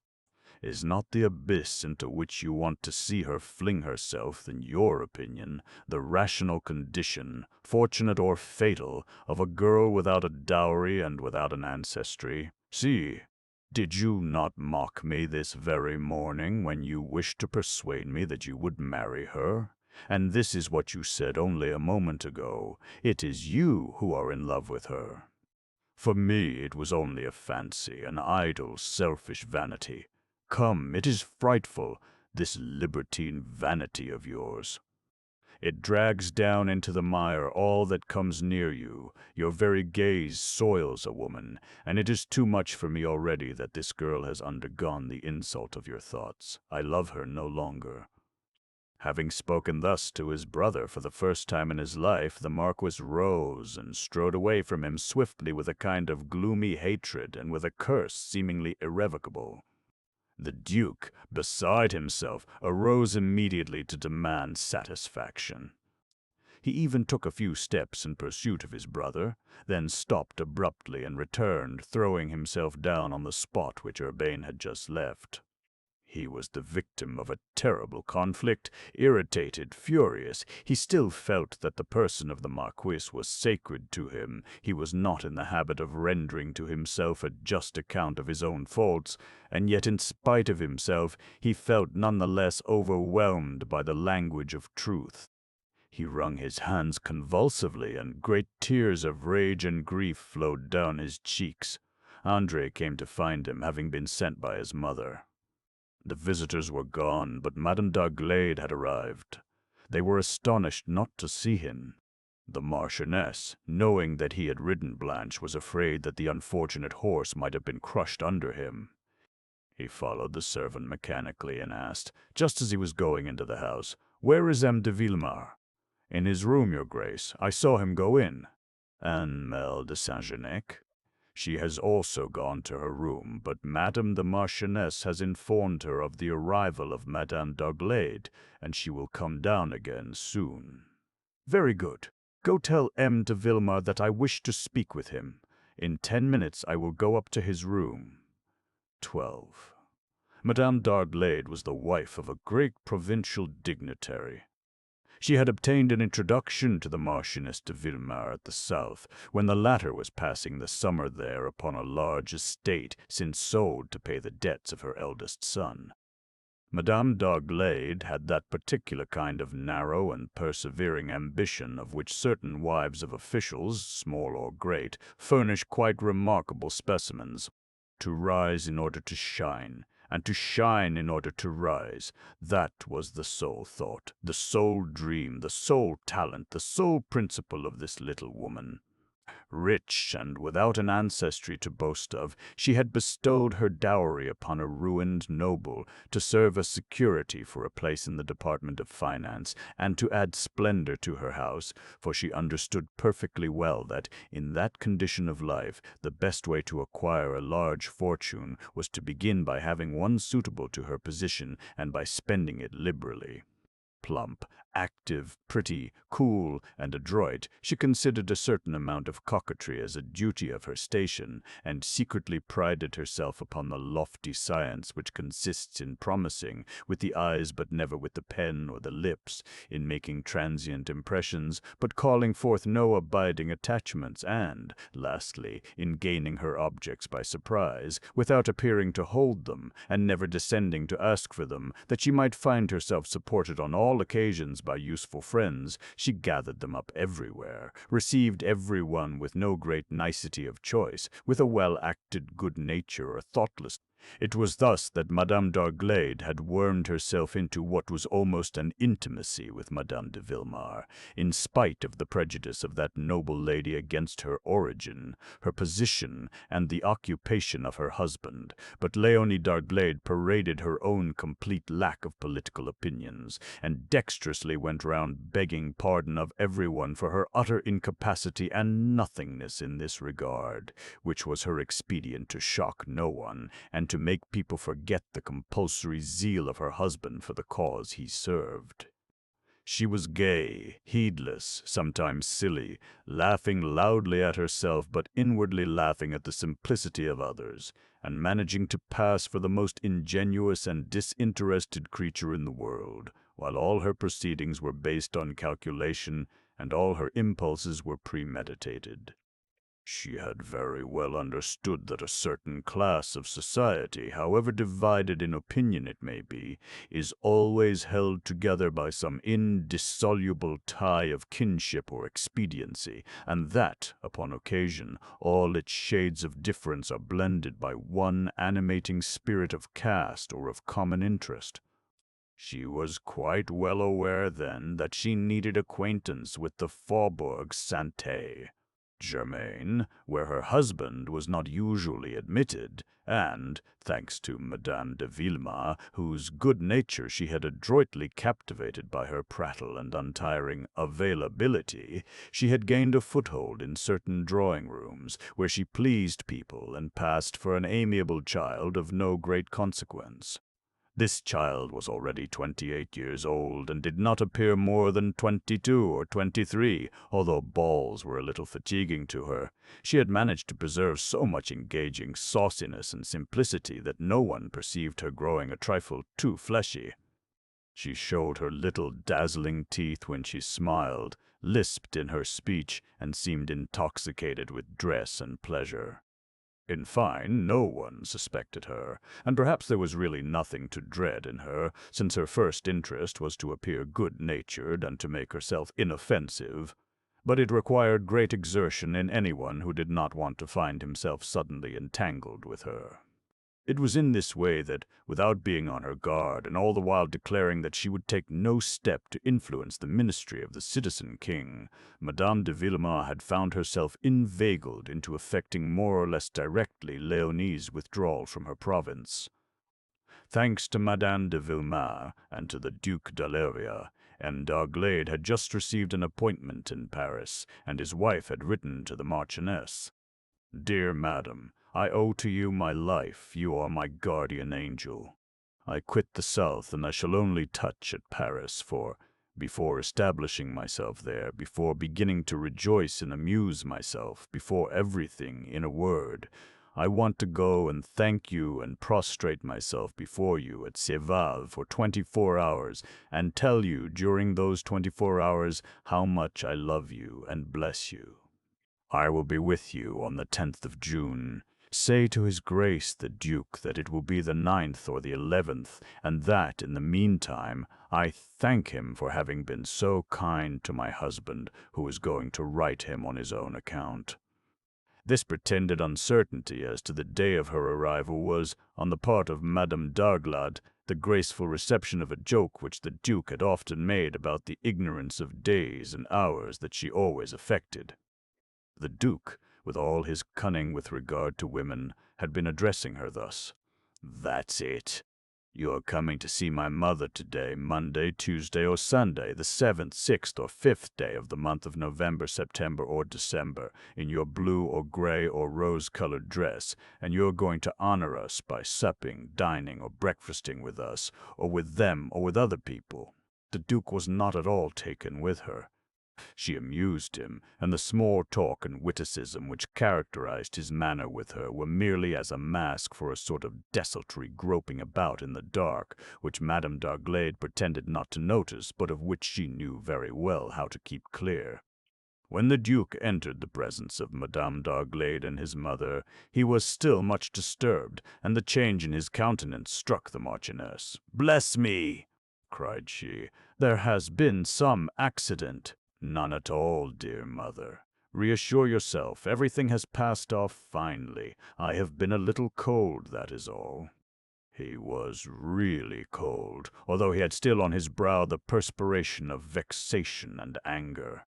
Is not the abyss into which you want to see her fling herself, in your opinion, the rational condition, fortunate or fatal, of a girl without a dowry and without an ancestry? See, did you not mock me this very morning when you wished to persuade me that you would marry her? And this is what you said only a moment ago. It is you who are in love with her. For me it was only a fancy, an idle, selfish vanity. Come, it is frightful, this libertine vanity of yours. It drags down into the mire all that comes near you. Your very gaze soils a woman, and it is too much for me already that this girl has undergone the insult of your thoughts. I love her no longer. Having spoken thus to his brother for the first time in his life, the Marquis rose and strode away from him swiftly with a kind of gloomy hatred and with a curse seemingly irrevocable. The Duke, beside himself, arose immediately to demand satisfaction. He even took a few steps in pursuit of his brother, then stopped abruptly and returned, throwing himself down on the spot which Urbain had just left. He was the victim of a terrible conflict, irritated, furious. He still felt that the person of the Marquis was sacred to him. He was not in the habit of rendering to himself a just account of his own faults, and yet in spite of himself he felt none the less overwhelmed by the language of truth. He wrung his hands convulsively, and great tears of rage and grief flowed down his cheeks. André came to find him, having been sent by his mother. The visitors were gone, but Madame d'Arglade had arrived. They were astonished not to see him. The Marchioness, knowing that he had ridden Blanche, was afraid that the unfortunate horse might have been crushed under him. He followed the servant mechanically and asked, just as he was going into the house, "Where is M. de Villemer?" "In his room, your grace. I saw him go in." "And Mlle de Saint-Genex?" "She has also gone to her room, but Madame the Marchioness has informed her of the arrival of Madame d'Arglade, and she will come down again soon." "Very good. Go tell M. de Villemer that I wish to speak with him. In 10 minutes I will go up to his room." 12. Madame d'Arglade was the wife of a great provincial dignitary. She had obtained an introduction to the Marquis de Villemer at the south, when the latter was passing the summer there upon a large estate since sold to pay the debts of her eldest son. Madame d'Arglade had that particular kind of narrow and persevering ambition of which certain wives of officials, small or great, furnish quite remarkable specimens. To rise in order to shine, and to shine in order to rise, that was the sole thought, the sole dream, the sole talent, the sole principle of this little woman. Rich and without an ancestry to boast of, she had bestowed her dowry upon a ruined noble to serve as security for a place in the Department of Finance and to add splendor to her house, for she understood perfectly well that, in that condition of life, the best way to acquire a large fortune was to begin by having one suitable to her position and by spending it liberally. Plump, active, pretty, cool, and adroit, she considered a certain amount of coquetry as a duty of her station, and secretly prided herself upon the lofty science which consists in promising, with the eyes but never with the pen or the lips, in making transient impressions, but calling forth no abiding attachments, and, lastly, in gaining her objects by surprise, without appearing to hold them, and never descending to ask for them, that she might find herself supported on all occasions by useful friends. She gathered them up everywhere, received every one with no great nicety of choice, with a well-acted good nature or thoughtless. It was thus that Madame d'Arglade had wormed herself into what was almost an intimacy with Madame de Villemer, in spite of the prejudice of that noble lady against her origin, her position, and the occupation of her husband. But Léonie d'Arglade paraded her own complete lack of political opinions, and dexterously went round begging pardon of everyone for her utter incapacity and nothingness in this regard, which was her expedient to shock no one, and to make people forget the compulsory zeal of her husband for the cause he served. She was gay, heedless, sometimes silly, laughing loudly at herself but inwardly laughing at the simplicity of others, and managing to pass for the most ingenuous and disinterested creature in the world, while all her proceedings were based on calculation and all her impulses were premeditated. She had very well understood that a certain class of society, however divided in opinion it may be, is always held together by some indissoluble tie of kinship or expediency, and that, upon occasion, all its shades of difference are blended by one animating spirit of caste or of common interest. She was quite well aware then that she needed acquaintance with the Faubourg Saint-Germain, where her husband was not usually admitted, and, thanks to Madame de Villemer, whose good nature she had adroitly captivated by her prattle and untiring availability, she had gained a foothold in certain drawing-rooms, where she pleased people and passed for an amiable child of no great consequence. This child was already 28 years old, and did not appear more than 22 or 23, although balls were a little fatiguing to her. She had managed to preserve so much engaging sauciness and simplicity that no one perceived her growing a trifle too fleshy. She showed her little dazzling teeth when she smiled, lisped in her speech, and seemed intoxicated with dress and pleasure. In fine, no one suspected her, and perhaps there was really nothing to dread in her, since her first interest was to appear good-natured and to make herself inoffensive. But it required great exertion in anyone who did not want to find himself suddenly entangled with her. It was in this way that, without being on her guard, and all the while declaring that she would take no step to influence the ministry of the citizen king, Madame de Villemer had found herself inveigled into effecting more or less directly Léonie's withdrawal from her province. Thanks to Madame de Villemer and to the Duc d'Aleria, M. d'Arglade had just received an appointment in Paris, and his wife had written to the Marchioness. "Dear Madam, I owe to you my life. You are my guardian angel. I quit the South, and I shall only touch at Paris, for, before establishing myself there, before beginning to rejoice and amuse myself, before everything, in a word, I want to go and thank you and prostrate myself before you at Céval for 24 hours and tell you during those 24 hours how much I love you and bless you. I will be with you on the 10th of June. Say to His Grace the Duke that it will be the 9th or the 11th, and that, in the meantime, I thank him for having been so kind to my husband, who is going to write him on his own account. This pretended uncertainty as to the day of her arrival was, on the part of Madame d'Arglade, the graceful reception of a joke which the Duke had often made about the ignorance of days and hours that she always affected. The Duke, with all his cunning with regard to women, had been addressing her thus. "That's it. You are coming to see my mother today, Monday, Tuesday, or Sunday, the 7th, 6th, or 5th day of the month of November, September, or December, in your blue or gray or rose-colored dress, and you are going to honor us by supping, dining, or breakfasting with us, or with them, or with other people." The Duke was not at all taken with her. She amused him, and the small talk and witticism which characterized his manner with her were merely as a mask for a sort of desultory groping about in the dark, which Madame d'Arglade pretended not to notice, but of which she knew very well how to keep clear. When the Duke entered the presence of Madame d'Arglade and his mother, he was still much disturbed, and the change in his countenance struck the Marchioness. "Bless me!" cried she. "There has been some accident." "None at all, dear mother. Reassure yourself, everything has passed off finely. I have been a little cold, that is all." He was really cold, although he had still on his brow the perspiration of vexation and anger.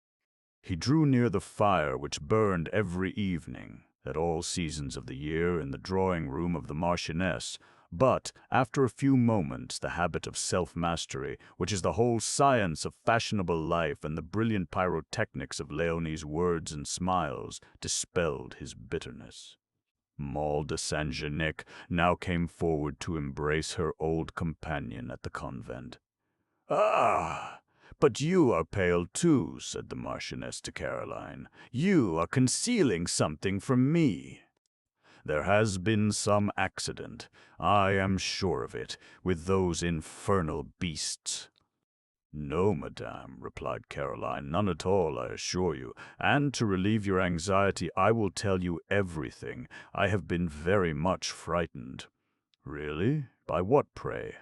He drew near the fire which burned every evening, at all seasons of the year, in the drawing-room of the Marchioness, but, after a few moments, the habit of self-mastery, which is the whole science of fashionable life and the brilliant pyrotechnics of Léonie's words and smiles, dispelled his bitterness. Maule de Saint-Genix now came forward to embrace her old companion at the convent. "Ah, but you are pale too," said the Marchioness to Caroline. "You are concealing something from me." "There has been some accident, I am sure of it, with those infernal beasts." "No, madame," replied Caroline, "none at all, I assure you, and to relieve your anxiety I will tell you everything. I have been very much frightened." "Really? By what, pray?"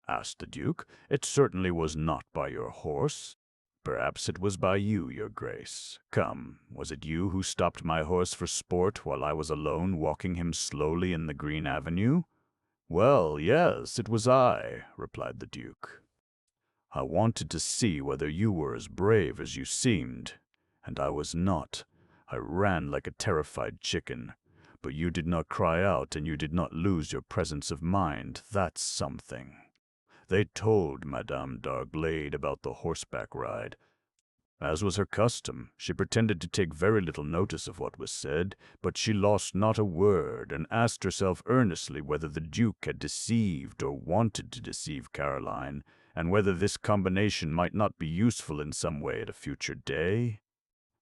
asked the Duke. "It certainly was not by your horse." "Perhaps it was by you, your Grace. Come, was it you who stopped my horse for sport while I was alone walking him slowly in the green avenue?" "Well, yes, it was I," replied the Duke. "I wanted to see whether you were as brave as you seemed, and I was not. I ran like a terrified chicken. But you did not cry out, and you did not lose your presence of mind. That's something." They told Madame d'Arglade about the horseback ride. As was her custom, she pretended to take very little notice of what was said, but she lost not a word, and asked herself earnestly whether the Duke had deceived or wanted to deceive Caroline, and whether this combination might not be useful in some way at a future day.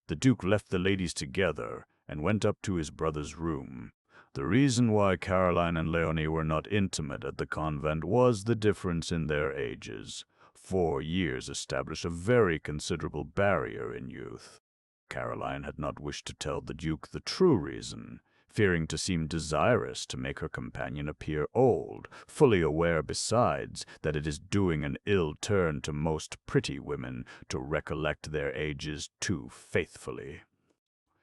The Duke left the ladies together, and went up to his brother's room. The reason why Caroline and Léonie were not intimate at the convent was the difference in their ages. 4 years established a very considerable barrier in youth. Caroline had not wished to tell the Duke the true reason, fearing to seem desirous to make her companion appear old, fully aware besides that it is doing an ill turn to most pretty women to recollect their ages too faithfully.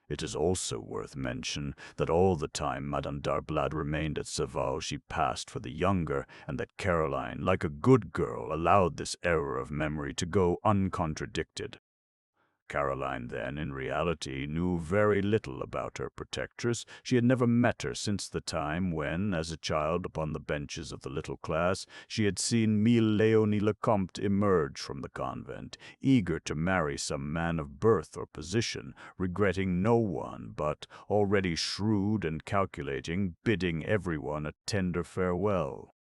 It is also worth mention that all the time Madame d'Arblade remained at Céval she passed for the younger, and that Caroline, like a good girl, allowed this error of memory to go uncontradicted. Caroline, then, in reality, knew very little about her protectress. She had never met her since the time when, as a child upon the benches of the little class, she had seen Mille Léonie Lecomte emerge from the convent, eager to marry some man of birth or position, regretting no one, but, already shrewd and calculating, bidding everyone a tender farewell.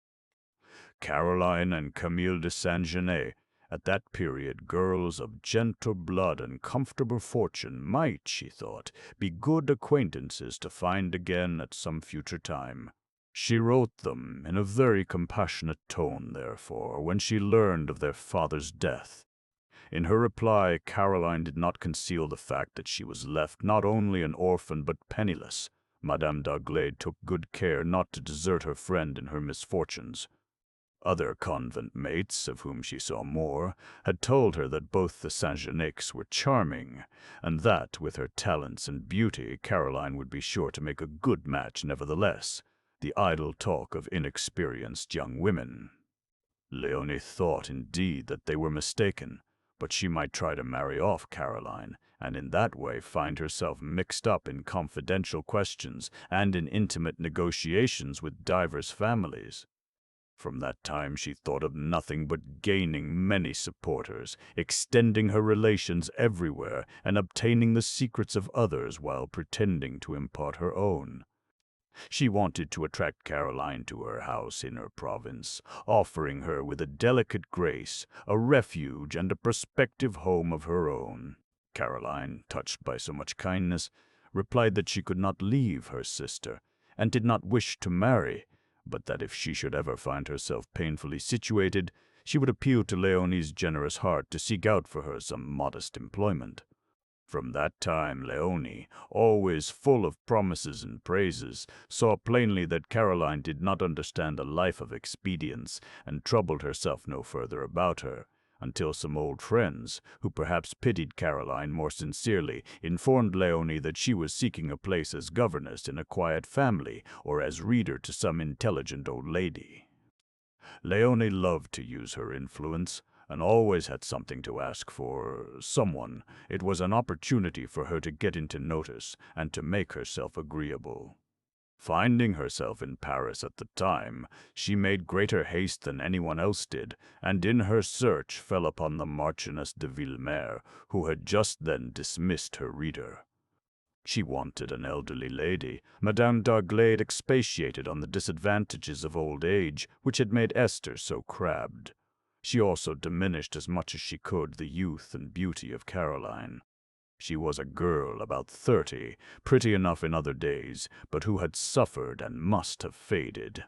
Caroline and Camille de Saint-Genès, At that period, girls of gentle blood and comfortable fortune might, she thought, be good acquaintances to find again at some future time. She wrote them in a very compassionate tone, therefore, when she learned of their father's death. In her reply, Caroline did not conceal the fact that she was left not only an orphan but penniless. Madame d'Arglade took good care not to desert her friend in her misfortunes. Other convent mates, of whom she saw more, had told her that both the Saint-Genix were charming, and that, with her talents and beauty, Caroline would be sure to make a good match nevertheless, the idle talk of inexperienced young women. Léonie thought, indeed, that they were mistaken, but she might try to marry off Caroline, and in that way find herself mixed up in confidential questions and in intimate negotiations with divers families. From that time she thought of nothing but gaining many supporters, extending her relations everywhere, and obtaining the secrets of others while pretending to impart her own. She wanted to attract Caroline to her house in her province, offering her with a delicate grace a refuge and a prospective home of her own. Caroline, touched by so much kindness, replied that she could not leave her sister, and did not wish to marry, but that if she should ever find herself painfully situated, she would appeal to Léonie's generous heart to seek out for her some modest employment. From that time Léonie, always full of promises and praises, saw plainly that Caroline did not understand a life of expedients, and troubled herself no further about her, until some old friends, who perhaps pitied Caroline more sincerely, informed Léonie that she was seeking a place as governess in a quiet family, or as reader to some intelligent old lady. Léonie loved to use her influence, and always had something to ask for someone. It was an opportunity for her to get into notice and to make herself agreeable. Finding herself in Paris at the time, she made greater haste than anyone else did, and in her search fell upon the Marquis de Villemer, who had just then dismissed her reader. She wanted an elderly lady. Madame d'Arglade expatiated on the disadvantages of old age, which had made Esther so crabbed. She also diminished as much as she could the youth and beauty of Caroline. She was a girl about 30, pretty enough in other days, but who had suffered and must have faded.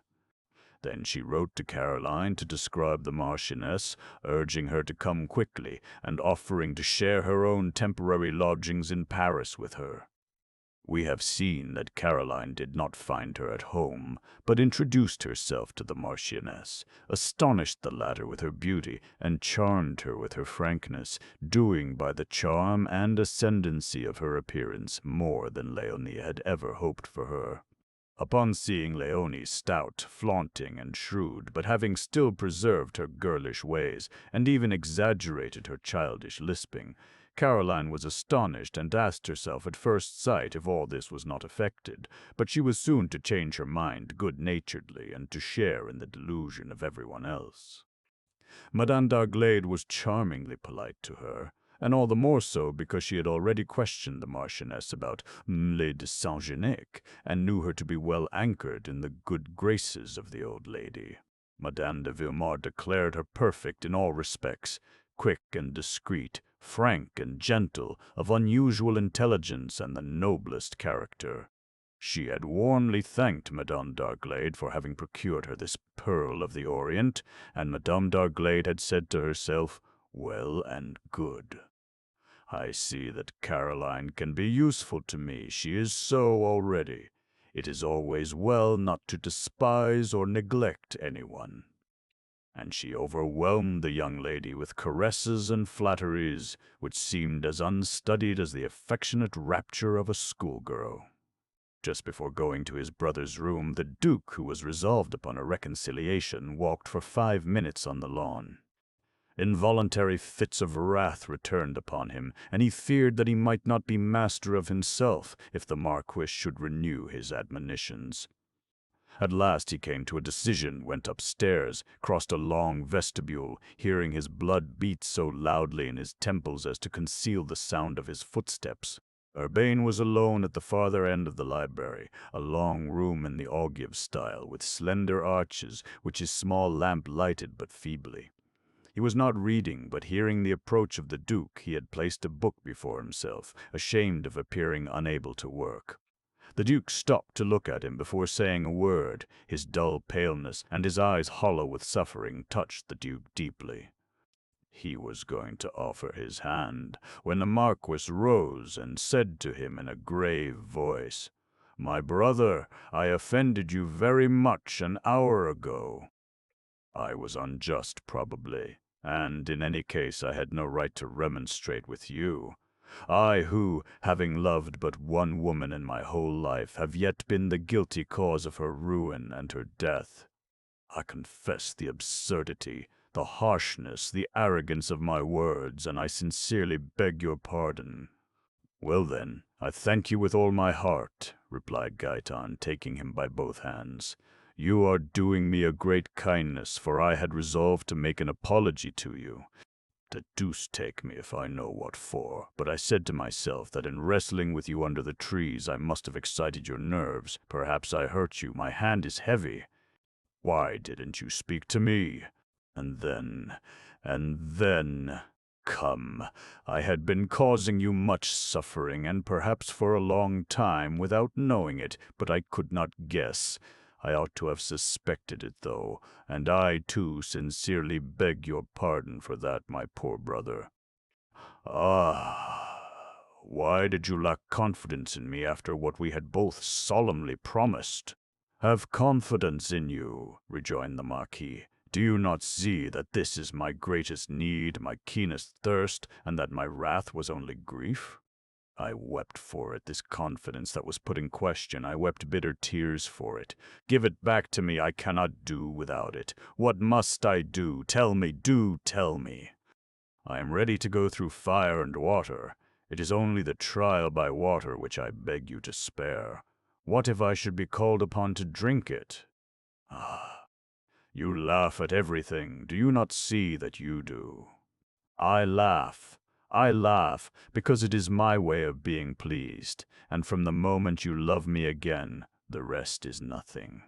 Then she wrote to Caroline to describe the Marchioness, urging her to come quickly, and offering to share her own temporary lodgings in Paris with her. We have seen that Caroline did not find her at home, but introduced herself to the Marchioness, astonished the latter with her beauty, and charmed her with her frankness, doing by the charm and ascendancy of her appearance more than Léonie had ever hoped for her. Upon seeing Léonie stout, flaunting, and shrewd, but having still preserved her girlish ways, and even exaggerated her childish lisping, Caroline was astonished and asked herself at first sight if all this was not affected, but she was soon to change her mind good-naturedly and to share in the delusion of everyone else. Madame d'Arglade was charmingly polite to her, and all the more so because she had already questioned the Marchioness about les de Saint-Genix, and knew her to be well anchored in the good graces of the old lady. Madame de Villemer declared her perfect in all respects, quick and discreet, frank and gentle, of unusual intelligence and the noblest character. She had warmly thanked Madame d'Arglade for having procured her this pearl of the Orient, and Madame d'Arglade had said to herself, "Well and good. I see that Caroline can be useful to me. She is so already. It is always well not to despise or neglect anyone." And she overwhelmed the young lady with caresses and flatteries, which seemed as unstudied as the affectionate rapture of a schoolgirl. Just before going to his brother's room, the Duke, who was resolved upon a reconciliation, walked for 5 minutes on the lawn. Involuntary fits of wrath returned upon him, and he feared that he might not be master of himself if the Marquis should renew his admonitions. At last he came to a decision, went upstairs, crossed a long vestibule, hearing his blood beat so loudly in his temples as to conceal the sound of his footsteps. Urbain was alone at the farther end of the library, a long room in the Audiobook style, with slender arches, which his small lamp lighted but feebly. He was not reading, but hearing the approach of the Duke, he had placed a book before himself, ashamed of appearing unable to work. The Duke stopped to look at him before saying a word. His dull paleness and his eyes hollow with suffering touched the Duke deeply. He was going to offer his hand when the Marquis rose and said to him in a grave voice, "My brother, I offended you very much an hour ago. I was unjust, probably, and in any case I had no right to remonstrate with you. I who, having loved but one woman in my whole life, have yet been the guilty cause of her ruin and her death. I confess the absurdity, the harshness, the arrogance of my words, and I sincerely beg your pardon." "Well then, I thank you with all my heart," replied Gaetan, taking him by both hands. "You are doing me a great kindness, for I had resolved to make an apology to you. The deuce take me if I know what for, but I said to myself that in wrestling with you under the trees I must have excited your nerves. Perhaps I hurt you. My hand is heavy. Why didn't you speak to me? And then, come, I had been causing you much suffering, and perhaps for a long time, without knowing it, but I could not guess. I ought to have suspected it, though, and I, too, sincerely beg your pardon for that, my poor brother. Ah, why did you lack confidence in me after what we had both solemnly promised?" "Have confidence in you," rejoined the Marquis. "Do you not see that this is my greatest need, my keenest thirst, and that my wrath was only grief? I wept for it, this confidence that was put in question. I wept bitter tears for it. Give it back to me. I cannot do without it. What must I do? Tell me, do tell me. I am ready to go through fire and water. It is only the trial by water which I beg you to spare. What if I should be called upon to drink it? Ah, you laugh at everything. Do you not see that you do? I laugh. I laugh because it is my way of being pleased, and from the moment you love me again, the rest is nothing.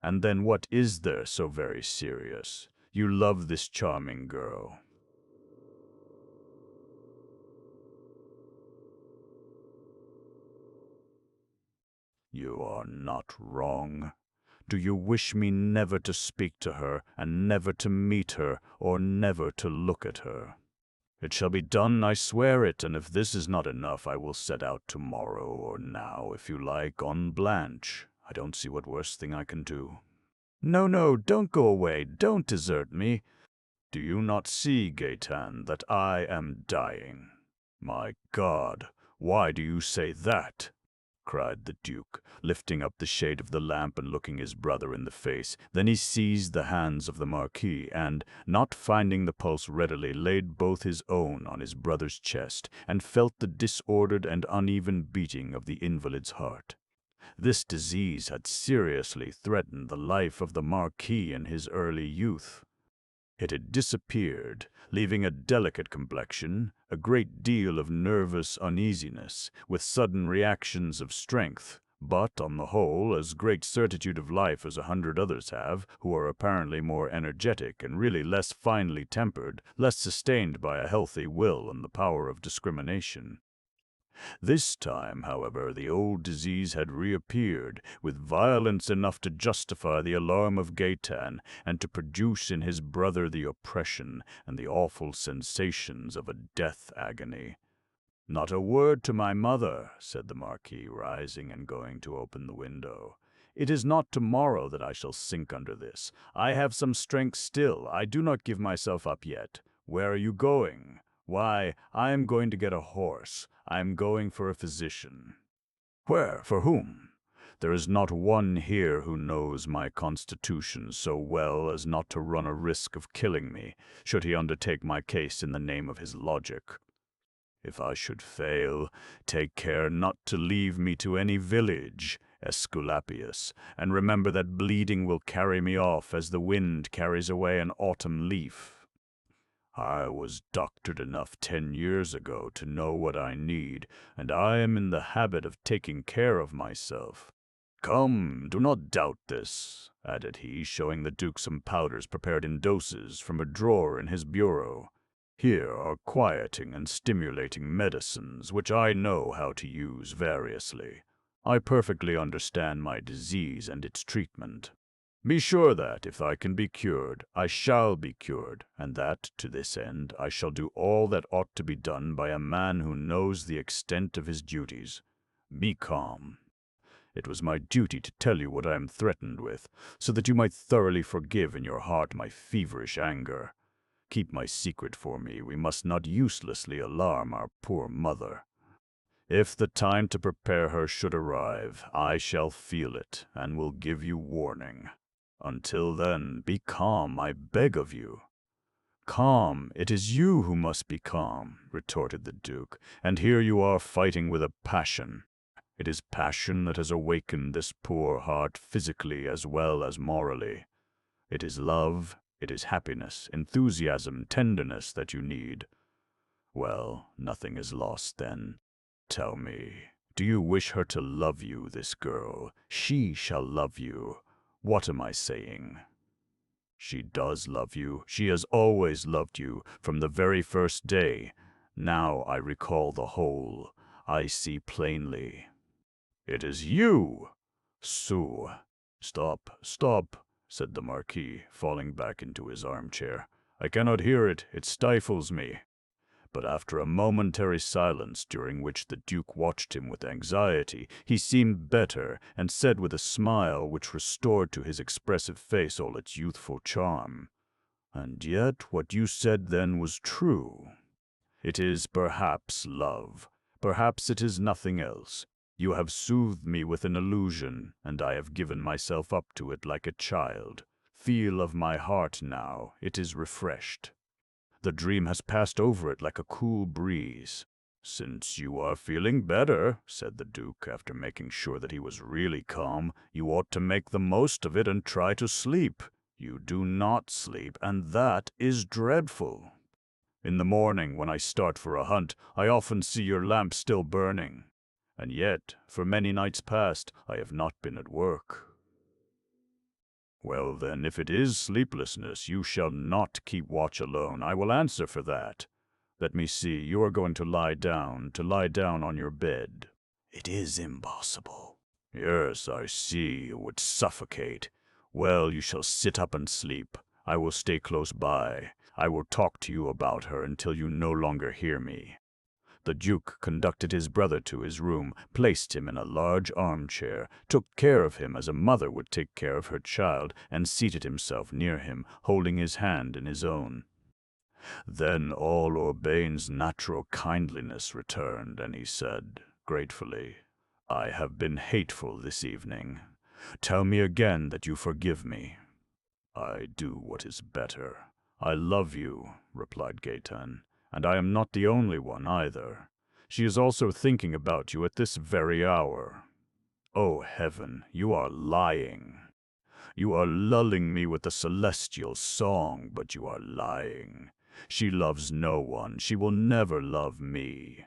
And then what is there so very serious? You love this charming girl. You are not wrong. Do you wish me never to speak to her, and never to meet her, or never to look at her? It shall be done, I swear it, and if this is not enough, I will set out tomorrow, or now, if you like, on Blanche. I don't see what worse thing I can do. No, no, don't go away, don't desert me. Do you not see, Gaetan, that I am dying? My God, why do you say that? Cried the Duke, lifting up the shade of the lamp and looking his brother in the face. Then he seized the hands of the Marquis, and, not finding the pulse readily, laid both his own on his brother's chest, and felt the disordered and uneven beating of the invalid's heart. This disease had seriously threatened the life of the Marquis in his early youth. It had disappeared, leaving a delicate complexion, a great deal of nervous uneasiness, with sudden reactions of strength, but, on the whole, as great certitude of life as 100 others have, who are apparently more energetic and really less finely tempered, less sustained by a healthy will and the power of discrimination. This time, however, the old disease had reappeared, with violence enough to justify the alarm of Gaetan, and to produce in his brother the oppression and the awful sensations of a death agony. "Not a word to my mother," said the Marquis, rising and going to open the window. "It is not tomorrow that I shall sink under this. I have some strength still. I do not give myself up yet. Where are you going?" "Why, I am going to get a horse. I am going for a physician." "Where? For whom?" "There is not one here who knows my constitution so well as not to run a risk of killing me, should he undertake my case in the name of his logic. If I should fail, take care not to leave me to any village, Aesculapius, and remember that bleeding will carry me off as the wind carries away an autumn leaf. I was doctored enough 10 years ago to know what I need, and I am in the habit of taking care of myself. Come, do not doubt this. added he, showing the Duke some powders prepared in doses from a drawer in his bureau. "Here are quieting and stimulating medicines which I know how to use variously. I perfectly understand my disease and its treatment. Be sure that, if I can be cured, I shall be cured, and that, to this end, I shall do all that ought to be done by a man who knows the extent of his duties. Be calm. It was my duty to tell you what I am threatened with, so that you might thoroughly forgive in your heart my feverish anger. Keep my secret for me. We must not uselessly alarm our poor mother. If the time to prepare her should arrive, I shall feel it, and will give you warning. Until then, be calm, I beg of you." "Calm? It is you who must be calm," retorted the Duke, "and here you are fighting with a passion. It is passion that has awakened this poor heart physically as well as morally. It is love, it is happiness, enthusiasm, tenderness that you need. Well, nothing is lost then. Tell me, do you wish her to love you, this girl? She shall love you. What am I saying? She does love you. She has always loved you, from the very first day. Now I recall the whole. I see plainly. It is you! Sue. Stop, stop, said the Marquis, falling back into his armchair. I cannot hear it. It stifles me. But after a momentary silence, during which the Duke watched him with anxiety, he seemed better, and said with a smile which restored to his expressive face all its youthful charm, "And yet what you said then was true. It is perhaps love. Perhaps it is nothing else. You have soothed me with an illusion, and I have given myself up to it like a child. Feel of my heart now, it is refreshed. The dream has passed over it like a cool breeze. Since you are feeling better, said the Duke, after making sure that he was really calm, you ought to make the most of it and try to sleep. You do not sleep, and that is dreadful. In the morning, when I start for a hunt, I often see your lamp still burning. And yet, for many nights past, I have not been at work. Well then, if it is sleeplessness, you shall not keep watch alone. I will answer for that. Let me see, you are going to lie down on your bed. It is impossible. Yes, I see, you would suffocate. Well, you shall sit up and sleep. I will stay close by. I will talk to you about her until you no longer hear me. The Duke conducted his brother to his room, placed him in a large armchair, took care of him as a mother would take care of her child, and seated himself near him, holding his hand in his own. Then all Urbain's natural kindliness returned, and he said, gratefully, I have been hateful this evening. Tell me again that you forgive me. I do what is better. I love you, replied Gaetan. And I am not the only one, either. She is also thinking about you at this very hour. Oh, heaven, you are lying. You are lulling me with a celestial song, but you are lying. She loves no one. She will never love me.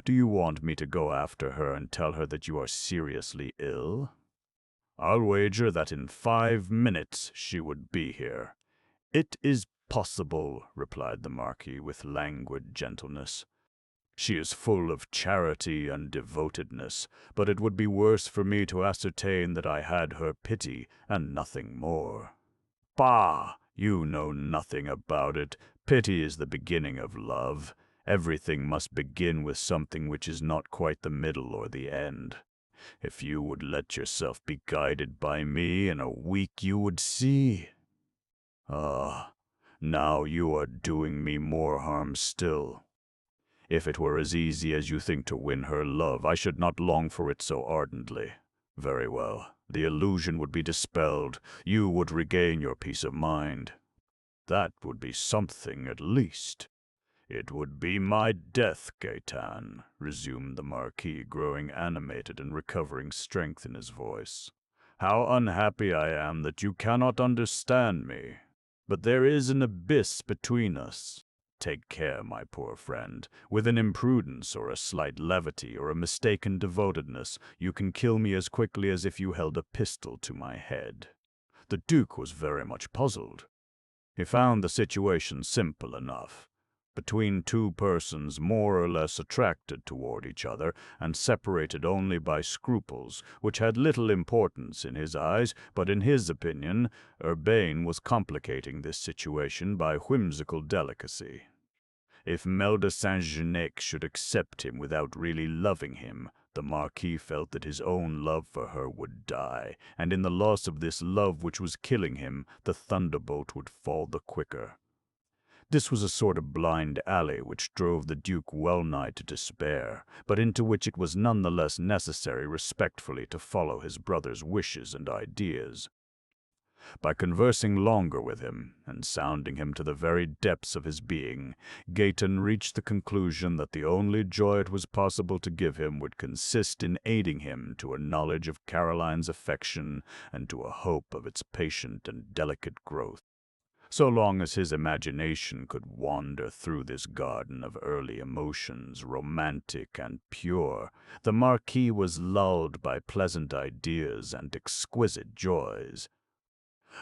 Do you want me to go after her and tell her that you are seriously ill? I'll wager that in 5 minutes she would be here. It is possible, replied the Marquis with languid gentleness. She is full of charity and devotedness, but it would be worse for me to ascertain that I had her pity and nothing more. Bah! You know nothing about it. Pity is the beginning of love. Everything must begin with something which is not quite the middle or the end. If you would let yourself be guided by me, in a week you would see. Ah, now you are doing me more harm still. If it were as easy as you think to win her love, I should not long for it so ardently. Very well, the illusion would be dispelled. You would regain your peace of mind. That would be something, at least. It would be my death, Gaetan, resumed the Marquis, growing animated and recovering strength in his voice. How unhappy I am that you cannot understand me. But there is an abyss between us. Take care, my poor friend. With an imprudence or a slight levity or a mistaken devotedness, you can kill me as quickly as if you held a pistol to my head. The Duke was very much puzzled. He found the situation simple enough. Between two persons more or less attracted toward each other and separated only by scruples, which had little importance in his eyes, but in his opinion, Urbain was complicating this situation by whimsical delicacy. If Mlle de Saint-Genès should accept him without really loving him, the Marquis felt that his own love for her would die, and in the loss of this love which was killing him, the thunderbolt would fall the quicker. This was a sort of blind alley which drove the Duke well-nigh to despair, but into which it was none the less necessary respectfully to follow his brother's wishes and ideas. By conversing longer with him, and sounding him to the very depths of his being, Gayton reached the conclusion that the only joy it was possible to give him would consist in aiding him to a knowledge of Caroline's affection and to a hope of its patient and delicate growth. So long as his imagination could wander through this garden of early emotions, romantic and pure, the Marquis was lulled by pleasant ideas and exquisite joys.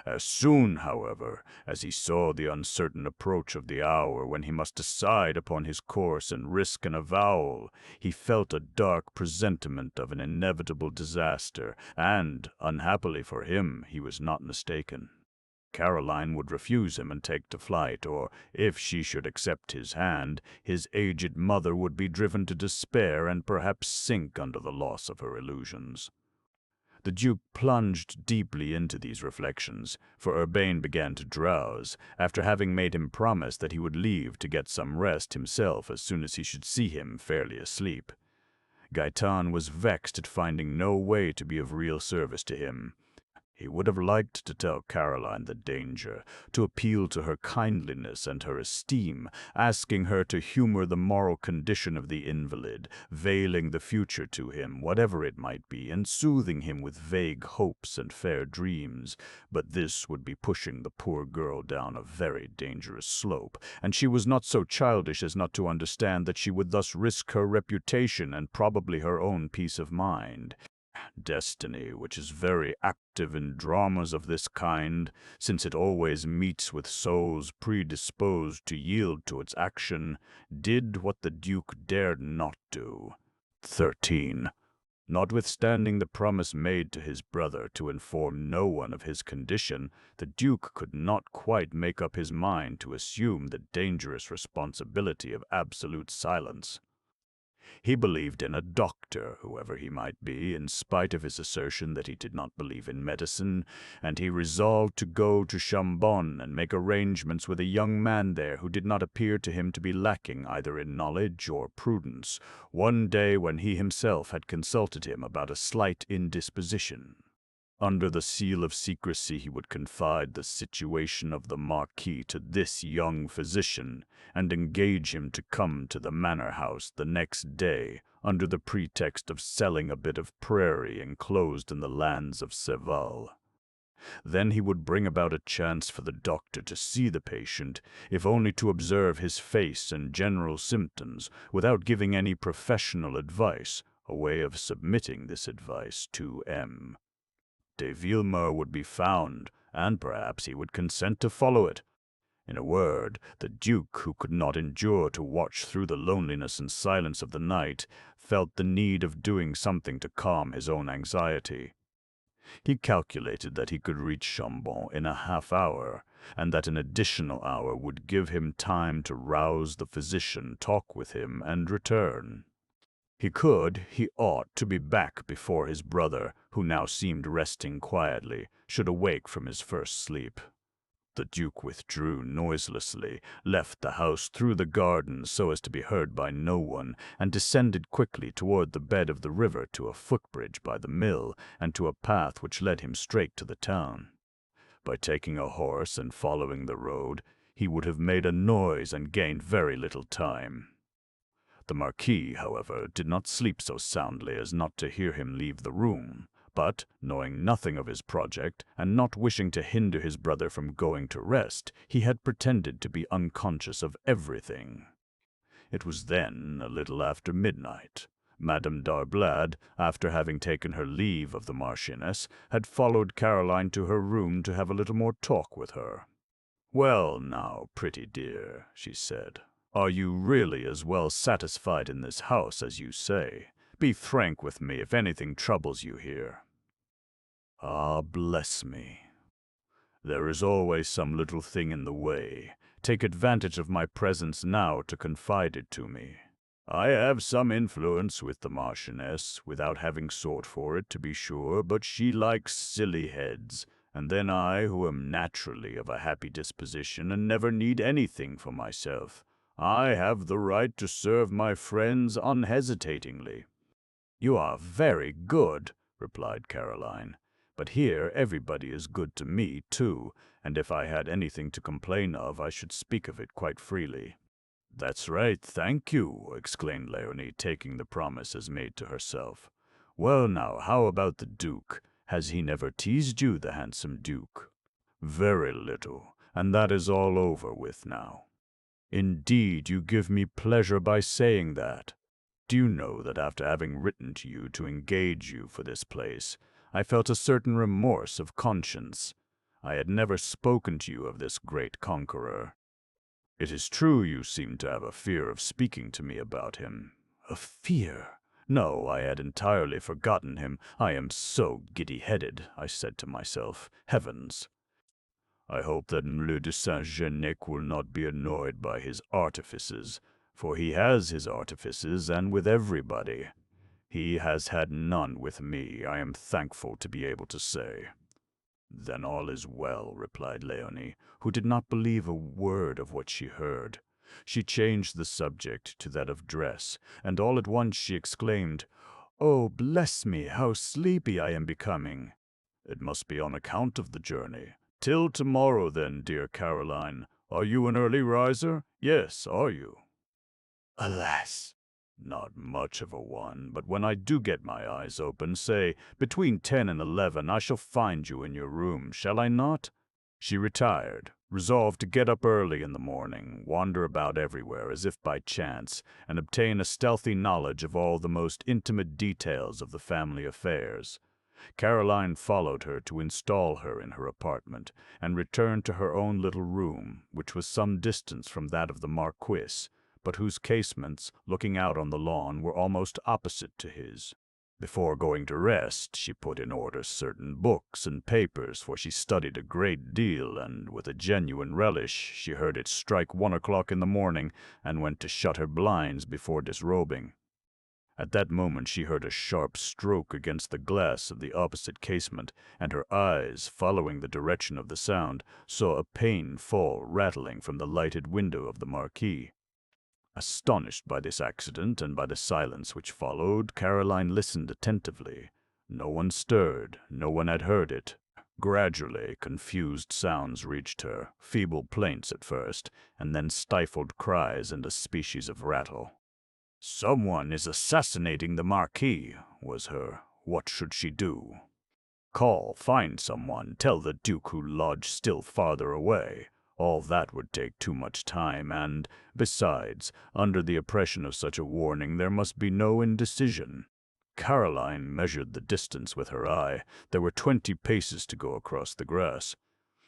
As soon, however, as he saw the uncertain approach of the hour when he must decide upon his course and risk an avowal, he felt a dark presentiment of an inevitable disaster, and, unhappily for him, he was not mistaken. Caroline would refuse him and take to flight, or, if she should accept his hand, his aged mother would be driven to despair and perhaps sink under the loss of her illusions. The Duke plunged deeply into these reflections, for Urbain began to drowse, after having made him promise that he would leave to get some rest himself as soon as he should see him fairly asleep. Gaëtan was vexed at finding no way to be of real service to him. He would have liked to tell Caroline the danger, to appeal to her kindliness and her esteem, asking her to humor the moral condition of the invalid, veiling the future to him, whatever it might be, and soothing him with vague hopes and fair dreams. But this would be pushing the poor girl down a very dangerous slope, and she was not so childish as not to understand that she would thus risk her reputation and probably her own peace of mind. Destiny, which is very active in dramas of this kind, since it always meets with souls predisposed to yield to its action, did what the Duke dared not do. 13. Notwithstanding the promise made to his brother to inform no one of his condition, the Duke could not quite make up his mind to assume the dangerous responsibility of absolute silence. He believed in a doctor, whoever he might be, in spite of his assertion that he did not believe in medicine, and he resolved to go to Chambon and make arrangements with a young man there who did not appear to him to be lacking either in knowledge or prudence, one day when he himself had consulted him about a slight indisposition. Under the seal of secrecy he would confide the situation of the Marquis to this young physician, and engage him to come to the manor house the next day, under the pretext of selling a bit of prairie enclosed in the lands of Seval. Then he would bring about a chance for the doctor to see the patient, if only to observe his face and general symptoms, without giving any professional advice, a way of submitting this advice to M. De Villemer would be found, and perhaps he would consent to follow it. In a word, the Duke, who could not endure to watch through the loneliness and silence of the night, felt the need of doing something to calm his own anxiety. He calculated that he could reach Chambon in a half-hour, and that an additional hour would give him time to rouse the physician, talk with him, and return. He ought to be back before his brother, who now seemed resting quietly, should awake from his first sleep. The Duke withdrew noiselessly, left the house through the garden so as to be heard by no one, and descended quickly toward the bed of the river to a footbridge by the mill, and to a path which led him straight to the town. By taking a horse and following the road, he would have made a noise and gained very little time. The Marquis, however, did not sleep so soundly as not to hear him leave the room, but, knowing nothing of his project, and not wishing to hinder his brother from going to rest, he had pretended to be unconscious of everything. It was then a little after midnight. Madame d'Arblad, after having taken her leave of the Marchioness, had followed Caroline to her room to have a little more talk with her. "Well now, pretty dear," she said, "are you really as well satisfied in this house as you say? Be frank with me if anything troubles you here." "Ah, bless me. There is always some little thing in the way. Take advantage of my presence now to confide it to me. I have some influence with the Marchioness, without having sought for it, to be sure, but she likes silly heads, and then I, who am naturally of a happy disposition and never need anything for myself, I have the right to serve my friends unhesitatingly." "You are very good," replied Caroline. "But here everybody is good to me, too, and if I had anything to complain of, I should speak of it quite freely." "That's right, thank you," exclaimed Leonie, taking the promise as made to herself. "Well now, how about the Duke? Has he never teased you, the handsome Duke?" "Very little, and that is all over with now." "Indeed, you give me pleasure by saying that. Do you know that after having written to you to engage you for this place, I felt a certain remorse of conscience. I had never spoken to you of this great conqueror. It is true you seem to have a fear of speaking to me about him." "A fear? No, I had entirely forgotten him. I am so giddy-headed," I said to myself. Heavens! I hope that M. de Saint-Genic will not be annoyed by his artifices, for he has his artifices, and with everybody. He has had none with me, I am thankful to be able to say. "Then all is well," replied Leonie, who did not believe a word of what she heard. She changed the subject to that of dress, and all at once she exclaimed, "Oh, bless me, how sleepy I am becoming!" "It must be on account of the journey. Till tomorrow, then, dear Caroline. Are you an early riser? Yes, are you?" "Alas! Not much of a one, but when I do get my eyes open, say, between 10 and 11, I shall find you in your room, shall I not?" She retired, resolved to get up early in the morning, wander about everywhere as if by chance, and obtain a stealthy knowledge of all the most intimate details of the family affairs. Caroline followed her to install her in her apartment, and returned to her own little room, which was some distance from that of the Marquis, but whose casements, looking out on the lawn, were almost opposite to his. Before going to rest, she put in order certain books and papers, for she studied a great deal, and with a genuine relish she heard it strike 1 o'clock in the morning, and went to shut her blinds before disrobing. At that moment she heard a sharp stroke against the glass of the opposite casement, and her eyes, following the direction of the sound, saw a pane fall rattling from the lighted window of the Marquis. Astonished by this accident and by the silence which followed, Caroline listened attentively. No one stirred, no one had heard it. Gradually, confused sounds reached her, feeble plaints at first, and then stifled cries and a species of rattle. "Someone is assassinating the Marquis," was her. What should she do? Call, find someone, tell the Duke who lodged still farther away. All that would take too much time, and, besides, under the oppression of such a warning there must be no indecision. Caroline measured the distance with her eye. There were 20 paces to go across the grass.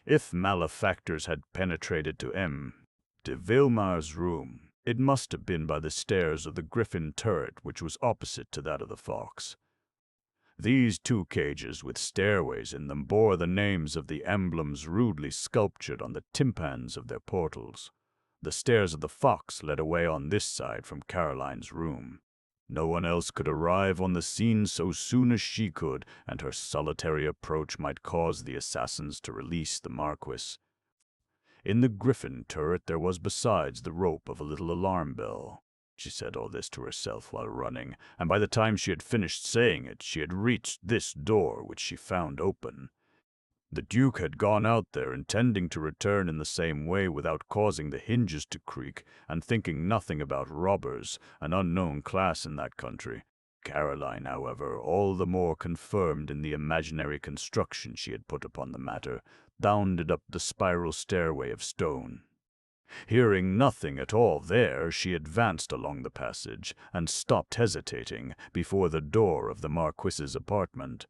If malefactors had penetrated to M. de Villemer's room, it must have been by the stairs of the Griffin turret, which was opposite to that of the Fox. These 2 cages with stairways in them bore the names of the emblems rudely sculptured on the tympans of their portals. The stairs of the Fox led away on this side from Caroline's room. No one else could arrive on the scene so soon as she could, and her solitary approach might cause the assassins to release the Marquis. In the Griffin turret there was besides the rope of a little alarm bell. She said all this to herself while running, and by the time she had finished saying it, she had reached this door, which she found open. The Duke had gone out there, intending to return in the same way without causing the hinges to creak, and thinking nothing about robbers, an unknown class in that country. Caroline, however, all the more confirmed in the imaginary construction she had put upon the matter, bounded up the spiral stairway of stone. Hearing nothing at all there, she advanced along the passage and stopped hesitating before the door of the Marquis's apartment.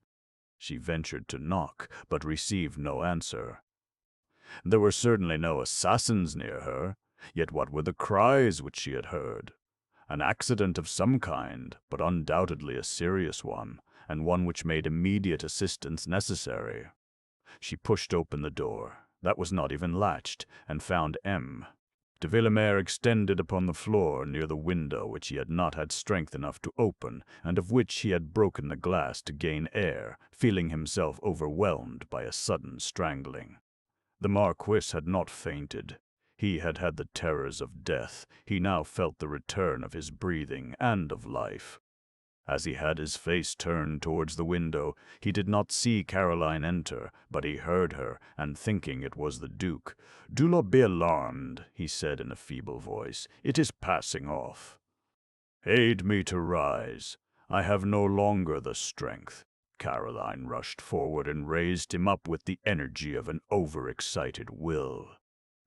She ventured to knock, but received no answer. There were certainly no assassins near her, yet what were the cries which she had heard? An accident of some kind, but undoubtedly a serious one, and one which made immediate assistance necessary. She pushed open the door, that was not even latched, and found M. de Villemer extended upon the floor near the window which he had not had strength enough to open, and of which he had broken the glass to gain air, feeling himself overwhelmed by a sudden strangling. The Marquis had not fainted. He had had the terrors of death. He now felt the return of his breathing and of life. As he had his face turned towards the window, he did not see Caroline enter, but he heard her, and thinking it was the Duke, "Do not be alarmed," he said in a feeble voice. "It is passing off. Aid me to rise. I have no longer the strength." Caroline rushed forward and raised him up with the energy of an overexcited will.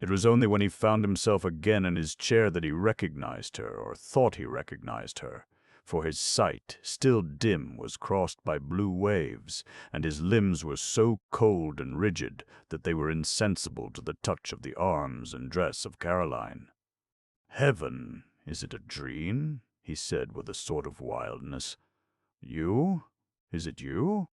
It was only when he found himself again in his chair that he recognized her, or thought he recognized her, for his sight, still dim, was crossed by blue waves, and his limbs were so cold and rigid that they were insensible to the touch of the arms and dress of Caroline. "Heaven, is it a dream?" he said with a sort of wildness. "You? Is it you?"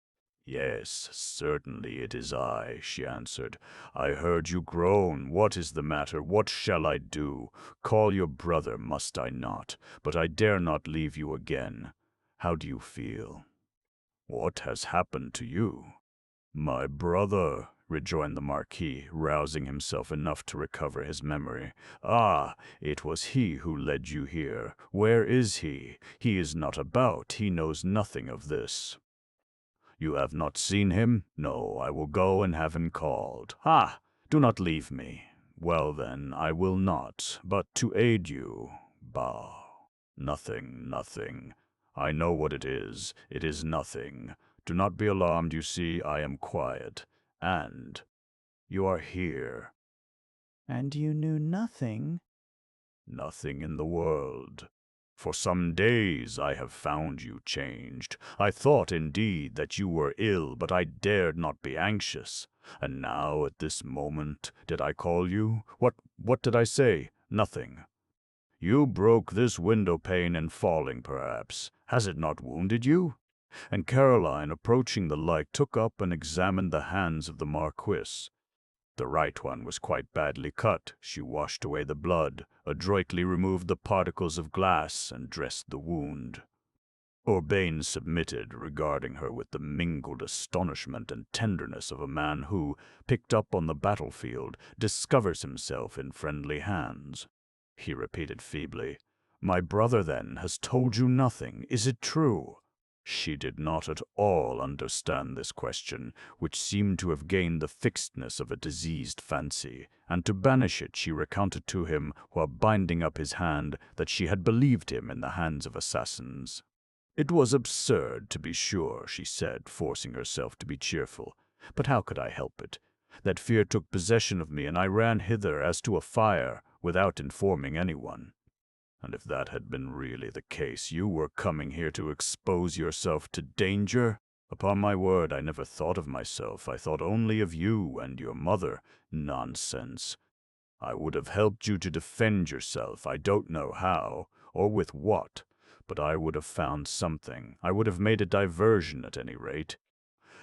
"Yes, certainly it is I," she answered. "I heard you groan. What is the matter? What shall I do? Call your brother, must I not? But I dare not leave you again. How do you feel? What has happened to you?" "My brother," rejoined the Marquis, rousing himself enough to recover his memory. "Ah, it was he who led you here. Where is he? He is not about. He knows nothing of this." "You have not seen him? No, I will go and have him called." "Ah, do not leave me." "Well then, I will not, but to aid you." "Bah, nothing, nothing. I know what it is. It is nothing. Do not be alarmed, you see, I am quiet. And you are here." "And you knew nothing?" "Nothing in the world. For some days I have found you changed. I thought, indeed, that you were ill, but I dared not be anxious. And now, at this moment, did I call you? What did I say? Nothing. You broke this window pane in falling, perhaps. Has it not wounded you?" And Caroline, approaching the light, took up and examined the hands of the Marquis. The right one was quite badly cut. She washed away the blood, adroitly removed the particles of glass, and dressed the wound. Urbain submitted, regarding her with the mingled astonishment and tenderness of a man who, picked up on the battlefield, discovers himself in friendly hands. He repeated feebly, "My brother, then, has told you nothing. Is it true?" She did not at all understand this question, which seemed to have gained the fixedness of a diseased fancy, and to banish it she recounted to him, while binding up his hand, that she had believed him in the hands of assassins. "It was absurd, to be sure," she said, forcing herself to be cheerful. "But how could I help it? That fear took possession of me, and I ran hither as to a fire, without informing anyone. And if that had been really the case, you were coming here to expose yourself to danger? Upon my word, I never thought of myself. I thought only of you and your mother. Nonsense. I would have helped you to defend yourself. I don't know how, or with what, but I would have found something. I would have made a diversion at any rate.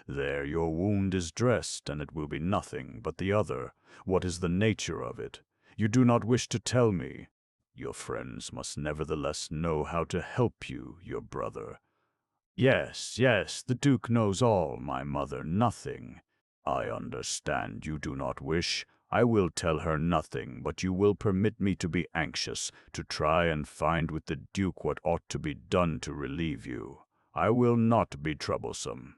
There, your wound is dressed, and it will be nothing but the other. What is the nature of it? You do not wish to tell me. Your friends must nevertheless know how to help you, your brother." "Yes, yes, the Duke knows all, my mother, nothing." "I understand you do not wish. I will tell her nothing, but you will permit me to be anxious, to try and find with the Duke what ought to be done to relieve you. I will not be troublesome.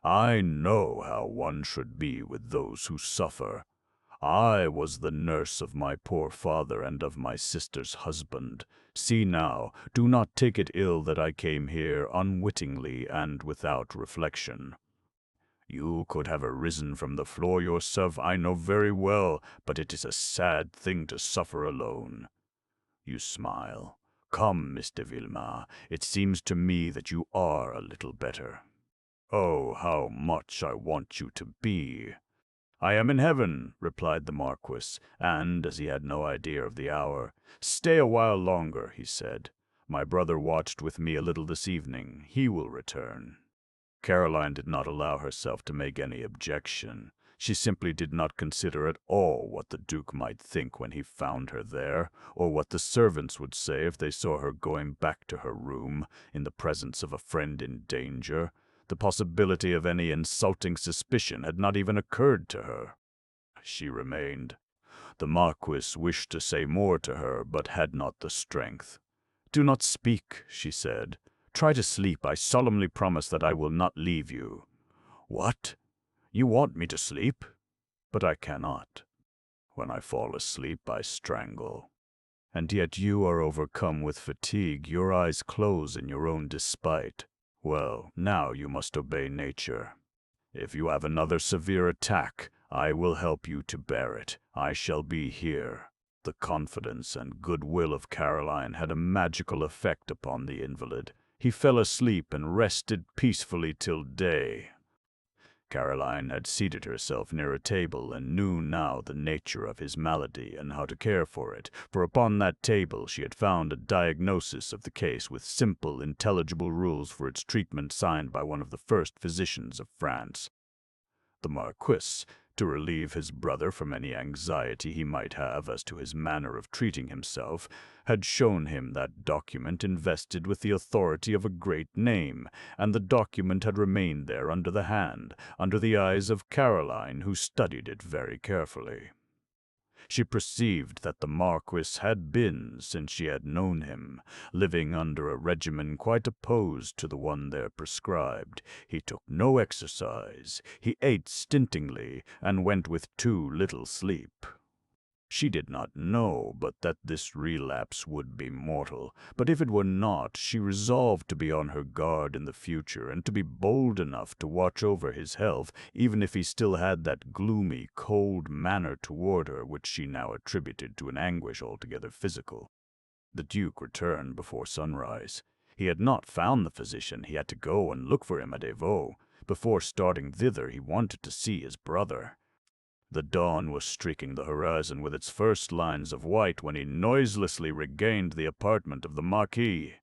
I know how one should be with those who suffer. I was the nurse of my poor father and of my sister's husband. See now, do not take it ill that I came here unwittingly and without reflection." You could have arisen from the floor yourself, I know very well, but it is a sad thing to suffer alone. You smile. Come, Mr. Villemer, it seems to me that you are a little better. Oh, how much I want you to be. I am in heaven, replied the Marquis, and, as he had no idea of the hour, stay a while longer, he said. My brother watched with me a little this evening. He will return. Caroline did not allow herself to make any objection. She simply did not consider at all what the Duke might think when he found her there, or what the servants would say if they saw her going back to her room in the presence of a friend in danger. The possibility of any insulting suspicion had not even occurred to her. She remained. The Marquis wished to say more to her, but had not the strength. "Do not speak," she said. "Try to sleep. I solemnly promise that I will not leave you." "What? You want me to sleep?" "But I cannot. When I fall asleep, I strangle. And yet you are overcome with fatigue. Your eyes close in your own despite. Well, now you must obey nature. If you have another severe attack, I will help you to bear it. I shall be here." The confidence and goodwill of Caroline had a magical effect upon the invalid. He fell asleep and rested peacefully till day. Caroline had seated herself near a table and knew now the nature of his malady and how to care for it, for upon that table she had found a diagnosis of the case with simple, intelligible rules for its treatment signed by one of the first physicians of France. The Marquis, to relieve his brother from any anxiety he might have as to his manner of treating himself, had shown him that document invested with the authority of a great name, and the document had remained there under the hand, under the eyes of Caroline, who studied it very carefully. She perceived that the Marquis had been, since she had known him, living under a regimen quite opposed to the one there prescribed. He took no exercise, he ate stintingly, and went with too little sleep. She did not know but that this relapse would be mortal, but if it were not, she resolved to be on her guard in the future, and to be bold enough to watch over his health, even if he still had that gloomy, cold manner toward her which she now attributed to an anguish altogether physical. The Duke returned before sunrise. He had not found the physician. He had to go and look for him at Evreux. Before starting thither, he wanted to see his brother. The dawn was streaking the horizon with its first lines of white when he noiselessly regained the apartment of the Marquis.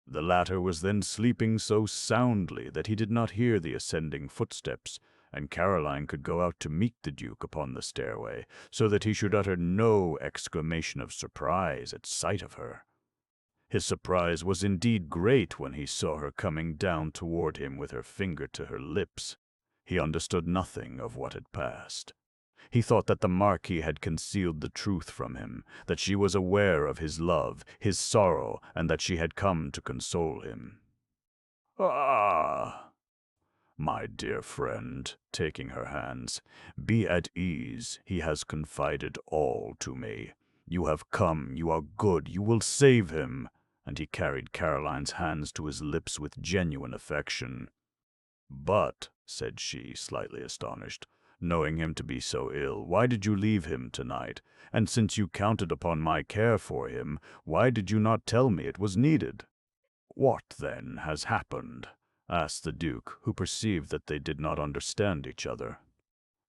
The latter was then sleeping so soundly that he did not hear the ascending footsteps, and Caroline could go out to meet the Duke upon the stairway, so that he should utter no exclamation of surprise at sight of her. His surprise was indeed great when he saw her coming down toward him with her finger to her lips. He understood nothing of what had passed. He thought that the Marquis had concealed the truth from him, that she was aware of his love, his sorrow, and that she had come to console him. "Ah, my dear friend," taking her hands, "be at ease. He has confided all to me. You have come, you are good, you will save him." And he carried Caroline's hands to his lips with genuine affection. "But," said she, slightly astonished, "knowing him to be so ill, why did you leave him tonight? And since you counted upon my care for him, why did you not tell me it was needed?" "What, then, has happened?" asked the Duke, who perceived that they did not understand each other.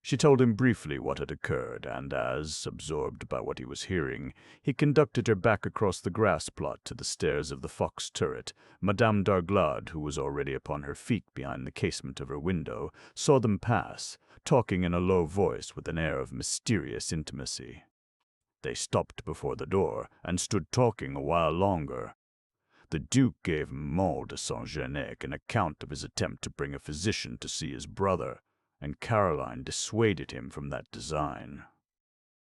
She told him briefly what had occurred, and as, absorbed by what he was hearing, he conducted her back across the grass plot to the stairs of the Fox turret, Madame d'Arglade, who was already upon her feet behind the casement of her window, saw them pass, talking in a low voice with an air of mysterious intimacy. They stopped before the door, and stood talking a while longer. The Duke gave Maud de Saint-Genec an account of his attempt to bring a physician to see his brother, and Caroline dissuaded him from that design.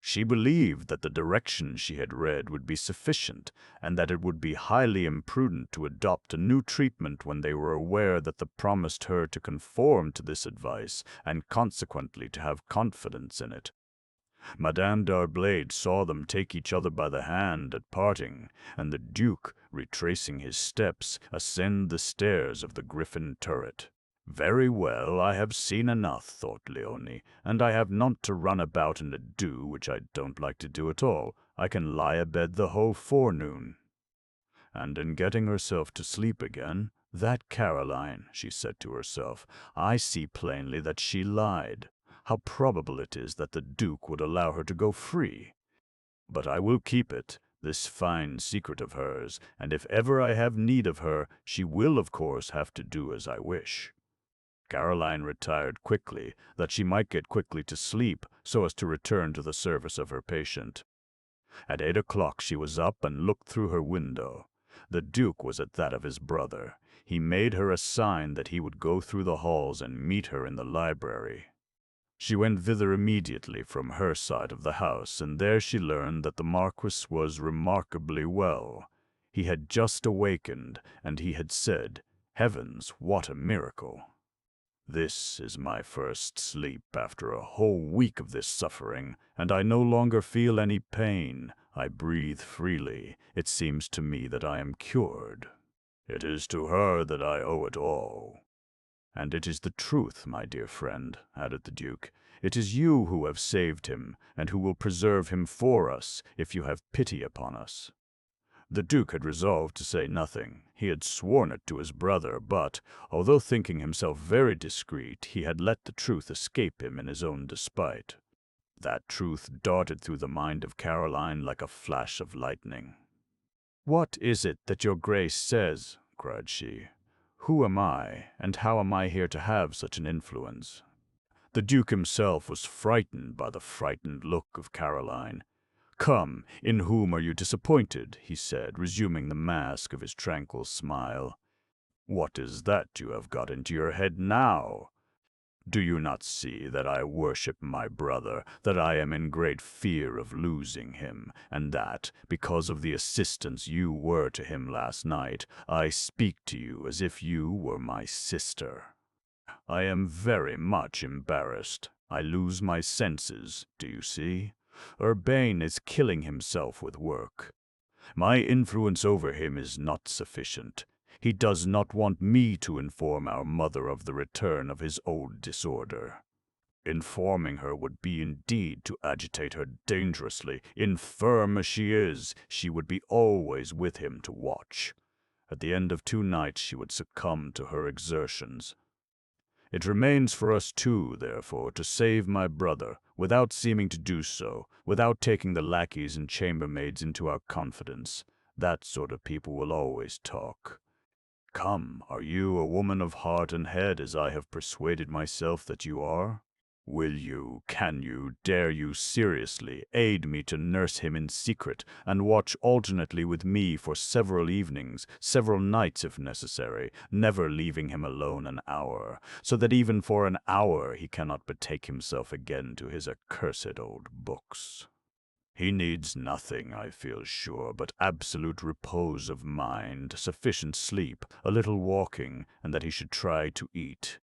She believed that the directions she had read would be sufficient, and that it would be highly imprudent to adopt a new treatment when they were aware that the promised her to conform to this advice, and consequently to have confidence in it. Madame d'Arblade saw them take each other by the hand at parting, and the Duke, retracing his steps, ascend the stairs of the Griffin turret. Very well, I have seen enough, thought Leone, and I have not to run about and do, which I don't like to do at all. I can lie abed the whole forenoon. And in getting herself to sleep again, that Caroline, she said to herself, I see plainly that she lied. How probable it is that the Duke would allow her to go free. But I will keep it, this fine secret of hers, and if ever I have need of her, she will of course have to do as I wish. Caroline retired quickly, that she might get quickly to sleep, so as to return to the service of her patient. At 8 o'clock she was up and looked through her window. The Duke was at that of his brother. He made her a sign that he would go through the halls and meet her in the library. She went thither immediately from her side of the house, and there she learned that the Marquis was remarkably well. He had just awakened, and he had said, "Heavens, what a miracle! This is my first sleep after a whole week of this suffering, and I no longer feel any pain. I breathe freely. It seems to me that I am cured. It is to her that I owe it all." "And it is the truth, my dear friend," added the Duke. "It is you who have saved him, and who will preserve him for us, if you have pity upon us." The Duke had resolved to say nothing. He had sworn it to his brother, but, although thinking himself very discreet, he had let the truth escape him in his own despite. That truth darted through the mind of Caroline like a flash of lightning. "What is it that your Grace says?" cried she. "Who am I, and how am I here to have such an influence?" The Duke himself was frightened by the frightened look of Caroline. "Come, in whom are you disappointed?" he said, resuming the mask of his tranquil smile. "What is that you have got into your head now? Do you not see that I worship my brother, that I am in great fear of losing him, and that, because of the assistance you were to him last night, I speak to you as if you were my sister? I am very much embarrassed. I lose my senses, do you see? Urbain is killing himself with work. My influence over him is not sufficient. He does not want me to inform our mother of the return of his old disorder. Informing her would be indeed to agitate her dangerously. Infirm as she is, she would be always with him to watch. At the end of 2 nights she would succumb to her exertions. It remains for us two, therefore, to save my brother, without seeming to do so, without taking the lackeys and chambermaids into our confidence. That sort of people will always talk. Come, are you a woman of heart and head, as I have persuaded myself that you are? Will you, can you, dare you seriously aid me to nurse him in secret, and watch alternately with me for several evenings, several nights if necessary, never leaving him alone an hour, so that even for an hour he cannot betake himself again to his accursed old books? He needs nothing, I feel sure, but absolute repose of mind, sufficient sleep, a little walking, and that he should try to eat.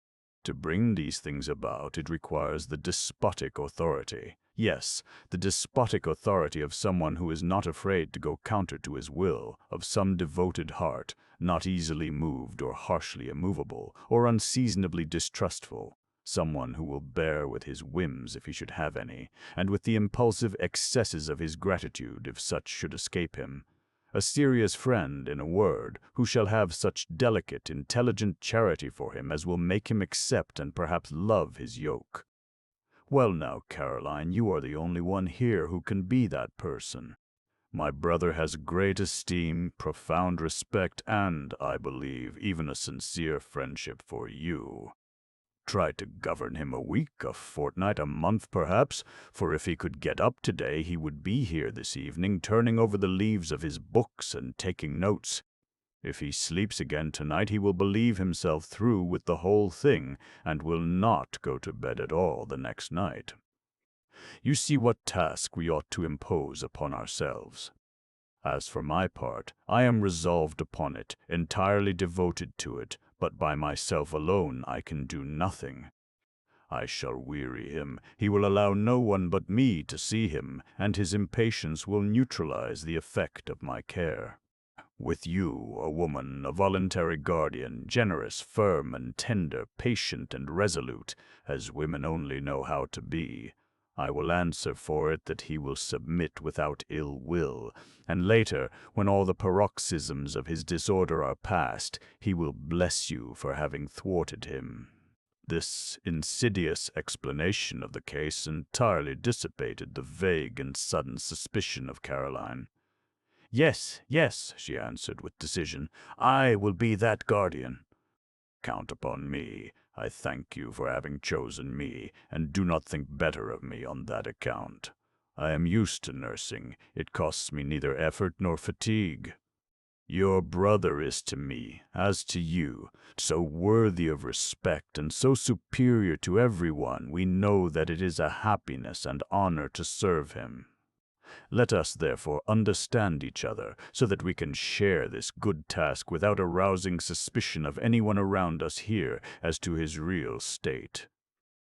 To bring these things about, it requires the despotic authority. Yes, the despotic authority of someone who is not afraid to go counter to his will, of some devoted heart, not easily moved or harshly immovable, or unseasonably distrustful. Someone who will bear with his whims if he should have any, and with the impulsive excesses of his gratitude if such should escape him. A serious friend, in a word, who shall have such delicate, intelligent charity for him as will make him accept and perhaps love his yoke. Well now, Caroline, you are the only one here who can be that person. My brother has great esteem, profound respect, and, I believe, even a sincere friendship for you. Try to govern him a week, a fortnight, a month perhaps, for if he could get up today he would be here this evening turning over the leaves of his books and taking notes. If he sleeps again tonight he will believe himself through with the whole thing, and will not go to bed at all the next night. You see what task we ought to impose upon ourselves. As for my part, I am resolved upon it, entirely devoted to it, but by myself alone I can do nothing. I shall weary him. He will allow no one but me to see him, and his impatience will neutralize the effect of my care. With you, a woman, a voluntary guardian, generous, firm and tender, patient and resolute, as women only know how to be, I will answer for it that he will submit without ill will, and later, when all the paroxysms of his disorder are past, he will bless you for having thwarted him." This insidious explanation of the case entirely dissipated the vague and sudden suspicion of Caroline. "Yes, yes," she answered with decision, "I will be that guardian." "Count upon me. I thank you for having chosen me, and do not think better of me on that account. I am used to nursing. It costs me neither effort nor fatigue. Your brother is to me, as to you, so worthy of respect and so superior to everyone, we know that it is a happiness and honor to serve him. Let us, therefore, understand each other, so that we can share this good task without arousing suspicion of anyone around us here as to his real state.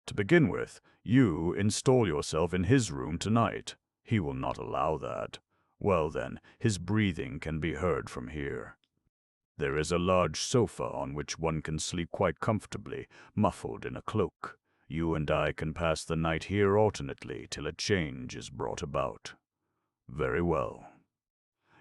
To begin with, you install yourself in his room tonight. He will not allow that. Well then, his breathing can be heard from here. There is a large sofa on which one can sleep quite comfortably, muffled in a cloak. You and I can pass the night here alternately till a change is brought about. Very well.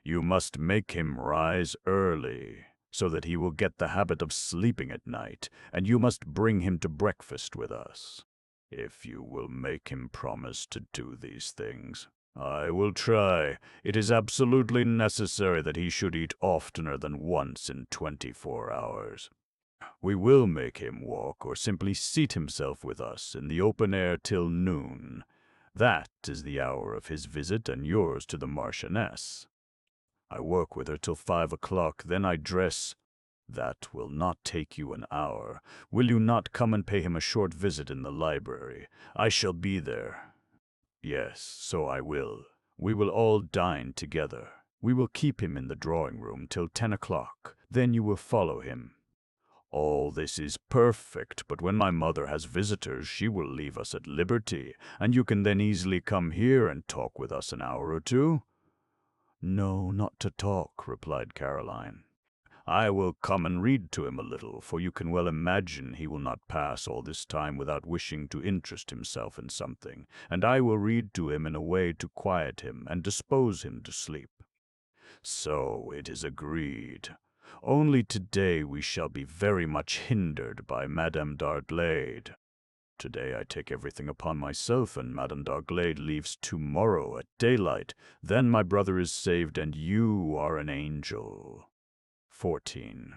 You must make him rise early, so that he will get the habit of sleeping at night, and you must bring him to breakfast with us. If you will make him promise to do these things. I will try. It is absolutely necessary that he should eat oftener than once in 24 hours. We will make him walk or simply seat himself with us in the open air till noon. That is the hour of his visit and yours to the Marchioness. I work with her till 5 o'clock, then I dress. That will not take you an hour. Will you not come and pay him a short visit in the library? I shall be there. Yes, so I will. We will all dine together. We will keep him in the drawing-room till 10 o'clock. Then you will follow him. All this is perfect, but when my mother has visitors, she will leave us at liberty, and you can then easily come here and talk with us an hour or two." "No, not to talk," replied Caroline. "I will come and read to him a little, for you can well imagine he will not pass all this time without wishing to interest himself in something, and I will read to him in a way to quiet him and dispose him to sleep." "So it is agreed. Only today we shall be very much hindered by Madame d'Arglade. Today I take everything upon myself, and Madame d'Arglade leaves tomorrow at daylight. Then my brother is saved, and you are an angel." 14.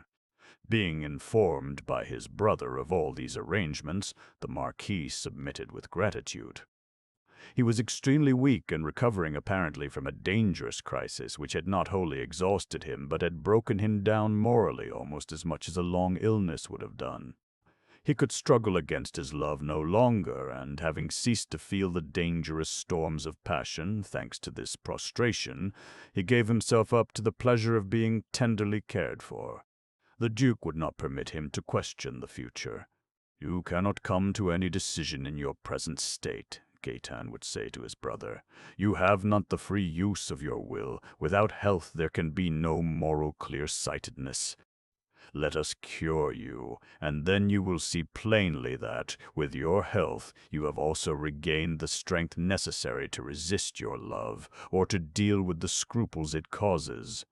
Being informed by his brother of all these arrangements, the Marquis submitted with gratitude. He was extremely weak and recovering apparently from a dangerous crisis which had not wholly exhausted him, but had broken him down morally almost as much as a long illness would have done. He could struggle against his love no longer, and having ceased to feel the dangerous storms of passion, thanks to this prostration, he gave himself up to the pleasure of being tenderly cared for. The Duke would not permit him to question the future. "You cannot come to any decision in your present state," Gaetan would say to his brother. "You have not the free use of your will. Without health there can be no moral clear-sightedness. Let us cure you, and then you will see plainly that, with your health, you have also regained the strength necessary to resist your love, or to deal with the scruples it causes.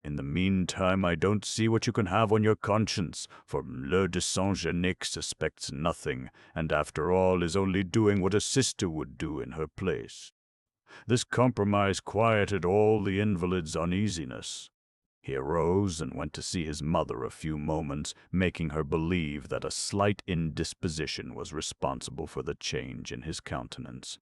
In the meantime, I don't see what you can have on your conscience, for Fleur de Saint-Genic suspects nothing, and after all is only doing what a sister would do in her place." This compromise quieted all the invalid's uneasiness. He arose and went to see his mother a few moments, making her believe that a slight indisposition was responsible for the change in his countenance.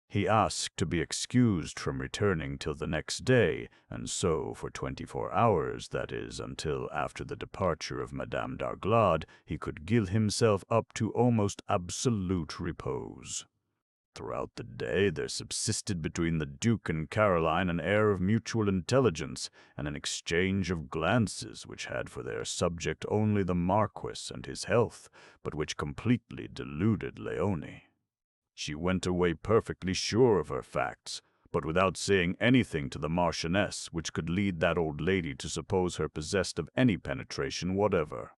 He asked to be excused from returning till the next day, and so for 24 hours, that is, until after the departure of Madame d'Arglade, he could give himself up to almost absolute repose. Throughout the day there subsisted between the Duke and Caroline an air of mutual intelligence, and an exchange of glances which had for their subject only the Marquis and his health, but which completely deluded Léonie. She went away perfectly sure of her facts, but without saying anything to the Marchioness which could lead that old lady to suppose her possessed of any penetration whatever.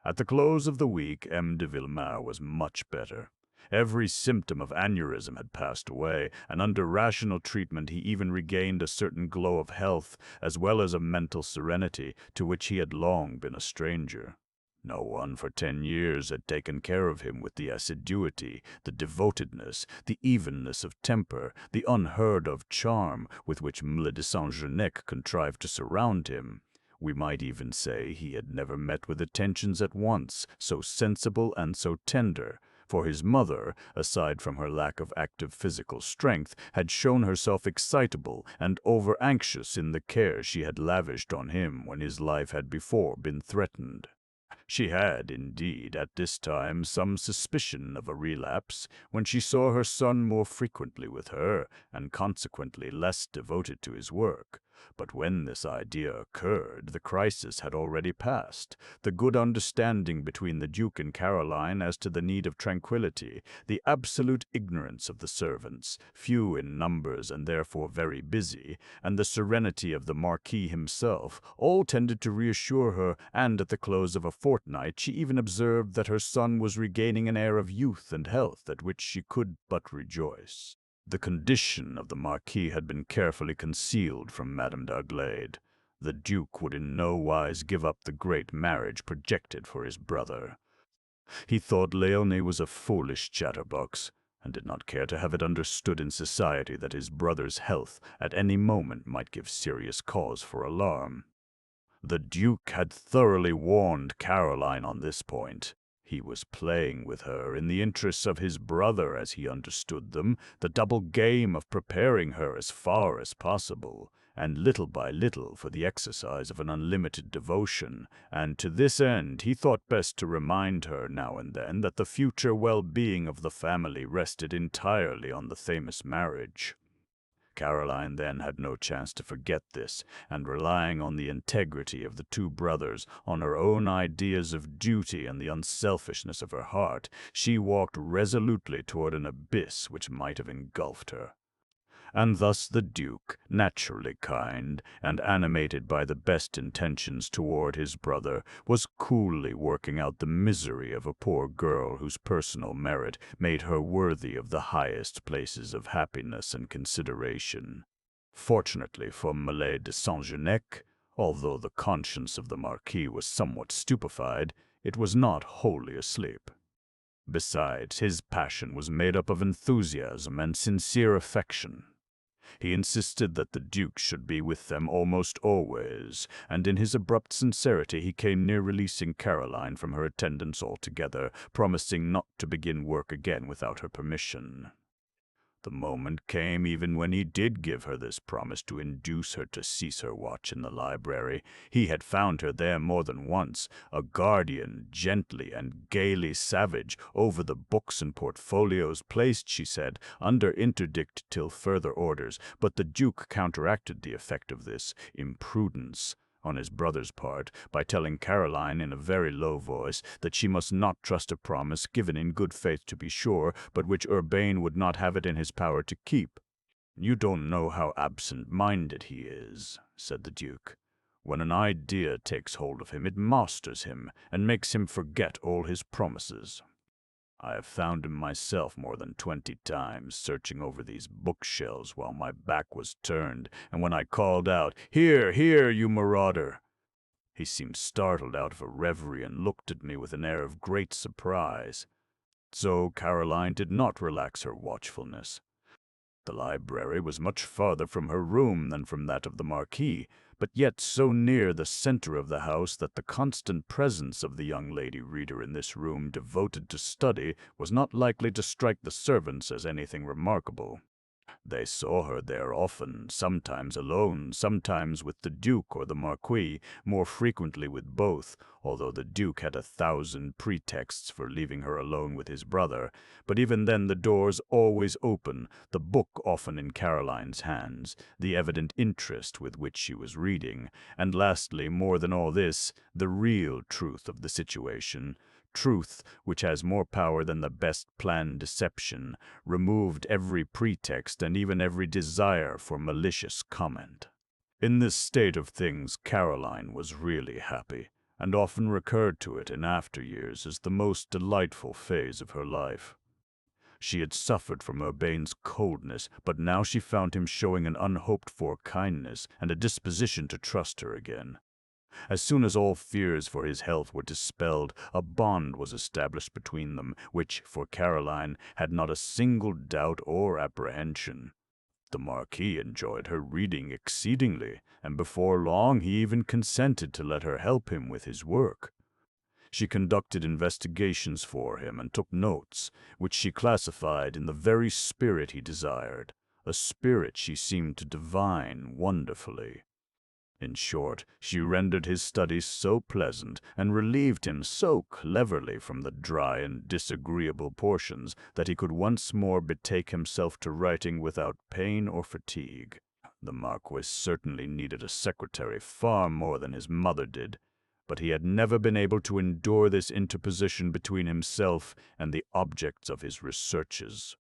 At the close of the week, M. de Villemer was much better. Every symptom of aneurism had passed away, and under rational treatment he even regained a certain glow of health, as well as a mental serenity, to which he had long been a stranger. No one for 10 years had taken care of him with the assiduity, the devotedness, the evenness of temper, the unheard-of charm with which M. de Saint-Genec contrived to surround him. We might even say he had never met with attentions at once so sensible and so tender, for his mother, aside from her lack of active physical strength, had shown herself excitable and over-anxious in the care she had lavished on him when his life had before been threatened. She had, indeed, at this time some suspicion of a relapse, when she saw her son more frequently with her, and consequently less devoted to his work. But when this idea occurred, the crisis had already passed. The good understanding between the Duke and Caroline as to the need of tranquillity, the absolute ignorance of the servants, few in numbers and therefore very busy, and the serenity of the Marquis himself, all tended to reassure her, and at the close of a fortnight she even observed that her son was regaining an air of youth and health at which she could but rejoice. The condition of the Marquis had been carefully concealed from Madame d'Arglade. The Duke would in no wise give up the great marriage projected for his brother. He thought Léonie was a foolish chatterbox, and did not care to have it understood in society that his brother's health at any moment might give serious cause for alarm. The Duke had thoroughly warned Caroline on this point. He was playing with her in the interests of his brother as he understood them, the double game of preparing her as far as possible, and little by little for the exercise of an unlimited devotion, and to this end he thought best to remind her now and then that the future well-being of the family rested entirely on the famous marriage. Caroline then had no chance to forget this, and relying on the integrity of the two brothers, on her own ideas of duty and the unselfishness of her heart, she walked resolutely toward an abyss which might have engulfed her. And thus the Duke, naturally kind, and animated by the best intentions toward his brother, was coolly working out the misery of a poor girl whose personal merit made her worthy of the highest places of happiness and consideration. Fortunately for Millet de Saint-Genec, although the conscience of the Marquis was somewhat stupefied, it was not wholly asleep. Besides, his passion was made up of enthusiasm and sincere affection. He insisted that the Duke should be with them almost always, and in his abrupt sincerity he came near releasing Caroline from her attendance altogether, promising not to begin work again without her permission. The moment came even when he did give her this promise to induce her to cease her watch in the library. He had found her there more than once, a guardian, gently and gaily savage, over the books and portfolios, placed, she said, under interdict till further orders, but the Duke counteracted the effect of this imprudence on his brother's part, by telling Caroline in a very low voice that she must not trust a promise given in good faith to be sure, but which Urbain would not have it in his power to keep. "You don't know how absent-minded he is," said the Duke. "When an idea takes hold of him, it masters him, and makes him forget all his promises. I have found him myself more than 20 times, searching over these bookshelves while my back was turned, and when I called out, 'Here, here, you marauder!' he seemed startled out of a reverie and looked at me with an air of great surprise. So Caroline did not relax her watchfulness. The library was much farther from her room than from that of the Marquis, but yet so near the center of the house that the constant presence of the young lady reader in this room devoted to study was not likely to strike the servants as anything remarkable. They saw her there often, sometimes alone, sometimes with the Duke or the Marquis, more frequently with both, although the Duke had 1,000 pretexts for leaving her alone with his brother. But even then the doors always open, the book often in Caroline's hands, the evident interest with which she was reading, and lastly, more than all this, the real truth of the situation. truth, which has more power than the best planned deception, removed every pretext and even every desire for malicious comment. In this state of things, Caroline was really happy, and often recurred to it in after years as the most delightful phase of her life. She had suffered from Urbain's coldness, but now she found him showing an unhoped-for kindness and a disposition to trust her again. As soon as all fears for his health were dispelled, a bond was established between them, which, for Caroline, had not a single doubt or apprehension. The Marquis enjoyed her reading exceedingly, and before long he even consented to let her help him with his work. She conducted investigations for him and took notes, which she classified in the very spirit he desired, a spirit she seemed to divine wonderfully. In short, she rendered his studies so pleasant and relieved him so cleverly from the dry and disagreeable portions that he could once more betake himself to writing without pain or fatigue. The Marquis certainly needed a secretary far more than his mother did, but he had never been able to endure this interposition between himself and the objects of his researches.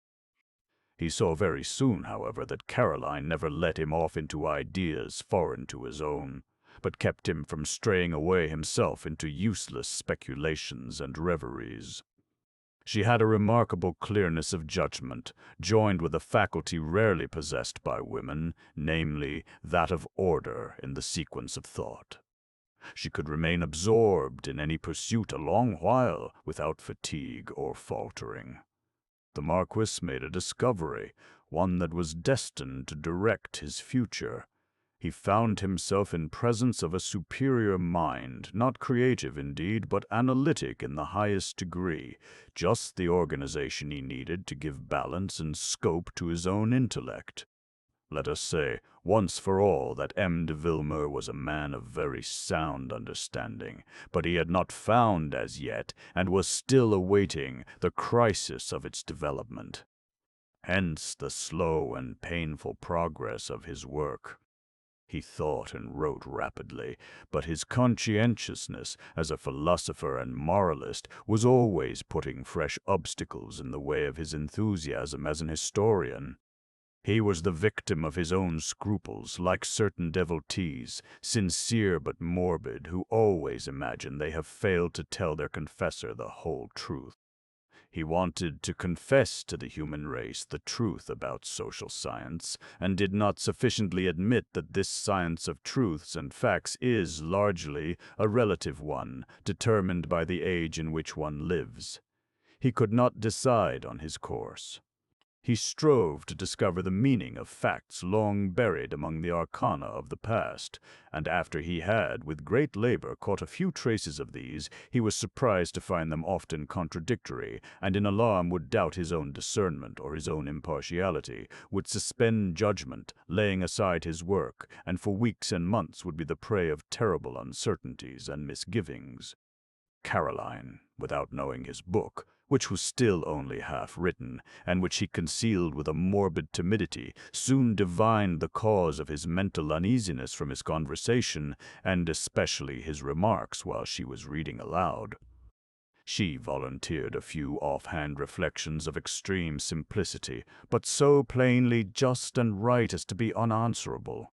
He saw very soon, however, that Caroline never let him off into ideas foreign to his own, but kept him from straying away himself into useless speculations and reveries. She had a remarkable clearness of judgment, joined with a faculty rarely possessed by women, namely, that of order in the sequence of thought. She could remain absorbed in any pursuit a long while without fatigue or faltering. The Marquis made a discovery, one that was destined to direct his future. He found himself in presence of a superior mind, not creative indeed, but analytic in the highest degree, just the organization he needed to give balance and scope to his own intellect. Let us say, once for all, that M. de Villemer was a man of very sound understanding, but he had not found as yet, and was still awaiting, the crisis of its development. Hence the slow and painful progress of his work. He thought and wrote rapidly, but his conscientiousness as a philosopher and moralist was always putting fresh obstacles in the way of his enthusiasm as an historian. He was the victim of his own scruples, like certain devotees, sincere but morbid, who always imagine they have failed to tell their confessor the whole truth. He wanted to confess to the human race the truth about social science, and did not sufficiently admit that this science of truths and facts is, largely, a relative one, determined by the age in which one lives. He could not decide on his course. He strove to discover the meaning of facts long buried among the arcana of the past, and after he had, with great labor, caught a few traces of these, he was surprised to find them often contradictory, and in alarm would doubt his own discernment or his own impartiality, would suspend judgment, laying aside his work, and for weeks and months would be the prey of terrible uncertainties and misgivings. Caroline, without knowing his book, which was still only half written, and which he concealed with a morbid timidity, soon divined the cause of his mental uneasiness from his conversation, and especially his remarks while she was reading aloud. She volunteered a few offhand reflections of extreme simplicity, but so plainly just and right as to be unanswerable.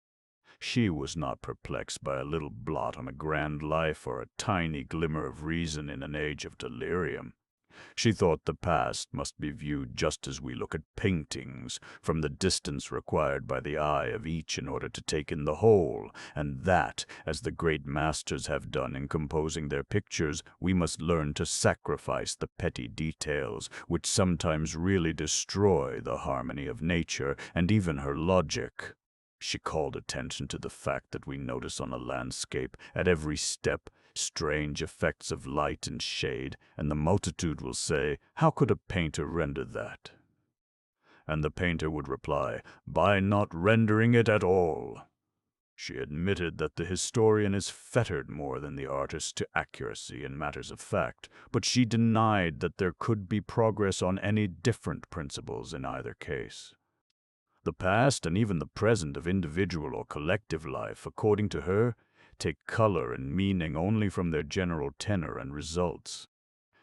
She was not perplexed by a little blot on a grand life or a tiny glimmer of reason in an age of delirium. She thought the past must be viewed just as we look at paintings, from the distance required by the eye of each in order to take in the whole, and that, as the great masters have done in composing their pictures, we must learn to sacrifice the petty details, which sometimes really destroy the harmony of nature and even her logic. She called attention to the fact that we notice on a landscape, at every step, strange effects of light and shade, and the multitude will say, "How could a painter render that?" And the painter would reply, "By not rendering it at all." She admitted that the historian is fettered more than the artist to accuracy in matters of fact, but she denied that there could be progress on any different principles in either case. The past and even the present of individual or collective life, according to her, take color and meaning only from their general tenor and results.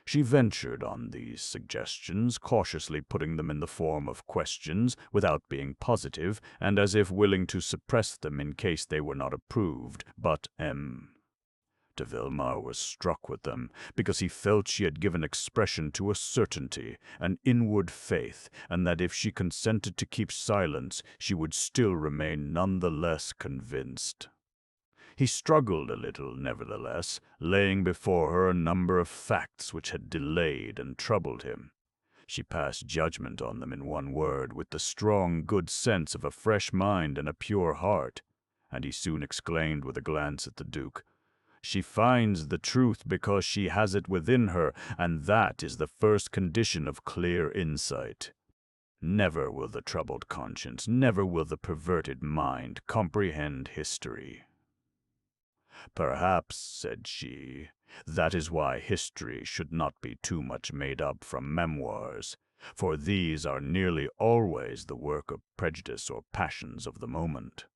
She ventured on these suggestions, cautiously putting them in the form of questions, without being positive, and as if willing to suppress them in case they were not approved. But de Villemer was struck with them, because he felt she had given expression to a certainty, an inward faith, and that if she consented to keep silence, she would still remain none the less convinced. He struggled a little, nevertheless, laying before her a number of facts which had delayed and troubled him. She passed judgment on them in one word, with the strong, good sense of a fresh mind and a pure heart, and he soon exclaimed with a glance at the Duke, "She finds the truth because she has it within her, and that is the first condition of clear insight. Never will the troubled conscience, never will the perverted mind comprehend history." "Perhaps," said she, "that is why history should not be too much made up from memoirs, for these are nearly always the work of prejudice or passions of the moment.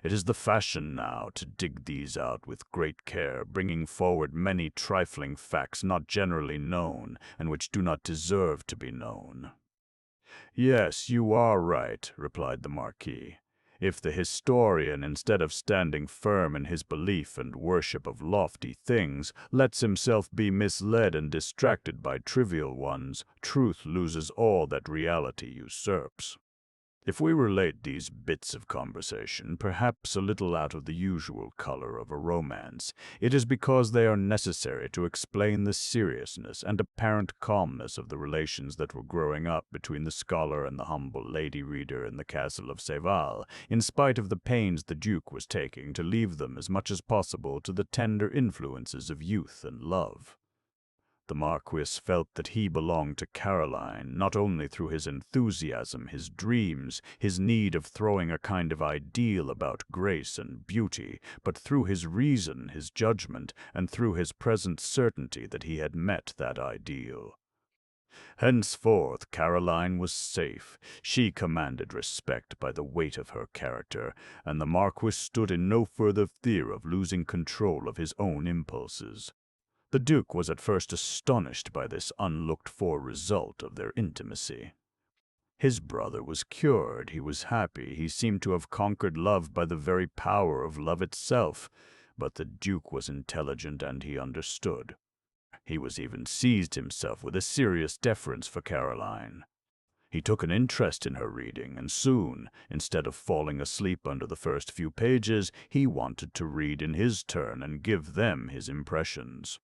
It is the fashion now to dig these out with great care, bringing forward many trifling facts not generally known, and which do not deserve to be known." "Yes, you are right," replied the Marquis. "If the historian, instead of standing firm in his belief and worship of lofty things, lets himself be misled and distracted by trivial ones, truth loses all that reality usurps. If we relate these bits of conversation, perhaps a little out of the usual color of a romance, it is because they are necessary to explain the seriousness and apparent calmness of the relations that were growing up between the scholar and the humble lady reader in the castle of Seval, in spite of the pains the Duke was taking to leave them as much as possible to the tender influences of youth and love. The Marquis felt that he belonged to Caroline, not only through his enthusiasm, his dreams, his need of throwing a kind of ideal about grace and beauty, but through his reason, his judgment, and through his present certainty that he had met that ideal. Henceforth Caroline was safe. She commanded respect by the weight of her character, and the Marquis stood in no further fear of losing control of his own impulses. The Duke was at first astonished by this unlooked-for result of their intimacy. His brother was cured, he was happy, he seemed to have conquered love by the very power of love itself, but the Duke was intelligent and he understood. He was even seized himself with a serious deference for Caroline. He took an interest in her reading, and soon, instead of falling asleep under the first few pages, he wanted to read in his turn and give them his impressions.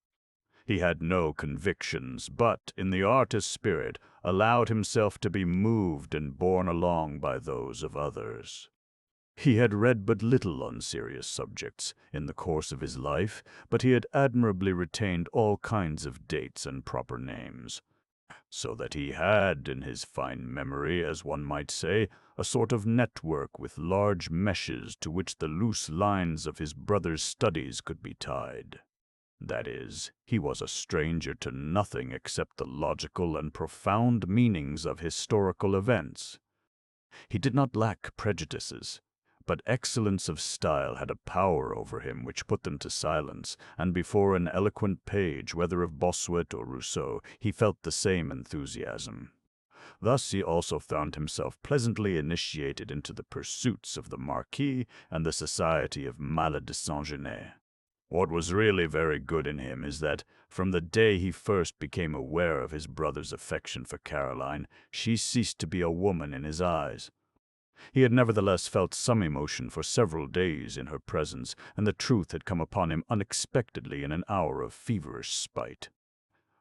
He had no convictions, but, in the artist spirit, allowed himself to be moved and borne along by those of others. He had read but little on serious subjects in the course of his life, but he had admirably retained all kinds of dates and proper names, so that he had, in his fine memory, as one might say, a sort of network with large meshes to which the loose lines of his brother's studies could be tied. That is, he was a stranger to nothing except the logical and profound meanings of historical events. He did not lack prejudices, but excellence of style had a power over him which put them to silence, and before an eloquent page, whether of Bossuet or Rousseau, he felt the same enthusiasm. Thus he also found himself pleasantly initiated into the pursuits of the Marquis and the society of Mallet de Saint-Genet. What was really very good in him is that, from the day he first became aware of his brother's affection for Caroline, she ceased to be a woman in his eyes. He had nevertheless felt some emotion for several days in her presence, and the truth had come upon him unexpectedly in an hour of feverish spite.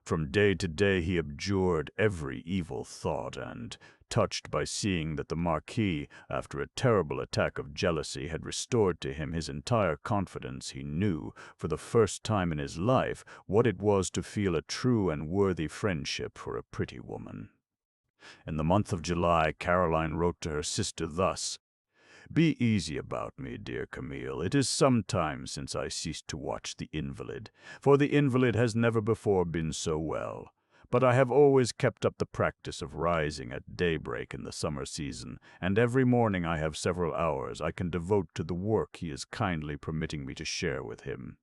From day to day he abjured every evil thought, and, touched by seeing that the Marquis, after a terrible attack of jealousy, had restored to him his entire confidence, he knew, for the first time in his life, what it was to feel a true and worthy friendship for a pretty woman. In the month of July, Caroline wrote to her sister thus: "Be easy about me, dear Camille. It is some time since I ceased to watch the invalid, for the invalid has never before been so well. But I have always kept up the practice of rising at daybreak in the summer season, and every morning I have several hours I can devote to the work he is kindly permitting me to share with him.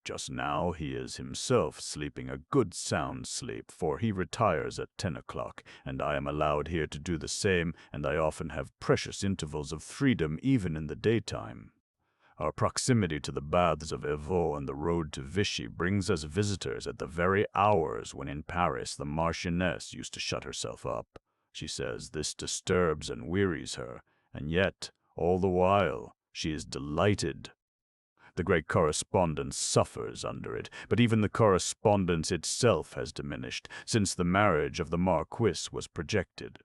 Just now he is himself sleeping a good sound sleep, for he retires at 10 o'clock, and I am allowed here to do the same, and I often have precious intervals of freedom even in the daytime. Our proximity to the baths of Evreux and the road to Vichy brings us visitors at the very hours when in Paris the Marchioness used to shut herself up. She says this disturbs and wearies her, and yet, all the while, she is delighted. The great correspondence suffers under it, but even the correspondence itself has diminished since the marriage of the Marquis was projected.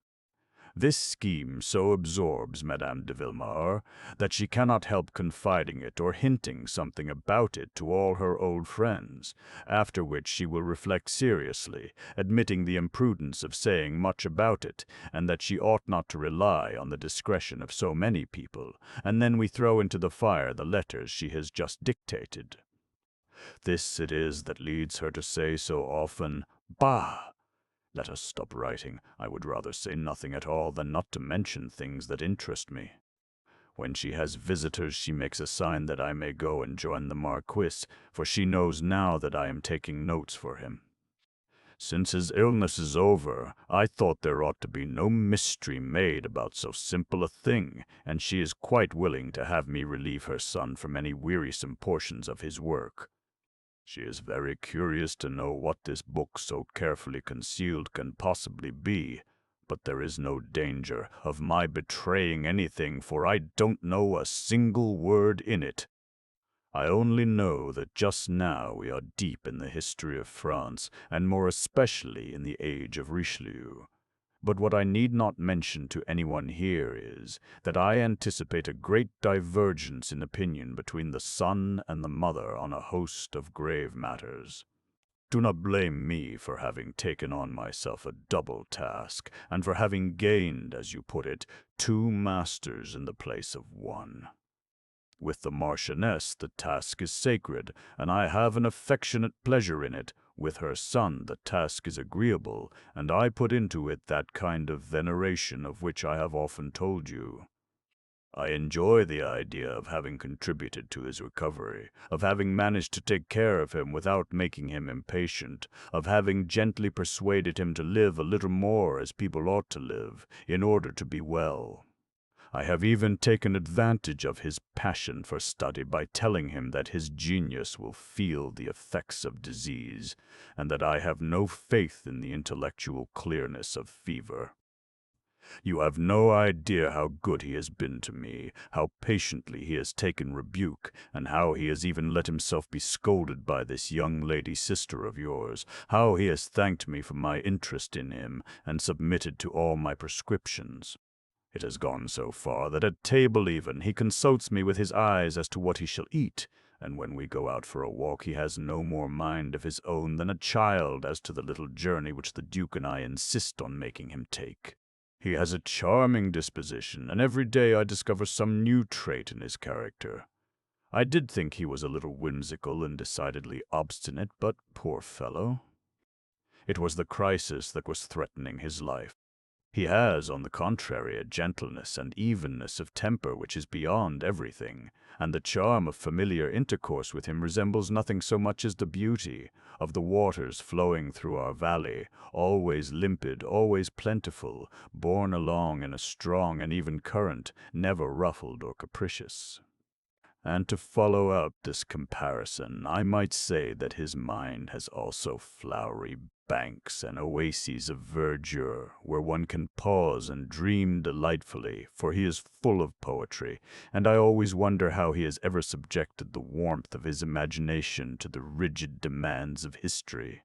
This scheme so absorbs Madame de Villemer that she cannot help confiding it or hinting something about it to all her old friends, after which she will reflect seriously, admitting the imprudence of saying much about it, and that she ought not to rely on the discretion of so many people, and then we throw into the fire the letters she has just dictated. This it is that leads her to say so often, "Bah! Let us stop writing. I would rather say nothing at all than not to mention things that interest me." When she has visitors, she makes a sign that I may go and join the Marquis, for she knows now that I am taking notes for him. Since his illness is over, I thought there ought to be no mystery made about so simple a thing, and she is quite willing to have me relieve her son from any wearisome portions of his work. She is very curious to know what this book so carefully concealed can possibly be, but there is no danger of my betraying anything, for I don't know a single word in it. I only know that just now we are deep in the history of France, and more especially in the age of Richelieu. But what I need not mention to anyone here is that I anticipate a great divergence in opinion between the son and the mother on a host of grave matters. Do not blame me for having taken on myself a double task, and for having gained, as you put it, two masters in the place of one. With the Marchioness the task is sacred, and I have an affectionate pleasure in it. With her son the task is agreeable, and I put into it that kind of veneration of which I have often told you. I enjoy the idea of having contributed to his recovery, of having managed to take care of him without making him impatient, of having gently persuaded him to live a little more as people ought to live, in order to be well. I have even taken advantage of his passion for study by telling him that his genius will feel the effects of disease, and that I have no faith in the intellectual clearness of fever. You have no idea how good he has been to me, how patiently he has taken rebuke, and how he has even let himself be scolded by this young lady sister of yours, how he has thanked me for my interest in him, and submitted to all my prescriptions. It has gone so far that at table even he consults me with his eyes as to what he shall eat, and when we go out for a walk he has no more mind of his own than a child as to the little journey which the Duke and I insist on making him take. He has a charming disposition, and every day I discover some new trait in his character. I did think he was a little whimsical and decidedly obstinate, but poor fellow, it was the crisis that was threatening his life. He has, on the contrary, a gentleness and evenness of temper which is beyond everything, and the charm of familiar intercourse with him resembles nothing so much as the beauty of the waters flowing through our valley, always limpid, always plentiful, borne along in a strong and even current, never ruffled or capricious. And to follow up this comparison, I might say that his mind has also flowery banks and oases of verdure, where one can pause and dream delightfully, for he is full of poetry, and I always wonder how he has ever subjected the warmth of his imagination to the rigid demands of history.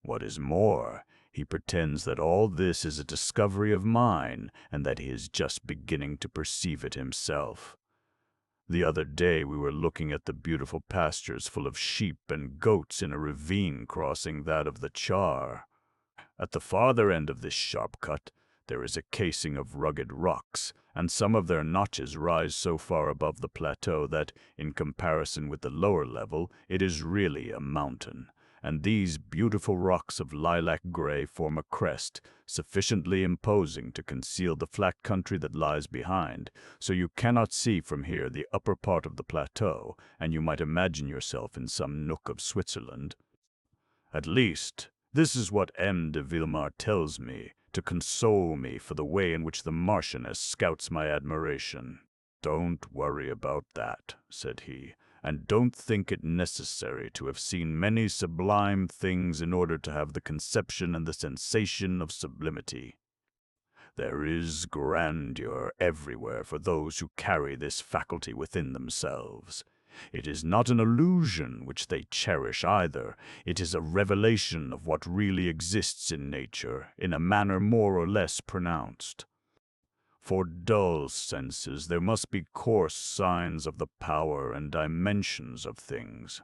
What is more, he pretends that all this is a discovery of mine, and that he is just beginning to perceive it himself. The other day we were looking at the beautiful pastures full of sheep and goats in a ravine crossing that of the Char. At the farther end of this sharp cut there is a casing of rugged rocks, and some of their notches rise so far above the plateau that, in comparison with the lower level, it is really a mountain, and these beautiful rocks of lilac gray form a crest sufficiently imposing to conceal the flat country that lies behind, so you cannot see from here the upper part of the plateau, and you might imagine yourself in some nook of Switzerland. At least, this is what M. de Villemer tells me, to console me for the way in which the Marchioness scouts my admiration. "Don't worry about that," said he, "and don't think it necessary to have seen many sublime things in order to have the conception and the sensation of sublimity. There is grandeur everywhere for those who carry this faculty within themselves. It is not an illusion which they cherish either. It is a revelation of what really exists in nature, in a manner more or less pronounced. For dull senses there must be coarse signs of the power and dimensions of things.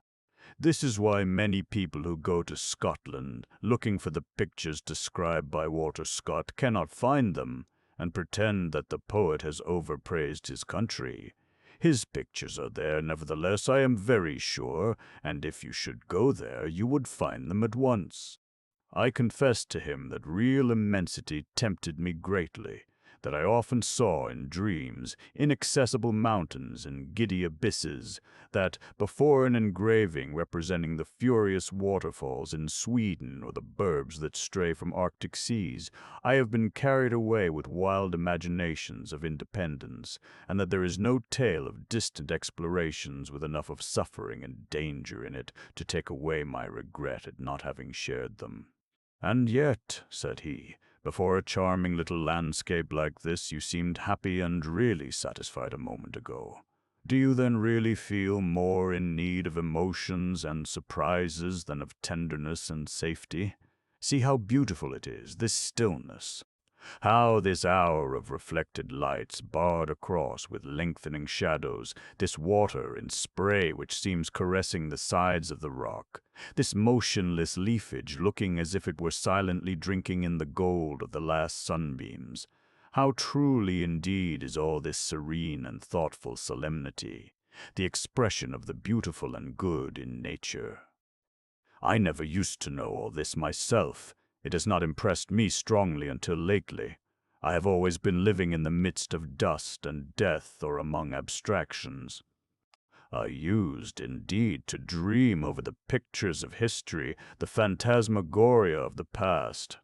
This is why many people who go to Scotland, looking for the pictures described by Walter Scott, cannot find them, and pretend that the poet has overpraised his country. His pictures are there, nevertheless, I am very sure, and if you should go there, you would find them at once. I confessed to him that real immensity tempted me greatly, that I often saw in dreams inaccessible mountains and giddy abysses, that before an engraving representing the furious waterfalls in Sweden or the birds that stray from Arctic seas, I have been carried away with wild imaginations of independence, and that there is no tale of distant explorations with enough of suffering and danger in it to take away my regret at not having shared them. "And yet," said he, "before a charming little landscape like this you seemed happy and really satisfied a moment ago. Do you then really feel more in need of emotions and surprises than of tenderness and safety? See how beautiful it is, this stillness. How this hour of reflected lights barred across with lengthening shadows, this water in spray which seems caressing the sides of the rock, this motionless leafage looking as if it were silently drinking in the gold of the last sunbeams. How truly indeed is all this serene and thoughtful solemnity, the expression of the beautiful and good in nature. I never used to know all this myself. It has not impressed me strongly until lately. I have always been living in the midst of dust and death or among abstractions. I used, indeed, to dream over the pictures of history, the phantasmagoria of the past.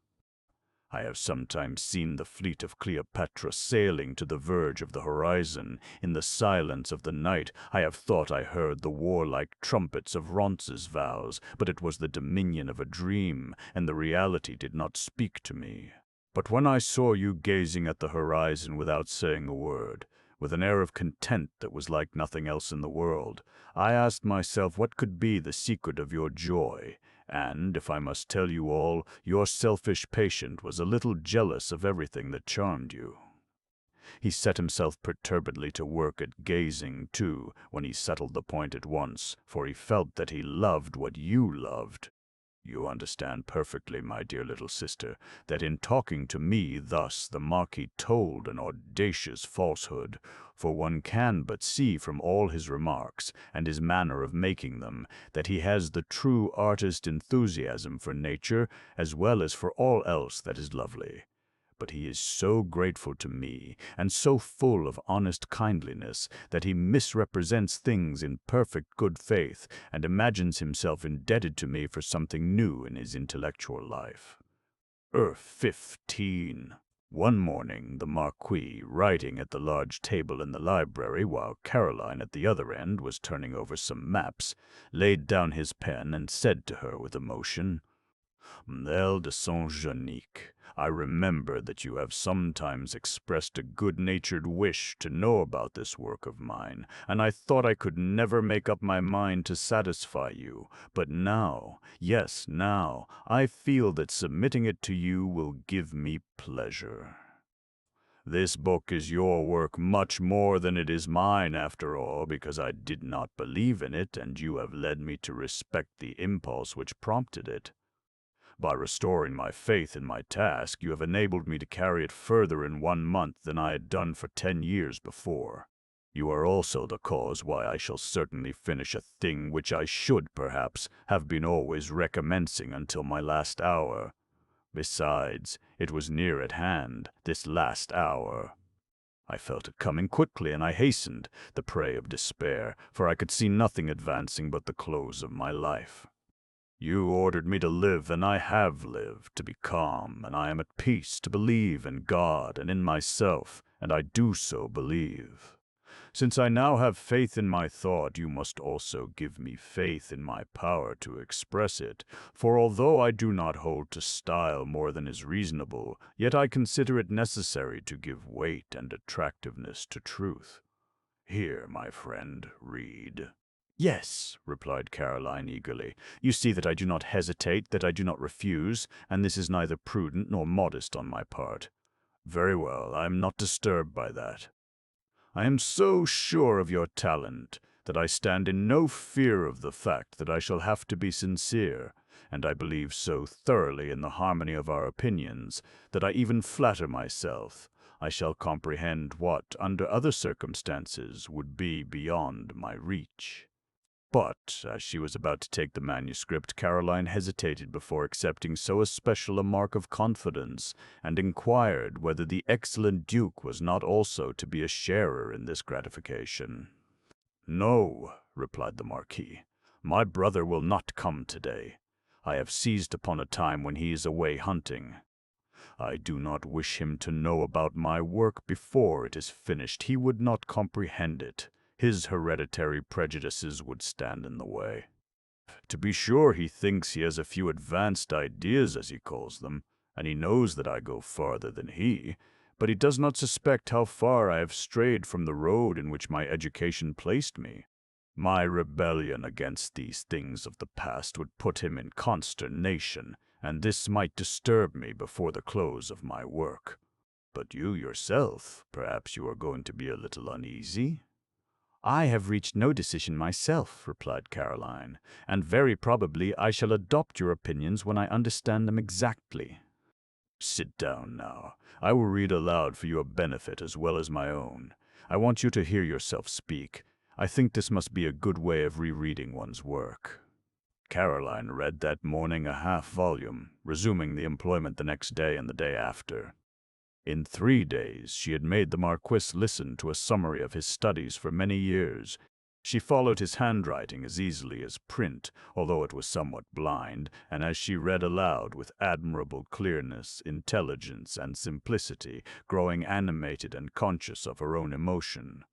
I have sometimes seen the fleet of Cleopatra sailing to the verge of the horizon. In the silence of the night I have thought I heard the warlike trumpets of Roncesvalles, but it was the dominion of a dream, and the reality did not speak to me. But when I saw you gazing at the horizon without saying a word, with an air of content that was like nothing else in the world, I asked myself what could be the secret of your joy, and, if I must tell you all, your selfish patient was a little jealous of everything that charmed you. He set himself perturbedly to work at gazing, too, when he settled the point at once, for he felt that he loved what you loved. You understand perfectly, my dear little sister, that in talking to me thus the Marquis told an audacious falsehood, for one can but see from all his remarks, and his manner of making them, that he has the true artist enthusiasm for nature, as well as for all else that is lovely. But he is so grateful to me, and so full of honest kindliness, that he misrepresents things in perfect good faith, and imagines himself indebted to me for something new in his intellectual life. 15. One morning, the Marquis, writing at the large table in the library, while Caroline at the other end was turning over some maps, laid down his pen and said to her with emotion, "Elle de Saint-Genique, I remember that you have sometimes expressed a good-natured wish to know about this work of mine, and I thought I could never make up my mind to satisfy you, but now, yes, now, I feel that submitting it to you will give me pleasure. This book is your work much more than it is mine, after all, because I did not believe in it, and you have led me to respect the impulse which prompted it. By restoring my faith in my task, you have enabled me to carry it further in 1 month than I had done for 10 years before. You are also the cause why I shall certainly finish a thing which I should, perhaps, have been always recommencing until my last hour. Besides, it was near at hand, this last hour. I felt it coming quickly, and I hastened, the prey of despair, for I could see nothing advancing but the close of my life. You ordered me to live, and I have lived, to be calm, and I am at peace, to believe in God and in myself, and I do so believe. Since I now have faith in my thought, you must also give me faith in my power to express it, for although I do not hold to style more than is reasonable, yet I consider it necessary to give weight and attractiveness to truth. Here, my friend, read. Yes, replied Caroline eagerly. You see that I do not hesitate, that I do not refuse, and this is neither prudent nor modest on my part. Very well, I am not disturbed by that. I am so sure of your talent that I stand in no fear of the fact that I shall have to be sincere, and I believe so thoroughly in the harmony of our opinions that I even flatter myself I shall comprehend what, under other circumstances, would be beyond my reach. But, as she was about to take the manuscript, Caroline hesitated before accepting so especial a mark of confidence, and inquired whether the excellent Duke was not also to be a sharer in this gratification. "No," replied the Marquis, "my brother will not come today. I have seized upon a time when he is away hunting. I do not wish him to know about my work before it is finished. He would not comprehend it. His hereditary prejudices would stand in the way. To be sure, he thinks he has a few advanced ideas, as he calls them, and he knows that I go farther than he, but he does not suspect how far I have strayed from the road in which my education placed me. My rebellion against these things of the past would put him in consternation, and this might disturb me before the close of my work. But you yourself, perhaps you are going to be a little uneasy?" "I have reached no decision myself," replied Caroline, "and very probably I shall adopt your opinions when I understand them exactly." "Sit down now. I will read aloud for your benefit as well as my own. I want you to hear yourself speak. I think this must be a good way of rereading one's work." Caroline read that morning a half-volume, resuming the employment the next day and the day after. In 3 days she had made the Marquis listen to a summary of his studies for many years. She followed his handwriting as easily as print, although it was somewhat blind, and as she read aloud with admirable clearness, intelligence, and simplicity, growing animated and conscious of her own emotion.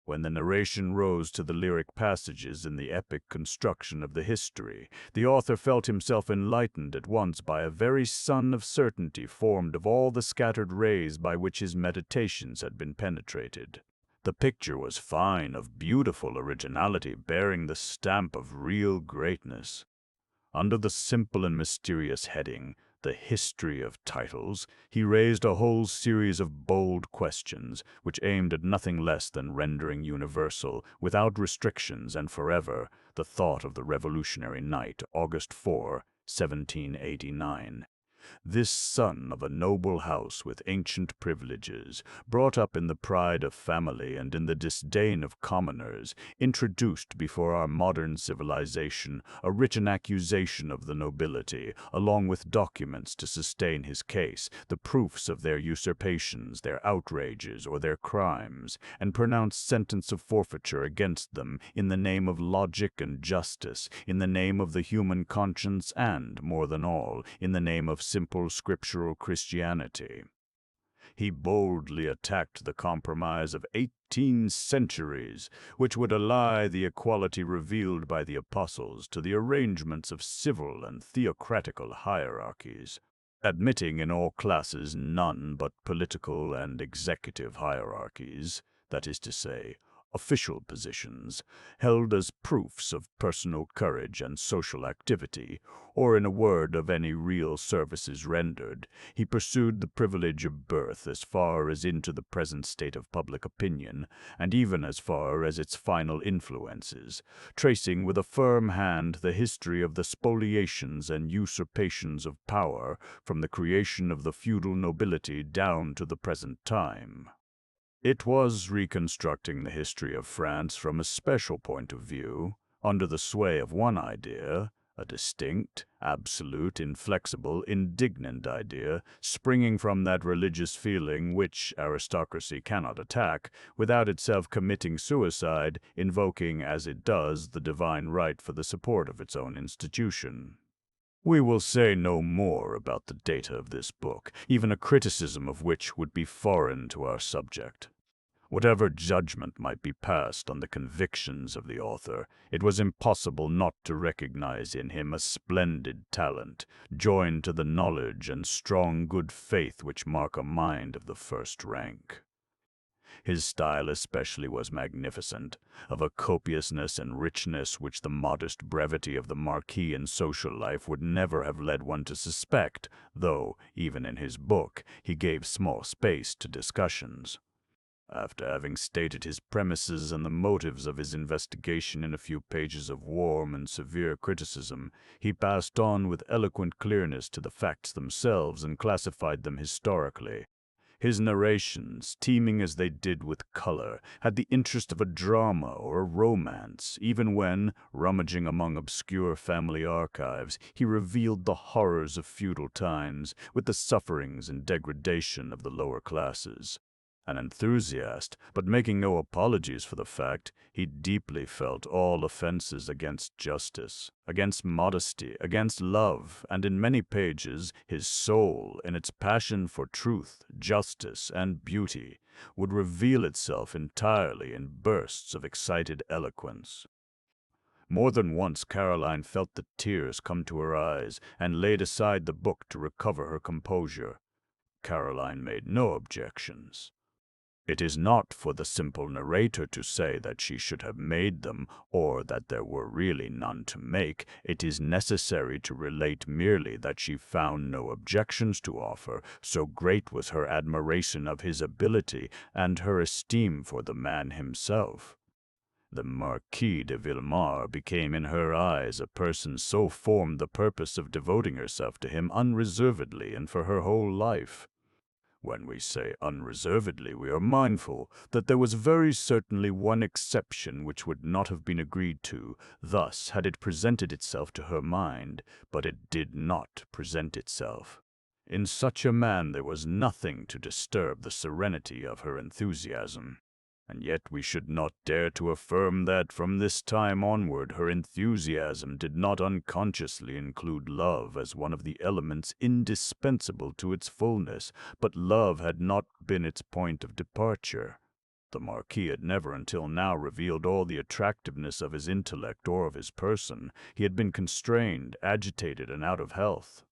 When the narration rose to the lyric passages in the epic construction of the history, the author felt himself enlightened at once by a very sun of certainty formed of all the scattered rays by which his meditations had been penetrated. The picture was fine, of beautiful originality, bearing the stamp of real greatness. Under the simple and mysterious heading, "The History of Titles," he raised a whole series of bold questions, which aimed at nothing less than rendering universal, without restrictions and forever, the thought of the Revolutionary Night, August 4, 1789. This son of a noble house with ancient privileges, brought up in the pride of family and in the disdain of commoners, introduced before our modern civilization a written accusation of the nobility, along with documents to sustain his case, the proofs of their usurpations, their outrages, or their crimes, and pronounced sentence of forfeiture against them in the name of logic and justice, in the name of the human conscience, and, more than all, in the name of simple scriptural Christianity. He boldly attacked the compromise of 18 centuries, which would ally the equality revealed by the apostles to the arrangements of civil and theocratical hierarchies, admitting in all classes none but political and executive hierarchies, that is to say, official positions, held as proofs of personal courage and social activity, or in a word of any real services rendered. He pursued the privilege of birth as far as into the present state of public opinion, and even as far as its final influences, tracing with a firm hand the history of the spoliations and usurpations of power from the creation of the feudal nobility down to the present time. It was reconstructing the history of France from a special point of view, under the sway of one idea, a distinct, absolute, inflexible, indignant idea, springing from that religious feeling which aristocracy cannot attack, without itself committing suicide, invoking as it does the divine right for the support of its own institution. We will say no more about the data of this book, even a criticism of which would be foreign to our subject. Whatever judgment might be passed on the convictions of the author, it was impossible not to recognize in him a splendid talent, joined to the knowledge and strong good faith which mark a mind of the first rank. His style especially was magnificent, of a copiousness and richness which the modest brevity of the Marquis in social life would never have led one to suspect, though, even in his book, he gave small space to discussions. After having stated his premises and the motives of his investigation in a few pages of warm and severe criticism, he passed on with eloquent clearness to the facts themselves and classified them historically. His narrations, teeming as they did with color, had the interest of a drama or a romance, even when, rummaging among obscure family archives, he revealed the horrors of feudal times, with the sufferings and degradation of the lower classes. An enthusiast, but making no apologies for the fact, he deeply felt all offenses against justice, against modesty, against love, and in many pages his soul, in its passion for truth, justice, and beauty, would reveal itself entirely in bursts of excited eloquence. More than once Caroline felt the tears come to her eyes, and laid aside the book to recover her composure. Caroline made no objections. It is not for the simple narrator to say that she should have made them, or that there were really none to make. It is necessary to relate merely that she found no objections to offer, so great was her admiration of his ability and her esteem for the man himself. The Marquis de Villemer became in her eyes a person so formed the purpose of devoting herself to him unreservedly and for her whole life. When we say unreservedly, we are mindful that there was very certainly one exception which would not have been agreed to, thus had it presented itself to her mind, but it did not present itself. In such a man there was nothing to disturb the serenity of her enthusiasm. And yet we should not dare to affirm that from this time onward her enthusiasm did not unconsciously include love as one of the elements indispensable to its fullness, but love had not been its point of departure. The Marquis had never until now revealed all the attractiveness of his intellect or of his person. He had been constrained, agitated, and out of health.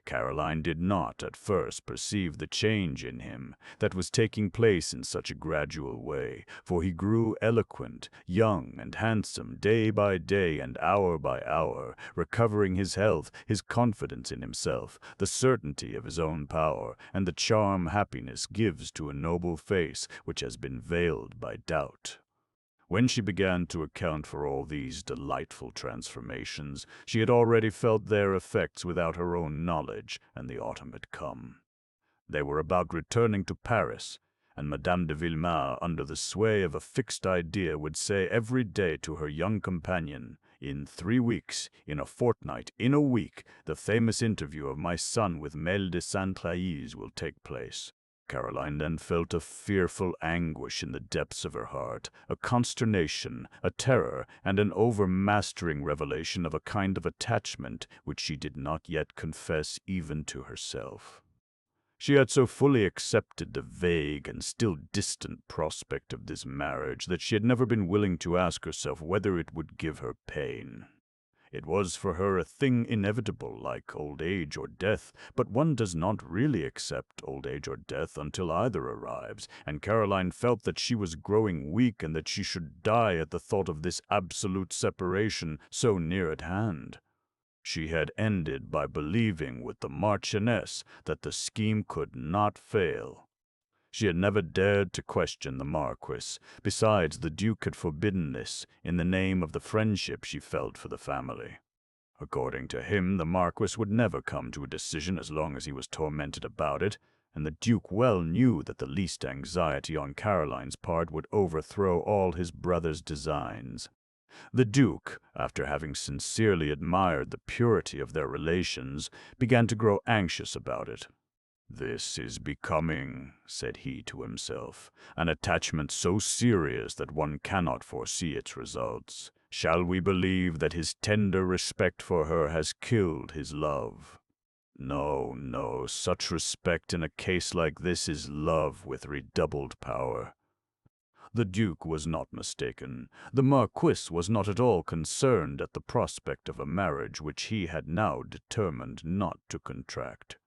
Caroline did not at first perceive the change in him that was taking place in such a gradual way, for he grew eloquent, young, and handsome day by day and hour by hour, recovering his health, his confidence in himself, the certainty of his own power, and the charm happiness gives to a noble face which has been veiled by doubt. When she began to account for all these delightful transformations, she had already felt their effects without her own knowledge, and the autumn had come. They were about returning to Paris, and Madame de Villemer, under the sway of a fixed idea, would say every day to her young companion, "In 3 weeks, in a fortnight, in a week, the famous interview of my son with Mlle de Saint-Thaïs will take place." Caroline then felt a fearful anguish in the depths of her heart, a consternation, a terror, and an overmastering revelation of a kind of attachment which she did not yet confess even to herself. She had so fully accepted the vague and still distant prospect of this marriage that she had never been willing to ask herself whether it would give her pain. It was for her a thing inevitable, like old age or death, but one does not really accept old age or death until either arrives, and Caroline felt that she was growing weak and that she should die at the thought of this absolute separation so near at hand. She had ended by believing with the Marchioness that the scheme could not fail. She had never dared to question the Marquis. Besides, the Duke had forbidden this, in the name of the friendship she felt for the family. According to him, the Marquis would never come to a decision as long as he was tormented about it, and the Duke well knew that the least anxiety on Caroline's part would overthrow all his brother's designs. The Duke, after having sincerely admired the purity of their relations, began to grow anxious about it. "This is becoming," said he to himself, "an attachment so serious that one cannot foresee its results. Shall we believe that his tender respect for her has killed his love? No, no, such respect in a case like this is love with redoubled power." The Duke was not mistaken. The Marquis was not at all concerned at the prospect of a marriage which he had now determined not to contract.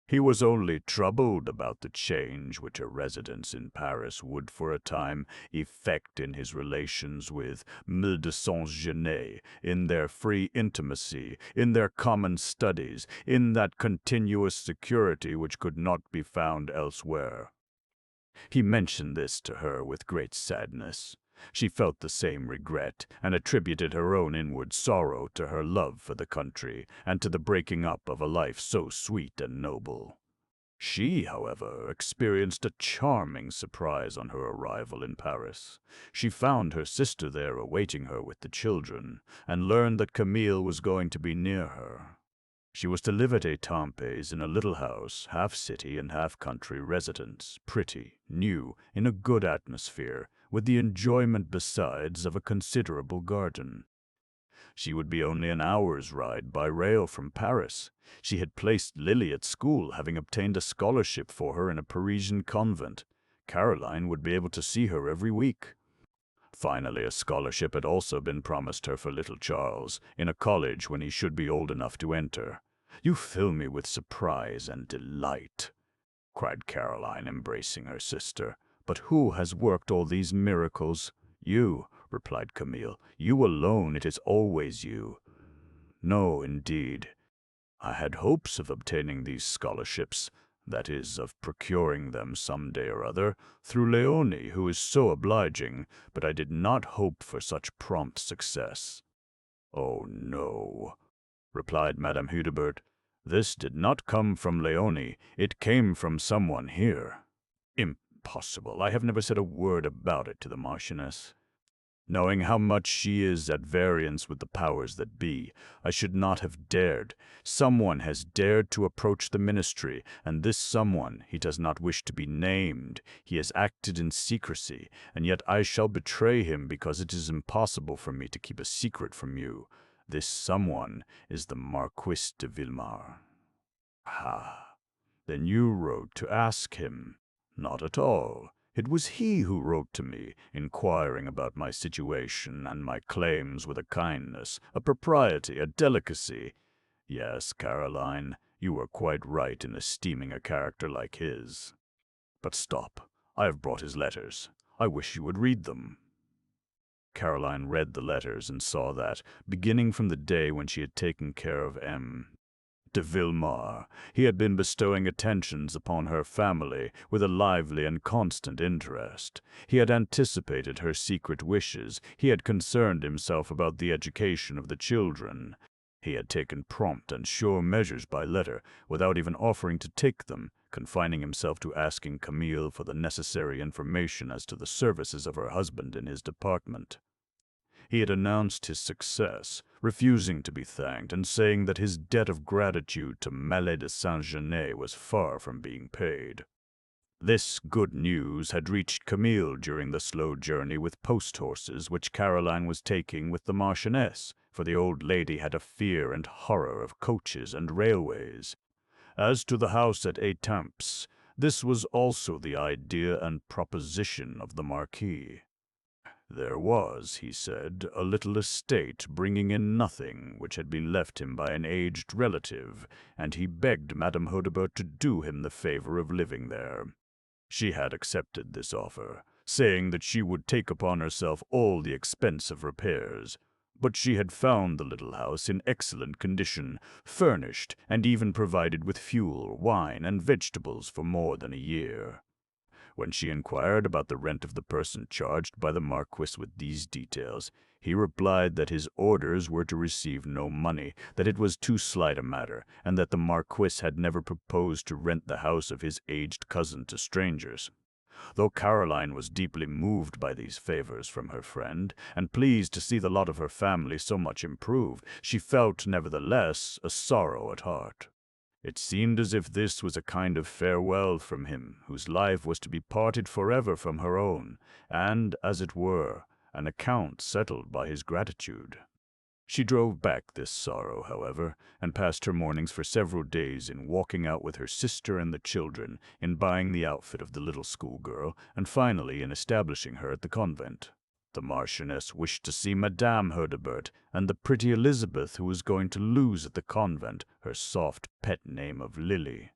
He was only troubled about the change which a residence in Paris would for a time effect in his relations with M. de Saint-Genet, in their free intimacy, in their common studies, in that continuous security which could not be found elsewhere. He mentioned this to her with great sadness. She felt the same regret, and attributed her own inward sorrow to her love for the country, and to the breaking up of a life so sweet and noble. She, however, experienced a charming surprise on her arrival in Paris. She found her sister there awaiting her with the children, and learned that Camille was going to be near her. She was to live at Étampes in a little house, half city and half country residence, pretty, new, in a good atmosphere, with the enjoyment besides of a considerable garden. She would be only an hour's ride by rail from Paris. She had placed Lily at school, having obtained a scholarship for her in a Parisian convent. Caroline would be able to see her every week. Finally, a scholarship had also been promised her for little Charles, in a college when he should be old enough to enter. "You fill me with surprise and delight," cried Caroline, embracing her sister. "But who has worked all these miracles?" "You," replied Camille. "You alone. It is always you." "No, indeed. I had hopes of obtaining these scholarships, that is, of procuring them some day or other, through Léonie, who is so obliging, but I did not hope for such prompt success." "Oh, no," replied Madame Hudibert. "This did not come from Léonie. It came from someone here." "Impossible. I have never said a word about it to the Marchioness. Knowing how much she is at variance with the powers that be, I should not have dared. Someone has dared to approach the ministry, and this someone, he does not wish to be named. He has acted in secrecy, and yet I shall betray him because it is impossible for me to keep a secret from you. This someone is the Marquis de Villemer." "Ah, then you wrote to ask him?" "Not at all. It was he who wrote to me, inquiring about my situation and my claims with a kindness, a propriety, a delicacy. Yes, Caroline, you were quite right in esteeming a character like his. But stop, I have brought his letters. I wish you would read them." Caroline read the letters and saw that, beginning from the day when she had taken care of M. de Villemer, he had been bestowing attentions upon her family with a lively and constant interest. He had anticipated her secret wishes. He had concerned himself about the education of the children. He had taken prompt and sure measures by letter, without even offering to take them, confining himself to asking Camille for the necessary information as to the services of her husband in his department. He had announced his success, refusing to be thanked, and saying that his debt of gratitude to Mallet de Saint-Genet was far from being paid. This good news had reached Camille during the slow journey with post-horses which Caroline was taking with the Marchioness, for the old lady had a fear and horror of coaches and railways. As to the house at Étampes, this was also the idea and proposition of the Marquis. There was, he said, a little estate bringing in nothing, which had been left him by an aged relative, and he begged Madame Hudibert to do him the favor of living there. She had accepted this offer, saying that she would take upon herself all the expense of repairs. But she had found the little house in excellent condition, furnished, and even provided with fuel, wine, and vegetables for more than a year. When she inquired about the rent of the person charged by the Marquis with these details, he replied that his orders were to receive no money, that it was too slight a matter, and that the Marquis had never proposed to rent the house of his aged cousin to strangers. Though Caroline was deeply moved by these favors from her friend, and pleased to see the lot of her family so much improved, she felt, nevertheless, a sorrow at heart. It seemed as if this was a kind of farewell from him, whose life was to be parted forever from her own, and, as it were, an account settled by his gratitude. She drove back this sorrow, however, and passed her mornings for several days in walking out with her sister and the children, in buying the outfit of the little schoolgirl, and finally in establishing her at the convent. The Marchioness wished to see Madame Herdebert, and the pretty Elizabeth, who was going to lose at the convent her soft pet name of Lily.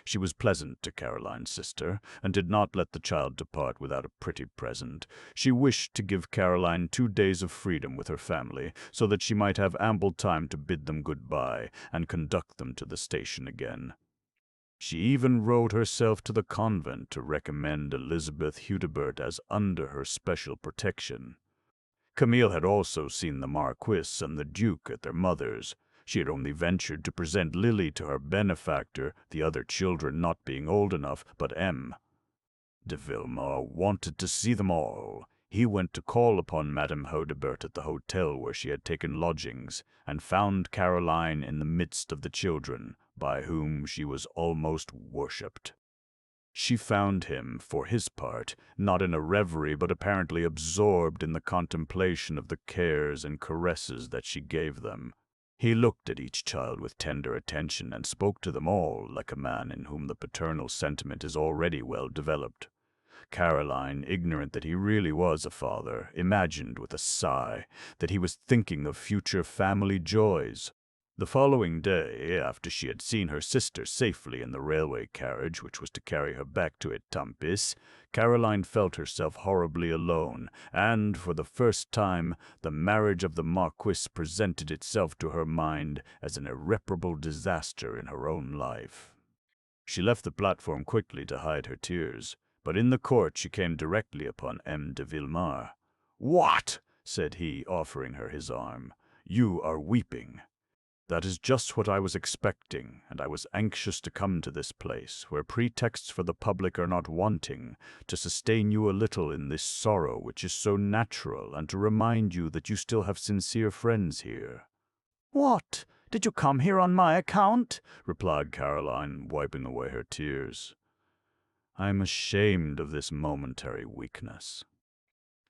She was pleasant to Caroline's sister, and did not let the child depart without a pretty present. She wished to give Caroline 2 days of freedom with her family, so that she might have ample time to bid them good-bye, and conduct them to the station again. She even rode herself to the convent to recommend Elizabeth Hudibert as under her special protection. Camille had also seen the Marquis and the Duke at their mother's. She had only ventured to present Lily to her benefactor, the other children not being old enough, but M. de Villemer wanted to see them all. He went to call upon Madame Herdebert at the hotel where she had taken lodgings, and found Caroline in the midst of the children, by whom she was almost worshipped. She found him, for his part, not in a reverie, but apparently absorbed in the contemplation of the cares and caresses that she gave them. He looked at each child with tender attention, and spoke to them all like a man in whom the paternal sentiment is already well developed. Caroline, ignorant that he really was a father, imagined with a sigh that he was thinking of future family joys. The following day, after she had seen her sister safely in the railway carriage which was to carry her back to Etampes, Caroline felt herself horribly alone, and, for the first time, the marriage of the Marquis presented itself to her mind as an irreparable disaster in her own life. She left the platform quickly to hide her tears, but in the court she came directly upon M. de Villemer. "What!" said he, offering her his arm. "You are weeping." "That is just what I was expecting, and I was anxious to come to this place, where pretexts for the public are not wanting, to sustain you a little in this sorrow which is so natural, and to remind you that you still have sincere friends here." "What? Did you come here on my account?" replied Caroline, wiping away her tears. "I am ashamed of this momentary weakness.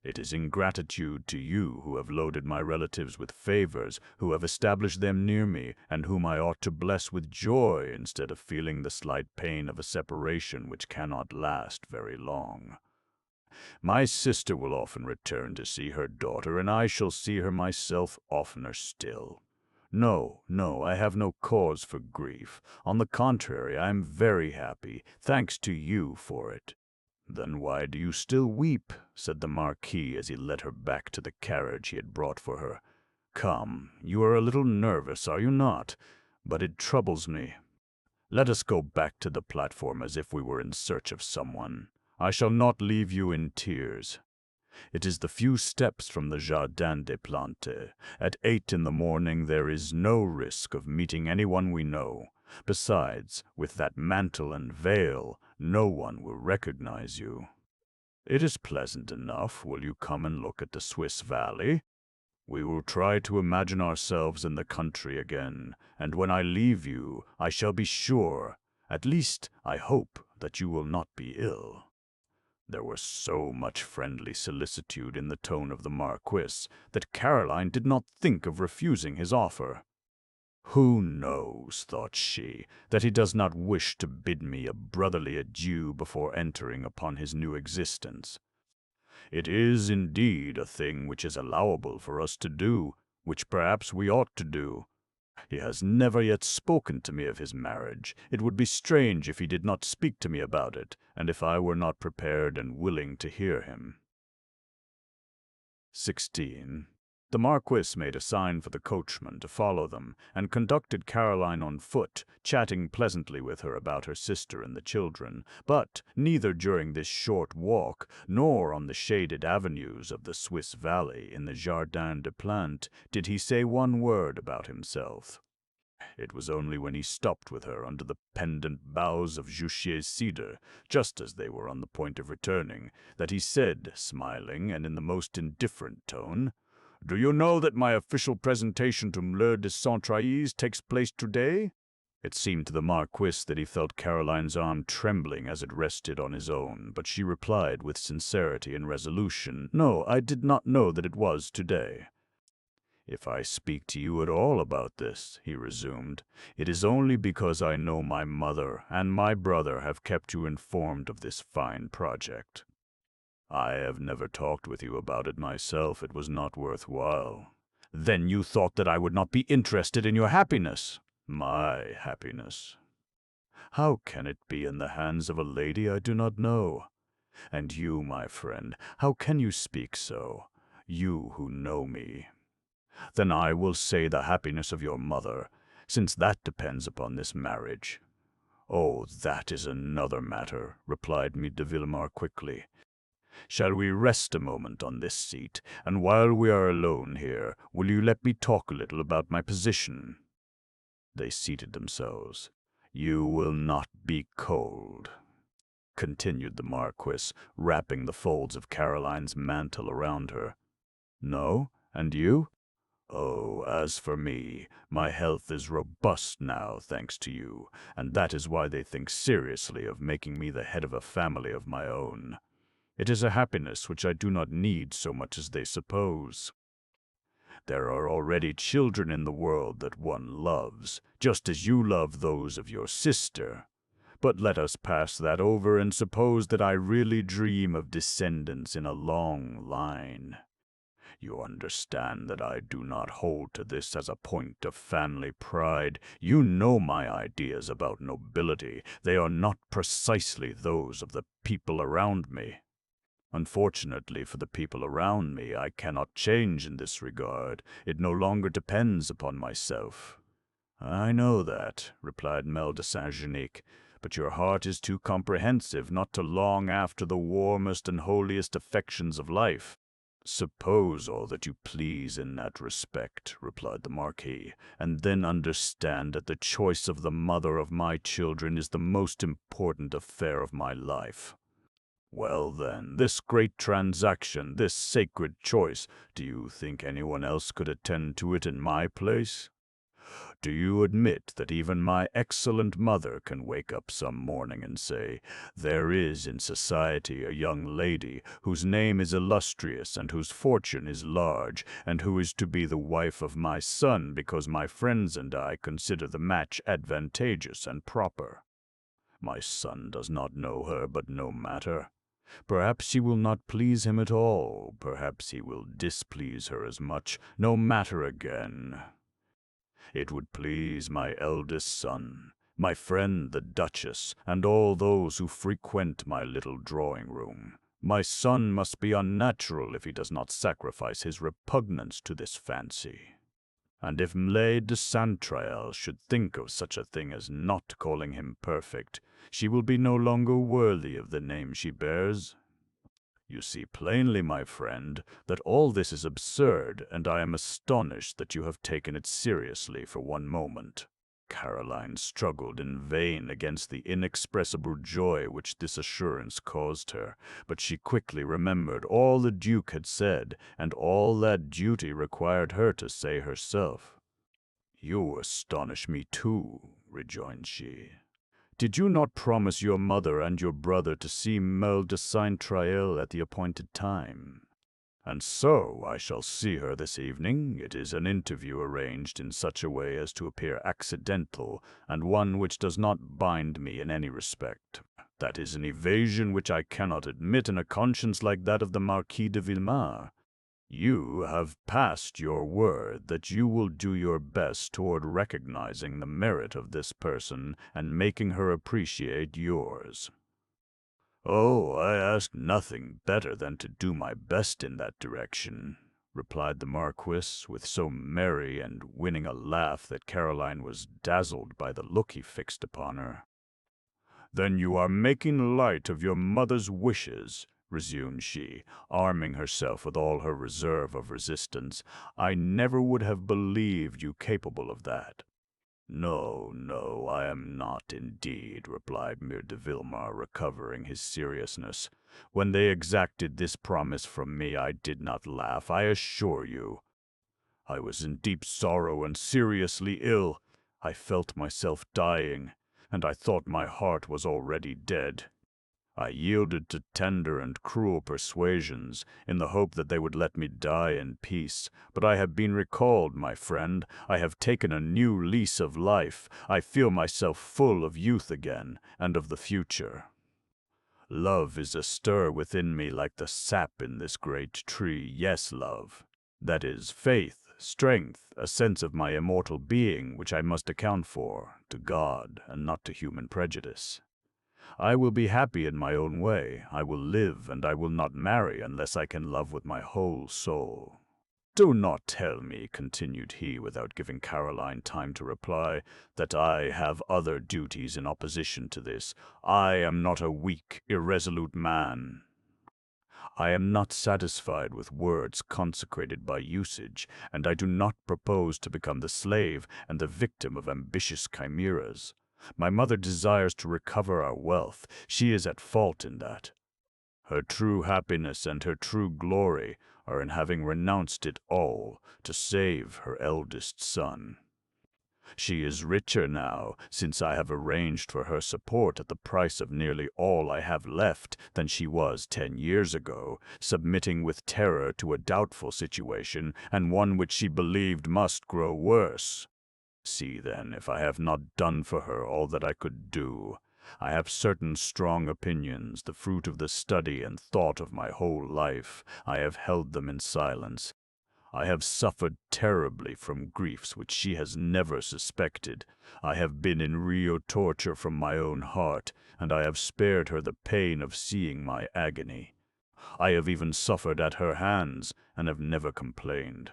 It is ingratitude to you who have loaded my relatives with favors, who have established them near me, and whom I ought to bless with joy instead of feeling the slight pain of a separation which cannot last very long. My sister will often return to see her daughter, and I shall see her myself oftener still. No, I have no cause for grief. On the contrary, I am very happy, thanks to you for it." "Then why do you still weep?" said the Marquis as he led her back to the carriage he had brought for her. "Come, you are a little nervous, are you not? But it troubles me. Let us go back to the platform as if we were in search of someone. I shall not leave you in tears. It is the few steps from the Jardin des Plantes. At 8 in the morning there is no risk of meeting anyone we know. Besides, with that mantle and veil, no one will recognize you. It is pleasant enough. Will you come and look at the Swiss valley? We will try to imagine ourselves in the country again, and when I leave you, I shall be sure, at least I hope, that you will not be ill." There was so much friendly solicitude in the tone of the Marquis that Caroline did not think of refusing his offer. "Who knows," thought she, "that he does not wish to bid me a brotherly adieu before entering upon his new existence? It is, indeed, a thing which is allowable for us to do, which perhaps we ought to do. He has never yet spoken to me of his marriage. It would be strange if he did not speak to me about it, and if I were not prepared and willing to hear him." 16. The Marquis made a sign for the coachman to follow them, and conducted Caroline on foot, chatting pleasantly with her about her sister and the children. But neither during this short walk, nor on the shaded avenues of the Swiss valley in the Jardin des Plantes, did he say one word about himself. It was only when he stopped with her under the pendant boughs of Juchier's cedar, just as they were on the point of returning, that he said, smiling and in the most indifferent tone, "Do you know that my official presentation to Mleur de Saint-Trailles takes place today?" It seemed to the Marquis that he felt Caroline's arm trembling as it rested on his own, but she replied with sincerity and resolution, "No, I did not know that it was today." "If I speak to you at all about this," he resumed, "it is only because I know my mother and my brother have kept you informed of this fine project. I have never talked with you about it myself. It was not worth while." "Then you thought that I would not be interested in your happiness?" "My happiness? How can it be in the hands of a lady I do not know? And you, my friend, how can you speak so, you who know me?" "Then I will say the happiness of your mother, since that depends upon this marriage." "Oh, that is another matter," replied Marquis de Villemer quickly. "Shall we rest a moment on this seat, and while we are alone here, will you let me talk a little about my position?" They seated themselves. "You will not be cold," continued the Marquis, wrapping the folds of Caroline's mantle around her. "No? And you?" "Oh, as for me, my health is robust now, thanks to you, and that is why they think seriously of making me the head of a family of my own. It is a happiness which I do not need so much as they suppose. There are already children in the world that one loves, just as you love those of your sister. But let us pass that over and suppose that I really dream of descendants in a long line. You understand that I do not hold to this as a point of family pride. You know my ideas about nobility. They are not precisely those of the people around me. Unfortunately for the people around me, I cannot change in this regard. It no longer depends upon myself." "I know that," replied Mlle de Saint-Genic, "but your heart is too comprehensive not to long after the warmest and holiest affections of life." "Suppose all that you please in that respect," replied the Marquis, "and then understand that the choice of the mother of my children is the most important affair of my life. Well then, this great transaction, this sacred choice, do you think anyone else could attend to it in my place? Do you admit that even my excellent mother can wake up some morning and say, 'There is in society a young lady whose name is illustrious and whose fortune is large, and who is to be the wife of my son because my friends and I consider the match advantageous and proper. My son does not know her, but no matter. Perhaps she will not please him at all. Perhaps he will displease her as much. No matter again. It would please my eldest son, my friend the Duchess, and all those who frequent my little drawing-room. My son must be unnatural if he does not sacrifice his repugnance to this fancy. And if Mleur de Saint-Trailles should think of such a thing as not calling him perfect, she will be no longer worthy of the name she bears. You see plainly, my friend, that all this is absurd, and I am astonished that you have taken it seriously for one moment." Caroline struggled in vain against the inexpressible joy which this assurance caused her, but she quickly remembered all the Duke had said, and all that duty required her to say herself. "You astonish me too," rejoined she. "Did you not promise your mother and your brother to see Mlle de Saint-Trailles at the appointed time? And so I shall see her this evening. It is an interview arranged in such a way as to appear accidental, and one which does not bind me in any respect. That is an evasion which I cannot admit in a conscience like that of the Marquis de Villemer. You have passed your word that you will do your best toward recognizing the merit of this person and making her appreciate yours." "Oh, I ask nothing better than to do my best in that direction." replied the Marquis, with so merry and winning a laugh that Caroline was dazzled by the look he fixed upon her. "Then you are making light of your mother's wishes," resumed she, arming herself with all her reserve of resistance. "I never would have believed you capable of that." "No, no, I am not indeed," replied Marquis de Villemer, recovering his seriousness. "When they exacted this promise from me, I did not laugh, I assure you. I was in deep sorrow and seriously ill. I felt myself dying, and I thought my heart was already dead. I yielded to tender and cruel persuasions, in the hope that they would let me die in peace. But I have been recalled, my friend. I have taken a new lease of life. I feel myself full of youth again, and of the future. Love is astir within me like the sap in this great tree. Yes, love. That is, faith, strength, a sense of my immortal being, which I must account for, to God, and not to human prejudice. I will be happy in my own way. I will live, and I will not marry unless I can love with my whole soul. Do not tell me," continued he, without giving Caroline time to reply, "that I have other duties in opposition to this. I am not a weak, irresolute man. I am not satisfied with words consecrated by usage, and I do not propose to become the slave and the victim of ambitious chimeras. My mother desires to recover our wealth. She is at fault in that. Her true happiness and her true glory are in having renounced it all to save her eldest son. She is richer now, since I have arranged for her support at the price of nearly all I have left, than she was 10 years ago, submitting with terror to a doubtful situation, and one which she believed must grow worse. See, then, if I have not done for her all that I could do. I have certain strong opinions, the fruit of the study and thought of my whole life. I have held them in silence. I have suffered terribly from griefs which she has never suspected. I have been in real torture from my own heart, and I have spared her the pain of seeing my agony. I have even suffered at her hands, and have never complained.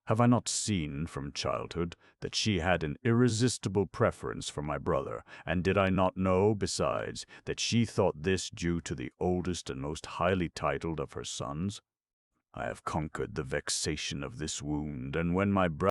Have I not seen from childhood that she had an irresistible preference for my brother, and did I not know, besides, that she thought this due to the oldest and most highly titled of her sons? I have conquered the vexation of this wound, and when my